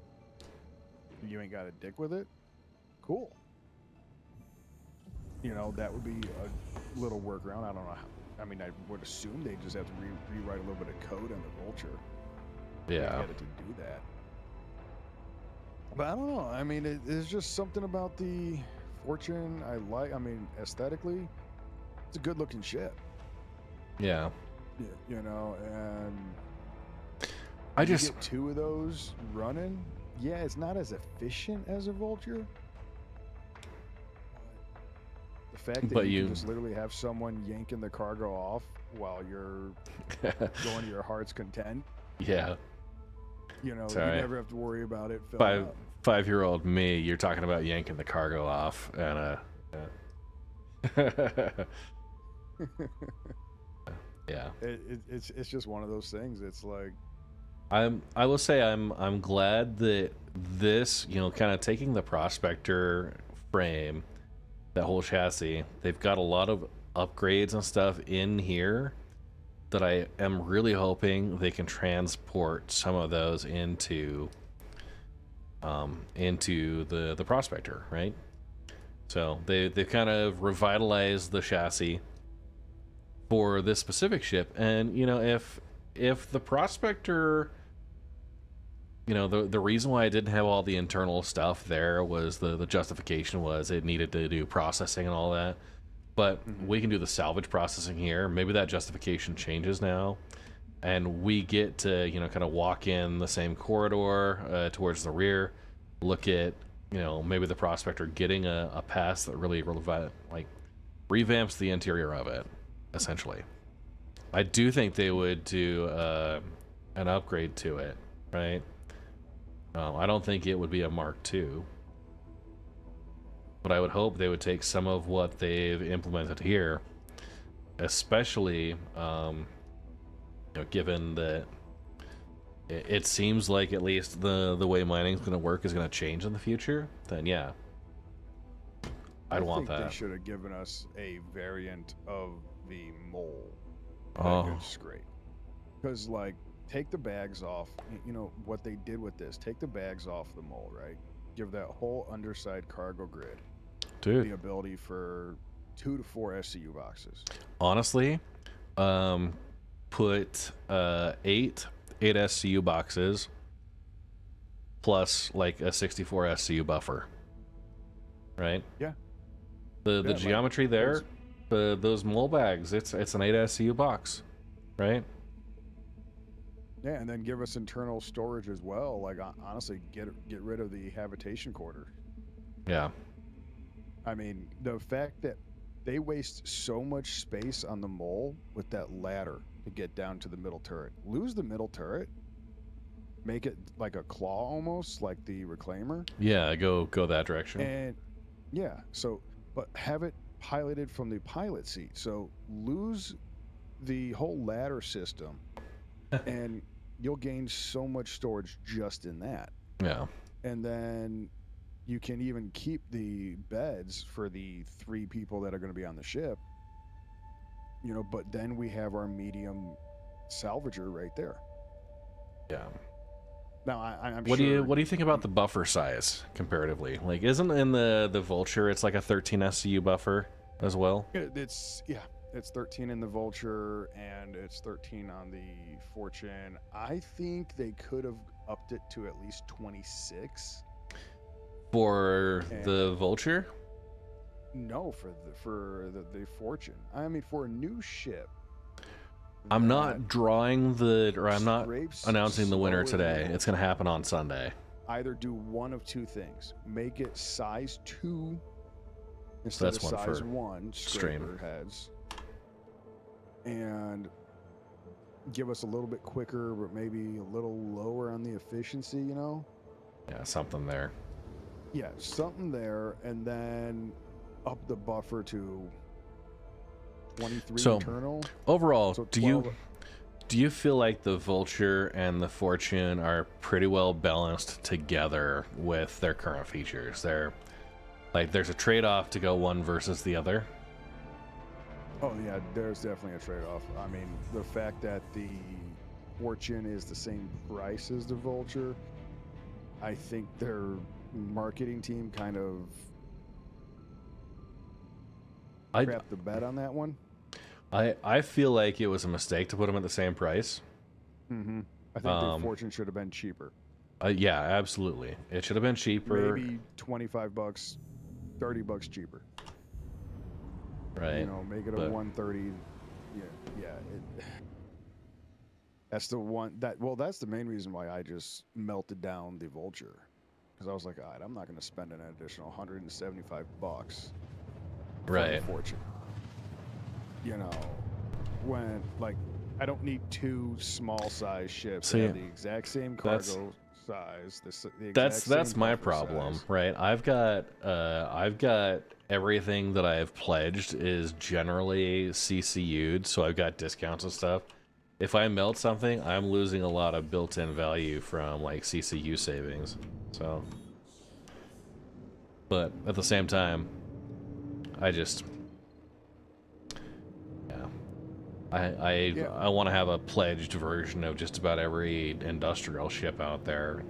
you ain't got to dick with it. Cool. That would be a little workaround. I don't know how. I mean, I would assume they just have to rewrite a little bit of code on the Vulture. Yeah. To get it to do that. But I don't know. I mean, it's just something about the Fortune I like. I mean, aesthetically, it's a good-looking ship. Yeah. And I just get 2 of those running. Yeah, it's not as efficient as a Vulture. The fact that you can just literally have someone yanking the cargo off while you're going to your heart's content. Yeah. You never have to worry about it. 5-year-old me, you're talking about yanking the cargo off, and yeah. It's just one of those things. It's like I will say I'm glad that this, kind of taking the Prospector frame, that whole chassis, they've got a lot of upgrades and stuff in here that I am really hoping they can transport some of those into the Prospector, right? So they've kind of revitalized the chassis for this specific ship, and if the prospector, you know, the reason why I didn't have all the internal stuff there was the justification was it needed to do processing and all that. But we can do the salvage processing here. Maybe that justification changes now, and we get to, you know, kind of walk in the same corridor towards the rear, look at, you know, maybe the prospector getting a pass that really like revamps the interior of it, essentially. I do think they would do an upgrade to it, right? I don't think it would be a Mark II. But I would hope they would take some of what they've implemented here, especially, you know, given that it seems like at least the way mining is going to work is going to change in the future. Then yeah, I'd want that. They should have given us a variant of the mole. Oh, That scrape. Because like, take the bags off. You know what they did with this? Take the bags off the mole, right? Give that whole underside cargo grid, dude, the ability for 2 to 4 SCU boxes. Honestly, put 8 SCU boxes plus like a 64 SCU buffer, right? Yeah. The geometry there, those mole bags, it's an 8 SCU box, right? Yeah, and then give us internal storage as well. Like honestly, get rid of the habitation quarter. Yeah. I mean, the fact that they waste so much space on the mole with that ladder to get down to the middle turret. Lose the middle turret, make it like a claw almost, like the reclaimer. Yeah, go that direction. And yeah, so but have it piloted from the pilot seat. So lose the whole ladder system and you'll gain so much storage just in that. Yeah. And then you can even keep the beds for the 3 people that are going to be on the ship, you know, but then we have our medium salvager right there. Yeah. Now I'm what sure. What do you think about the buffer size comparatively? Like, isn't in the Vulture it's like a 13 SCU buffer as well? It's 13 in the Vulture and it's 13 on the Fortune. I think they could have upped it to at least 26 for the Vulture. No, for the Fortune. I mean, for a new ship. I'm not drawing I'm not announcing the winner today. It's going to happen on Sunday. Either do one of 2 things: make it size 2 instead of size 1 scraper heads, and give us a little bit quicker, but maybe a little lower on the efficiency. You know? Yeah, something there. Yeah, something there, and then up the buffer to 23 internal. Overall, so do you feel like the Vulture and the Fortune are pretty well balanced together with their current features? They're like, there's a trade-off to go one versus the other. Oh yeah, there's definitely a trade-off. I mean, the fact that the Fortune is the same price as the Vulture, I think their marketing team kind of crapped the bet on that one. I feel like it was a mistake to put them at the same price. Mm-hmm. I think the Fortune should have been cheaper. Yeah, absolutely. It should have been cheaper. Maybe $25, $30 cheaper. Right. You know, make it a 130. Yeah. That's the one that's the main reason why I just melted down the Vulture, because I was like, all right, I'm not going to spend an additional $175 for right. the Fortune. You know, when like I don't need 2 small size ships that have the exact same cargo size. That's my problem, size. Right? I've got everything that I've pledged is generally CCU'd, so I've got discounts and stuff. If I melt something, I'm losing a lot of built-in value from like CCU savings. So, but at the same time, I want to have a pledged version of just about every industrial ship out there.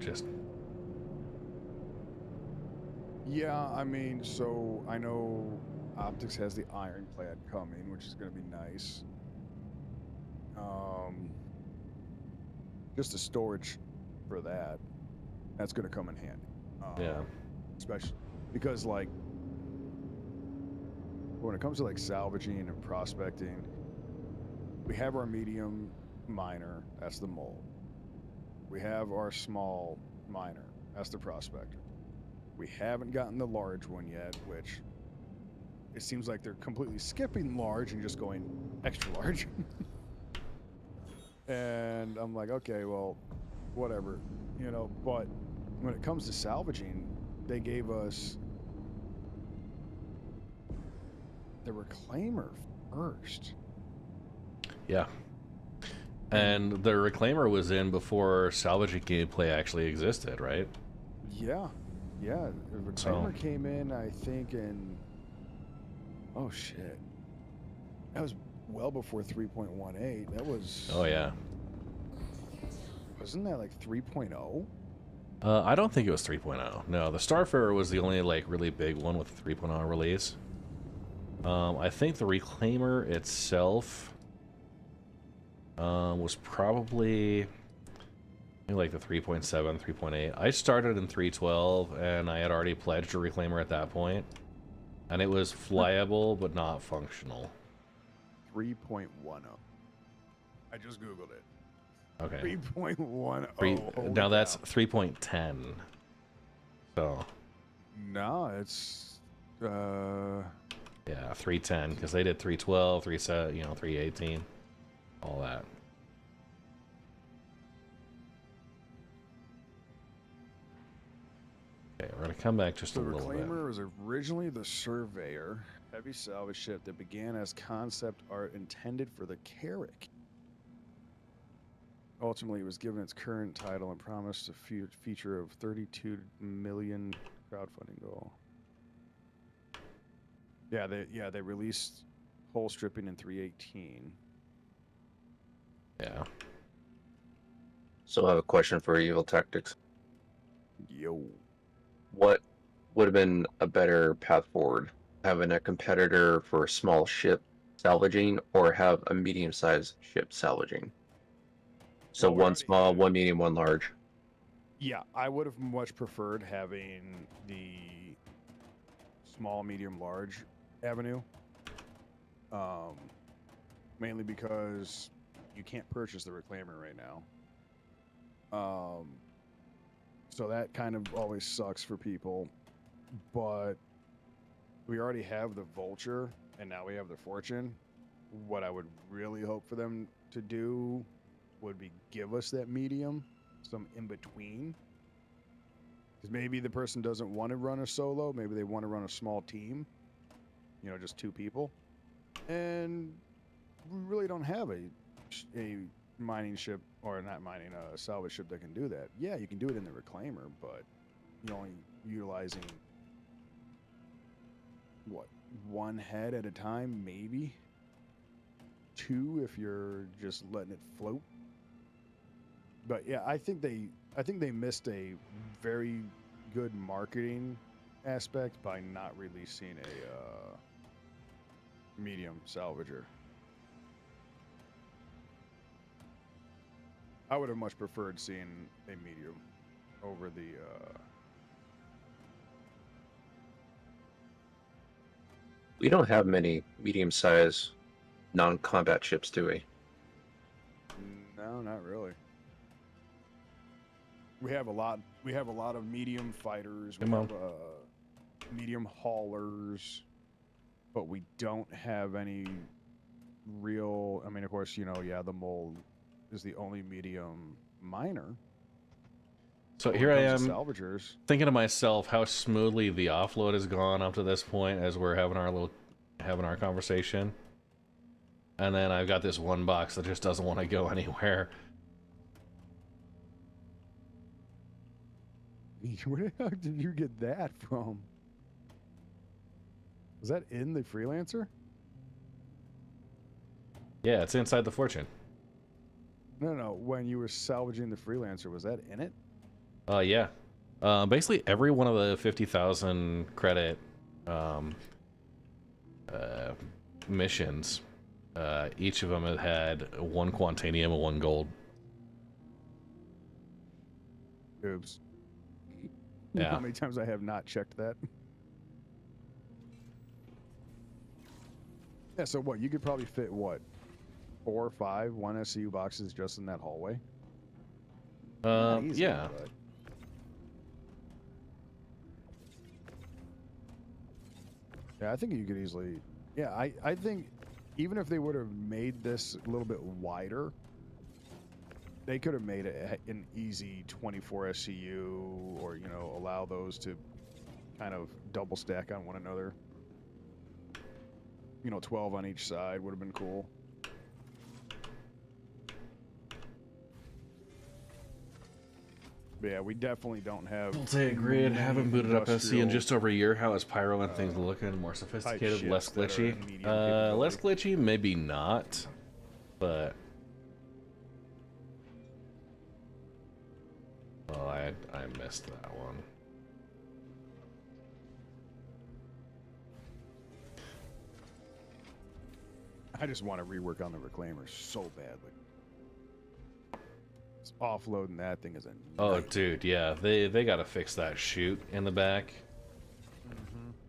Yeah, I mean, so I know Optics has the Ironclad coming, which is going to be nice. just the storage for that, that's going to come in handy. Yeah. Especially because, like, when it comes to, like, salvaging and prospecting, we have our medium miner, that's the mole. We have our small miner, that's the prospector. We haven't gotten the large one yet, which it seems like they're completely skipping large and just going extra large. And I'm like, okay, well, whatever, you know, but when it comes to salvaging, they gave us the reclaimer first. Yeah. And the reclaimer was in before salvaging gameplay actually existed, right? Yeah. Yeah. The reclaimer came in, I think, in... Oh, shit. That was well before 3.18. That was... Oh, yeah. Wasn't that like 3.0? I don't think it was 3.0. No, the Starfarer was the only, like, really big one with the 3.0 release. I think the reclaimer itself was probably maybe like the 3.7, 3.8. I started in 3.12, and I had already pledged a reclaimer at that point, and it was flyable but not functional. 3.10. I just googled it. Okay. 3.10. Now that's 3.10. So. No, it's yeah, 310 because they did 312, 318, all that. Okay, we're gonna come back just a little bit. The reclaimer was originally the Surveyor, heavy salvage ship that began as concept art intended for the Carrack. Ultimately, it was given its current title and promised a feature of 32 million crowdfunding goal. Yeah, they released hull stripping in 3.18. Yeah. So I have a question for Evil Tactics. Yo. What would have been a better path forward? Having a competitor for a small ship salvaging, or have a medium-sized ship salvaging? So one small, one medium, one large. Yeah, I would have much preferred having the small, medium, large avenue. Mainly because you can't purchase the reclaimer right now. So that kind of always sucks for people. But we already have the Vulture, and now we have the Fortune. What I would really hope for them to do would be give us that medium, some in between. Because maybe the person doesn't want to run a solo, maybe they want to run a small team, you know, just 2 people. And we really don't have a mining ship, or not mining, a salvage ship that can do that. Yeah, you can do it in the reclaimer, but you're only utilizing, what, 1 head at a time, maybe? 2 if you're just letting it float. But yeah, I think they missed a very good marketing aspect by not releasing a medium salvager. I would have much preferred seeing a medium over the We don't have many medium-sized non-combat ships, do we? No, not really. We have a lot of medium fighters, we have medium haulers, but we don't have any real, I mean, of course, you know, yeah, the Mole is the only medium miner. So here I am thinking to myself how smoothly the offload has gone up to this point as we're having our conversation. And then I've got this one box that just doesn't want to go anywhere. Where the heck did you get that from? Was that in the Freelancer? Yeah, it's inside the Fortune. No. When you were salvaging the Freelancer, was that in it? Yeah. Basically every one of the 50,000 credit missions, each of them had 1 Quantanium and 1 gold. Oops. Yeah. How many times I have not checked that? Yeah, so what? You could probably fit what? 4 or 5 1 SCU boxes just in that hallway? Not easy, Yeah. but... Yeah, I think you could easily... Yeah, I think even if they would have made this a little bit wider, they could have made it an easy 24 SCU or, you know, allow those to kind of double stack on one another. You know, 12 on each side would have been cool. But yeah, we definitely don't have... Voltaic grid, haven't booted up SC in just over a year. How is Pyro and things looking? More sophisticated, less glitchy? Less glitchy, maybe not. But... Well, I missed that one. I just want to rework on the Reclaimer so badly. Offloading that thing is a Oh, dude, yeah, they gotta fix that chute in the back.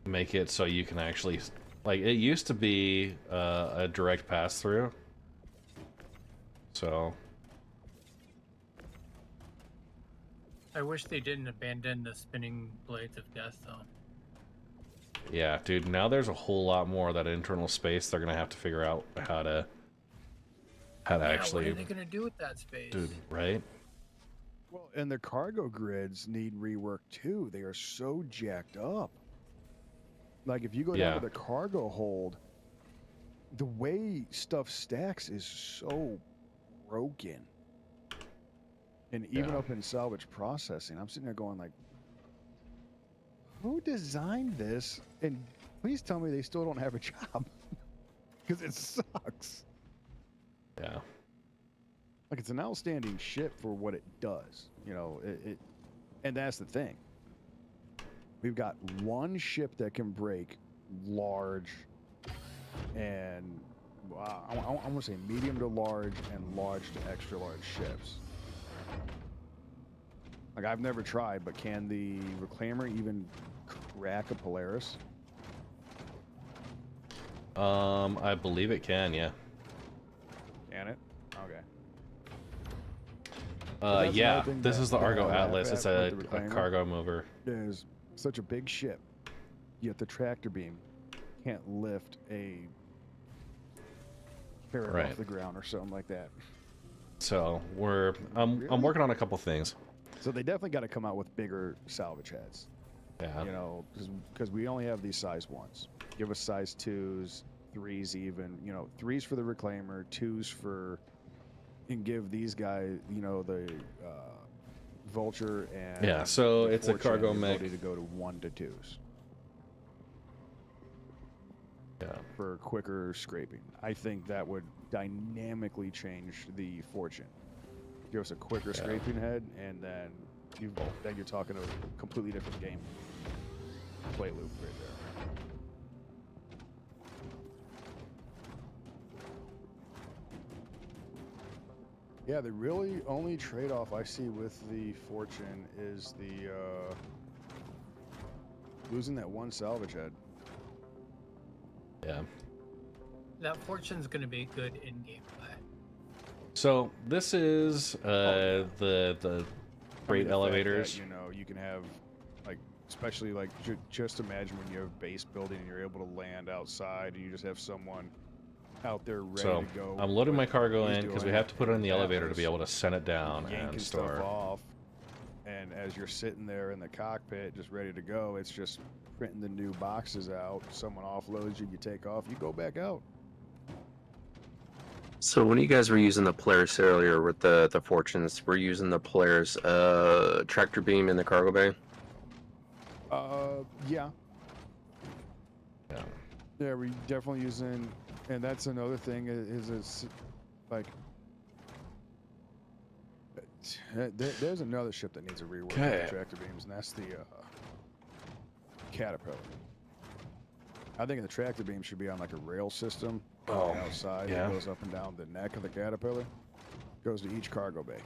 Make it so you can actually, like, it used to be a direct pass through. So I wish they didn't abandon the spinning blades of death, though. yeah, dude, now there's a whole lot more of that internal space. They're gonna have to figure out how to actually. What are they gonna do with that space? Dude, right? Well, and the cargo grids need rework too. They are so jacked up. Like if you go down to the cargo hold, the way stuff stacks is so broken. And even up in salvage processing, I'm sitting there going like, who designed this? And please tell me they still don't have a job. Because it sucks. Yeah. Like, it's an outstanding ship for what it does. You know, and that's the thing. We've got one ship that can break large and, I want to say medium to large and large to extra large ships. Like, I've never tried, but can the Reclaimer even crack a Polaris? I believe it can, yeah. Can it? Okay. Yeah, this is the Argo Atlas. It's a cargo mover. There's such a big ship, yet the tractor beam can't lift a carrot off the ground or something like that. So I'm working on a couple things. So they definitely got to come out with bigger salvage heads. Yeah. You know, because we only have these size 1s. Give us size 2s, 3s even. You know, 3s for the Reclaimer, 2s for... And give these guys, you know, the Vulture and... Yeah, so it's a cargo mech. To go to 1 to 2s. Yeah. For quicker scraping. I think that would dynamically change the Fortune. Give us a quicker scraping head, and then you're talking a completely different game. Play loop right there. Yeah, the really only trade-off I see with the Fortune is the losing that one salvage head. Yeah. That Fortune's going to be good in-game play. So this is the freight elevators. That, you know, you can have, like, especially like just imagine when you have base building and you're able to land outside and you just have someone out there ready to go. I'm loading my cargo in because we have to put it in the elevator to be able to send it down and store. Stuff off, and as you're sitting there in the cockpit just ready to go, it's just printing the new boxes out. Someone offloads you, you take off, you go back out. So when you guys were using the Polaris earlier with the Fortunes, we're using the Polaris tractor beam in the cargo bay? Yeah. Yeah, we're definitely using, and that's another thing is like, there's another ship that needs a rework on the tractor beams, and that's the Caterpillar. I think the tractor beam should be on like a rail system on the outside. It goes up and down the neck of the Caterpillar, goes to each cargo bay.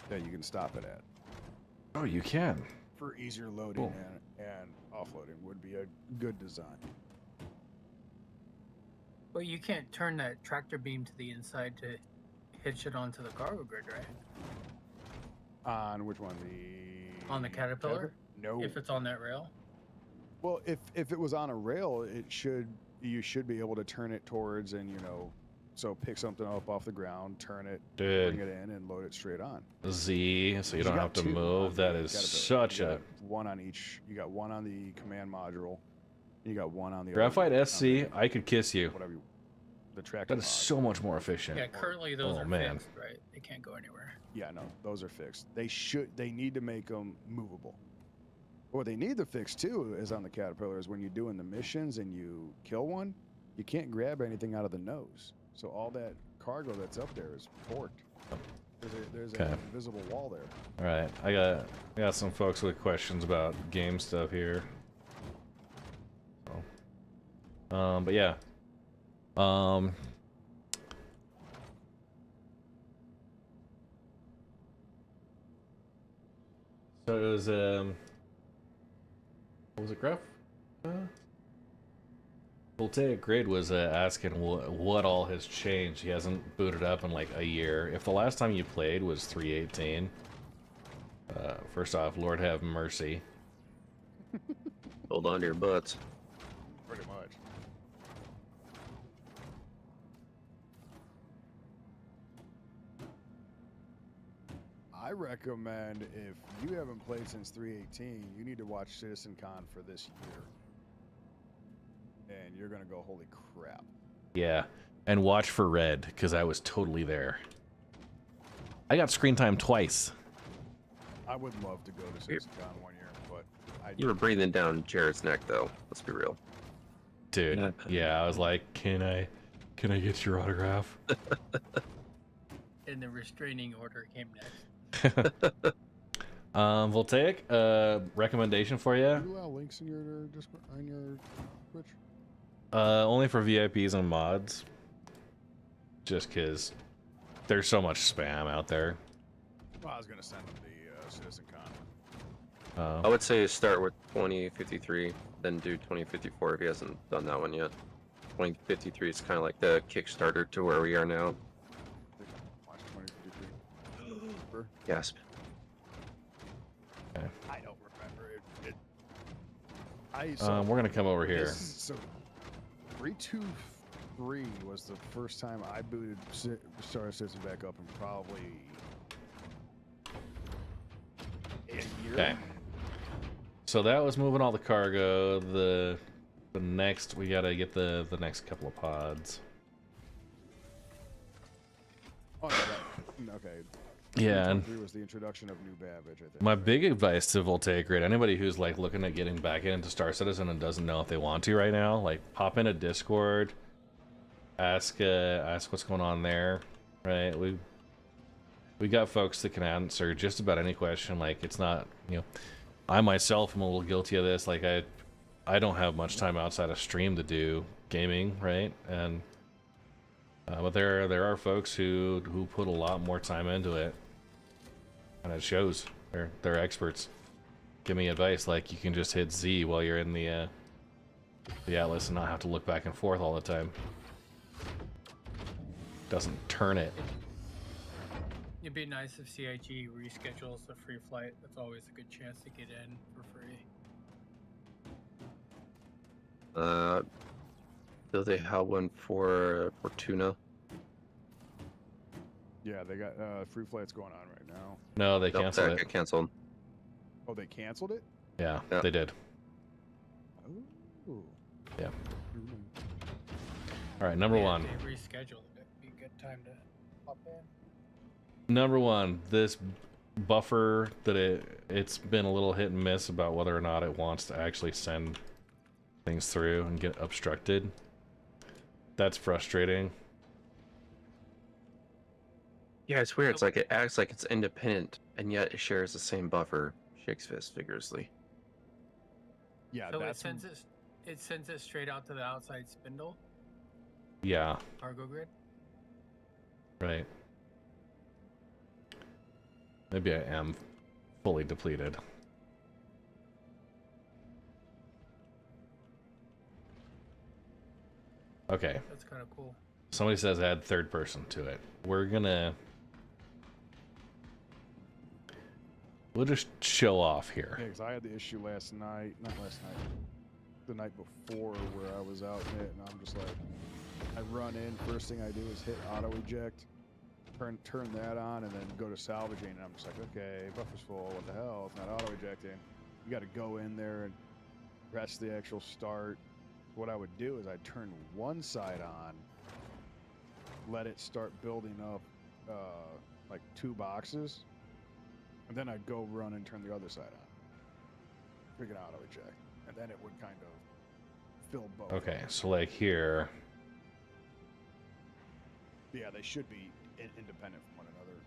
that you can stop it at. Oh, you can. For easier loading Cool. and offloading would be a good design. But you can't turn that tractor beam to the inside to hitch it onto the cargo grid, right? On which one? On the Caterpillar? No. If it's on that rail? Well, if it was on a rail, you should be able to turn it towards and so pick something up off the ground, turn it, Dude. bring it in, and load it straight on. Z, so you don't got have to two move. on That the is Caterpillar. such You a got one on each. You got one on the command module. You got one on the Graphite other, SC. I could kiss you. whatever you, the tractor. That is mod. so much more efficient. Yeah, currently those Oh, are man. fixed, right? They can't go anywhere. Yeah, no, those are fixed. They need to make them movable. What they need to fix too is on the Caterpillar is when you're doing the missions and you kill one, you can't grab anything out of the nose. So all that cargo that's up there is forked. There's Okay. an invisible wall there. All right, I got some folks with questions about game stuff here. So, but yeah, so it was what was it, Graf? Voltaic Grid was asking what all has changed. He hasn't booted up in like a year. If the last time you played was 3.18, first off, Lord have mercy. Hold on to your butts. Pretty much. I recommend if you haven't played since 3.18, you need to watch CitizenCon for this year. And you're gonna go, holy crap. Yeah, and watch for Red, because I was totally there. I got screen time twice. I would love to go to CitizenCon one year, but You were breathing down Jared's neck, though. Let's be real. Dude, yeah, I was like, can I get your autograph? And the restraining order came next. Voltaic, recommendation for you. Do you allow links in your Discord, on your Twitch? Only for VIPs and mods. Just because there's so much spam out there. Well, I was gonna send them the CitizenCon. I would say start with 2053, then do 2054 if he hasn't done that one yet. 2053 is kind of like the Kickstarter to where we are now. Watch 2053. Gasp. Okay. I don't remember it. We're gonna come over here. So 323 was the first time I booted Star Citizen back up in probably a year. Okay. So that was moving all the cargo. The next we gotta get the next couple of pods. Oh, no, okay. Yeah, and 323 was the introduction of new Babbage, I think. my big advice to Voltaic Grid, anybody who's like looking at getting back into Star Citizen and doesn't know if they want to right now, like pop in a Discord, ask what's going on there, right? We got folks that can answer just about any question. Like, it's not, I myself am a little guilty of this. Like, I don't have much time outside of stream to do gaming, right? And but there are folks who put a lot more time into it, and it shows. They're experts. Give me advice like you can just hit Z while you're in the Atlas and not have to look back and forth all the time. Doesn't turn it. It'd be nice if CIG reschedules the free flight. That's always a good chance to get in for free. Do they have one for Fortuna? Yeah, they got free flights going on right now. No, they Nope, canceled that it. got canceled. Oh, they canceled it? Yeah, Yeah. they did. Oh. Yeah. All right, number one. If they rescheduled it, it'd be a good time to hop in. Number one, this buffer that it's been a little hit and miss about whether or not it wants to actually send things through and get obstructed. That's frustrating. Yeah, it's weird. It's like it acts like it's independent, and yet it shares the same buffer. Shakes fist vigorously. Yeah, So that's it sends it straight out to the outside spindle Yeah, cargo grid. right. Maybe I am fully depleted. Okay. That's kind of cool. Somebody says add third person to it. We'll just show off here. Yeah, because I had the issue last night, not last night, the night before, where I was out in it, and I'm just like, I run in, first thing I do is hit auto eject, turn that on, and then go to salvaging, and I'm just like, okay, buffer's full, what the hell, it's not auto ejecting. You got to go in there and press the actual start. What I would do is I'd turn one side on, let it start building up like 2 boxes, and then I'd go run and turn the other side on. Freaking auto eject. And then it would kind of fill both. Okay, so like here. Yeah, they should be independent from one another.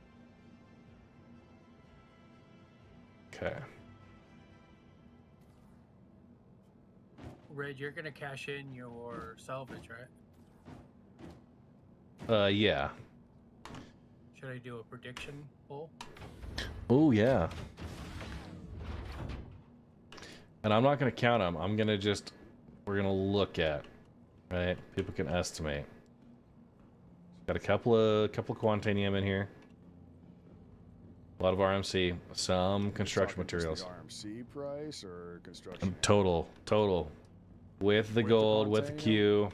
Okay. Red, you're gonna cash in your salvage, right? Yeah. Should I do a prediction poll? Oh, yeah. And I'm not going to count them. I'm going to we're going to look at, right? People can estimate. Got a couple of Quantanium in here. A lot of RMC. Some construction materials. The RMC price or construction? Total. With the gold, with the Q.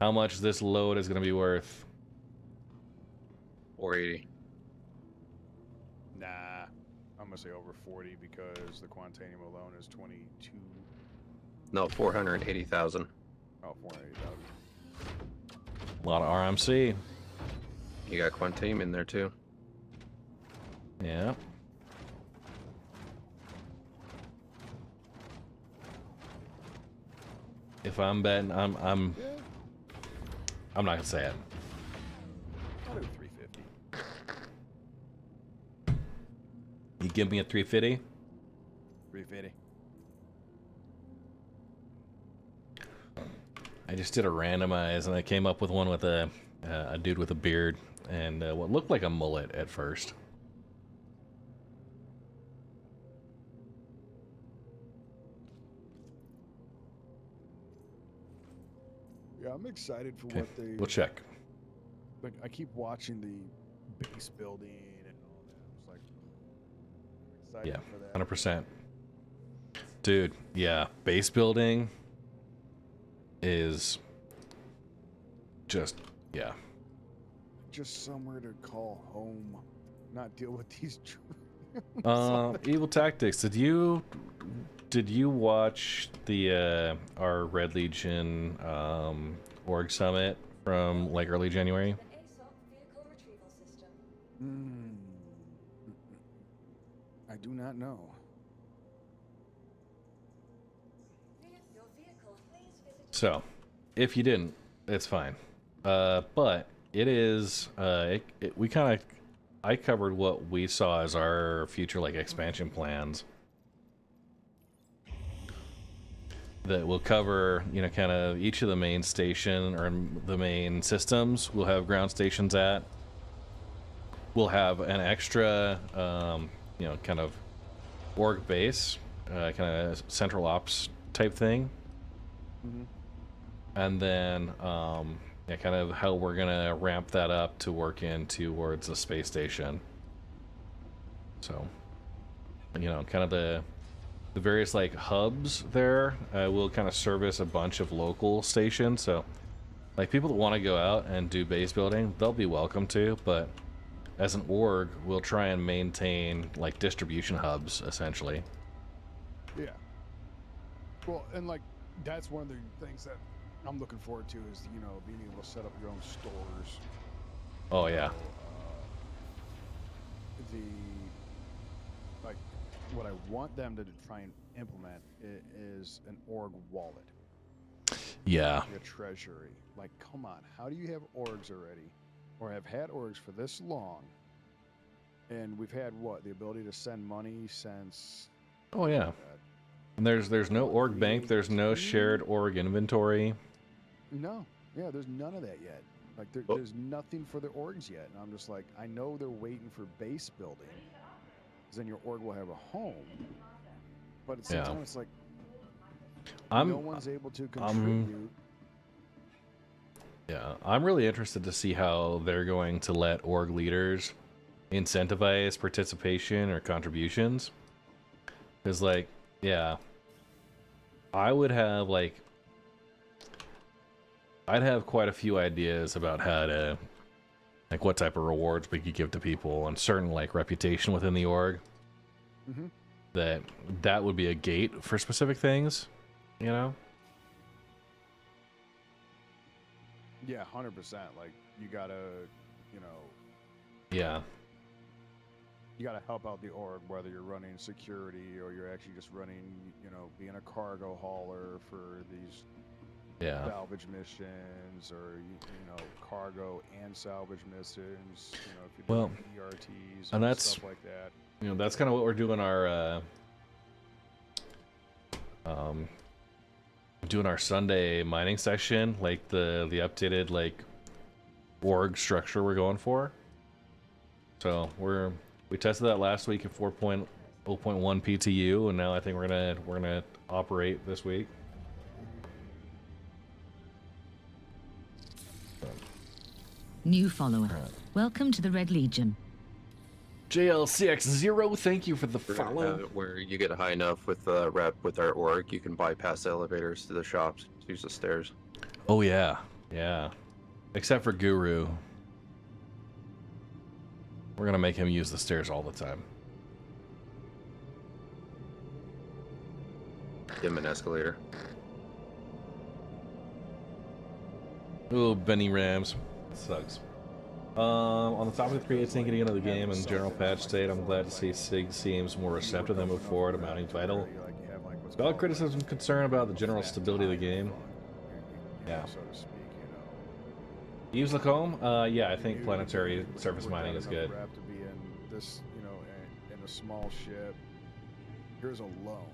How much this load is going to be worth? 480. Nah, I'm gonna say over 40 because the Quantanium alone is 22. No, 480,000. Oh, 480,000. A lot of RMC. You got Quantanium in there too. Yeah. If I'm betting, I'm not gonna say it. I'll do 350. You give me a 350? 350. I just did a randomize and I came up with one with a dude with a beard and what looked like a mullet at first. Yeah, I'm excited for Okay, what they. we'll check. Like, I keep watching the base building and all that. I'm just like, excited Yeah, for that. 100%. Dude, yeah, base building is just, yeah. Just somewhere to call home, not deal with these. Evil Tactics. Did you watch the our Red Legion org summit from like early January? I do not know. So, if you didn't, it's fine. But it is I covered what we saw as our future like expansion plans. That will cover, you know, kind of each of the main station or the main systems we'll have ground stations at. We'll have an extra, you know, kind of org base, kind of central ops type thing. Mm-hmm. And then, yeah, kind of how we're gonna ramp that up to work in towards the space station. So, you know, kind of the various like hubs there will kind of service a bunch of local stations. So, like people that want to go out and do base building, they'll be welcome to. But as an org, we'll try and maintain like distribution hubs essentially. Yeah. Well, and like that's one of the things that I'm looking forward to is, you know, being able to set up your own stores. Oh yeah. Like what I want them to try and implement is an org wallet. Yeah. A treasury. Like, come on, how do you have orgs already, or have had orgs for this long? And we've had what, the ability to send money since. Oh yeah. And there's no org bank. There's no shared org inventory. No. Yeah, there's none of that yet. Like there's nothing for the orgs yet. And I'm just like, I know they're waiting for base building. then your org will have a home. But at the same time, it's like no one's able to contribute. Yeah, I'm really interested to see how they're going to let org leaders incentivize participation or contributions. Because, like, yeah, I would have, like, I'd have quite a few ideas about how to, like, what type of rewards we could give to people and certain, like, reputation within the org. That would be a gate for specific things, you know? Yeah, 100%. Like, you gotta, you know. Yeah. You gotta help out the org, whether you're running security or you're actually just running, you know, being a cargo hauler for these salvage missions, or you know, cargo and salvage missions. You know, if you're doing ERTs and that's stuff like that. You know, that's kind of what we're doing our Sunday mining session, like the updated like org structure we're going for. So we tested that last week at 4.0.1 PTU, and now I think we're gonna operate this week. New follower. Welcome to the Red Legion. JLCX0, thank you for the follow. Where you get high enough with the rep with our org, you can bypass the elevators to the shops, use the stairs. Oh yeah, yeah. Except for Guru. We're gonna make him use the stairs all the time. Give him an escalator. Oh, Benny Rams. Sucks. On the topic of creating getting into the game and general patch state, I'm glad to see SIG seems more receptive than before to mounting vital. Valid criticism concern about the general stability of the game. Yeah. Use Lacombe? Yeah, I think planetary surface mining is good. To be in this, you know, in a small ship. Here's a loan,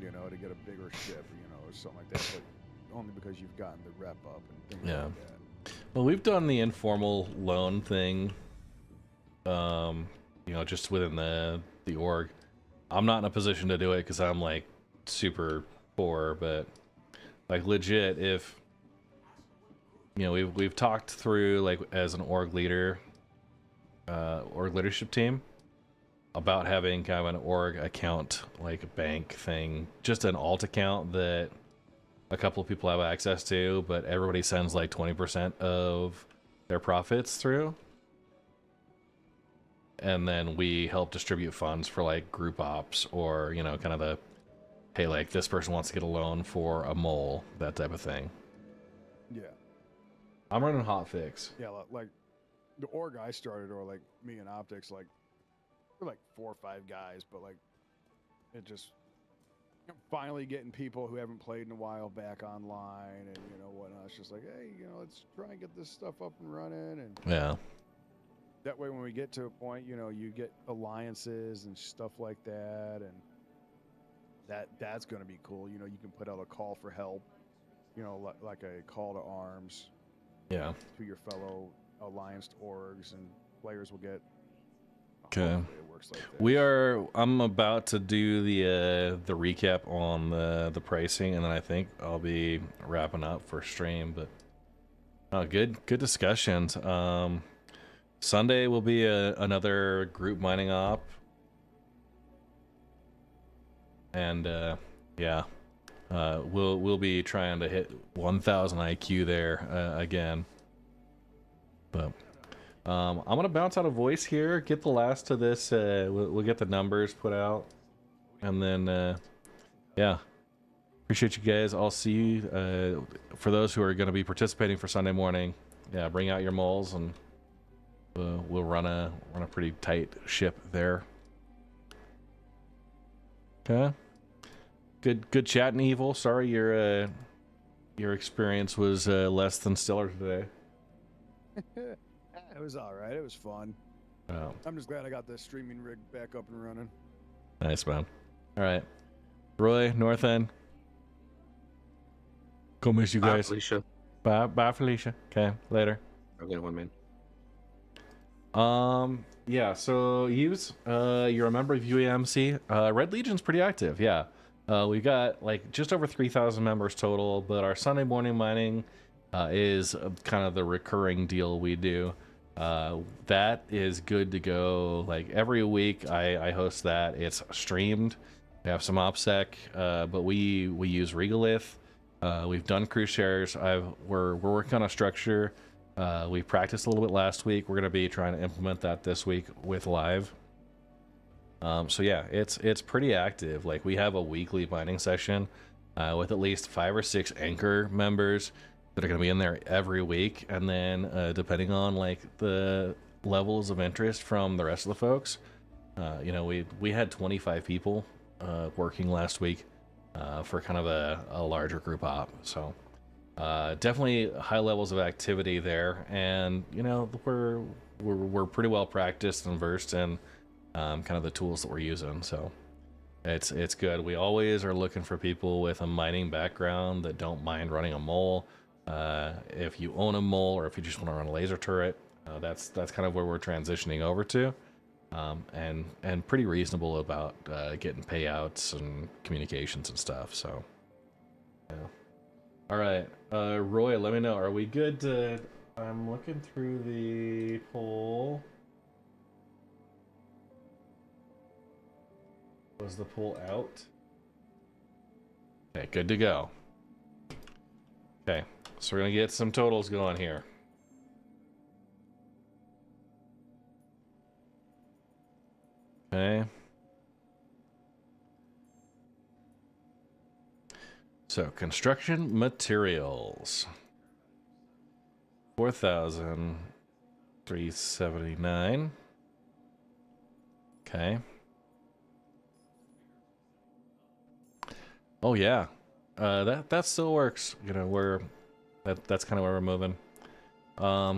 you know, to get a bigger ship, you know, or something like that. But only because you've gotten the rep up and things like that. Well, we've done the informal loan thing, you know, just within the org. I'm not in a position to do it because I'm like super poor, but like legit, if you know, we've talked through like as an org leader, org leadership team, about having kind of an org account, like a bank thing, just an alt account that a couple of people have access to, but everybody sends like 20% of their profits through. And then we help distribute funds for like group ops, or, you know, kind of the, hey, like this person wants to get a loan for a mole, that type of thing. Yeah. I'm running hotfix. Yeah, like the org I started, or like me and Optics, like we're like 4 or 5 guys, but like it just finally getting people who haven't played in a while back online, and you know whatnot. It's just like, hey, you know, let's try and get this stuff up and running, and that way when we get to a point, you know, you get alliances and stuff like that, and that's going to be cool. You know, you can put out a call for help, you know, like a call to arms, to your fellow allianced orgs, and players will get. Okay. Like I'm about to do the recap on the pricing, and then I think I'll be wrapping up for stream. But good discussions. Sunday will be another group mining op, and we'll be trying to hit 1,000 IQ there again. But I'm gonna bounce out a voice here, get the last of this. We'll get the numbers put out, and then appreciate you guys. I'll see you. For those who are going to be participating for Sunday morning, bring out your moles, and we'll run a pretty tight ship there. Okay. Good chatting, Evil. Sorry your experience was less than stellar today. It was all right. It was fun. Oh. I'm just glad I got the streaming rig back up and running. Nice, man. All right. Roy, North End. Go miss you guys. Bye, Felicia. Bye, Felicia. Okay, later. I'm going to one man. Yeah, so use you're a member of UAMC. Red Legion's pretty active, yeah. We got like just over 3,000 members total, but our Sunday morning mining is kind of the recurring deal we do. That is good to go. Like every week I host that. It's streamed. We have some OPSEC, but we use Regalith. We've done crew shares. We're working on a structure. We practiced a little bit last week. We're going to be trying to implement that this week with live. So yeah, it's pretty active. Like we have a weekly mining session with at least 5 or 6 anchor members that are going to be in there every week. And then depending on like the levels of interest from the rest of the folks, you know, we had 25 people working last week for kind of a larger group op. So definitely high levels of activity there, and you know we're pretty well practiced and versed in kind of the tools that we're using. So it's good. We always are looking for people with a mining background that don't mind running a mole. If you own a mole or if you just want to run a laser turret, that's kind of where we're transitioning over to. And pretty reasonable about getting payouts and communications and stuff. So yeah. All right, Roy, let me know. Are we good to... I'm looking through the poll. Was the poll out? Okay, good to go. Okay, so we're gonna get some totals going here. Okay. So, construction materials. 4,379. Okay. Oh yeah. That still works. You know, that's kind of where we're moving.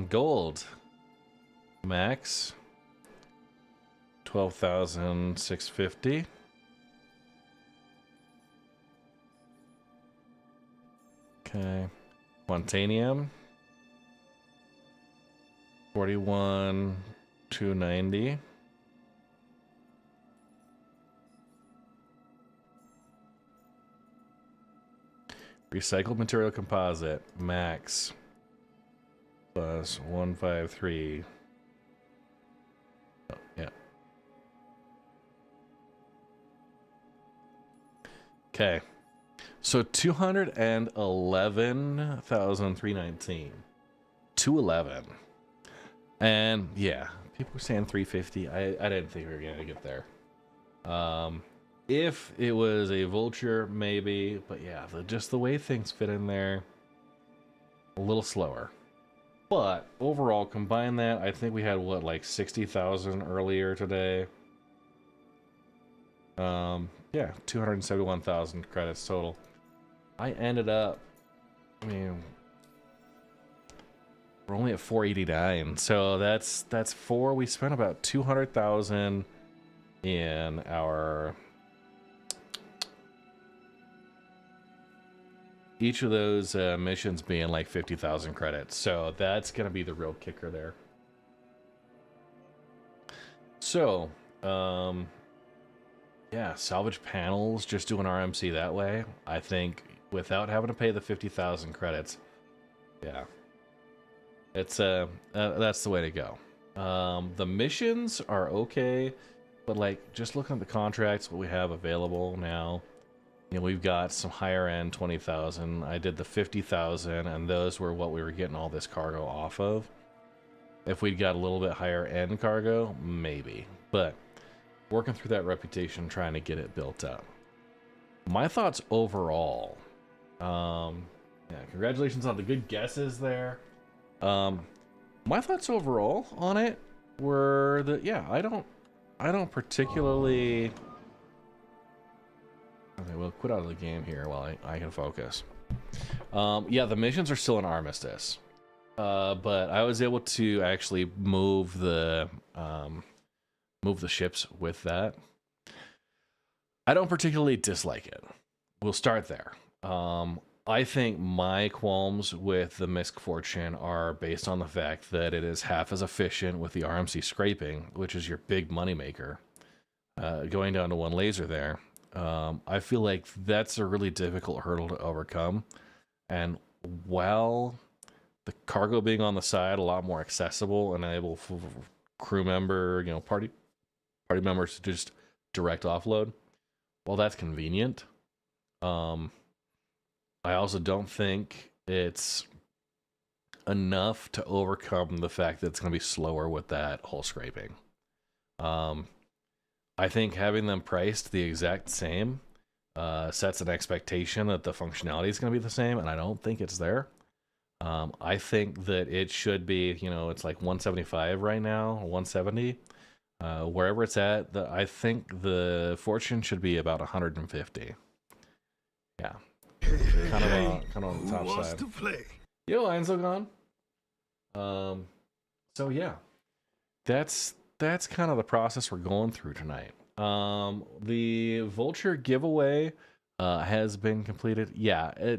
Gold. Max 12,650. Okay. Montanium 41,290. Recycled material composite max plus 153. Oh, yeah. Okay. So 211,319. 211. And yeah, people were saying 350. I didn't think we were gonna get there. If it was a vulture, maybe, but yeah, just the way things fit in there, a little slower. But overall, combine that, I think we had what, like 60,000 earlier today. Yeah, 271,000 credits total. I ended up, I mean, we're only at 489, so that's four. We spent about 200,000 in our each of those missions being like 50,000 credits. So that's gonna be the real kicker there. So, yeah, salvage panels, just doing RMC that way, I think, without having to pay the 50,000 credits. Yeah. It's that's the way to go. The missions are okay, but like just looking at the contracts, what we have available now, you know, we've got some higher end 20,000. I did the 50,000, and those were what we were getting all this cargo off of. If we'd got a little bit higher end cargo, maybe, but working through that reputation, trying to get it built up. My thoughts overall, yeah, congratulations on the good guesses there. My thoughts overall on it were that, yeah, I don't particularly. Okay, we'll quit out of the game here while I can focus. Yeah, the missions are still an armistice, but I was able to actually move the ships with that. I don't particularly dislike it. We'll start there. I think my qualms with the MISC Fortune are based on the fact that it is half as efficient with the RMC scraping, which is your big moneymaker. Going down to one laser there, I feel like that's a really difficult hurdle to overcome. And while the cargo being on the side a lot more accessible and able for crew member, party members to just direct offload, well, that's convenient. I also don't think it's enough to overcome the fact that it's going to be slower with that hull scraping. I think having them priced the exact same sets an expectation that the functionality is going to be the same, and I don't think it's there. I think that it should be, it's like 175 right now, 170. Wherever it's at, I think the Fortune should be about 150. Yeah. Kind of on the top side. Yo, Einzel gone. So yeah, that's kind of the process we're going through tonight. The Vulture giveaway has been completed. Yeah,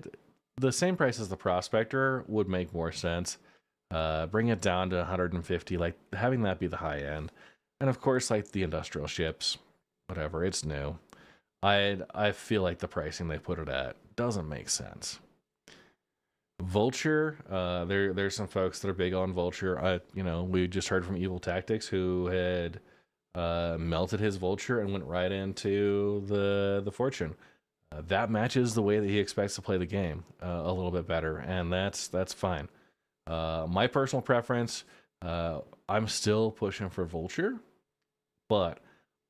the same price as the Prospector would make more sense. Bring it down to 150, like having that be the high end, and of course, like the industrial ships, whatever. It's new. I feel like the pricing they put it at doesn't make sense. Vulture, there's some folks that are big on Vulture. We just heard from Evil Tactics, who had melted his Vulture and went right into the Fortune. That matches the way that he expects to play the game a little bit better, and that's fine. My personal preference, I'm still pushing for Vulture, but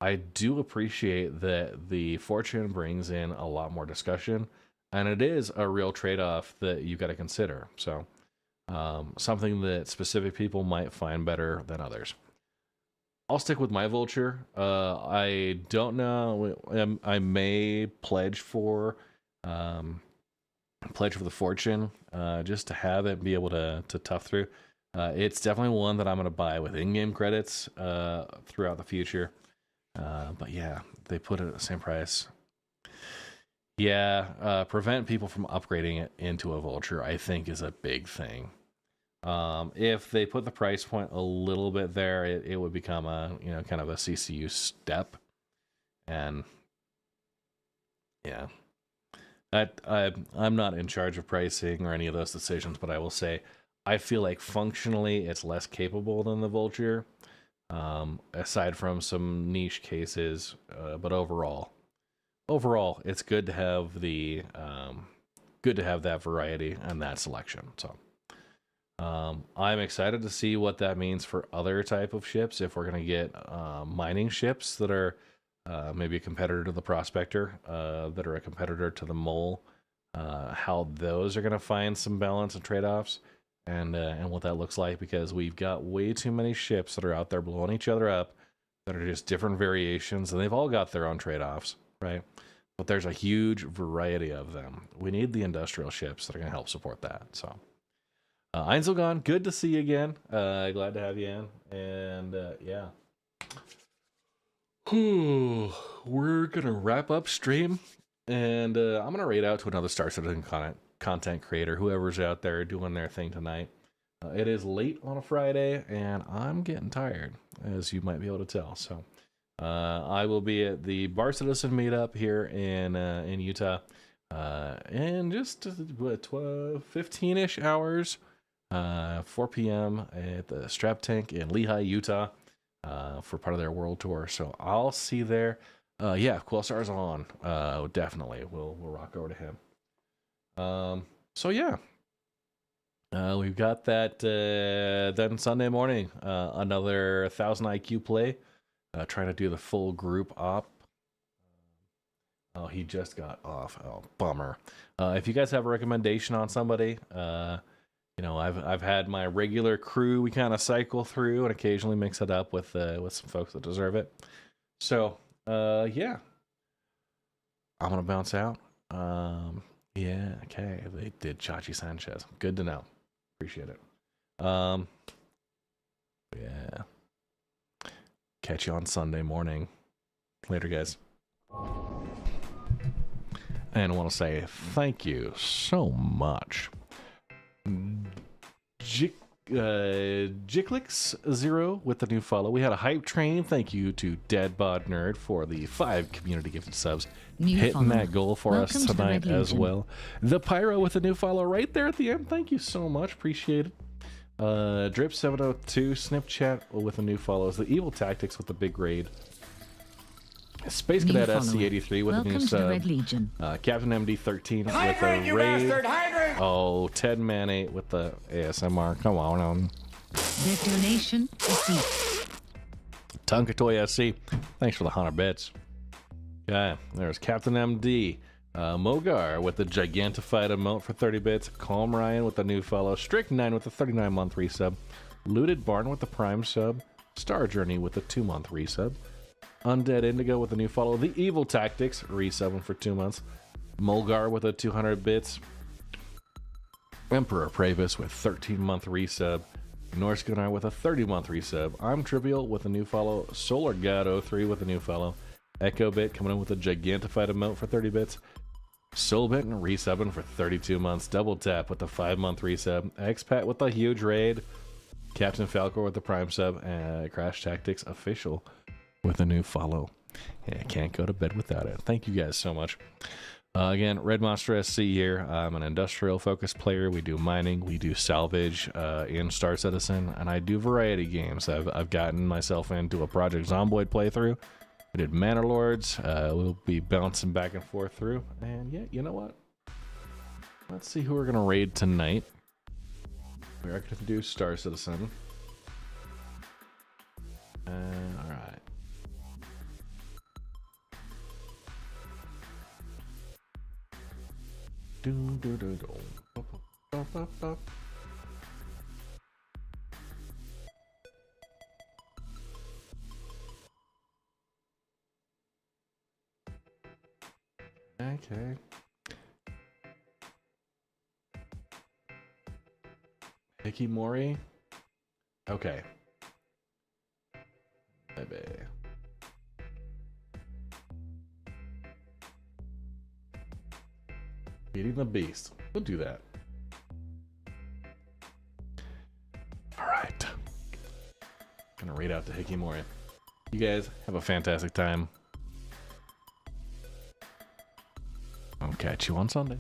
I do appreciate that the Fortune brings in a lot more discussion, and it is a real trade-off that you've got to consider. So, something that specific people might find better than others. I'll stick with my Vulture. I don't know. I may pledge for the Fortune just to have it be able to tough through. It's definitely one that I'm going to buy with in-game credits throughout the future. But yeah, they put it at the same price. Yeah, prevent people from upgrading it into a Vulture, I think, is a big thing. If they put the price point a little bit there, it would become a kind of a CCU step. And yeah, I'm not in charge of pricing or any of those decisions, but I will say I feel like functionally it's less capable than the Vulture. Aside from some niche cases, but overall, it's good to have that variety and that selection. So, I'm excited to see what that means for other type of ships. If we're gonna get mining ships that are maybe a competitor to the Prospector, that are a competitor to the Mole, how those are gonna find some balance and trade-offs. And what that looks like, because we've got way too many ships that are out there blowing each other up that are just different variations, and they've all got their own trade-offs, right? But there's a huge variety of them. We need the industrial ships that are going to help support that. So, Einzelgon, good to see you again. Glad to have you in. And yeah. We're going to wrap up stream, and I'm going to raid out to another Star Citizen content creator, whoever's out there doing their thing tonight. It is late on a Friday, and I'm getting tired, as you might be able to tell. So I will be at the Bar Citizen meetup here in Utah in just 15-ish hours, 4 p.m. at the Strap Tank in Lehi, Utah, for part of their world tour. So I'll see you there. Yeah, Quillstar's on. Definitely, we'll rock over to him. So yeah, we've got that, then Sunday morning, another 1000 IQ play, trying to do the full group op. Oh, he just got off. Oh, bummer. If you guys have a recommendation on somebody, I've had my regular crew we kind of cycle through and occasionally mix it up with some folks that deserve it. So, yeah, I'm going to bounce out. Yeah, okay. They did Chachi Sanchez. Good to know. Appreciate it. Yeah. Catch you on Sunday morning. Later, guys. And I want to say thank you so much. Jicklix0 with the new follow. We had a hype train. Thank you to Deadbod Nerd for the 5 community gifted subs. New Hitting follow. that goal for Welcome us to the tonight Red as Legion. well. The Pyro with the new follow right there at the end. Thank you so much. Appreciate it. Drip702 Snipchat with the new follows. The Evil Tactics with the big raid. Space New Cadet follower. SC83 with Welcome a new to the sub. Red Legion. Captain MD13 with Hydrate, a you raid. bastard! Hydrate! Oh, Ted Man8 with the ASMR. Come on. Detonation received. Tunkatoy SC. Thanks for the 100 bits. Okay, there's Captain MD. Mogar with the gigantified emote for 30 bits. Calm Ryan with the new follow. Strict9 with the 39-month resub. Looted Barn with the prime sub. Star Journey with the 2-month resub. Undead Indigo with the new follow. The Evil Tactics resubbing for 2 months. Mulgar with a 200 bits. Emperor Pravis with 13-month resub. Norse Gunnar with a 30-month resub. I'm Trivial with a new follow. Solar God 03 with a new follow. Echo Bit coming in with a gigantified emote for 30 bits. Soulbit resubbing for 32 months. Double Tap with a 5-month resub. Expat with a huge raid. Captain Falcor with the prime sub. And Crash Tactics Official with a new follow. Yeah, can't go to bed without it. Thank you guys so much. Again, Red Monster SC here. I'm an industrial focused player. We do mining, we do salvage in Star Citizen, and I do variety games. I've gotten myself into a Project Zomboid playthrough. We did Manor Lords. We'll be bouncing back and forth through. And yeah, you know what? Let's see who we're gonna raid tonight. We are gonna do Star Citizen. All right. Okay. Hikimori. Okay. Baby. Beating the beast. We'll do that. All right. Gonna raid out to Hikimori. You guys have a fantastic time. I'll catch you on Sunday.